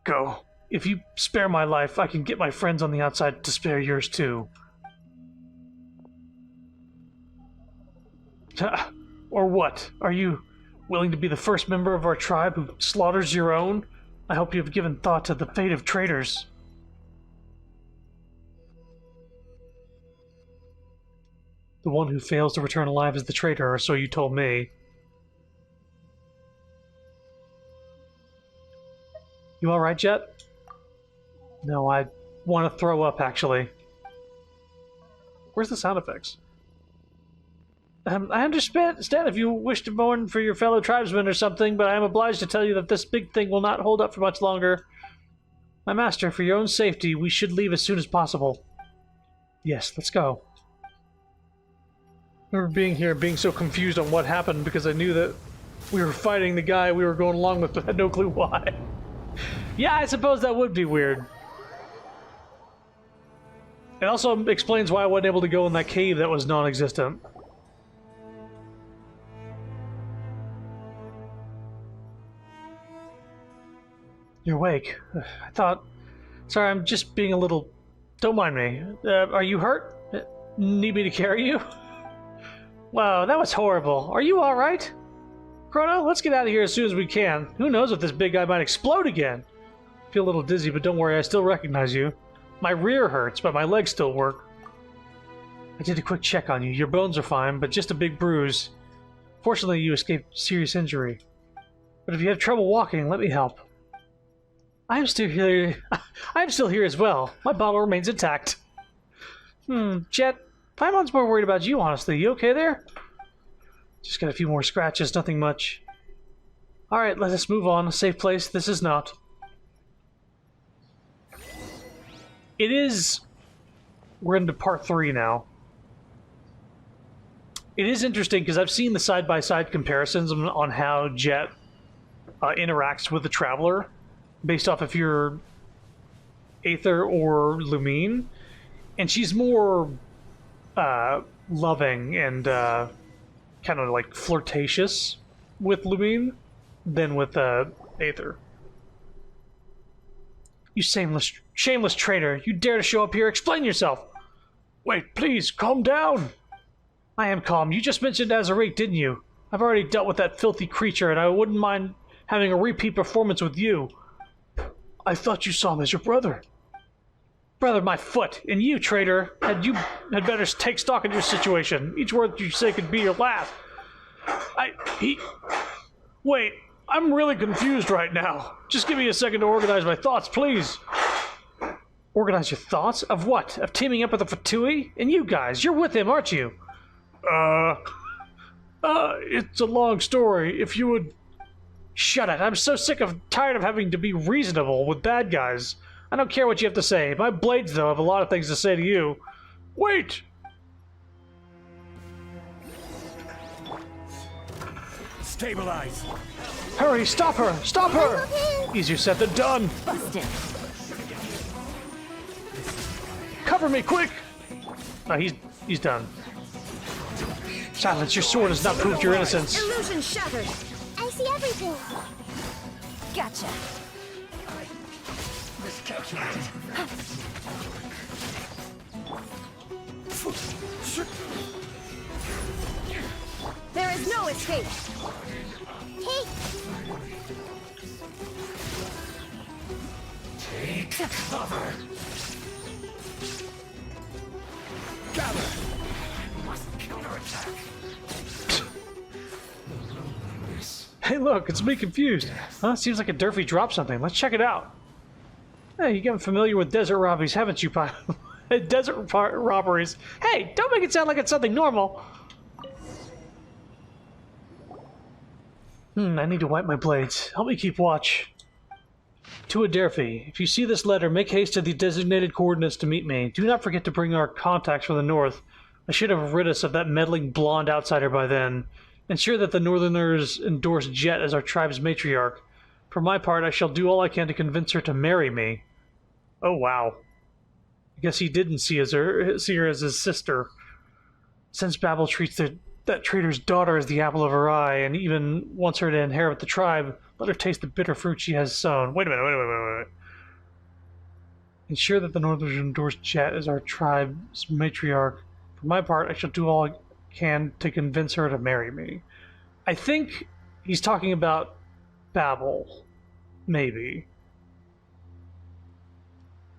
Go. If you spare my life, I can get my friends on the outside to spare yours too. Or what? Are you willing to be the first member of our tribe who slaughters your own? I hope you have given thought to the fate of traitors. The one who fails to return alive is the traitor, or so you told me. You alright, Jet? No, I want to throw up, actually. Where's the sound effects? I understand if you wish to mourn for your fellow tribesmen or something, but I am obliged to tell you that this big thing will not hold up for much longer. My master, for your own safety, we should leave as soon as possible. Yes, let's go. I remember being here and being so confused on what happened because I knew that we were fighting the guy we were going along with, but had no clue why. Yeah, I suppose that would be weird. It also explains why I wasn't able to go in that cave that was non-existent. You're awake. I thought... Sorry, I'm just being a little... Don't mind me. Are you hurt? Need me to carry you? Wow, that was horrible. Are you alright? Chrono, let's get out of here as soon as we can. Who knows if this big guy might explode again? I feel a little dizzy, but don't worry, I still recognize you. My rear hurts, but my legs still work. I did a quick check on you. Your bones are fine, but just a big bruise. Fortunately, you escaped serious injury. But if you have trouble walking, let me help. I am still here. I am still here as well. My bottle remains intact. Jet, Paimon's more worried about you, honestly. You okay there? Just got a few more scratches, nothing much. Alright, let us move on. A safe place this is not. It is... We're into part 3 now. It is interesting because I've seen the side-by-side comparisons on how Jet interacts with the Traveler based off if you're Aether or Lumine. And she's more loving and kind of like flirtatious with Lumine than with Aether. You shameless traitor. You dare to show up here? Explain yourself! Wait, please, calm down! I am calm. You just mentioned Azariq, didn't you? I've already dealt with that filthy creature, and I wouldn't mind having a repeat performance with you. I thought you saw him as your brother. Brother, my foot! And you, traitor, had better take stock of your situation. Each word you say could be your last. Wait, I'm really confused right now. Just give me a second to organize my thoughts, please. Organize your thoughts? Of what? Of teaming up with the Fatui? And you guys, you're with him, aren't you? It's a long story. If you would... Shut it. I'm so tired of having to be reasonable with bad guys. I don't care what you have to say. My blades, though, have a lot of things to say to you. Wait! Stabilize! Hurry, stop her! Stop her! Easier said than done! Busted. Cover me, quick! No, he's done. Silence, your sword has not proved your innocence. Illusion shattered. I see everything. Gotcha. Miscalculated. There is no escape. Hey, Take cover. Gather! Must counterattack. Hey, look, it's me confused. Huh? Seems like a Durfee dropped something. Let's check it out. Hey, you getting familiar with desert robberies, haven't you, Pi? Desert robberies. Hey, don't make it sound like it's something normal. I need to wipe my blades. Help me keep watch. To Adelphi, if you see this letter, make haste to the designated coordinates to meet me. Do not forget to bring our contacts from the north. I should have rid us of that meddling blonde outsider by then. Ensure that the Northerners endorse Jet as our tribe's matriarch. For my part, I shall do all I can to convince her to marry me. Oh, wow. I guess he didn't see her as his sister. Since Babel treats that traitor's daughter as the apple of her eye, and even wants her to inherit the tribe, let her taste the bitter fruit she has sown. Wait a minute. Ensure that the Northerners endorse Jet as our tribe's matriarch. For my part, I shall do all I can to convince her to marry me. I think he's talking about Babel. Maybe.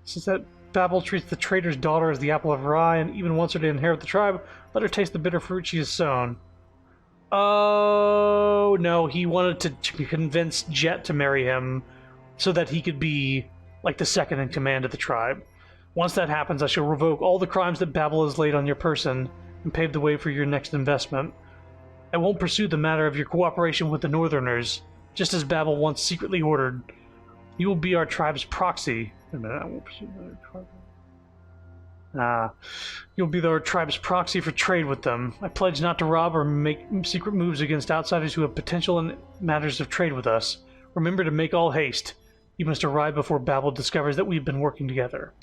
Since that Babel treats the traitor's daughter as the apple of her eye and even wants her to inherit the tribe, let her taste the bitter fruit she has sown. Oh, no, he wanted to convince Jet to marry him so that he could be, like, the second in command of the tribe. Once that happens, I shall revoke all the crimes that Babel has laid on your person and pave the way for your next investment. I won't pursue the matter of your cooperation with the Northerners, just as Babel once secretly ordered. You will be our tribe's proxy. Wait a minute, I won't pursue the tribe. You'll be our tribe's proxy for trade with them. I pledge not to rob or make secret moves against outsiders who have potential in matters of trade with us. Remember to make all haste. You must arrive before Babel discovers that we've been working together.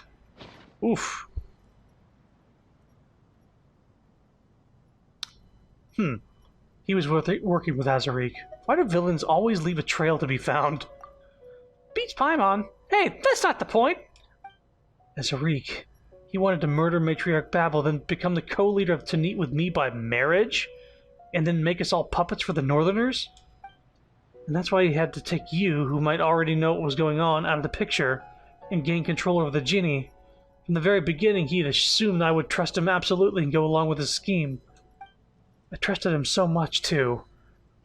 Oof. He was working with Azarik. Why do villains always leave a trail to be found? Beats Paimon. Hey, that's not the point! Azarik. He wanted to murder Matriarch Babel, then become the co-leader of Tanit with me by marriage? And then make us all puppets for the Northerners? And that's why he had to take you, who might already know what was going on, out of the picture, and gain control over the genie. From the very beginning, he had assumed I would trust him absolutely and go along with his scheme. I trusted him so much, too.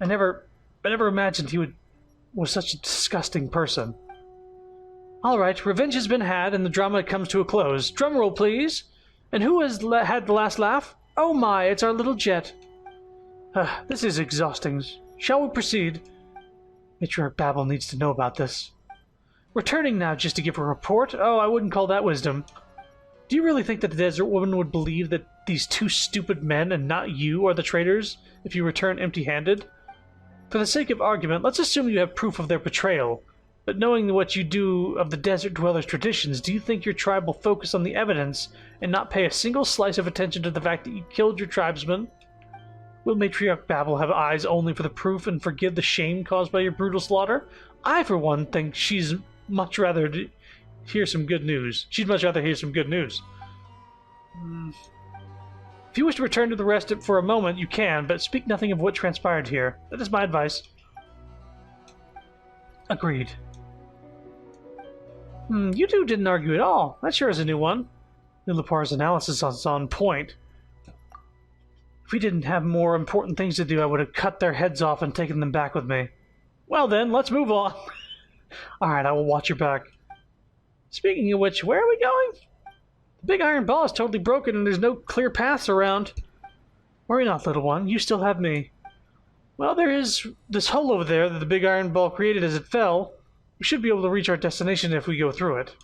I never imagined he was such a disgusting person. All right, revenge has been had, and the drama comes to a close. Drumroll, please. And who has had the last laugh? Oh my, it's our little Jet. This is exhausting. Shall we proceed? Matriarch Babel needs to know about this. Returning now just to give a report? Oh, I wouldn't call that wisdom. Do you really think that the Desert Woman would believe that these two stupid men and not you are the traitors if you return empty-handed? For the sake of argument, let's assume you have proof of their betrayal. But knowing what you do of the Desert Dwellers' traditions, do you think your tribe will focus on the evidence and not pay a single slice of attention to the fact that you killed your tribesmen? Will Matriarch Babel have eyes only for the proof and forgive the shame caused by your brutal slaughter? I, for one, think she's much rather hear some good news. She'd much rather hear some good news. If you wish to return to the rest for a moment, you can, but speak nothing of what transpired here. That is my advice. Agreed. You two didn't argue at all. That sure is a new one. Nulapar's analysis is on point. If we didn't have more important things to do, I would have cut their heads off and taken them back with me. Well then, let's move on. Alright, I will watch your back. Speaking of which, where are we going? The big iron ball is totally broken and there's no clear paths around. Worry not, little one. You still have me. Well, there is this hole over there that the big iron ball created as it fell. We should be able to reach our destination if we go through it.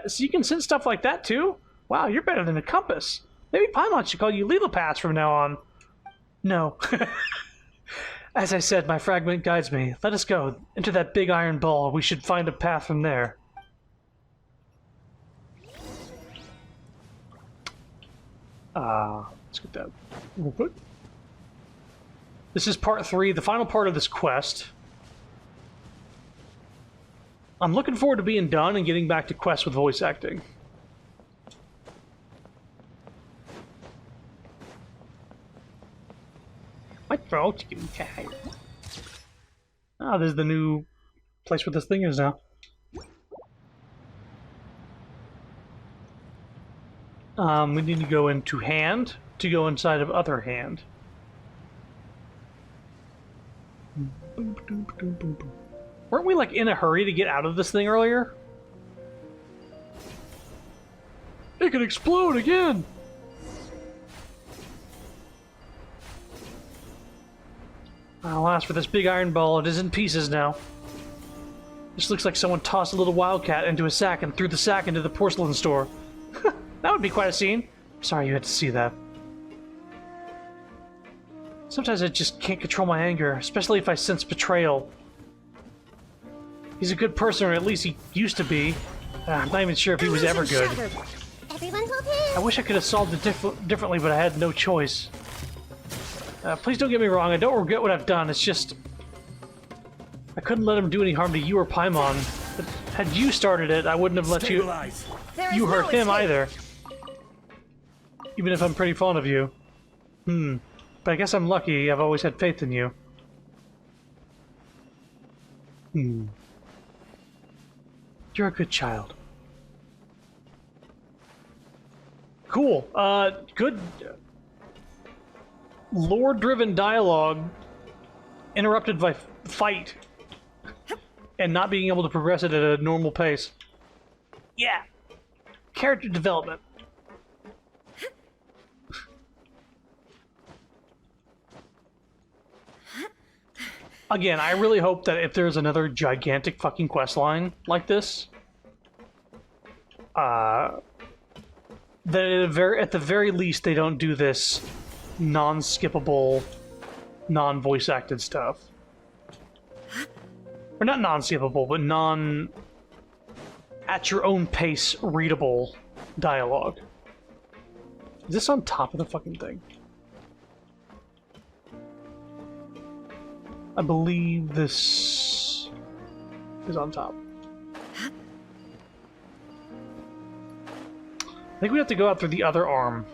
So you can sense stuff like that too? Wow, you're better than a compass. Maybe Paimon should call you Lilapass from now on. No. As I said, my fragment guides me. Let us go. Into that big iron ball. We should find a path from there. Let's get that real quick. This is part 3, the final part of this quest. I'm looking forward to being done and getting back to quests with voice acting. My throat's getting tired. Ah, there's the new place where this thing is now. We need to go into hand to go inside of other hand. Weren't we like in a hurry to get out of this thing earlier? It could explode again! Alas, for this big iron ball, it is in pieces now. This looks like someone tossed a little wildcat into a sack and threw the sack into the porcelain store. That would be quite a scene. Sorry you had to see that. Sometimes I just can't control my anger, especially if I sense betrayal. He's a good person, or at least he used to be. I'm not even sure if he was ever good. Everyone hold his. I wish I could have solved it differently, but I had no choice. Please don't get me wrong, I don't regret what I've done, it's just... I couldn't let him do any harm to you or Paimon. But had you started it, I wouldn't have let Stabilize. you hurt him either. Even if I'm pretty fond of you. But I guess I'm lucky, I've always had faith in you. You're a good child. Cool. Good lore-driven dialogue interrupted by fight and not being able to progress it at a normal pace. Yeah. Character development. Again, I really hope that if there's another gigantic fucking quest line like this, that at the very least they don't do this non-skippable, non-voice acted stuff. Or not non-skippable, but at your own pace readable dialogue. Is this on top of the fucking thing? I believe this is on top. I think we have to go out through the other arm.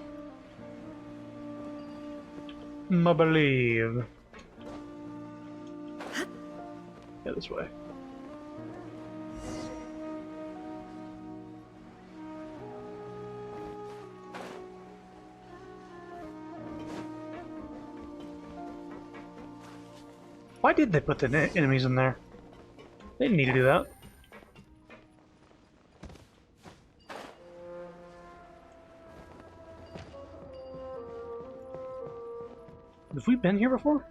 I believe. Yeah, this way. Why did they put the enemies in there? They didn't need to do that. Have we been here before?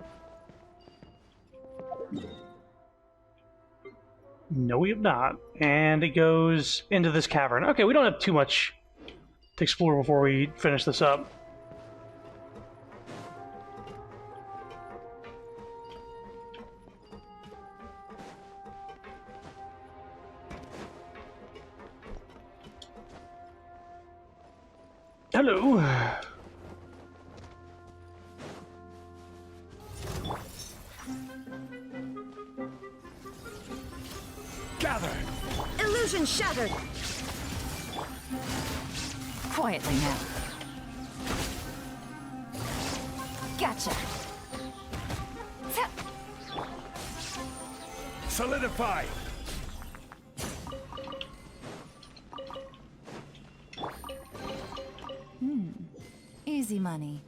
No, we have not. And it goes into this cavern. Okay, we don't have too much to explore before we finish this up. Hello. Gather. Illusion shattered. Quietly now. Gotcha. Solidify. Easy money.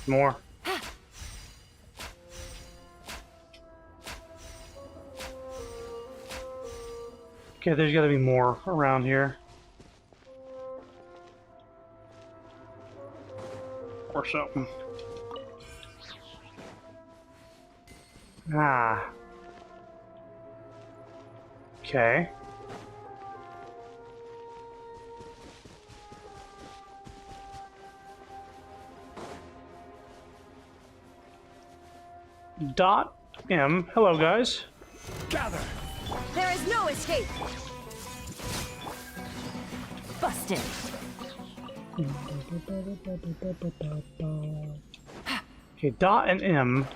More. Okay, there's gotta be more around here. Or something. Ah. Okay. .m. Hello, guys. Gather. There is no escape. Busted. Okay, dot and M.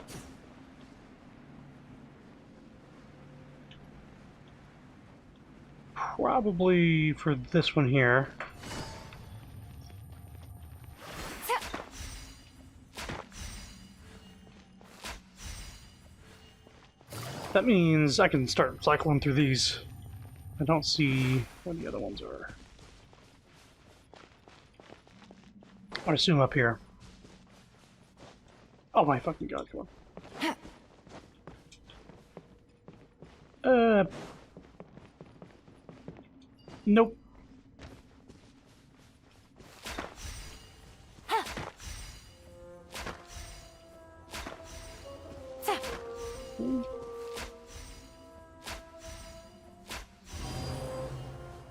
Probably for this one here. That means I can start cycling through these. I don't see what the other ones are. I assume up here. Oh my fucking god, come on. Nope.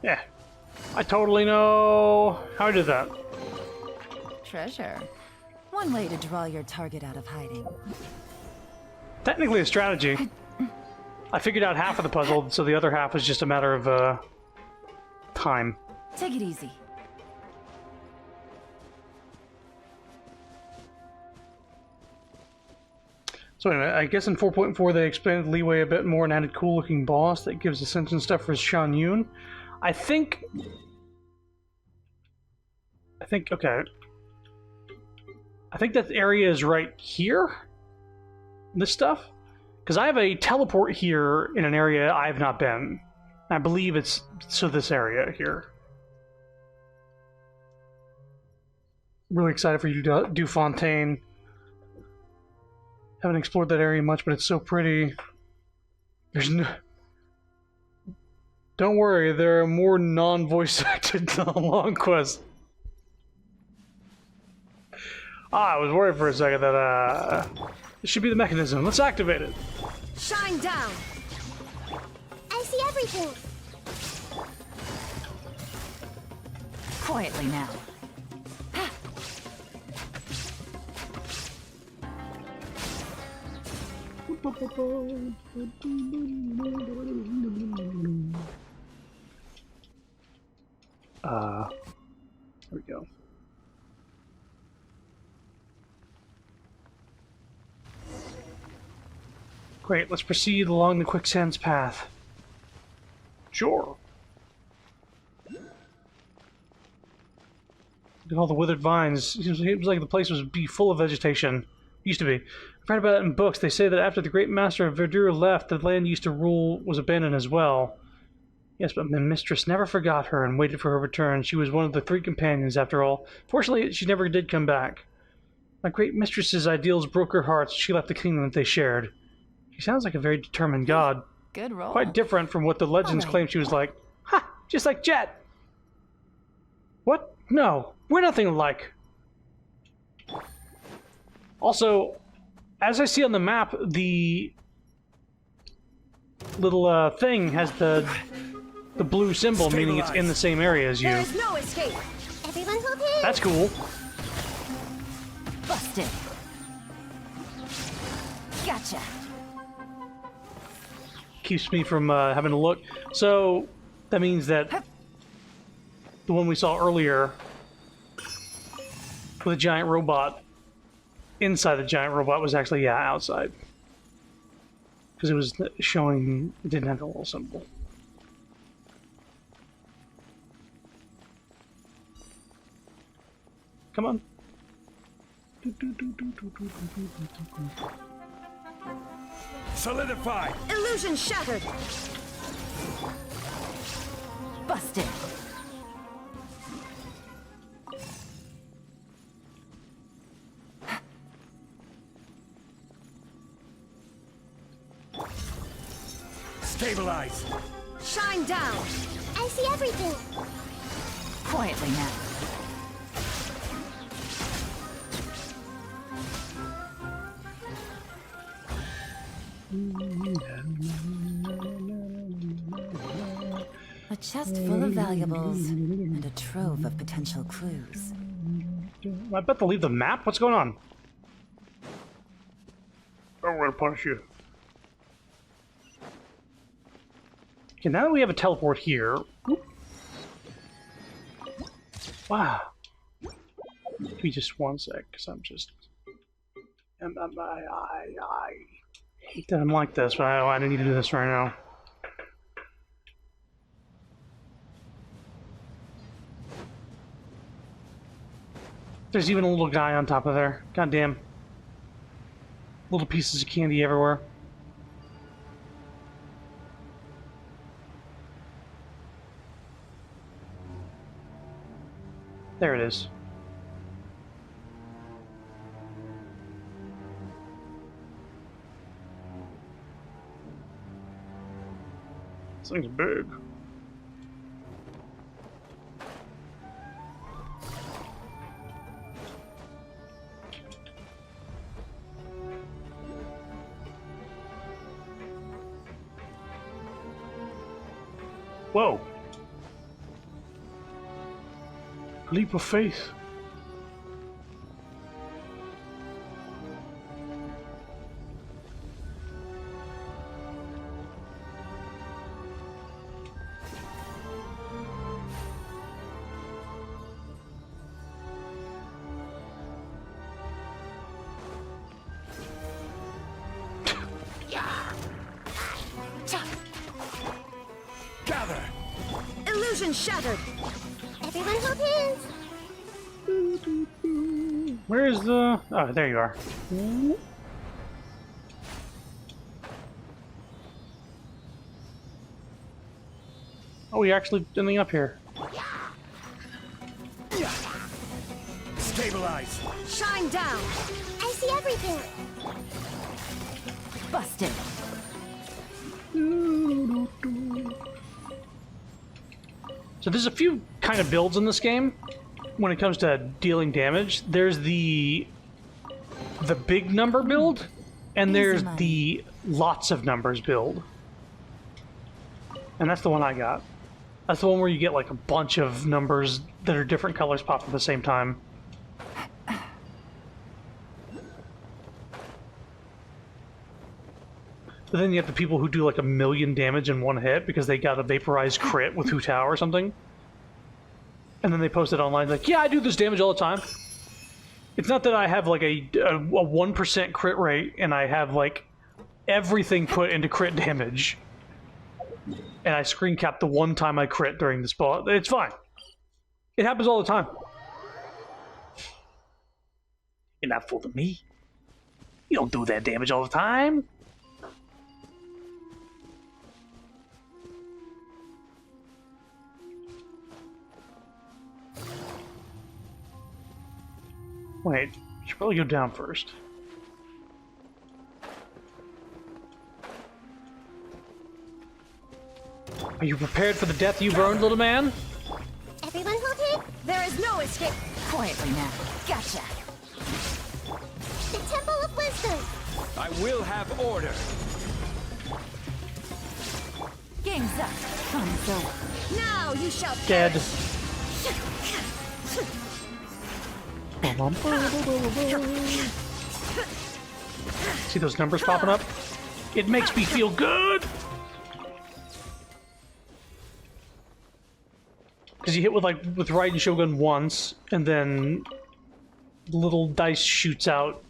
Yeah. I totally know how I did that. Treasure. One way to draw your target out of hiding. Technically a strategy. I figured out half of the puzzle, so the other half is just a matter of, time. Take it easy. So anyway, I guess in 4.4 they expanded leeway a bit more and added cool-looking boss that gives Ascension stuff for Shan Yun. I think, okay. I think that area is right here? This stuff? Because I have a teleport here in an area I have not been. I believe it's to this area here. Really excited for you to do Fontaine. Haven't explored that area much, but it's so pretty. There's no... Don't worry, there are more non-voice acted long quests. I was worried for a second that, this should be the mechanism. Let's activate it. Shine down. I see everything. Quietly now. There we go. Great, let's proceed along the quicksand's path. Sure. Look at all the withered vines. It seems like the place was full of vegetation. Used to be. I've read about it in books. They say that after the great master of Verdure left, the land used to rule was abandoned as well. Yes, but my mistress never forgot her and waited for her return. She was one of the 3 companions, after all. Fortunately, she never did come back. My great mistress's ideals broke her heart, so she left the kingdom that they shared. She sounds like a very determined god. Good roll. Quite different from what the legends claim she was like. Ha! Just like Jet! What? No, we're nothing alike. Also, as I see on the map, the little thing has the blue symbol, meaning it's in the same area as you. There is no escape. Everyone's okay. That's cool. Busted. Gotcha. Keeps me from having to look. So that means that the one we saw earlier with a giant robot inside the giant robot was actually, yeah, outside. Because it was showing, it didn't have a little symbol. Come on. Solidify! Illusion shattered. Busted. Stabilize! Shine down. I see everything. Quietly now. A chest full of valuables and a trove of potential clues. I bet they'll leave the map? What's going on? Oh, we're gonna punish you. Okay, now that we have a teleport here... Whoop. Wow. Give me just one sec, because I'm just... I hate that I'm like this, but I need to do this right now. There's even a little guy on top of there. Goddamn. Little pieces of candy everywhere. There it is. This thing's big. Whoa. Leap of faith. Gather! Illusion shattered. Everyone hold hands. Where is the... Oh, there you are. Oh, you're actually ending up here. Stabilize! Shine down. I see everything. Busted. So there's a few kind of builds in this game when it comes to dealing damage. There's the big number build, and there's the lots of numbers build. And that's the one I got. That's the one where you get like a bunch of numbers that are different colors pop at the same time. But then you have the people who do like 1,000,000 damage in one hit because they got a vaporized crit with Hu Tao or something. And then they post it online like, yeah, I do this damage all the time. It's not that I have like a 1% crit rate and I have like everything put into crit damage. And I screen cap the one time I crit during the spell. It's fine. It happens all the time. You're not fooling me. You don't do that damage all the time. Wait, you should probably go down first. Are you prepared for the death you've earned, little man? Everyone hold hands. There is no escape. Quietly now. Gotcha. The Temple of Wisdom. I will have order. Game's up. Time's over. Now you shall Dead. See those numbers popping up? It makes me feel good! Because you hit with Raiden Shogun once, and then the little dice shoots out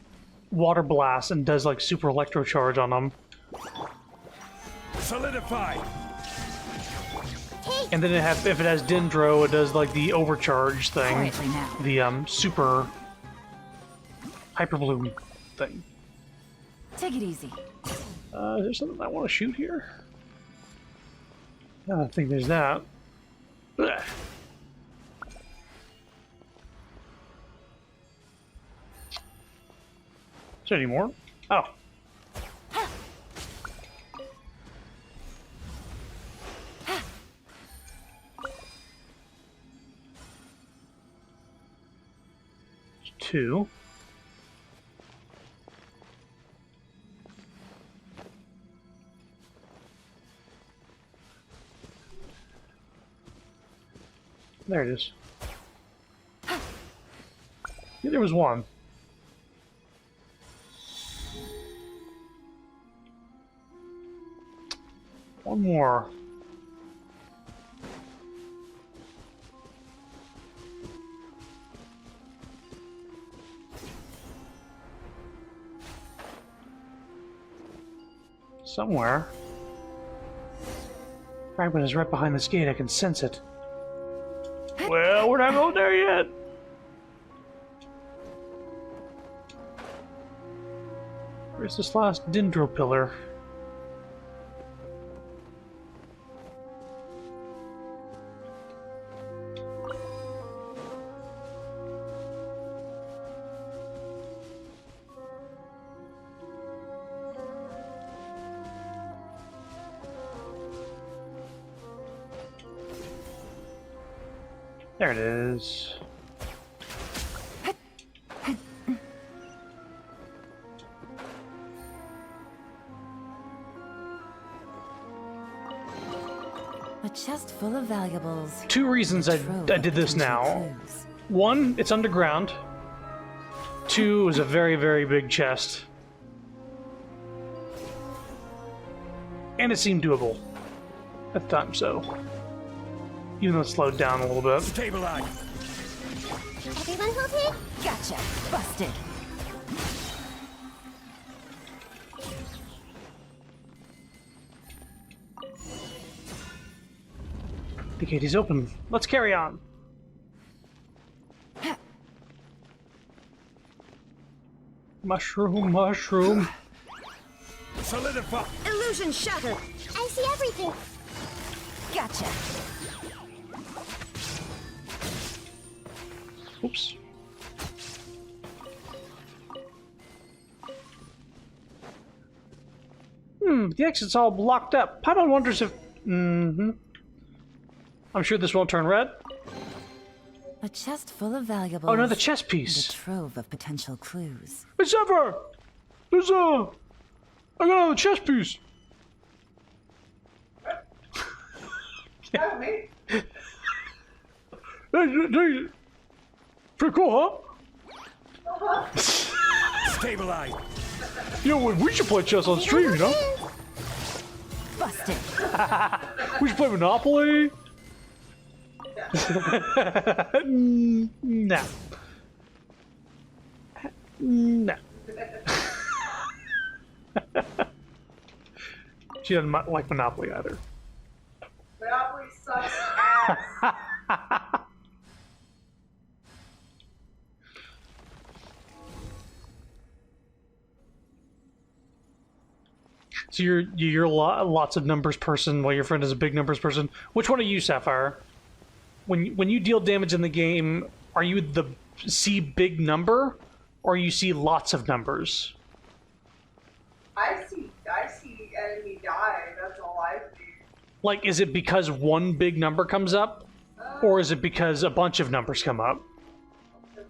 water blast and does like super electro charge on them. Solidify! And then if it has Dendro, it does like the overcharge thing. Quietly now. The super hyper bloom thing. Take it easy. Is there something I want to shoot here? I don't think there's that. Ugh. Is there any more? Oh. Two. There it is. Yeah, there was one. One more. Somewhere. Fragment is right behind this gate. I can sense it. Well, we're not going there yet. Where's this last dendro pillar? There it is. A chest full of valuables. Two reasons I did this now. One, it's underground. Two, it was a very, very big chest. And it seemed doable at the time, so. Even though it slowed down a little bit. Stabilize. Everyone hold it? Gotcha. Busted. The gate is open. Let's carry on. Mushroom, mushroom. Solidify. Illusion shattered. I see everything. Gotcha. Oops. The exit's all blocked up. Paimon wonders if... I'm sure this won't turn red. A chest full of valuables. Oh, another chess And a piece. trove of potential clues. It's ever! There's a... I got another chess piece. That me? Pretty cool, huh? Stabilize. You know, we should play chess on stream, you know? Busted. We should play Monopoly. No. No. She doesn't like Monopoly either. Monopoly sucks ass. So you're lots of numbers person, while your friend is a big numbers person. Which one are you, Sapphire? When you deal damage in the game, are you the see big number, or you see lots of numbers? I see enemy die. That's all I see. Like, is it because one big number comes up, or is it because a bunch of numbers come up? That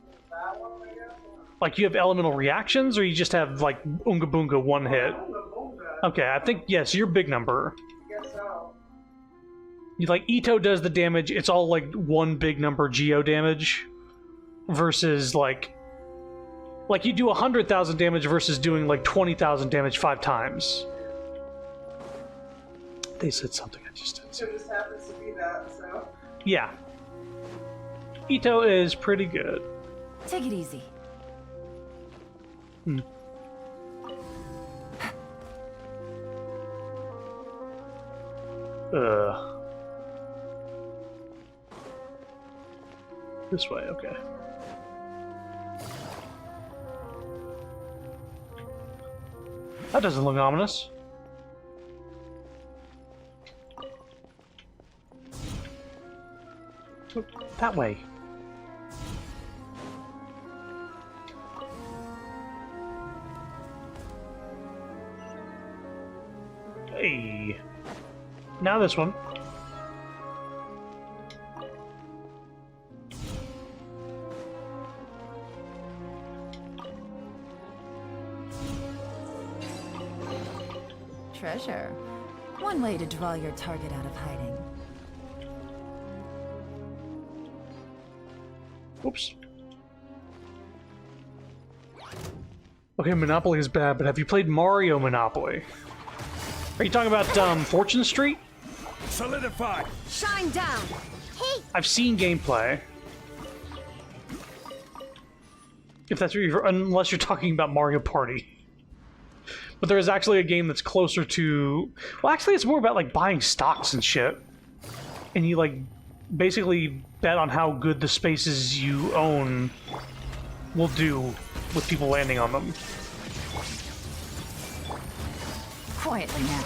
one, I guess. Like, you have elemental reactions, or you just have, like, Oonga Boonga one hit? Boonga boonga. Okay, I think, yes, you're big number. Guess so. You, like, Ito does the damage, it's all, like, one big number geo damage, versus, like, you do 100,000 damage versus doing, like, 20,000 damage 5 times. They said something, I just didn't say. It just happens to be that, so. Yeah. Ito is pretty good. Take it easy. This way, okay. That doesn't look ominous. Look that way. Hey. Now this one. Treasure. One way to draw your target out of hiding. Oops. Okay, Monopoly is bad, but have you played Mario Monopoly? Are you talking about Fortune Street? Solidify. Shine down. Hey, I've seen gameplay. If that's what you're, unless you're talking about Mario Party. But there is actually a game that's closer to... Well, actually, it's more about, like, buying stocks and shit. And you, like, basically bet on how good the spaces you own will do with people landing on them. Quietly now.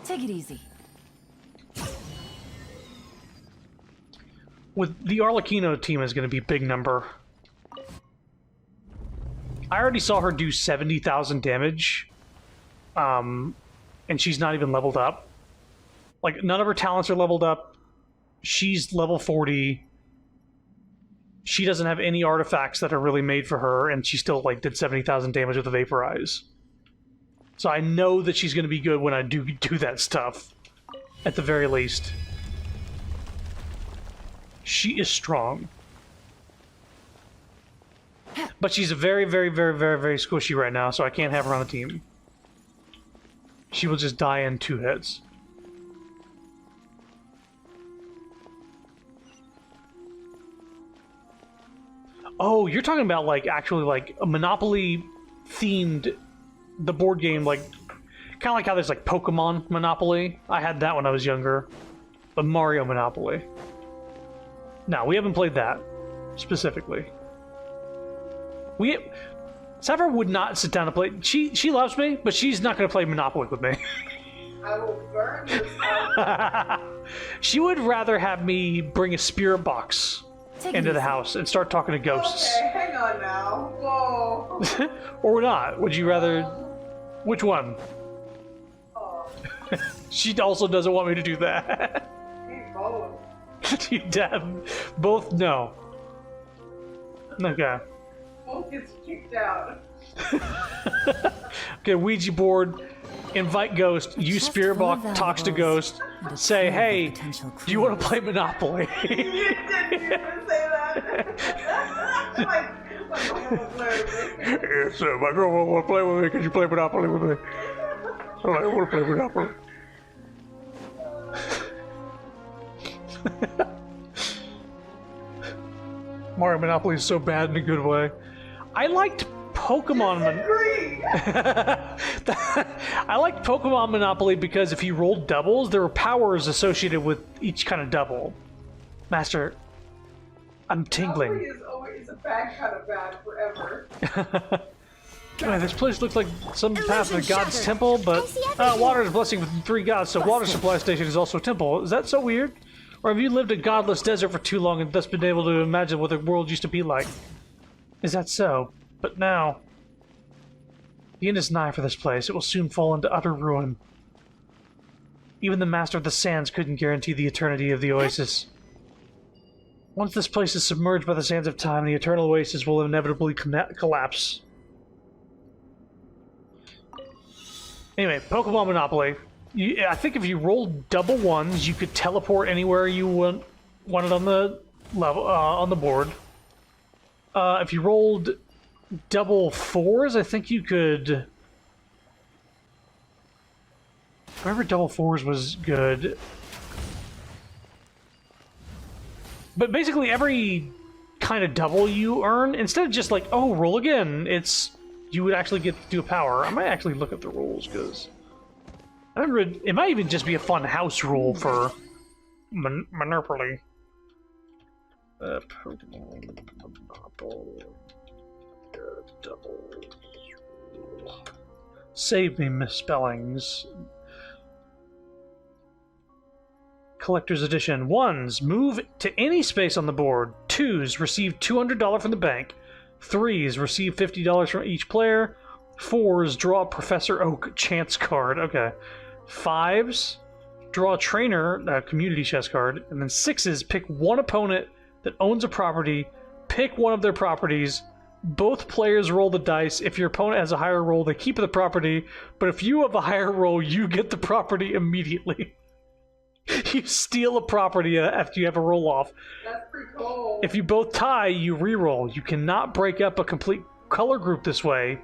Take it easy. With the Arlecchino team is going to be a big number. I already saw her do 70,000 damage. And she's not even leveled up. Like, none of her talents are leveled up. She's level 40. She doesn't have any artifacts that are really made for her, and she still, like, did 70,000 damage with the Vaporize. So I know that she's going to be good when I do that stuff. At the very least. She is strong. But she's very, very, very, very, very squishy right now, so I can't have her on the team. She will just die in 2 hits. Oh, you're talking about, like, actually, like, a Monopoly-themed... The board game, like... Kind of like how there's, like, Pokemon Monopoly. I had that when I was younger. But Mario Monopoly. No, we haven't played that. Specifically. Sapphire would not sit down and play... She loves me, but she's not going to play Monopoly with me. I will burn this house. She would rather have me bring a spirit box into the house and start talking to ghosts. Okay, hang on now. Whoa. Or not. Would you rather... Which one? Oh. She also doesn't want me to do that. Hey, both. You damn... Both? No. Okay. Both gets kicked out. Okay, Ouija board. Invite ghost. Use spirit box. Talks to ghost. Say, hey, do you want to play Monopoly? You didn't even say that. like, I want to play with me. Yes, my girl want to play with me. Could you play Monopoly with me? I want to play Monopoly. Mario Monopoly is so bad in a good way. I liked Pokemon I liked Pokemon Monopoly because if you rolled doubles, there were powers associated with each kind of double. Master, I'm tingling. Monopoly is always a bad kind of bad forever. Man, this place looks like some path to the god's temple, but water is a blessing with 3 gods, so water supply station is also a temple. Is that so weird? Or have you lived a godless desert for too long and thus been able to imagine what the world used to be like? Is that so? But now... The end is nigh for this place. It will soon fall into utter ruin. Even the Master of the Sands couldn't guarantee the eternity of the oasis. Once this place is submerged by the sands of time, the eternal oasis will inevitably collapse. Anyway, Pokemon Monopoly. I think if you rolled double ones, you could teleport anywhere you wanted on the level on the board. If you rolled double 4s, I think you could. Remember, double 4s was good. But basically, every kind of double you earn, instead of just like, oh, roll again, it's you would actually get to do a power. I might actually look at the rules because. I remember it might even just be a fun house rule for Monopoly. Pokemon Monopoly. Double. Save me misspellings. Collector's Edition. 1s, move to any space on the board. 2s, receive $200 from the bank. 3s, receive $50 from each player. 4s, draw a Professor Oak chance card. Okay. 5s, draw a trainer, community chest card. And then 6s, pick one opponent that owns a property, pick one of their properties. Both players roll the dice. If your opponent has a higher roll, they keep the property. But if you have a higher roll, you get the property immediately. You steal a property after you have a roll off. That's pretty cool. If you both tie, you re-roll. You cannot break up a complete color group this way,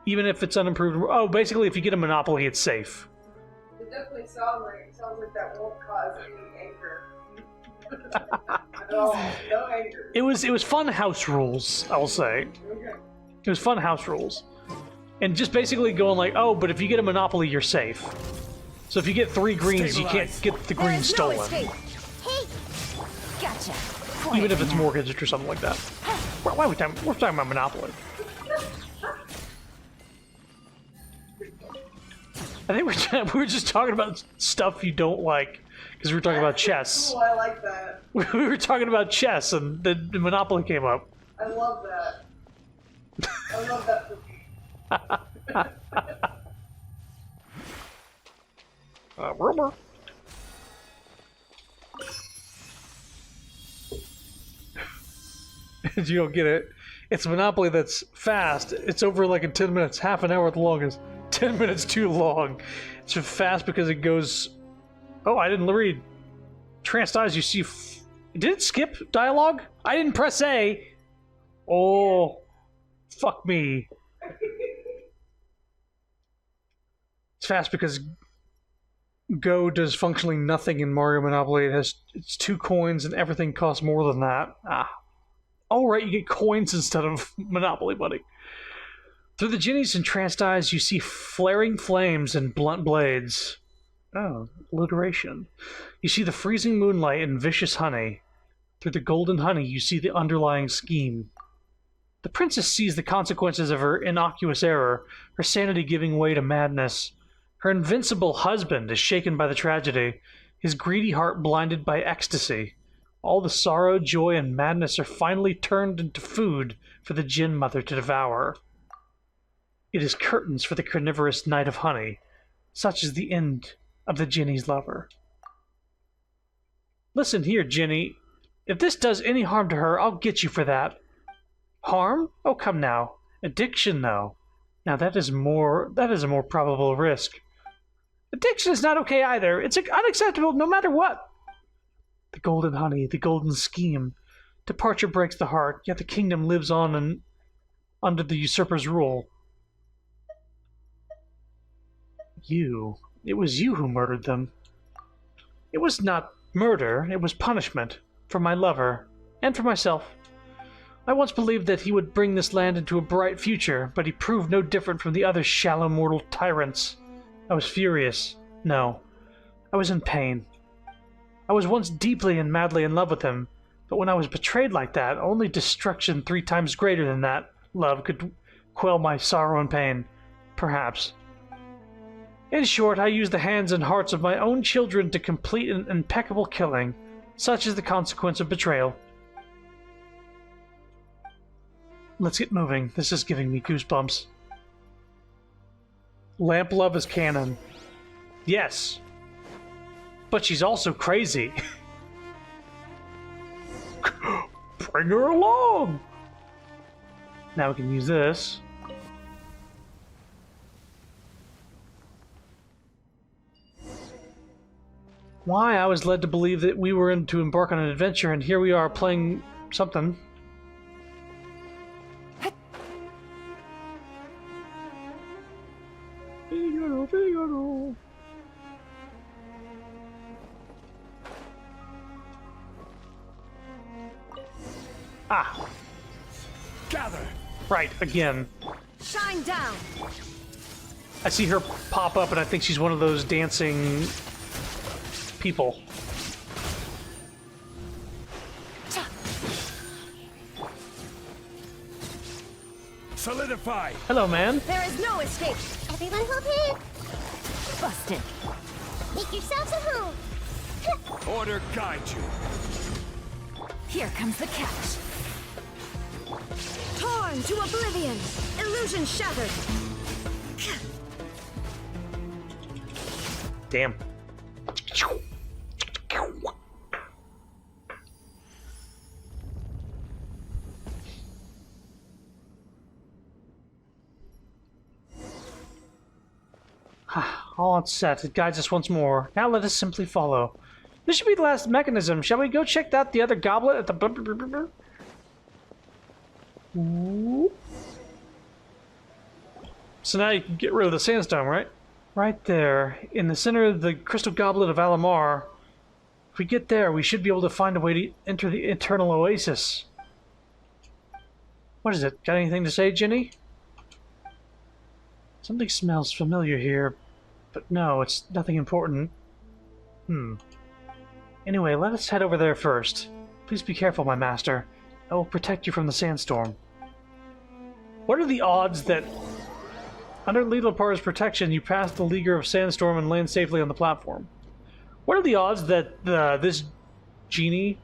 even if it's unimproved. Oh, basically, if you get a Monopoly, it's safe. It definitely sounds like that won't cause any anger. No, no anger. It was fun house rules, I will say. Okay. It was fun house rules. And just basically going like, oh, but if you get a monopoly, you're safe. So if you get 3 greens, you can't get the There green is no stolen. escape. Hey, Gotcha. Even if it's mortgaged or something like that. Why are we talking? We're talking about monopoly. I think we were just talking about stuff you don't like because we were talking about chess. Oh, I like that. We were talking about chess, and the Monopoly came up. I love that. I love that for me. Rumor. You don't get it. It's Monopoly that's fast. It's over like in 10 minutes, half an hour at the longest. 10 minutes too long. It's fast because it goes. Oh, I didn't read. Trans eyes, you see. Did it skip dialogue? I didn't press A. Oh, fuck me. It's fast because Go does functionally nothing in Mario Monopoly. It's 2 coins and everything costs more than that. Ah. Oh, right, you get coins instead of Monopoly money. Through the Ginny's entranced eyes, you see flaring flames and blunt blades. Oh, alliteration. You see the freezing moonlight and vicious honey. Through the golden honey, you see the underlying scheme. The princess sees the consequences of her innocuous error, her sanity giving way to madness. Her invincible husband is shaken by the tragedy, his greedy heart blinded by ecstasy. All the sorrow, joy, and madness are finally turned into food for the Djinn Mother to devour. It is curtains for the carnivorous night of honey. Such is the end of the Jinny's lover. Listen here, Jinny. If this does any harm to her, I'll get you for that. Harm? Oh, come now. Addiction, though. Now that is a more probable risk. Addiction is not okay either. It's unacceptable no matter what. The golden honey, the golden scheme. Departure breaks the heart, yet the kingdom lives on and under the usurper's rule. It was you who murdered them. It was not murder, it was punishment. For my lover, and for myself. I once believed that he would bring this land into a bright future, but he proved no different from the other shallow mortal tyrants. I was furious. No, I was in pain. I was once deeply and madly in love with him, but when I was betrayed like that, only destruction 3 times greater than that love could quell my sorrow and pain. Perhaps. In short, I used the hands and hearts of my own children to complete an impeccable killing. Such is the consequence of betrayal. Let's get moving. This is giving me goosebumps. Lamp love is canon. Yes. But she's also crazy. Bring her along! Now we can use this. Why? I was led to believe that we were to embark on an adventure, and here we are playing something. Figaro. Ah. Gather. Right, again. Shine down. I see her pop up, and I think she's one of those dancing people. Solidify. Hello, man. There is no escape. everyone hold here. Busted. Make yourselves a home. Order guide you. Here comes the catch. Torn to oblivion. Illusion shattered. Damn. All on set. It guides us once more. Now let us simply follow. This should be the last mechanism. Shall we go check out the other goblet at the... Ooh. So now you can get rid of the sandstone, right? Right there. In the center of the crystal goblet of Alamar, If we get there, we should be able to find a way to enter the Eternal Oasis. What is it? Got anything to say, Ginny? Something smells familiar here, but no, it's nothing important. Anyway, let us head over there first. Please be careful, my master. I will protect you from the sandstorm. What are the odds that, under Lilapar's protection, you pass the Leaguer of Sandstorm and land safely on the platform? What are the odds that this genie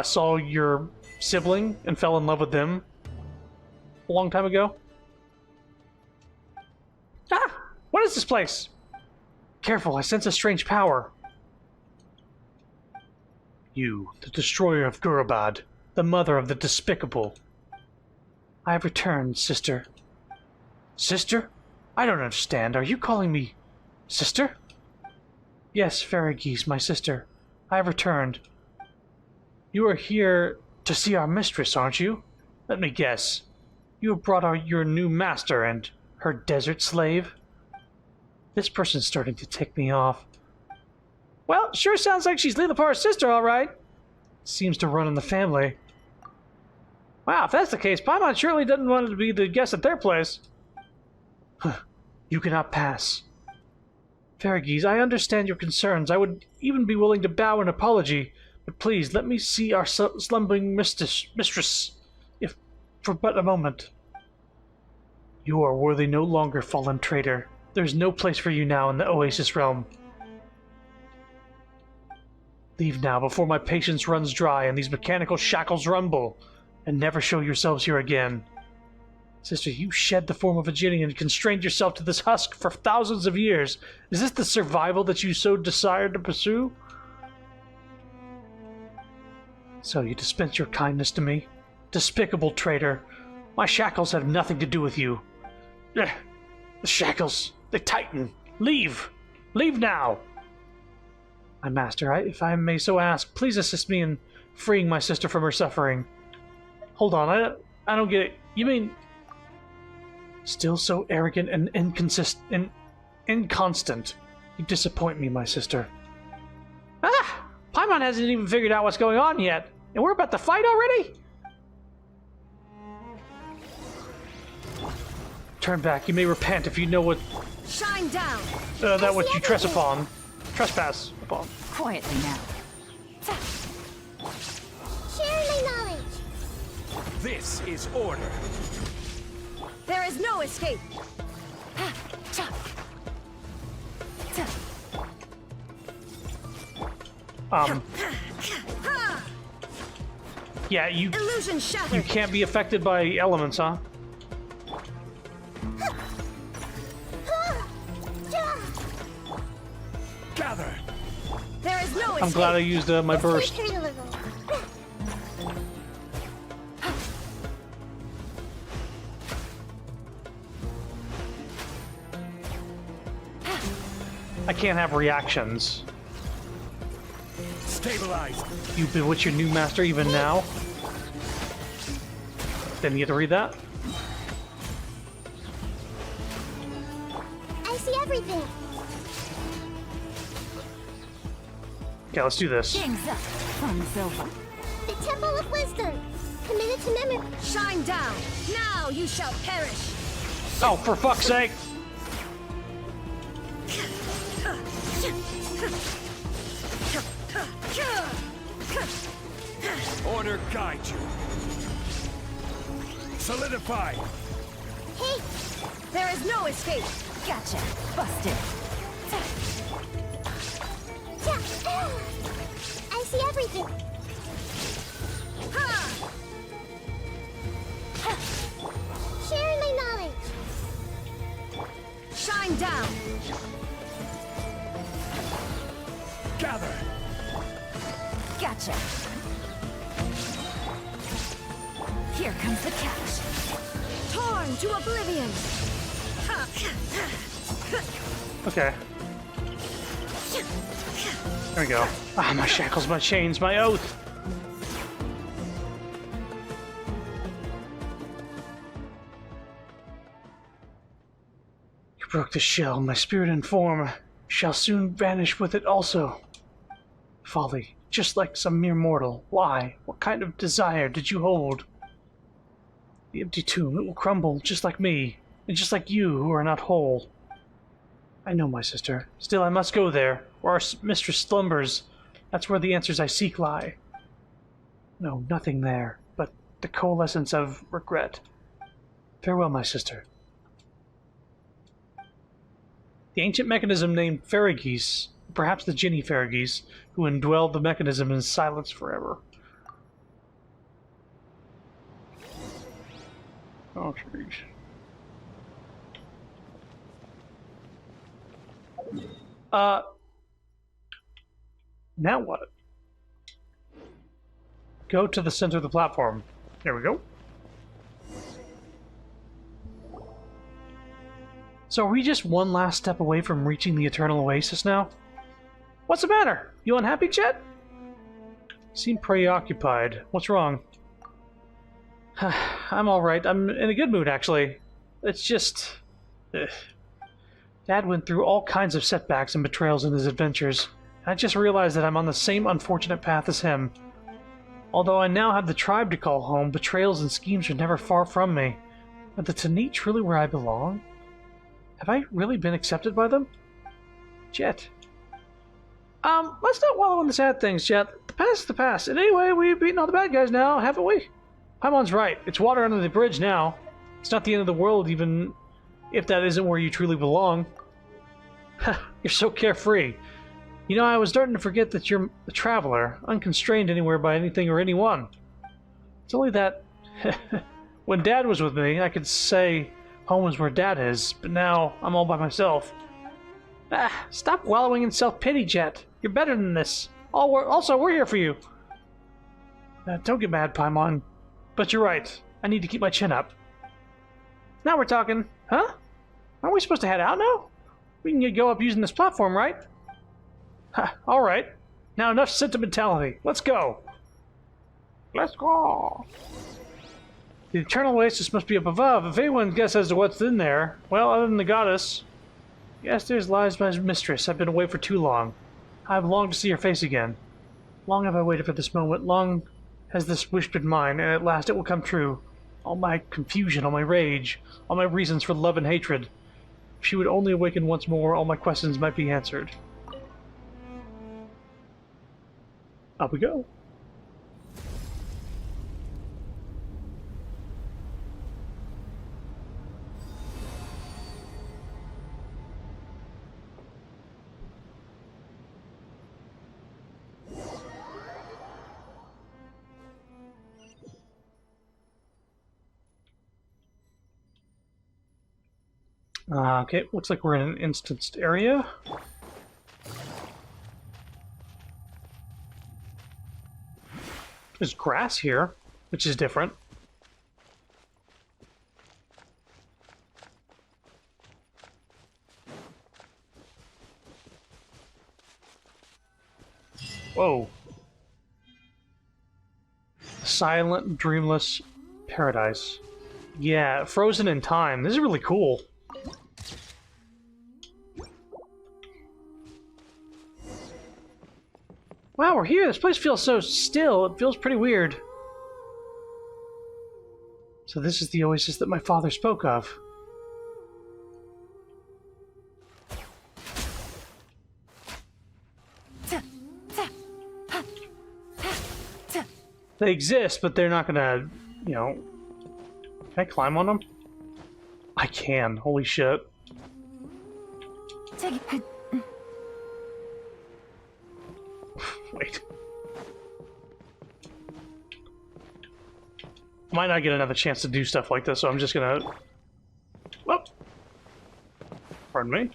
saw your sibling and fell in love with them a long time ago? Ah! What is this place? Careful, I sense a strange power. You, the destroyer of Gurabad, the mother of the despicable. I have returned, sister. Sister? I don't understand. Are you calling me sister? Yes, Faragis, my sister. I have returned. You are here to see our mistress, aren't you? Let me guess. You have brought your new master and her desert slave? This person's starting to tick me off. Well, sure sounds like she's Lilapar's sister, all right. Seems to run in the family. Wow, if that's the case, Paimon surely doesn't want to be the guest at their place. You cannot pass. Faragis, I understand your concerns. I would even be willing to bow an apology, but please, let me see our slumbering mistress, if for but a moment. You are worthy no longer, fallen traitor. There is no place for you now in the Oasis realm. Leave now, before my patience runs dry and these mechanical shackles rumble, and never show yourselves here again. Sister, you shed the form of a genie and constrained yourself to this husk for thousands of years. Is this the survival that you so desired to pursue? So you dispense your kindness to me? Despicable traitor. My shackles have nothing to do with you. The shackles, they tighten. Leave! Leave now! My master, if I may so ask, please assist me in freeing my sister from her suffering. Hold on, I don't get it. You mean... Still so arrogant and inconstant. You disappoint me, my sister. Ah! Paimon hasn't even figured out what's going on yet, and we're about to fight already? Turn back. You may repent if you know what... Shine down! That what you trespass upon. Quietly now. Share my knowledge. This is order. There is no escape! Yeah, you Illusion shattered! you can't be affected by elements, huh? Gather. There is no escape! I'm glad I used my burst. Turn a little. I can't have reactions. Stabilized. You bewitch your new master even now? Didn't you get to read that? I see everything. Okay, let's do this. King's up. Fun's over. The Temple of Wisdom. Committed to memory. Shine down! Now you shall perish! Oh, for fuck's sake! Order guide you. Solidify. Hey, There is no escape! Gotcha. Busted. I see everything. Ha! Sharing my knowledge. Shine down! Gather. Gotcha. Here comes the catch. Torn to oblivion! Okay. There we go. Ah, my shackles, my chains, my oath! You broke the shell. My spirit and form shall soon vanish with it also. Folly. just like some mere mortal. Why? What kind of desire did you hold? The empty tomb, it will crumble, just like me, and just like you, who are not whole. I know, my sister. Still, I must go there, where our mistress slumbers. That's where the answers I seek lie. No, nothing there, but the coalescence of regret. Farewell, my sister. The ancient mechanism named Ferrageese, perhaps the Jinni Ferrageese, who indwelled the mechanism in silence forever. Oh, jeez. Now what? Go to the center of the platform. There we go. So are we just one last step away from reaching the Eternal Oasis now? What's the matter? You unhappy, Chet? Seem preoccupied. What's wrong? I'm alright. I'm in a good mood, actually. It's just... Dad went through all kinds of setbacks and betrayals in his adventures. I just realized that I'm on the same unfortunate path as him. Although I now have the tribe to call home, betrayals and schemes are never far from me. Are the Tanit truly where I belong? Have I really been accepted by them? Jet. Let's not wallow in the sad things, Jet. The past is the past. And anyway, we've beaten all the bad guys now, haven't we? Paimon's right. It's water under the bridge now. It's not the end of the world, even if that isn't where you truly belong. You're so carefree. You know, I was starting to forget that you're a traveler, unconstrained anywhere by anything or anyone. It's only that when Dad was with me, I could say home is where Dad is, but now I'm all by myself. Stop wallowing in self-pity, Jet. You're better than this. Also, we're here for you. Don't get mad, Paimon. But you're right. I need to keep my chin up. Now we're talking. Huh? Aren't we supposed to head out now? We can go up using this platform, right? All right. Now enough sentimentality. Let's go. Let's go. The Eternal Oasis must be up above. If anyone guesses as to what's in there, well, other than the goddess. Yes, there's lies my mistress. I've been away for too long. I've longed to see her face again. Long have I waited for this moment. Long has this wish been mine, and at last it will come true. All my confusion, all my rage, all my reasons for love and hatred. If she would only awaken once more, all my questions might be answered. Up we go. Okay, looks like we're in an instanced area. There's grass here, which is different. Whoa. Silent, dreamless paradise. Yeah, frozen in time. This is really cool. Wow, we're here. This place feels so still. It feels pretty weird. So this is the oasis that my father spoke of. They exist, but they're not gonna, you know... Can I climb on them? I can. Holy shit. Wait. Might not get another chance to do stuff like this, so I'm just gonna... Whoop! Pardon me.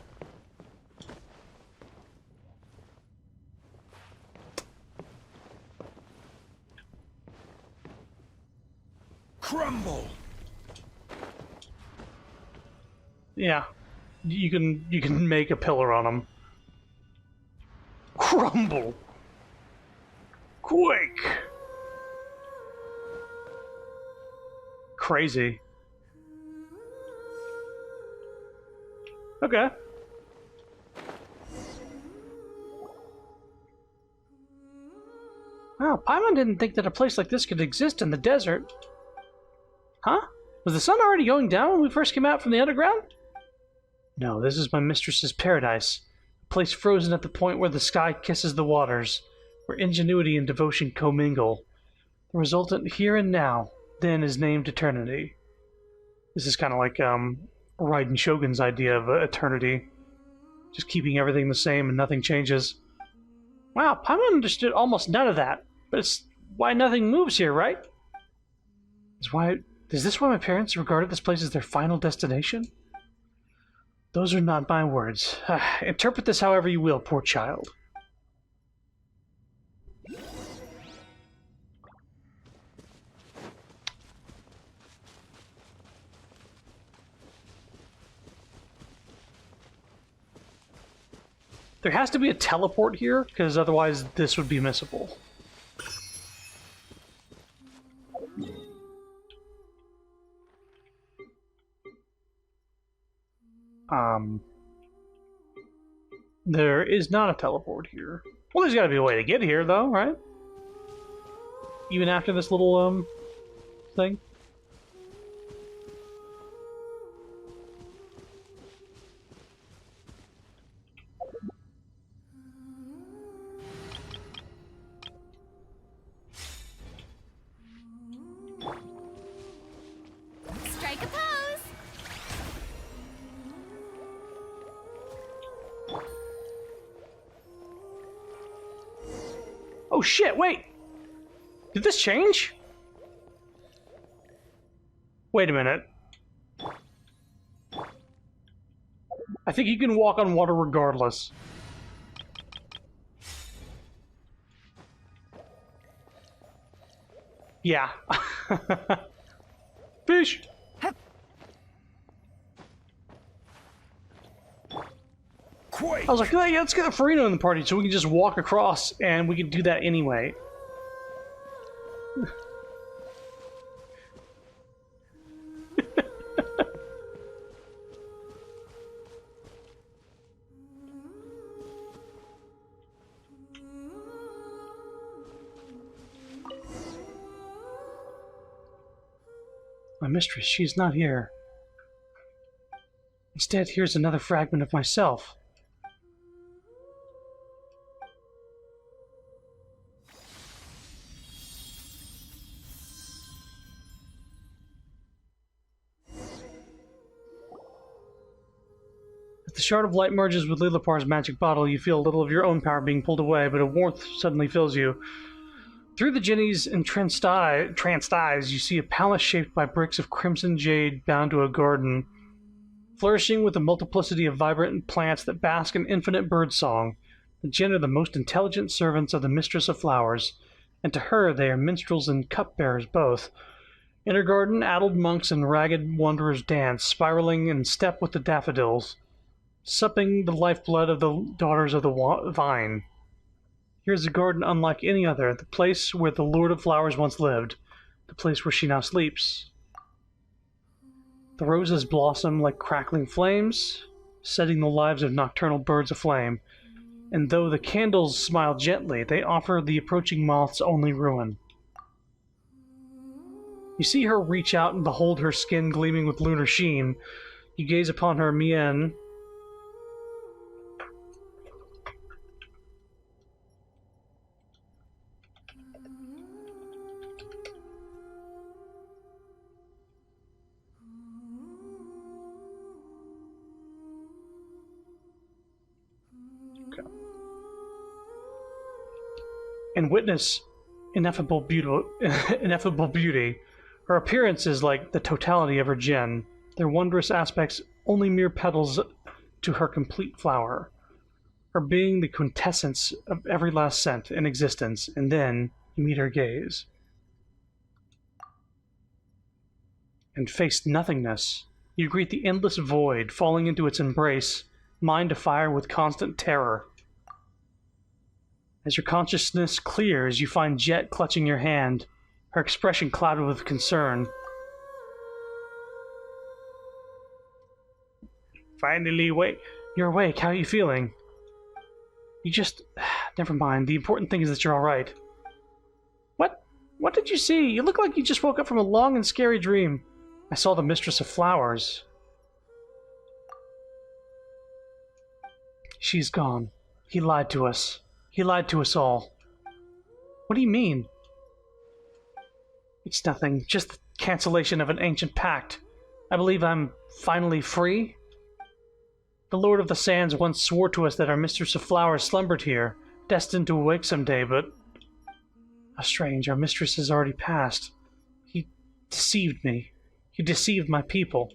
Crumble! Yeah. You can make a pillar on them. Crumble! Quake! Crazy. Okay. Wow, Paimon didn't think that a place like this could exist in the desert. Huh? Was the sun already going down when we first came out from the underground? No, this is my mistress's paradise. A place frozen at the point where the sky kisses the waters, where ingenuity and devotion commingle. The resultant here and now, then, is named eternity. This is kind of like Raiden Shogun's idea of eternity. Just keeping everything the same and nothing changes. Wow, Paimon understood almost none of that. But it's why nothing moves here, right? Is this why my parents regarded this place as their final destination? Those are not my words. Interpret this however you will, poor child. There has to be a teleport here, because otherwise this would be missable. There is not a teleport here. Well, there's got to be a way to get here, though, right? Even after this little, thing? Strike a pose! Oh shit, wait! Did this change? Wait a minute. I think you can walk on water regardless. Yeah. Fish! Quake! I was like, yeah, let's get a Farina in the party so we can just walk across, and we can do that anyway. My mistress, she is not here. Instead, here's another fragment of myself. As the shard of light merges with Lilapar's magic bottle, you feel a little of your own power being pulled away, but a warmth suddenly fills you. Through the Jinny's entranced eyes, you see a palace shaped by bricks of crimson jade bound to a garden, flourishing with a multiplicity of vibrant plants that bask in infinite birdsong. The Jinn are the most intelligent servants of the Mistress of Flowers, and to her they are minstrels and cupbearers both. In her garden, addled monks and ragged wanderers dance, spiraling in step with the daffodils, supping the lifeblood of the daughters of the vine. Here's a garden unlike any other, the place where the Lord of Flowers once lived, the place where she now sleeps. The roses blossom like crackling flames, setting the lives of nocturnal birds aflame, and though the candles smile gently, they offer the approaching moths only ruin. You see her reach out and behold her skin gleaming with lunar sheen. You gaze upon her mien, and witness ineffable beauty. Her appearance is like the totality of her Jinn, their wondrous aspects only mere petals to her complete flower, her being the quintessence of every last scent in existence, and then you meet her gaze. And face nothingness. You greet the endless void, falling into its embrace, mind afire with constant terror. As your consciousness clears, you find Jet clutching your hand, her expression clouded with concern. Finally, you're awake. How are you feeling? You just... Never mind. The important thing is that you're alright. What did you see? You look like you just woke up from a long and scary dream. I saw the Mistress of Flowers. She's gone. He lied to us. He lied to us all. What do you mean? It's nothing. Just the cancellation of an ancient pact. I believe I'm finally free. The Lord of the Sands once swore to us that our Mistress of Flowers slumbered here, destined to awake someday, but... How strange, our mistress has already passed. He deceived me. He deceived my people.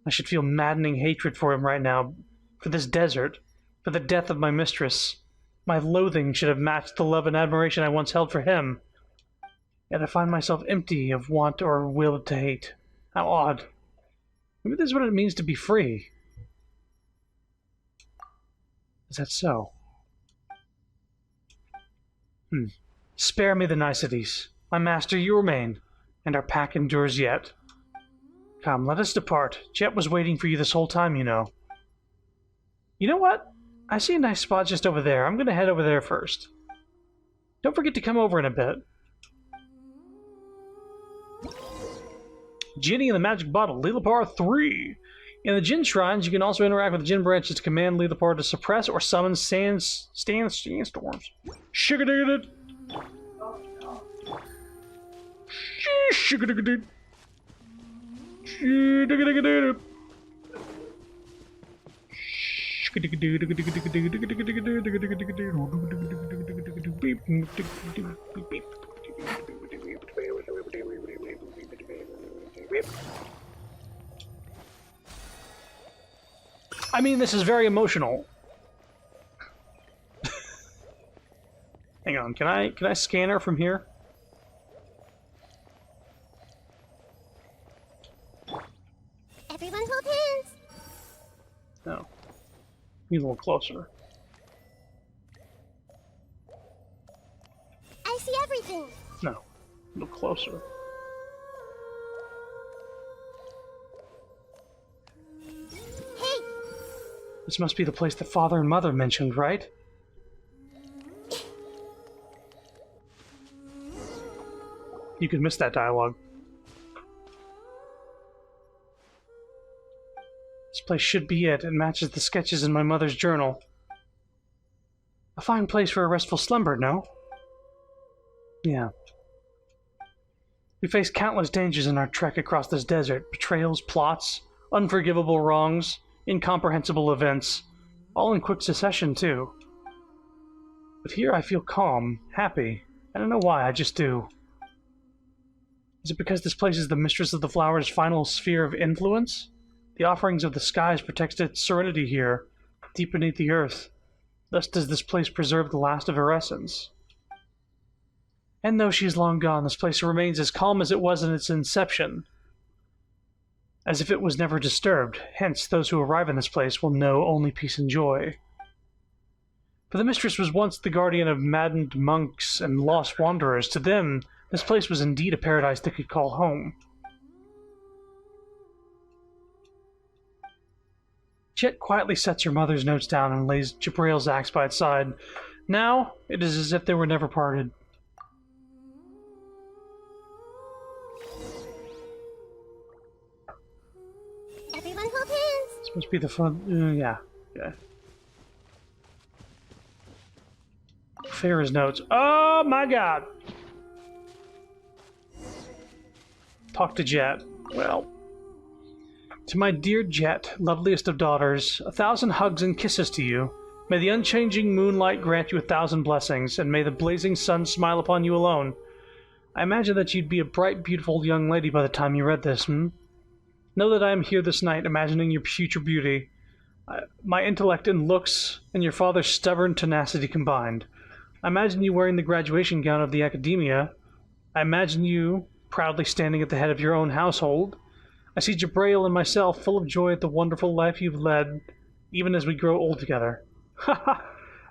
I should feel maddening hatred for him right now, for this desert, for the death of my mistress. My loathing should have matched the love and admiration I once held for him. Yet I find myself empty of want or will to hate. How odd. Maybe this is what it means to be free. Is that so? Spare me the niceties. My master, you remain, and our pack endures yet. Come, let us depart. Jet was waiting for you this whole time, you know. You know what? I see a nice spot just over there. I'm going to head over there first. Don't forget to come over in a bit. Ginny and the Magic Bottle, Lilipar 3. In the Djinn Shrines, you can also interact with the Djinn branches to command Lilipar to suppress or summon sandstorms. Sugar-digga-did. Sugar-digga-did. Sugar-digga-did. I mean, this is very emotional. Hang on, can I scan her from here? Everyone hold hands. No. Be a little closer. I see everything. No. A little closer. Hey! This must be the place that Father and Mother mentioned, right? You could miss that dialogue. This place should be it. It matches the sketches in my mother's journal. A fine place for a restful slumber, no? Yeah. We faced countless dangers in our trek across this desert. Betrayals, plots, unforgivable wrongs, incomprehensible events. All in quick succession, too. But here I feel calm, happy. I don't know why, I just do. Is it because this place is the Mistress of the Flowers' final sphere of influence? The offerings of the skies protect its serenity here, deep beneath the earth. Thus does this place preserve the last of her essence. And though she is long gone, this place remains as calm as it was in its inception, as if it was never disturbed. Hence, those who arrive in this place will know only peace and joy. For the mistress was once the guardian of maddened monks and lost wanderers. To them, this place was indeed a paradise they could call home. Jet quietly sets her mother's notes down and lays Jabrail's axe by its side. Now, it is as if they were never parted. Everyone hold hands. This must be the fun. Yeah. Farah's notes. Oh my god! Talk to Jet. Well. To my dear Jet, loveliest of daughters, 1,000 hugs and kisses to you. May the unchanging moonlight grant you 1,000 blessings, and may the blazing sun smile upon you alone. I imagine that you'd be a bright, beautiful young lady by the time you read this, Know that I am here this night, imagining your future beauty. My intellect and looks, and your father's stubborn tenacity combined. I imagine you wearing the graduation gown of the academia. I imagine you proudly standing at the head of your own household. I see Jabrail and myself full of joy at the wonderful life you've led, even as we grow old together. Ha ha!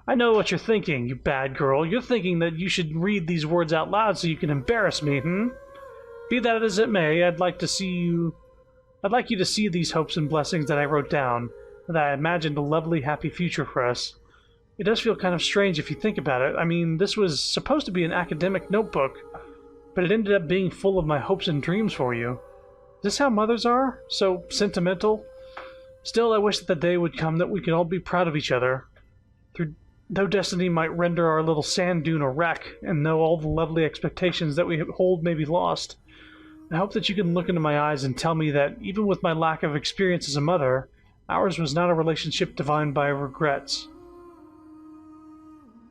I know what you're thinking, you bad girl. You're thinking that you should read these words out loud so you can embarrass me, Be that as it may, I'd like you to see these hopes and blessings that I wrote down, and that I imagined a lovely, happy future for us. It does feel kind of strange if you think about it. I mean, this was supposed to be an academic notebook. but it ended up being full of my hopes and dreams for you. Is this how mothers are? So sentimental? Still, I wish that the day would come that we could all be proud of each other. Though destiny might render our little sand dune a wreck, and though all the lovely expectations that we hold may be lost, I hope that you can look into my eyes and tell me that, even with my lack of experience as a mother, ours was not a relationship defined by regrets.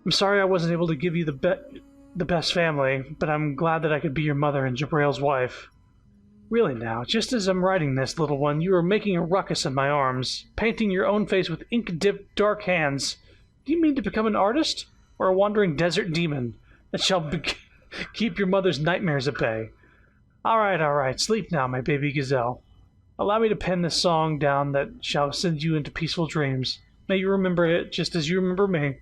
I'm sorry I wasn't able to give you the best family, but I'm glad that I could be your mother and Jabrail's wife. Really now, just as I'm writing this, little one, you are making a ruckus in my arms, painting your own face with ink-dipped dark hands. Do you mean to become an artist? Or a wandering desert demon that shall keep your mother's nightmares at bay? Alright, sleep now, my baby gazelle. Allow me to pen this song down that shall send you into peaceful dreams. May you remember it just as you remember me.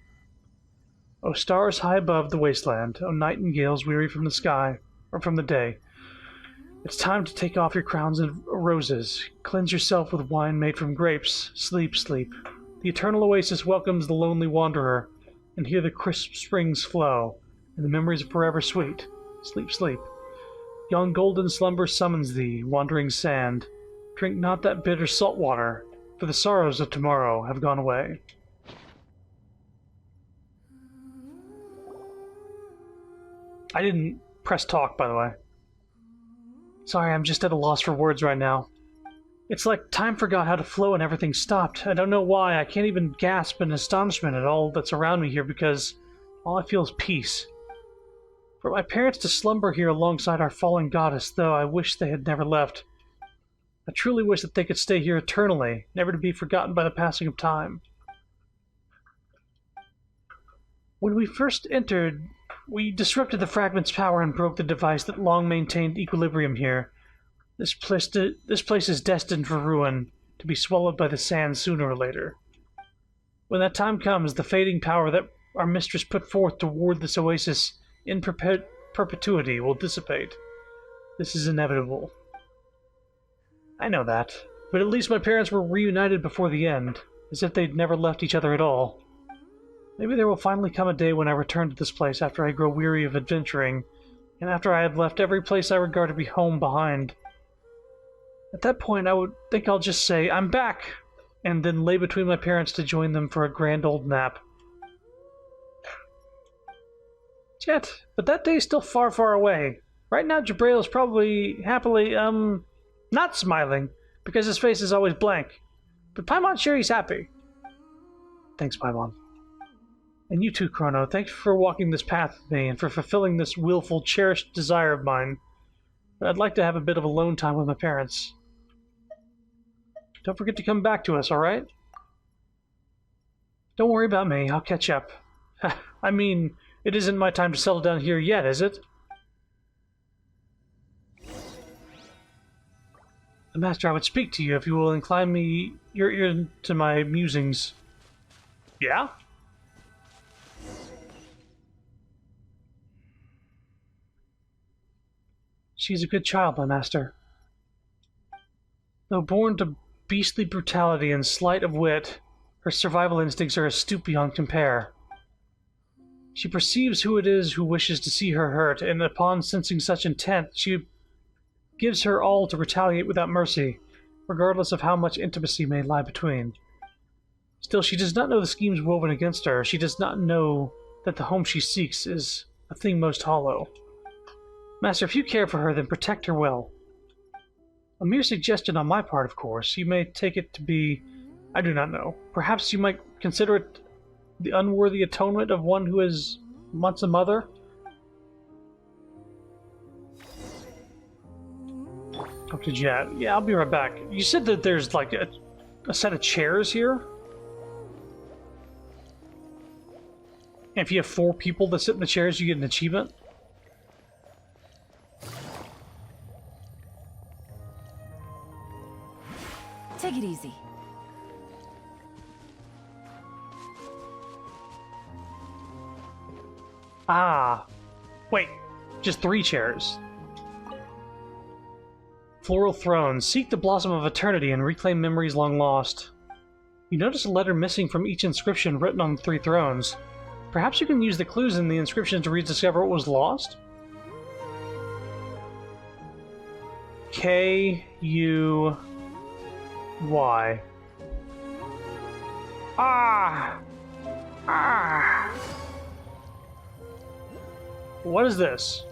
O stars high above the wasteland, O nightingales weary from the sky, or from the day. It's time to take off your crowns of roses, cleanse yourself with wine made from grapes. Sleep, sleep. The eternal oasis welcomes the lonely wanderer, and here the crisp springs flow, and the memories are forever sweet. Sleep, sleep. Yon golden slumber summons thee, wandering sand. Drink not that bitter salt water, for the sorrows of tomorrow have gone away. I didn't press talk, by the way. Sorry, I'm just at a loss for words right now. It's like time forgot how to flow and everything stopped. I don't know why. I can't even gasp in astonishment at all that's around me here because all I feel is peace. For my parents to slumber here alongside our fallen goddess, though I wish they had never left. I truly wish that they could stay here eternally, never to be forgotten by the passing of time. When we first entered, we disrupted the fragment's power and broke the device that long maintained equilibrium here. This place is destined for ruin, to be swallowed by the sand sooner or later. When that time comes, the fading power that our mistress put forth to ward this oasis in perpetuity will dissipate. This is inevitable. I know that, but at least my parents were reunited before the end, as if they'd never left each other at all. Maybe there will finally come a day when I return to this place after I grow weary of adventuring, and after I have left every place I regard to be home behind. At that point, I think I'll just say, I'm back, and then lay between my parents to join them for a grand old nap. Yet, but that day is still far, far away. Right now, Jabrail is probably happily, not smiling, because his face is always blank. But Paimon's sure he's happy. Thanks, Paimon. And you too, Chrono. Thanks for walking this path with me and for fulfilling this willful, cherished desire of mine. But I'd like to have a bit of alone time with my parents. Don't forget to come back to us, alright? Don't worry about me. I'll catch up. I mean, it isn't my time to settle down here yet, is it? The Master, I would speak to you if you will incline your ear to my musings. Yeah? She's a good child, my master. Though born to beastly brutality and sleight of wit, her survival instincts are astute beyond compare. She perceives who it is who wishes to see her hurt, and upon sensing such intent, she gives her all to retaliate without mercy, regardless of how much intimacy may lie between. Still, she does not know the schemes woven against her. She does not know that the home she seeks is a thing most hollow. Master, if you care for her, then protect her well. A mere suggestion on my part, of course. You may take it to be... I do not know. Perhaps you might consider it the unworthy atonement of one who is once a mother? Talk to Jet. Yeah, I'll be right back. You said that there's like a set of chairs here? And if you have 4 people that sit in the chairs, you get an achievement? Take it easy. Ah. Wait. Just 3 chairs. Floral Throne. Seek the blossom of eternity and reclaim memories long lost. You notice a letter missing from each inscription written on the 3 thrones. Perhaps you can use the clues in the inscription to rediscover what was lost? K-U-Y. Ah! Ah! What is this?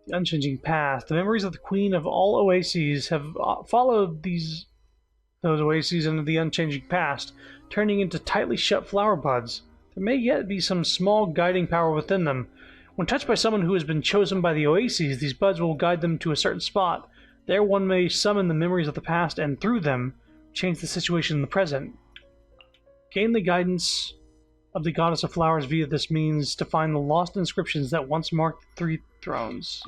The unchanging past. The memories of the Queen of all Oases have followed those oases into the unchanging past, turning into tightly shut flower buds. There may yet be some small guiding power within them. When touched by someone who has been chosen by the Oases, these buds will guide them to a certain spot. There one may summon the memories of the past and, through them, change the situation in the present. Gain the guidance of the Goddess of Flowers via this means to find the lost inscriptions that once marked the 3 thrones.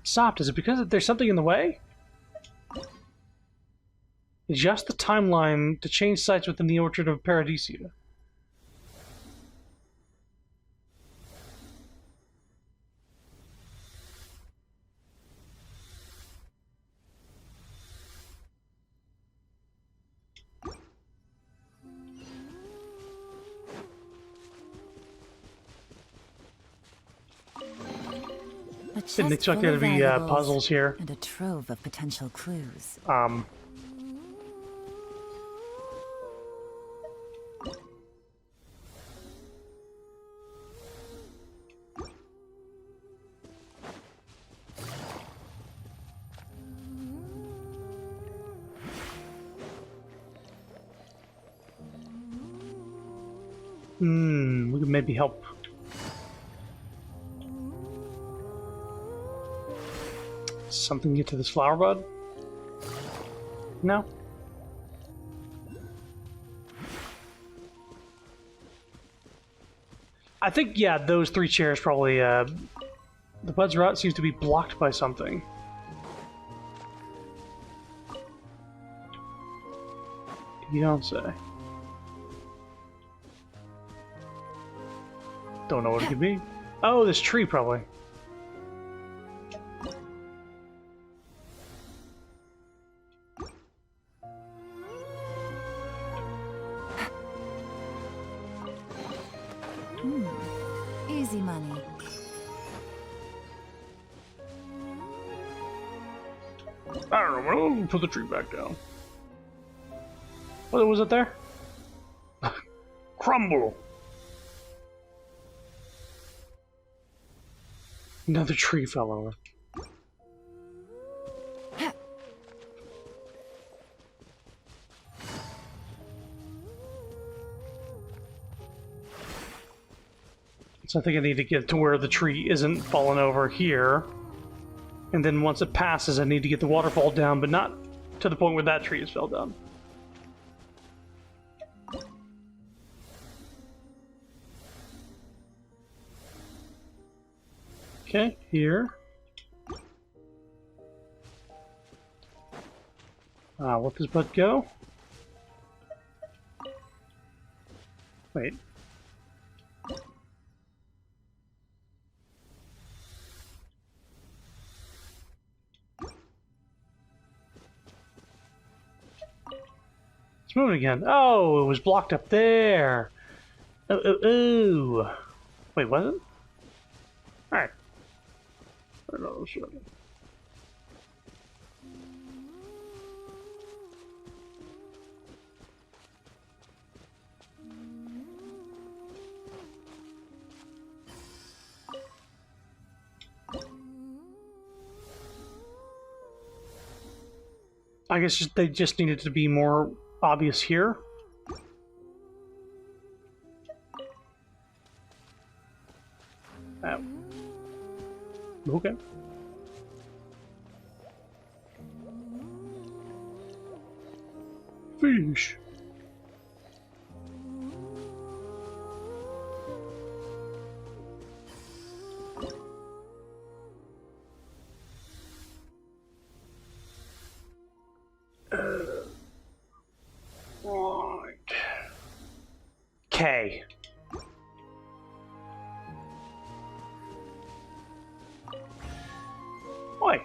Stopped. Is it because there's something in the way? Adjust the timeline to change sites within the Orchard of Paradisia. Didn't expect there to be puzzles here. And a trove of potential clues. We could maybe help. Something get to this flower bud? No? I think, yeah, those 3 chairs probably, the bud's route seems to be blocked by something. You don't say. Don't know what it could be. Oh, this tree, probably. Easy money. I don't know. We'll put the tree back down. What was it there? Crumble. Another tree fell over. So I think I need to get to where the tree isn't falling over here. And then once it passes, I need to get the waterfall down, but not to the point where that tree has fell down. Okay, here. Let this bud go. Wait. It's moving again. Oh, it was blocked up there. Oh. Wait, was it? Alright. I don't know. Sure. I guess they just needed to be more obvious here. Okay. Fish. Right. K. Oi.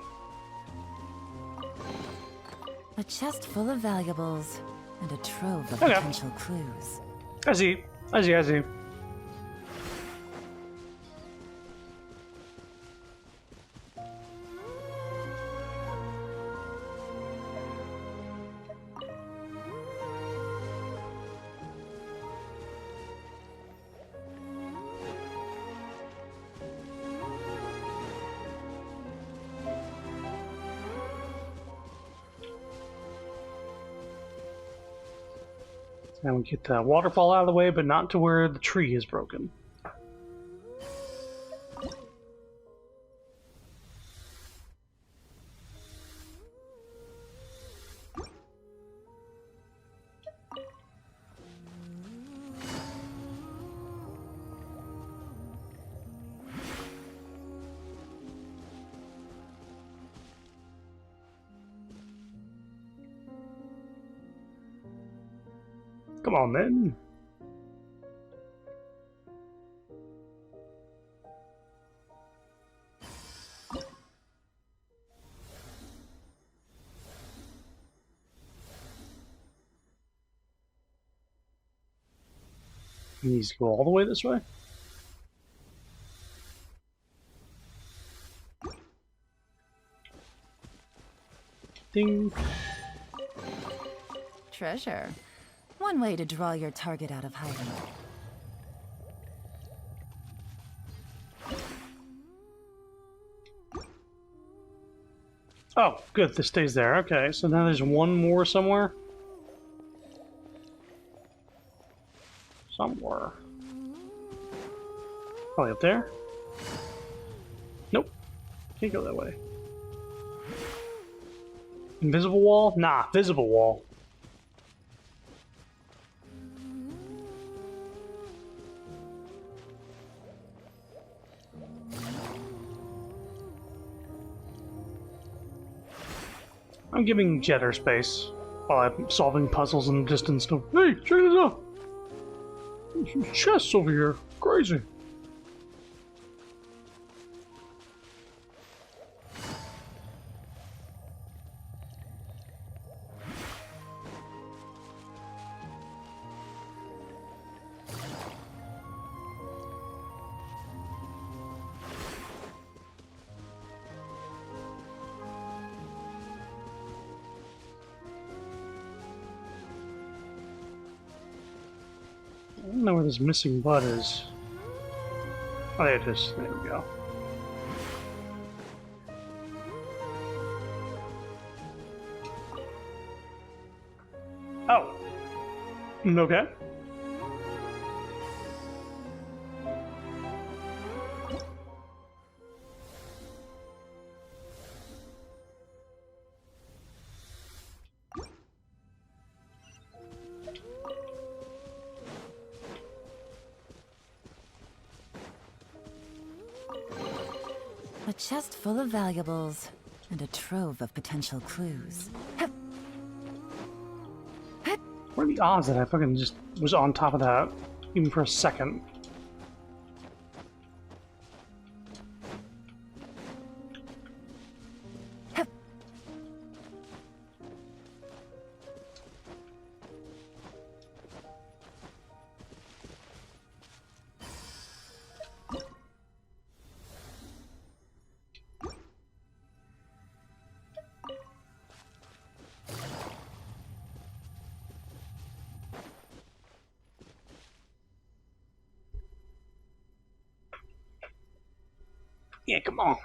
A chest full of valuables and a trove of Okay. potential clues. I see. I see. I see. And we get the waterfall out of the way, but not to where the tree is broken. Come on, then. He needs to go all the way this way. Ding. Treasure. One way to draw your target out of hiding. Oh, good. This stays there. Okay, so now there's one more somewhere. Somewhere. Probably up there. Nope. Can't go that way. Invisible wall? Nah, visible wall. I'm giving Jetter space while I'm solving puzzles in the distance. Hey, check this out! There's some chests over here. Crazy. I don't know where this missing bud is. Oh, there it is. There we go. Oh. Okay. A chest full of valuables and a trove of potential clues. What are the odds that I fucking just was on top of that, even for a second? Yeah, come on.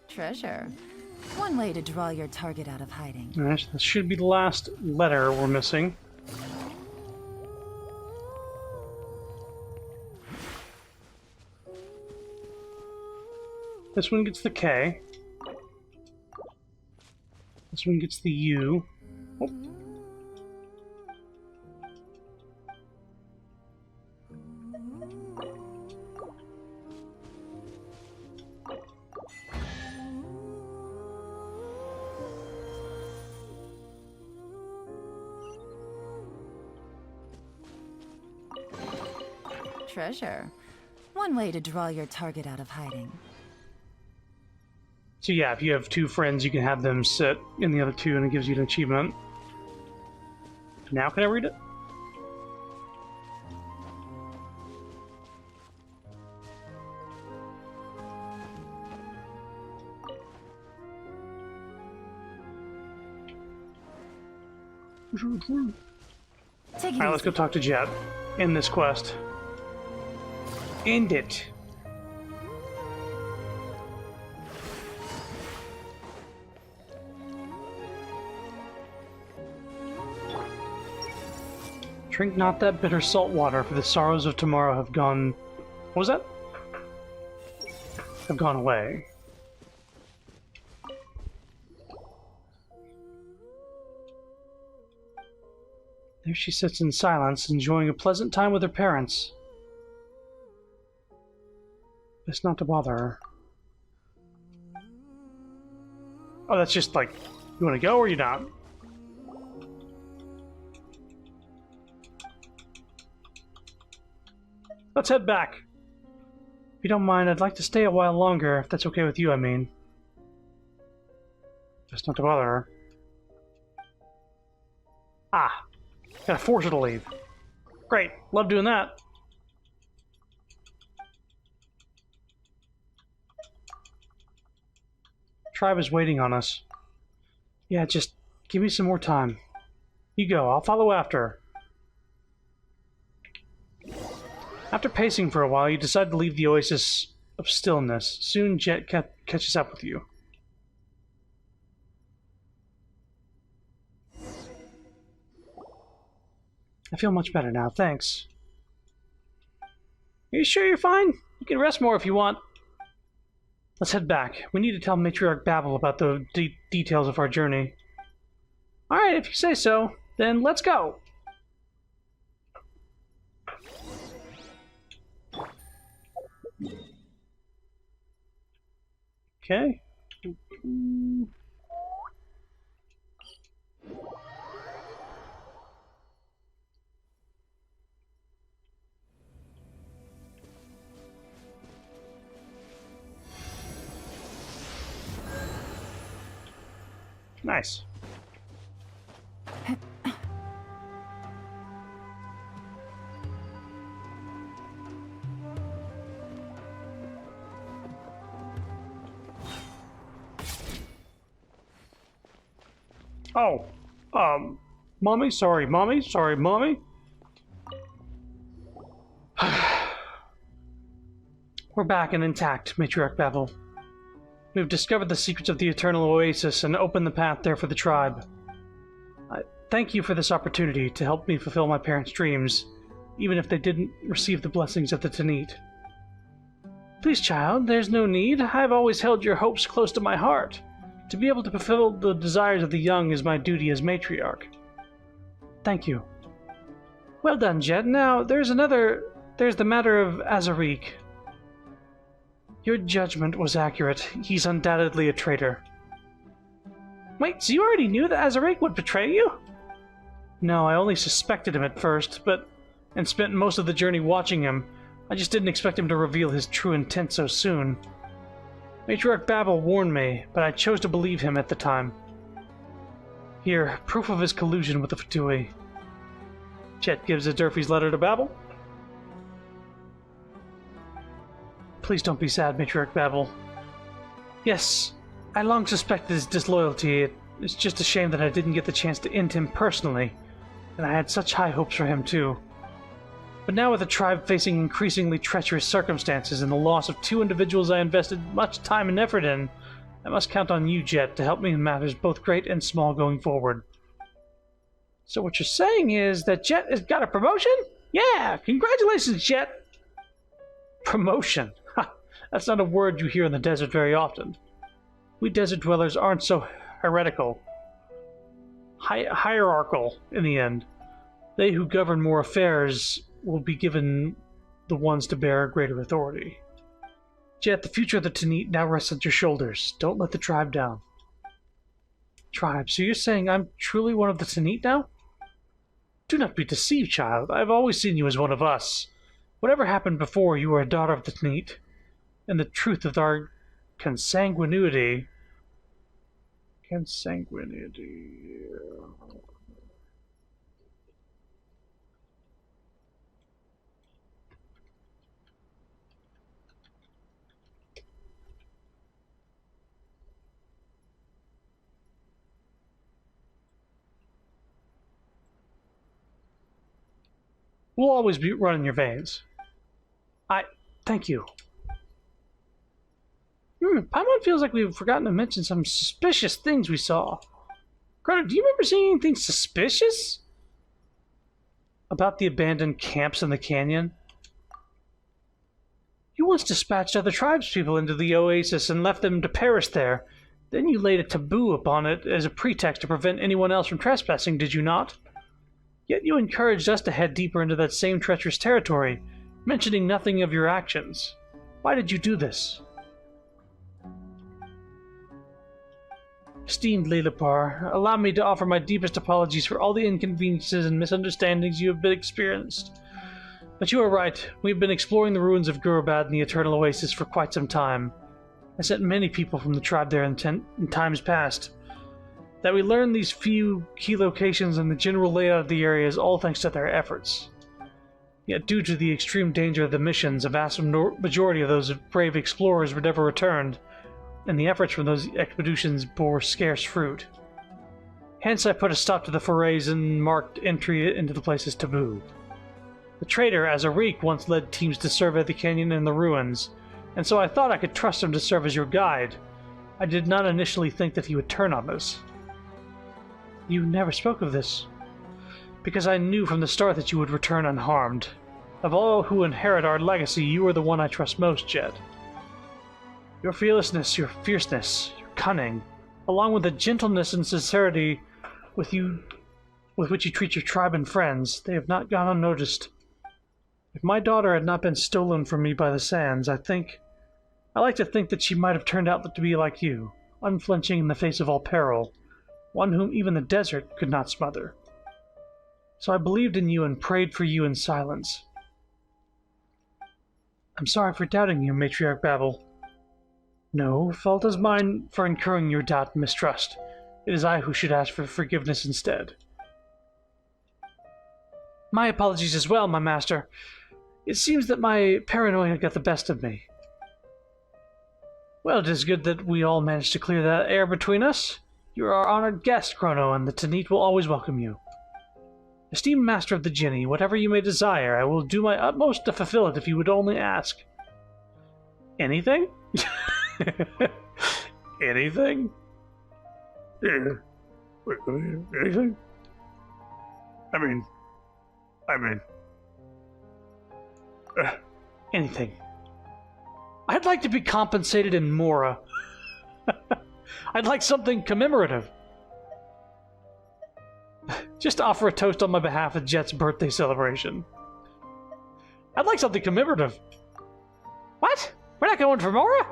Treasure. One way to draw your target out of hiding. Alright, this should be the last letter we're missing. This one gets the K. This one gets the U. Oh. treasure. One way to draw your target out of hiding. So yeah, if you have two friends, you can have them sit in the other two, and it gives you an achievement. Now can I read it? Alright, let's go talk to Jet. End this quest. End it. Drink not that bitter salt water, for the sorrows of tomorrow have gone... What was that? Have gone away. There she sits in silence, enjoying a pleasant time with her parents. Best not to bother her. Oh, that's just like... You want to go or you not? Let's head back. If you don't mind, I'd like to stay a while longer, if that's okay with you, I mean. Just not to bother her. Ah. Gotta force her to leave. Great. Love doing that. Tribe is waiting on us. Yeah, just give me some more time. You go. I'll follow after. After pacing for a while, you decide to leave the oasis of stillness. Soon Jet catches up with you. I feel much better now, thanks. Are you sure you're fine? You can rest more if you want. Let's head back. We need to tell Matriarch Babel about the details of our journey. Alright, if you say so, then let's go! Okay. Nice. Oh, Mommy? Sorry, Mommy? Sorry, Mommy? We're back and intact, Matriarch Babel. We've discovered the secrets of the Eternal Oasis and opened the path there for the tribe. I thank you for this opportunity to help me fulfill my parents' dreams, even if they didn't receive the blessings of the Tanit. Please, child, there's no need. I've always held your hopes close to my heart. To be able to fulfill the desires of the young is my duty as matriarch. Thank you. Well done, Jet. Now, there's the matter of Azariq. Your judgment was accurate. He's undoubtedly a traitor. Wait, so you already knew that Azariq would betray you? No, I only suspected him at first, and spent most of the journey watching him. I just didn't expect him to reveal his true intent so soon. Matriarch Babel warned me, but I chose to believe him at the time. Here, proof of his collusion with the Fatui. Chet gives Durfee's letter to Babel. Please don't be sad, Matriarch Babel. Yes, I long suspected his disloyalty. It's just a shame that I didn't get the chance to end him personally, and I had such high hopes for him too. But now with the tribe facing increasingly treacherous circumstances and the loss of two individuals I invested much time and effort in, I must count on you, Jet, to help me in matters both great and small going forward. So what you're saying is that Jet has got a promotion? Yeah, congratulations, Jet! Promotion? Ha, that's not a word you hear in the desert very often. We desert dwellers aren't so heretical. Hierarchical, in the end. They who govern more affairs will be given the ones to bear greater authority. Jet, the future of the Tanit now rests on your shoulders. Don't let the tribe down. Tribe, so you're saying I'm truly one of the Tanit now? Do not be deceived, child. I've always seen you as one of us. Whatever happened before, you are a daughter of the Neat, and the truth of our consanguinity. Consanguinity. Will always be running your veins. Thank you. Paimon feels like we've forgotten to mention some suspicious things we saw. Greta, do you remember seeing anything suspicious about the abandoned camps in the canyon? You once dispatched other tribespeople into the oasis and left them to perish there. Then you laid a taboo upon it as a pretext to prevent anyone else from trespassing, did you not? Yet you encouraged us to head deeper into that same treacherous territory, mentioning nothing of your actions. Why did you do this? Esteemed Lilipar, allow me to offer my deepest apologies for all the inconveniences and misunderstandings you have been experienced. But you are right, we have been exploring the ruins of Gurubad and the Eternal Oasis for quite some time. I sent many people from the tribe there in times past. That we learned these few key locations and the general layout of the area is all thanks to their efforts. Yet due to the extreme danger of the missions, a vast majority of those brave explorers were never returned, and the efforts from those expeditions bore scarce fruit. Hence I put a stop to the forays and marked entry into the place as taboo. The traitor, Azarik, once led teams to survey the canyon and the ruins, and so I thought I could trust him to serve as your guide. I did not initially think that he would turn on us. You never spoke of this, because I knew from the start that you would return unharmed. Of all who inherit our legacy, you are the one I trust most, Jet. Your fearlessness, your fierceness, your cunning, along with the gentleness and sincerity with which you treat your tribe and friends, they have not gone unnoticed. If my daughter had not been stolen from me by the sands, I like to think that she might have turned out to be like you, unflinching in the face of all peril, one whom even the desert could not smother. So I believed in you and prayed for you in silence. I'm sorry for doubting you, Matriarch Babel. No, fault is mine for incurring your doubt and mistrust. It is I who should ask for forgiveness instead. My apologies as well, my master. It seems that my paranoia got the best of me. Well, it is good that we all managed to clear that air between us. You are our honored guest, Chrono, and the Tanit will always welcome you. Esteemed Master of the Jinni, whatever you may desire, I will do my utmost to fulfill it if you would only ask. Anything? Anything? Anything? I mean... anything. I'd like to be compensated in Mora. I'd like something commemorative. Just offer a toast on my behalf at Jet's birthday celebration. I'd like something commemorative. What? We're not going for Mora?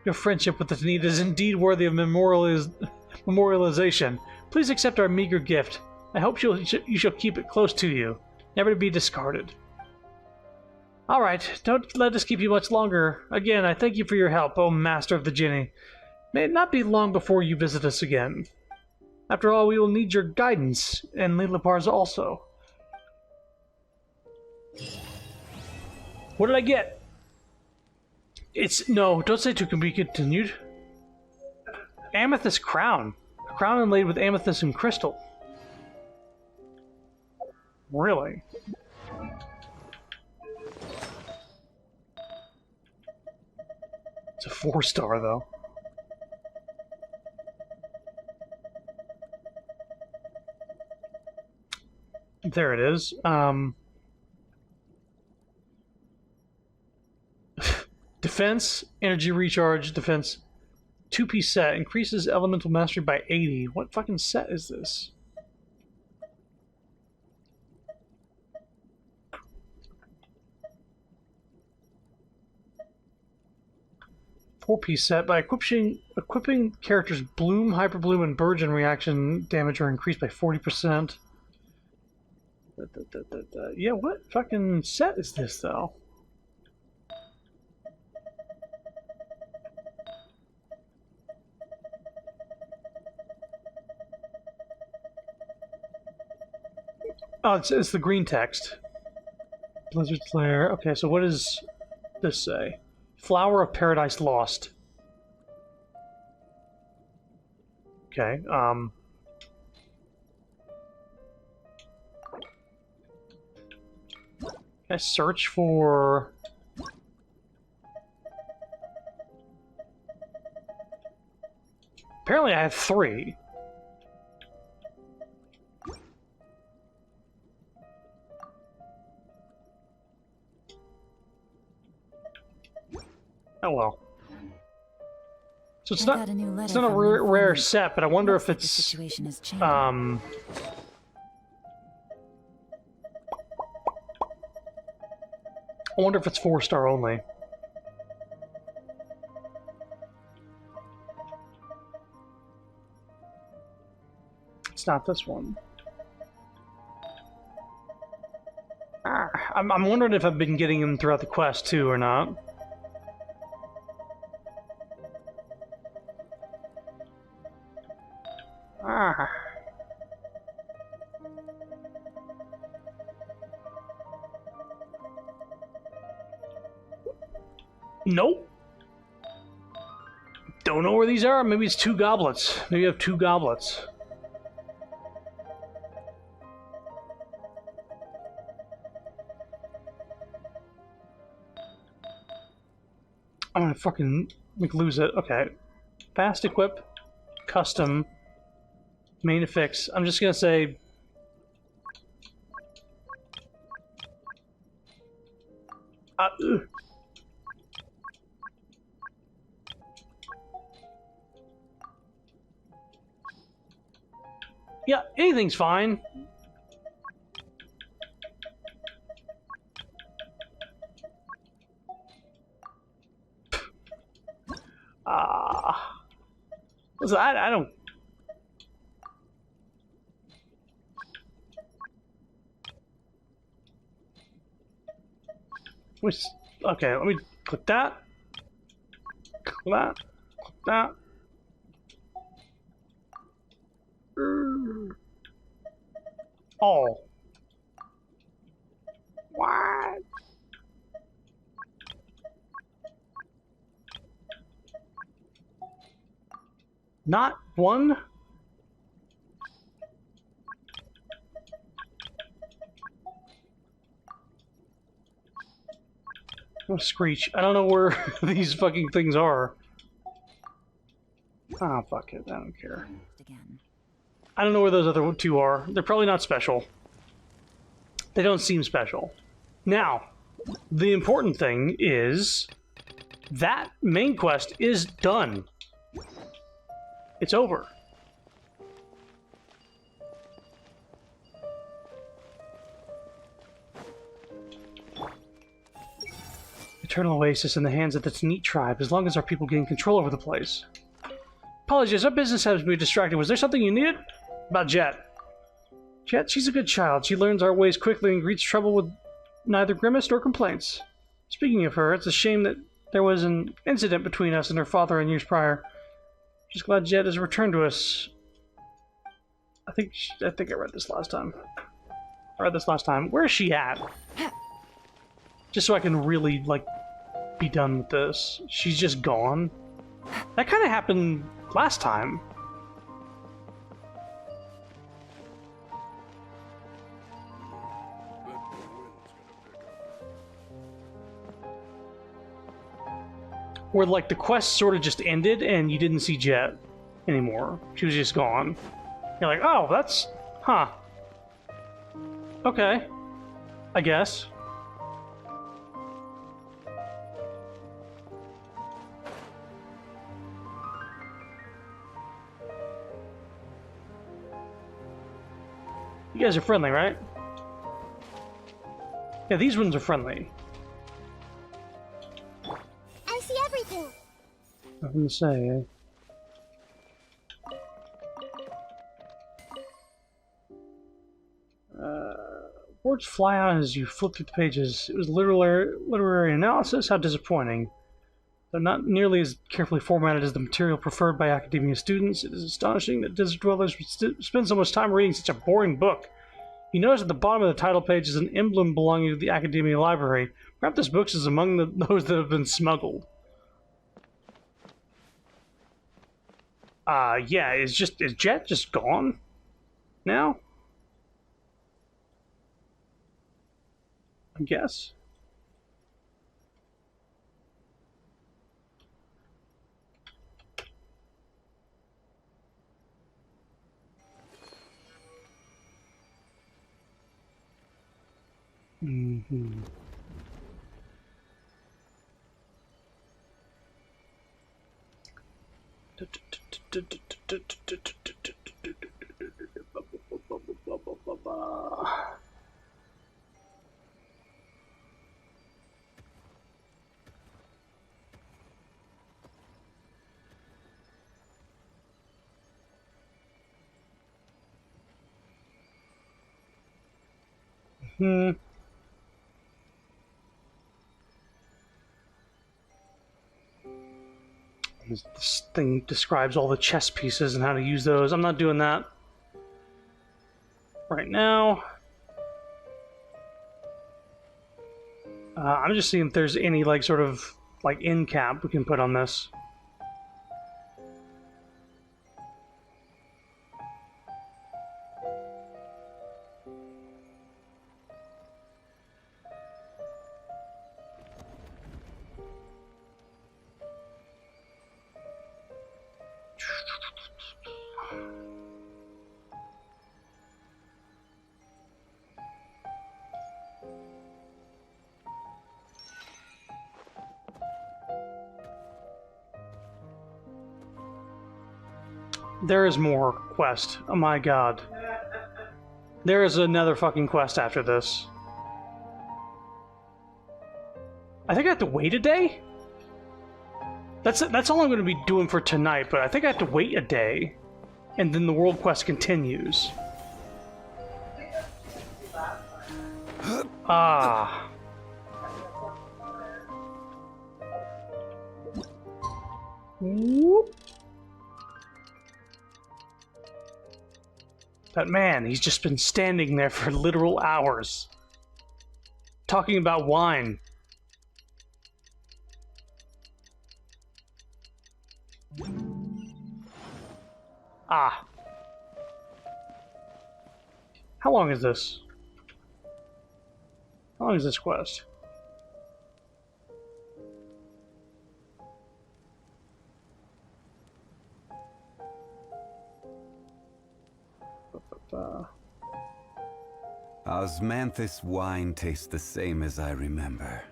Your friendship with the Tanit is indeed worthy of memorialization. Please accept our meager gift. I hope you shall keep it close to you, never to be discarded. Alright, don't let us keep you much longer. Again, I thank you for your help, O Master of the Jinni. May it not be long before you visit us again. After all, we will need your guidance, and Lilipar's also. What did I get? No, don't say to be continued. Amethyst crown. A crown inlaid with amethyst and crystal. Really? It's a 4-star, though. There it is. Defense, energy recharge, defense. 2-piece set. Increases elemental mastery by 80. What fucking set is this? Four-piece set. By equipping characters Bloom, Hyperbloom, and Burgeon reaction damage are increased by 40%. Yeah, what fucking set is this, though? Oh, it's the green text. Blizzard's Lair. Okay, so what does this say? Flower of Paradise Lost. Okay, I search for... Apparently I have 3. Oh well. So it's not a rare set, but I wonder if it's situation is changing. I wonder if it's 4-star only. It's not this one. I'm wondering if I've been getting them throughout the quest too or not. Nope. Don't know where these are. Maybe it's 2 goblets. Maybe you have 2 goblets. I'm gonna fucking lose it. Okay. Fast equip, custom, main affix. I'm just gonna say... Yeah, anything's fine. Listen, I don't... Okay, let me click that. Click that. Click that. All. What? Not one? Oh, Screech. I don't know where these fucking things are. Oh, fuck it. I don't care. I don't know where those other 2 are. They're probably not special. They don't seem special. Now, the important thing is that main quest is done. It's over. Eternal Oasis in the hands of this neat tribe, as long as our people gain control over the place. Apologies, our business has me distracted. Was there something you needed? About Jet. Jet, she's a good child. She learns our ways quickly and greets trouble with neither grimace nor complaints. Speaking of her, it's a shame that there was an incident between us and her father in years prior. Just glad Jet has returned to us. I think I read this last time. Where is she at? Just so I can really, like, be done with this. She's just gone. That kind of happened last time. Where, like, the quest sort of just ended and you didn't see Jet anymore. She was just gone. You're like, oh, that's... Huh. Okay. I guess. You guys are friendly, right? Yeah, these ones are friendly. I see everything. Nothing to say, eh? Words fly out as you flip through the pages. It was literary analysis. How disappointing. They're not nearly as carefully formatted as the material preferred by academia students. It is astonishing that desert dwellers would spend so much time reading such a boring book. You notice at the bottom of the title page is an emblem belonging to the academia library. Perhaps this book is among those that have been smuggled. Yeah, is Jet just gone now? I guess. Mm-hmm. Hmm. This thing describes all the chess pieces and how to use those. I'm not doing that right now. I'm just seeing if there's any like sort of like end cap we can put on this. There is more quest. Oh my god. There is another fucking quest after this. I think I have to wait a day? That's all I'm going to be doing for tonight, but I think I have to wait a day. And then the world quest continues. Ah. Whoop. That man, he's just been standing there for literal hours. Talking about wine. Ah. How long is this? How long is this quest? Osmanthus wine tastes the same as I remember.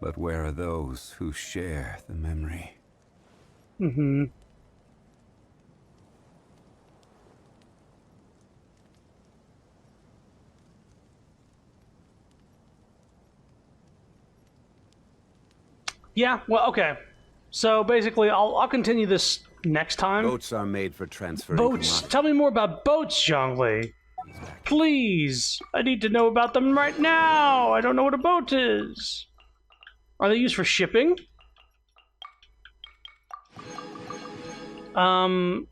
But where are those who share the memory? Mm-hmm. Yeah, well, okay. So basically, I'll continue this next time. Boats are made for transferring Boats! Tell me more about boats, Zhongli! Please! I need to know about them right now! I don't know what a boat is! Are they used for shipping? And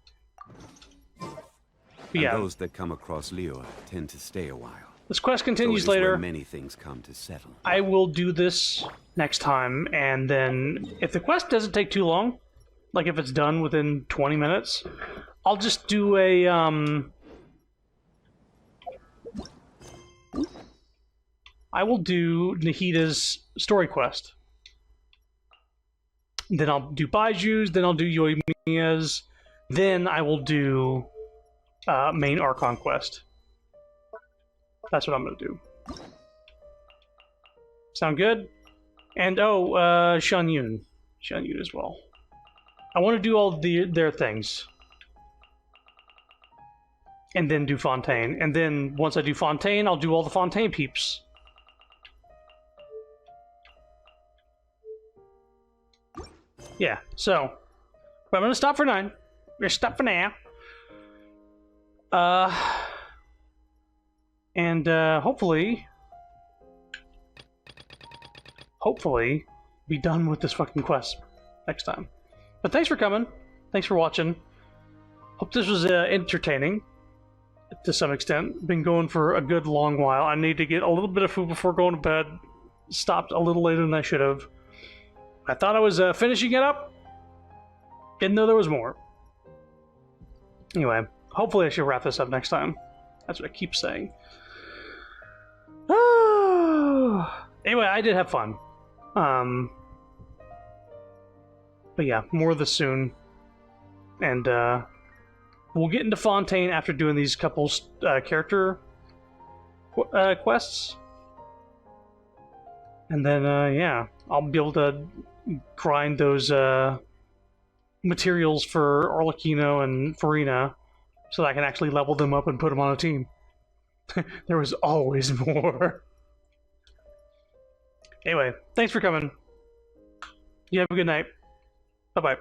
yeah. those that come across Liyue tend to stay a while. This quest continues so it is later. where many things come to settle. I will do this next time, and then if the quest doesn't take too long, like if it's done within 20 minutes, I'll just do a, I will do Nahida's story quest. Then I'll do Baiju's, then I'll do Yoimiya's, then I will do main Archon quest. That's what I'm going to do. Sound good? And, oh, Shan Yun. Shan Yun as well. I want to do all their things. And then do Fontaine. And then, once I do Fontaine, I'll do all the Fontaine peeps. Yeah, so... But I'm going to stop for 9. We're going to stop for now. And hopefully be done with this fucking quest next time. But thanks for coming. Thanks for watching. Hope this was entertaining to some extent. Been going for a good long while. I need to get a little bit of food before going to bed. Stopped a little later than I should have. I thought I was finishing it up. Didn't know there was more. Anyway, hopefully I should wrap this up next time. That's what I keep saying. Anyway, I did have fun. But yeah, more of this soon. And we'll get into Fontaine after doing these couple character quests. And then, yeah, I'll be able to grind those materials for Arlecchino and Farina so that I can actually level them up and put them on a team. There was always more. Anyway, thanks for coming. You have a good night. Bye-bye.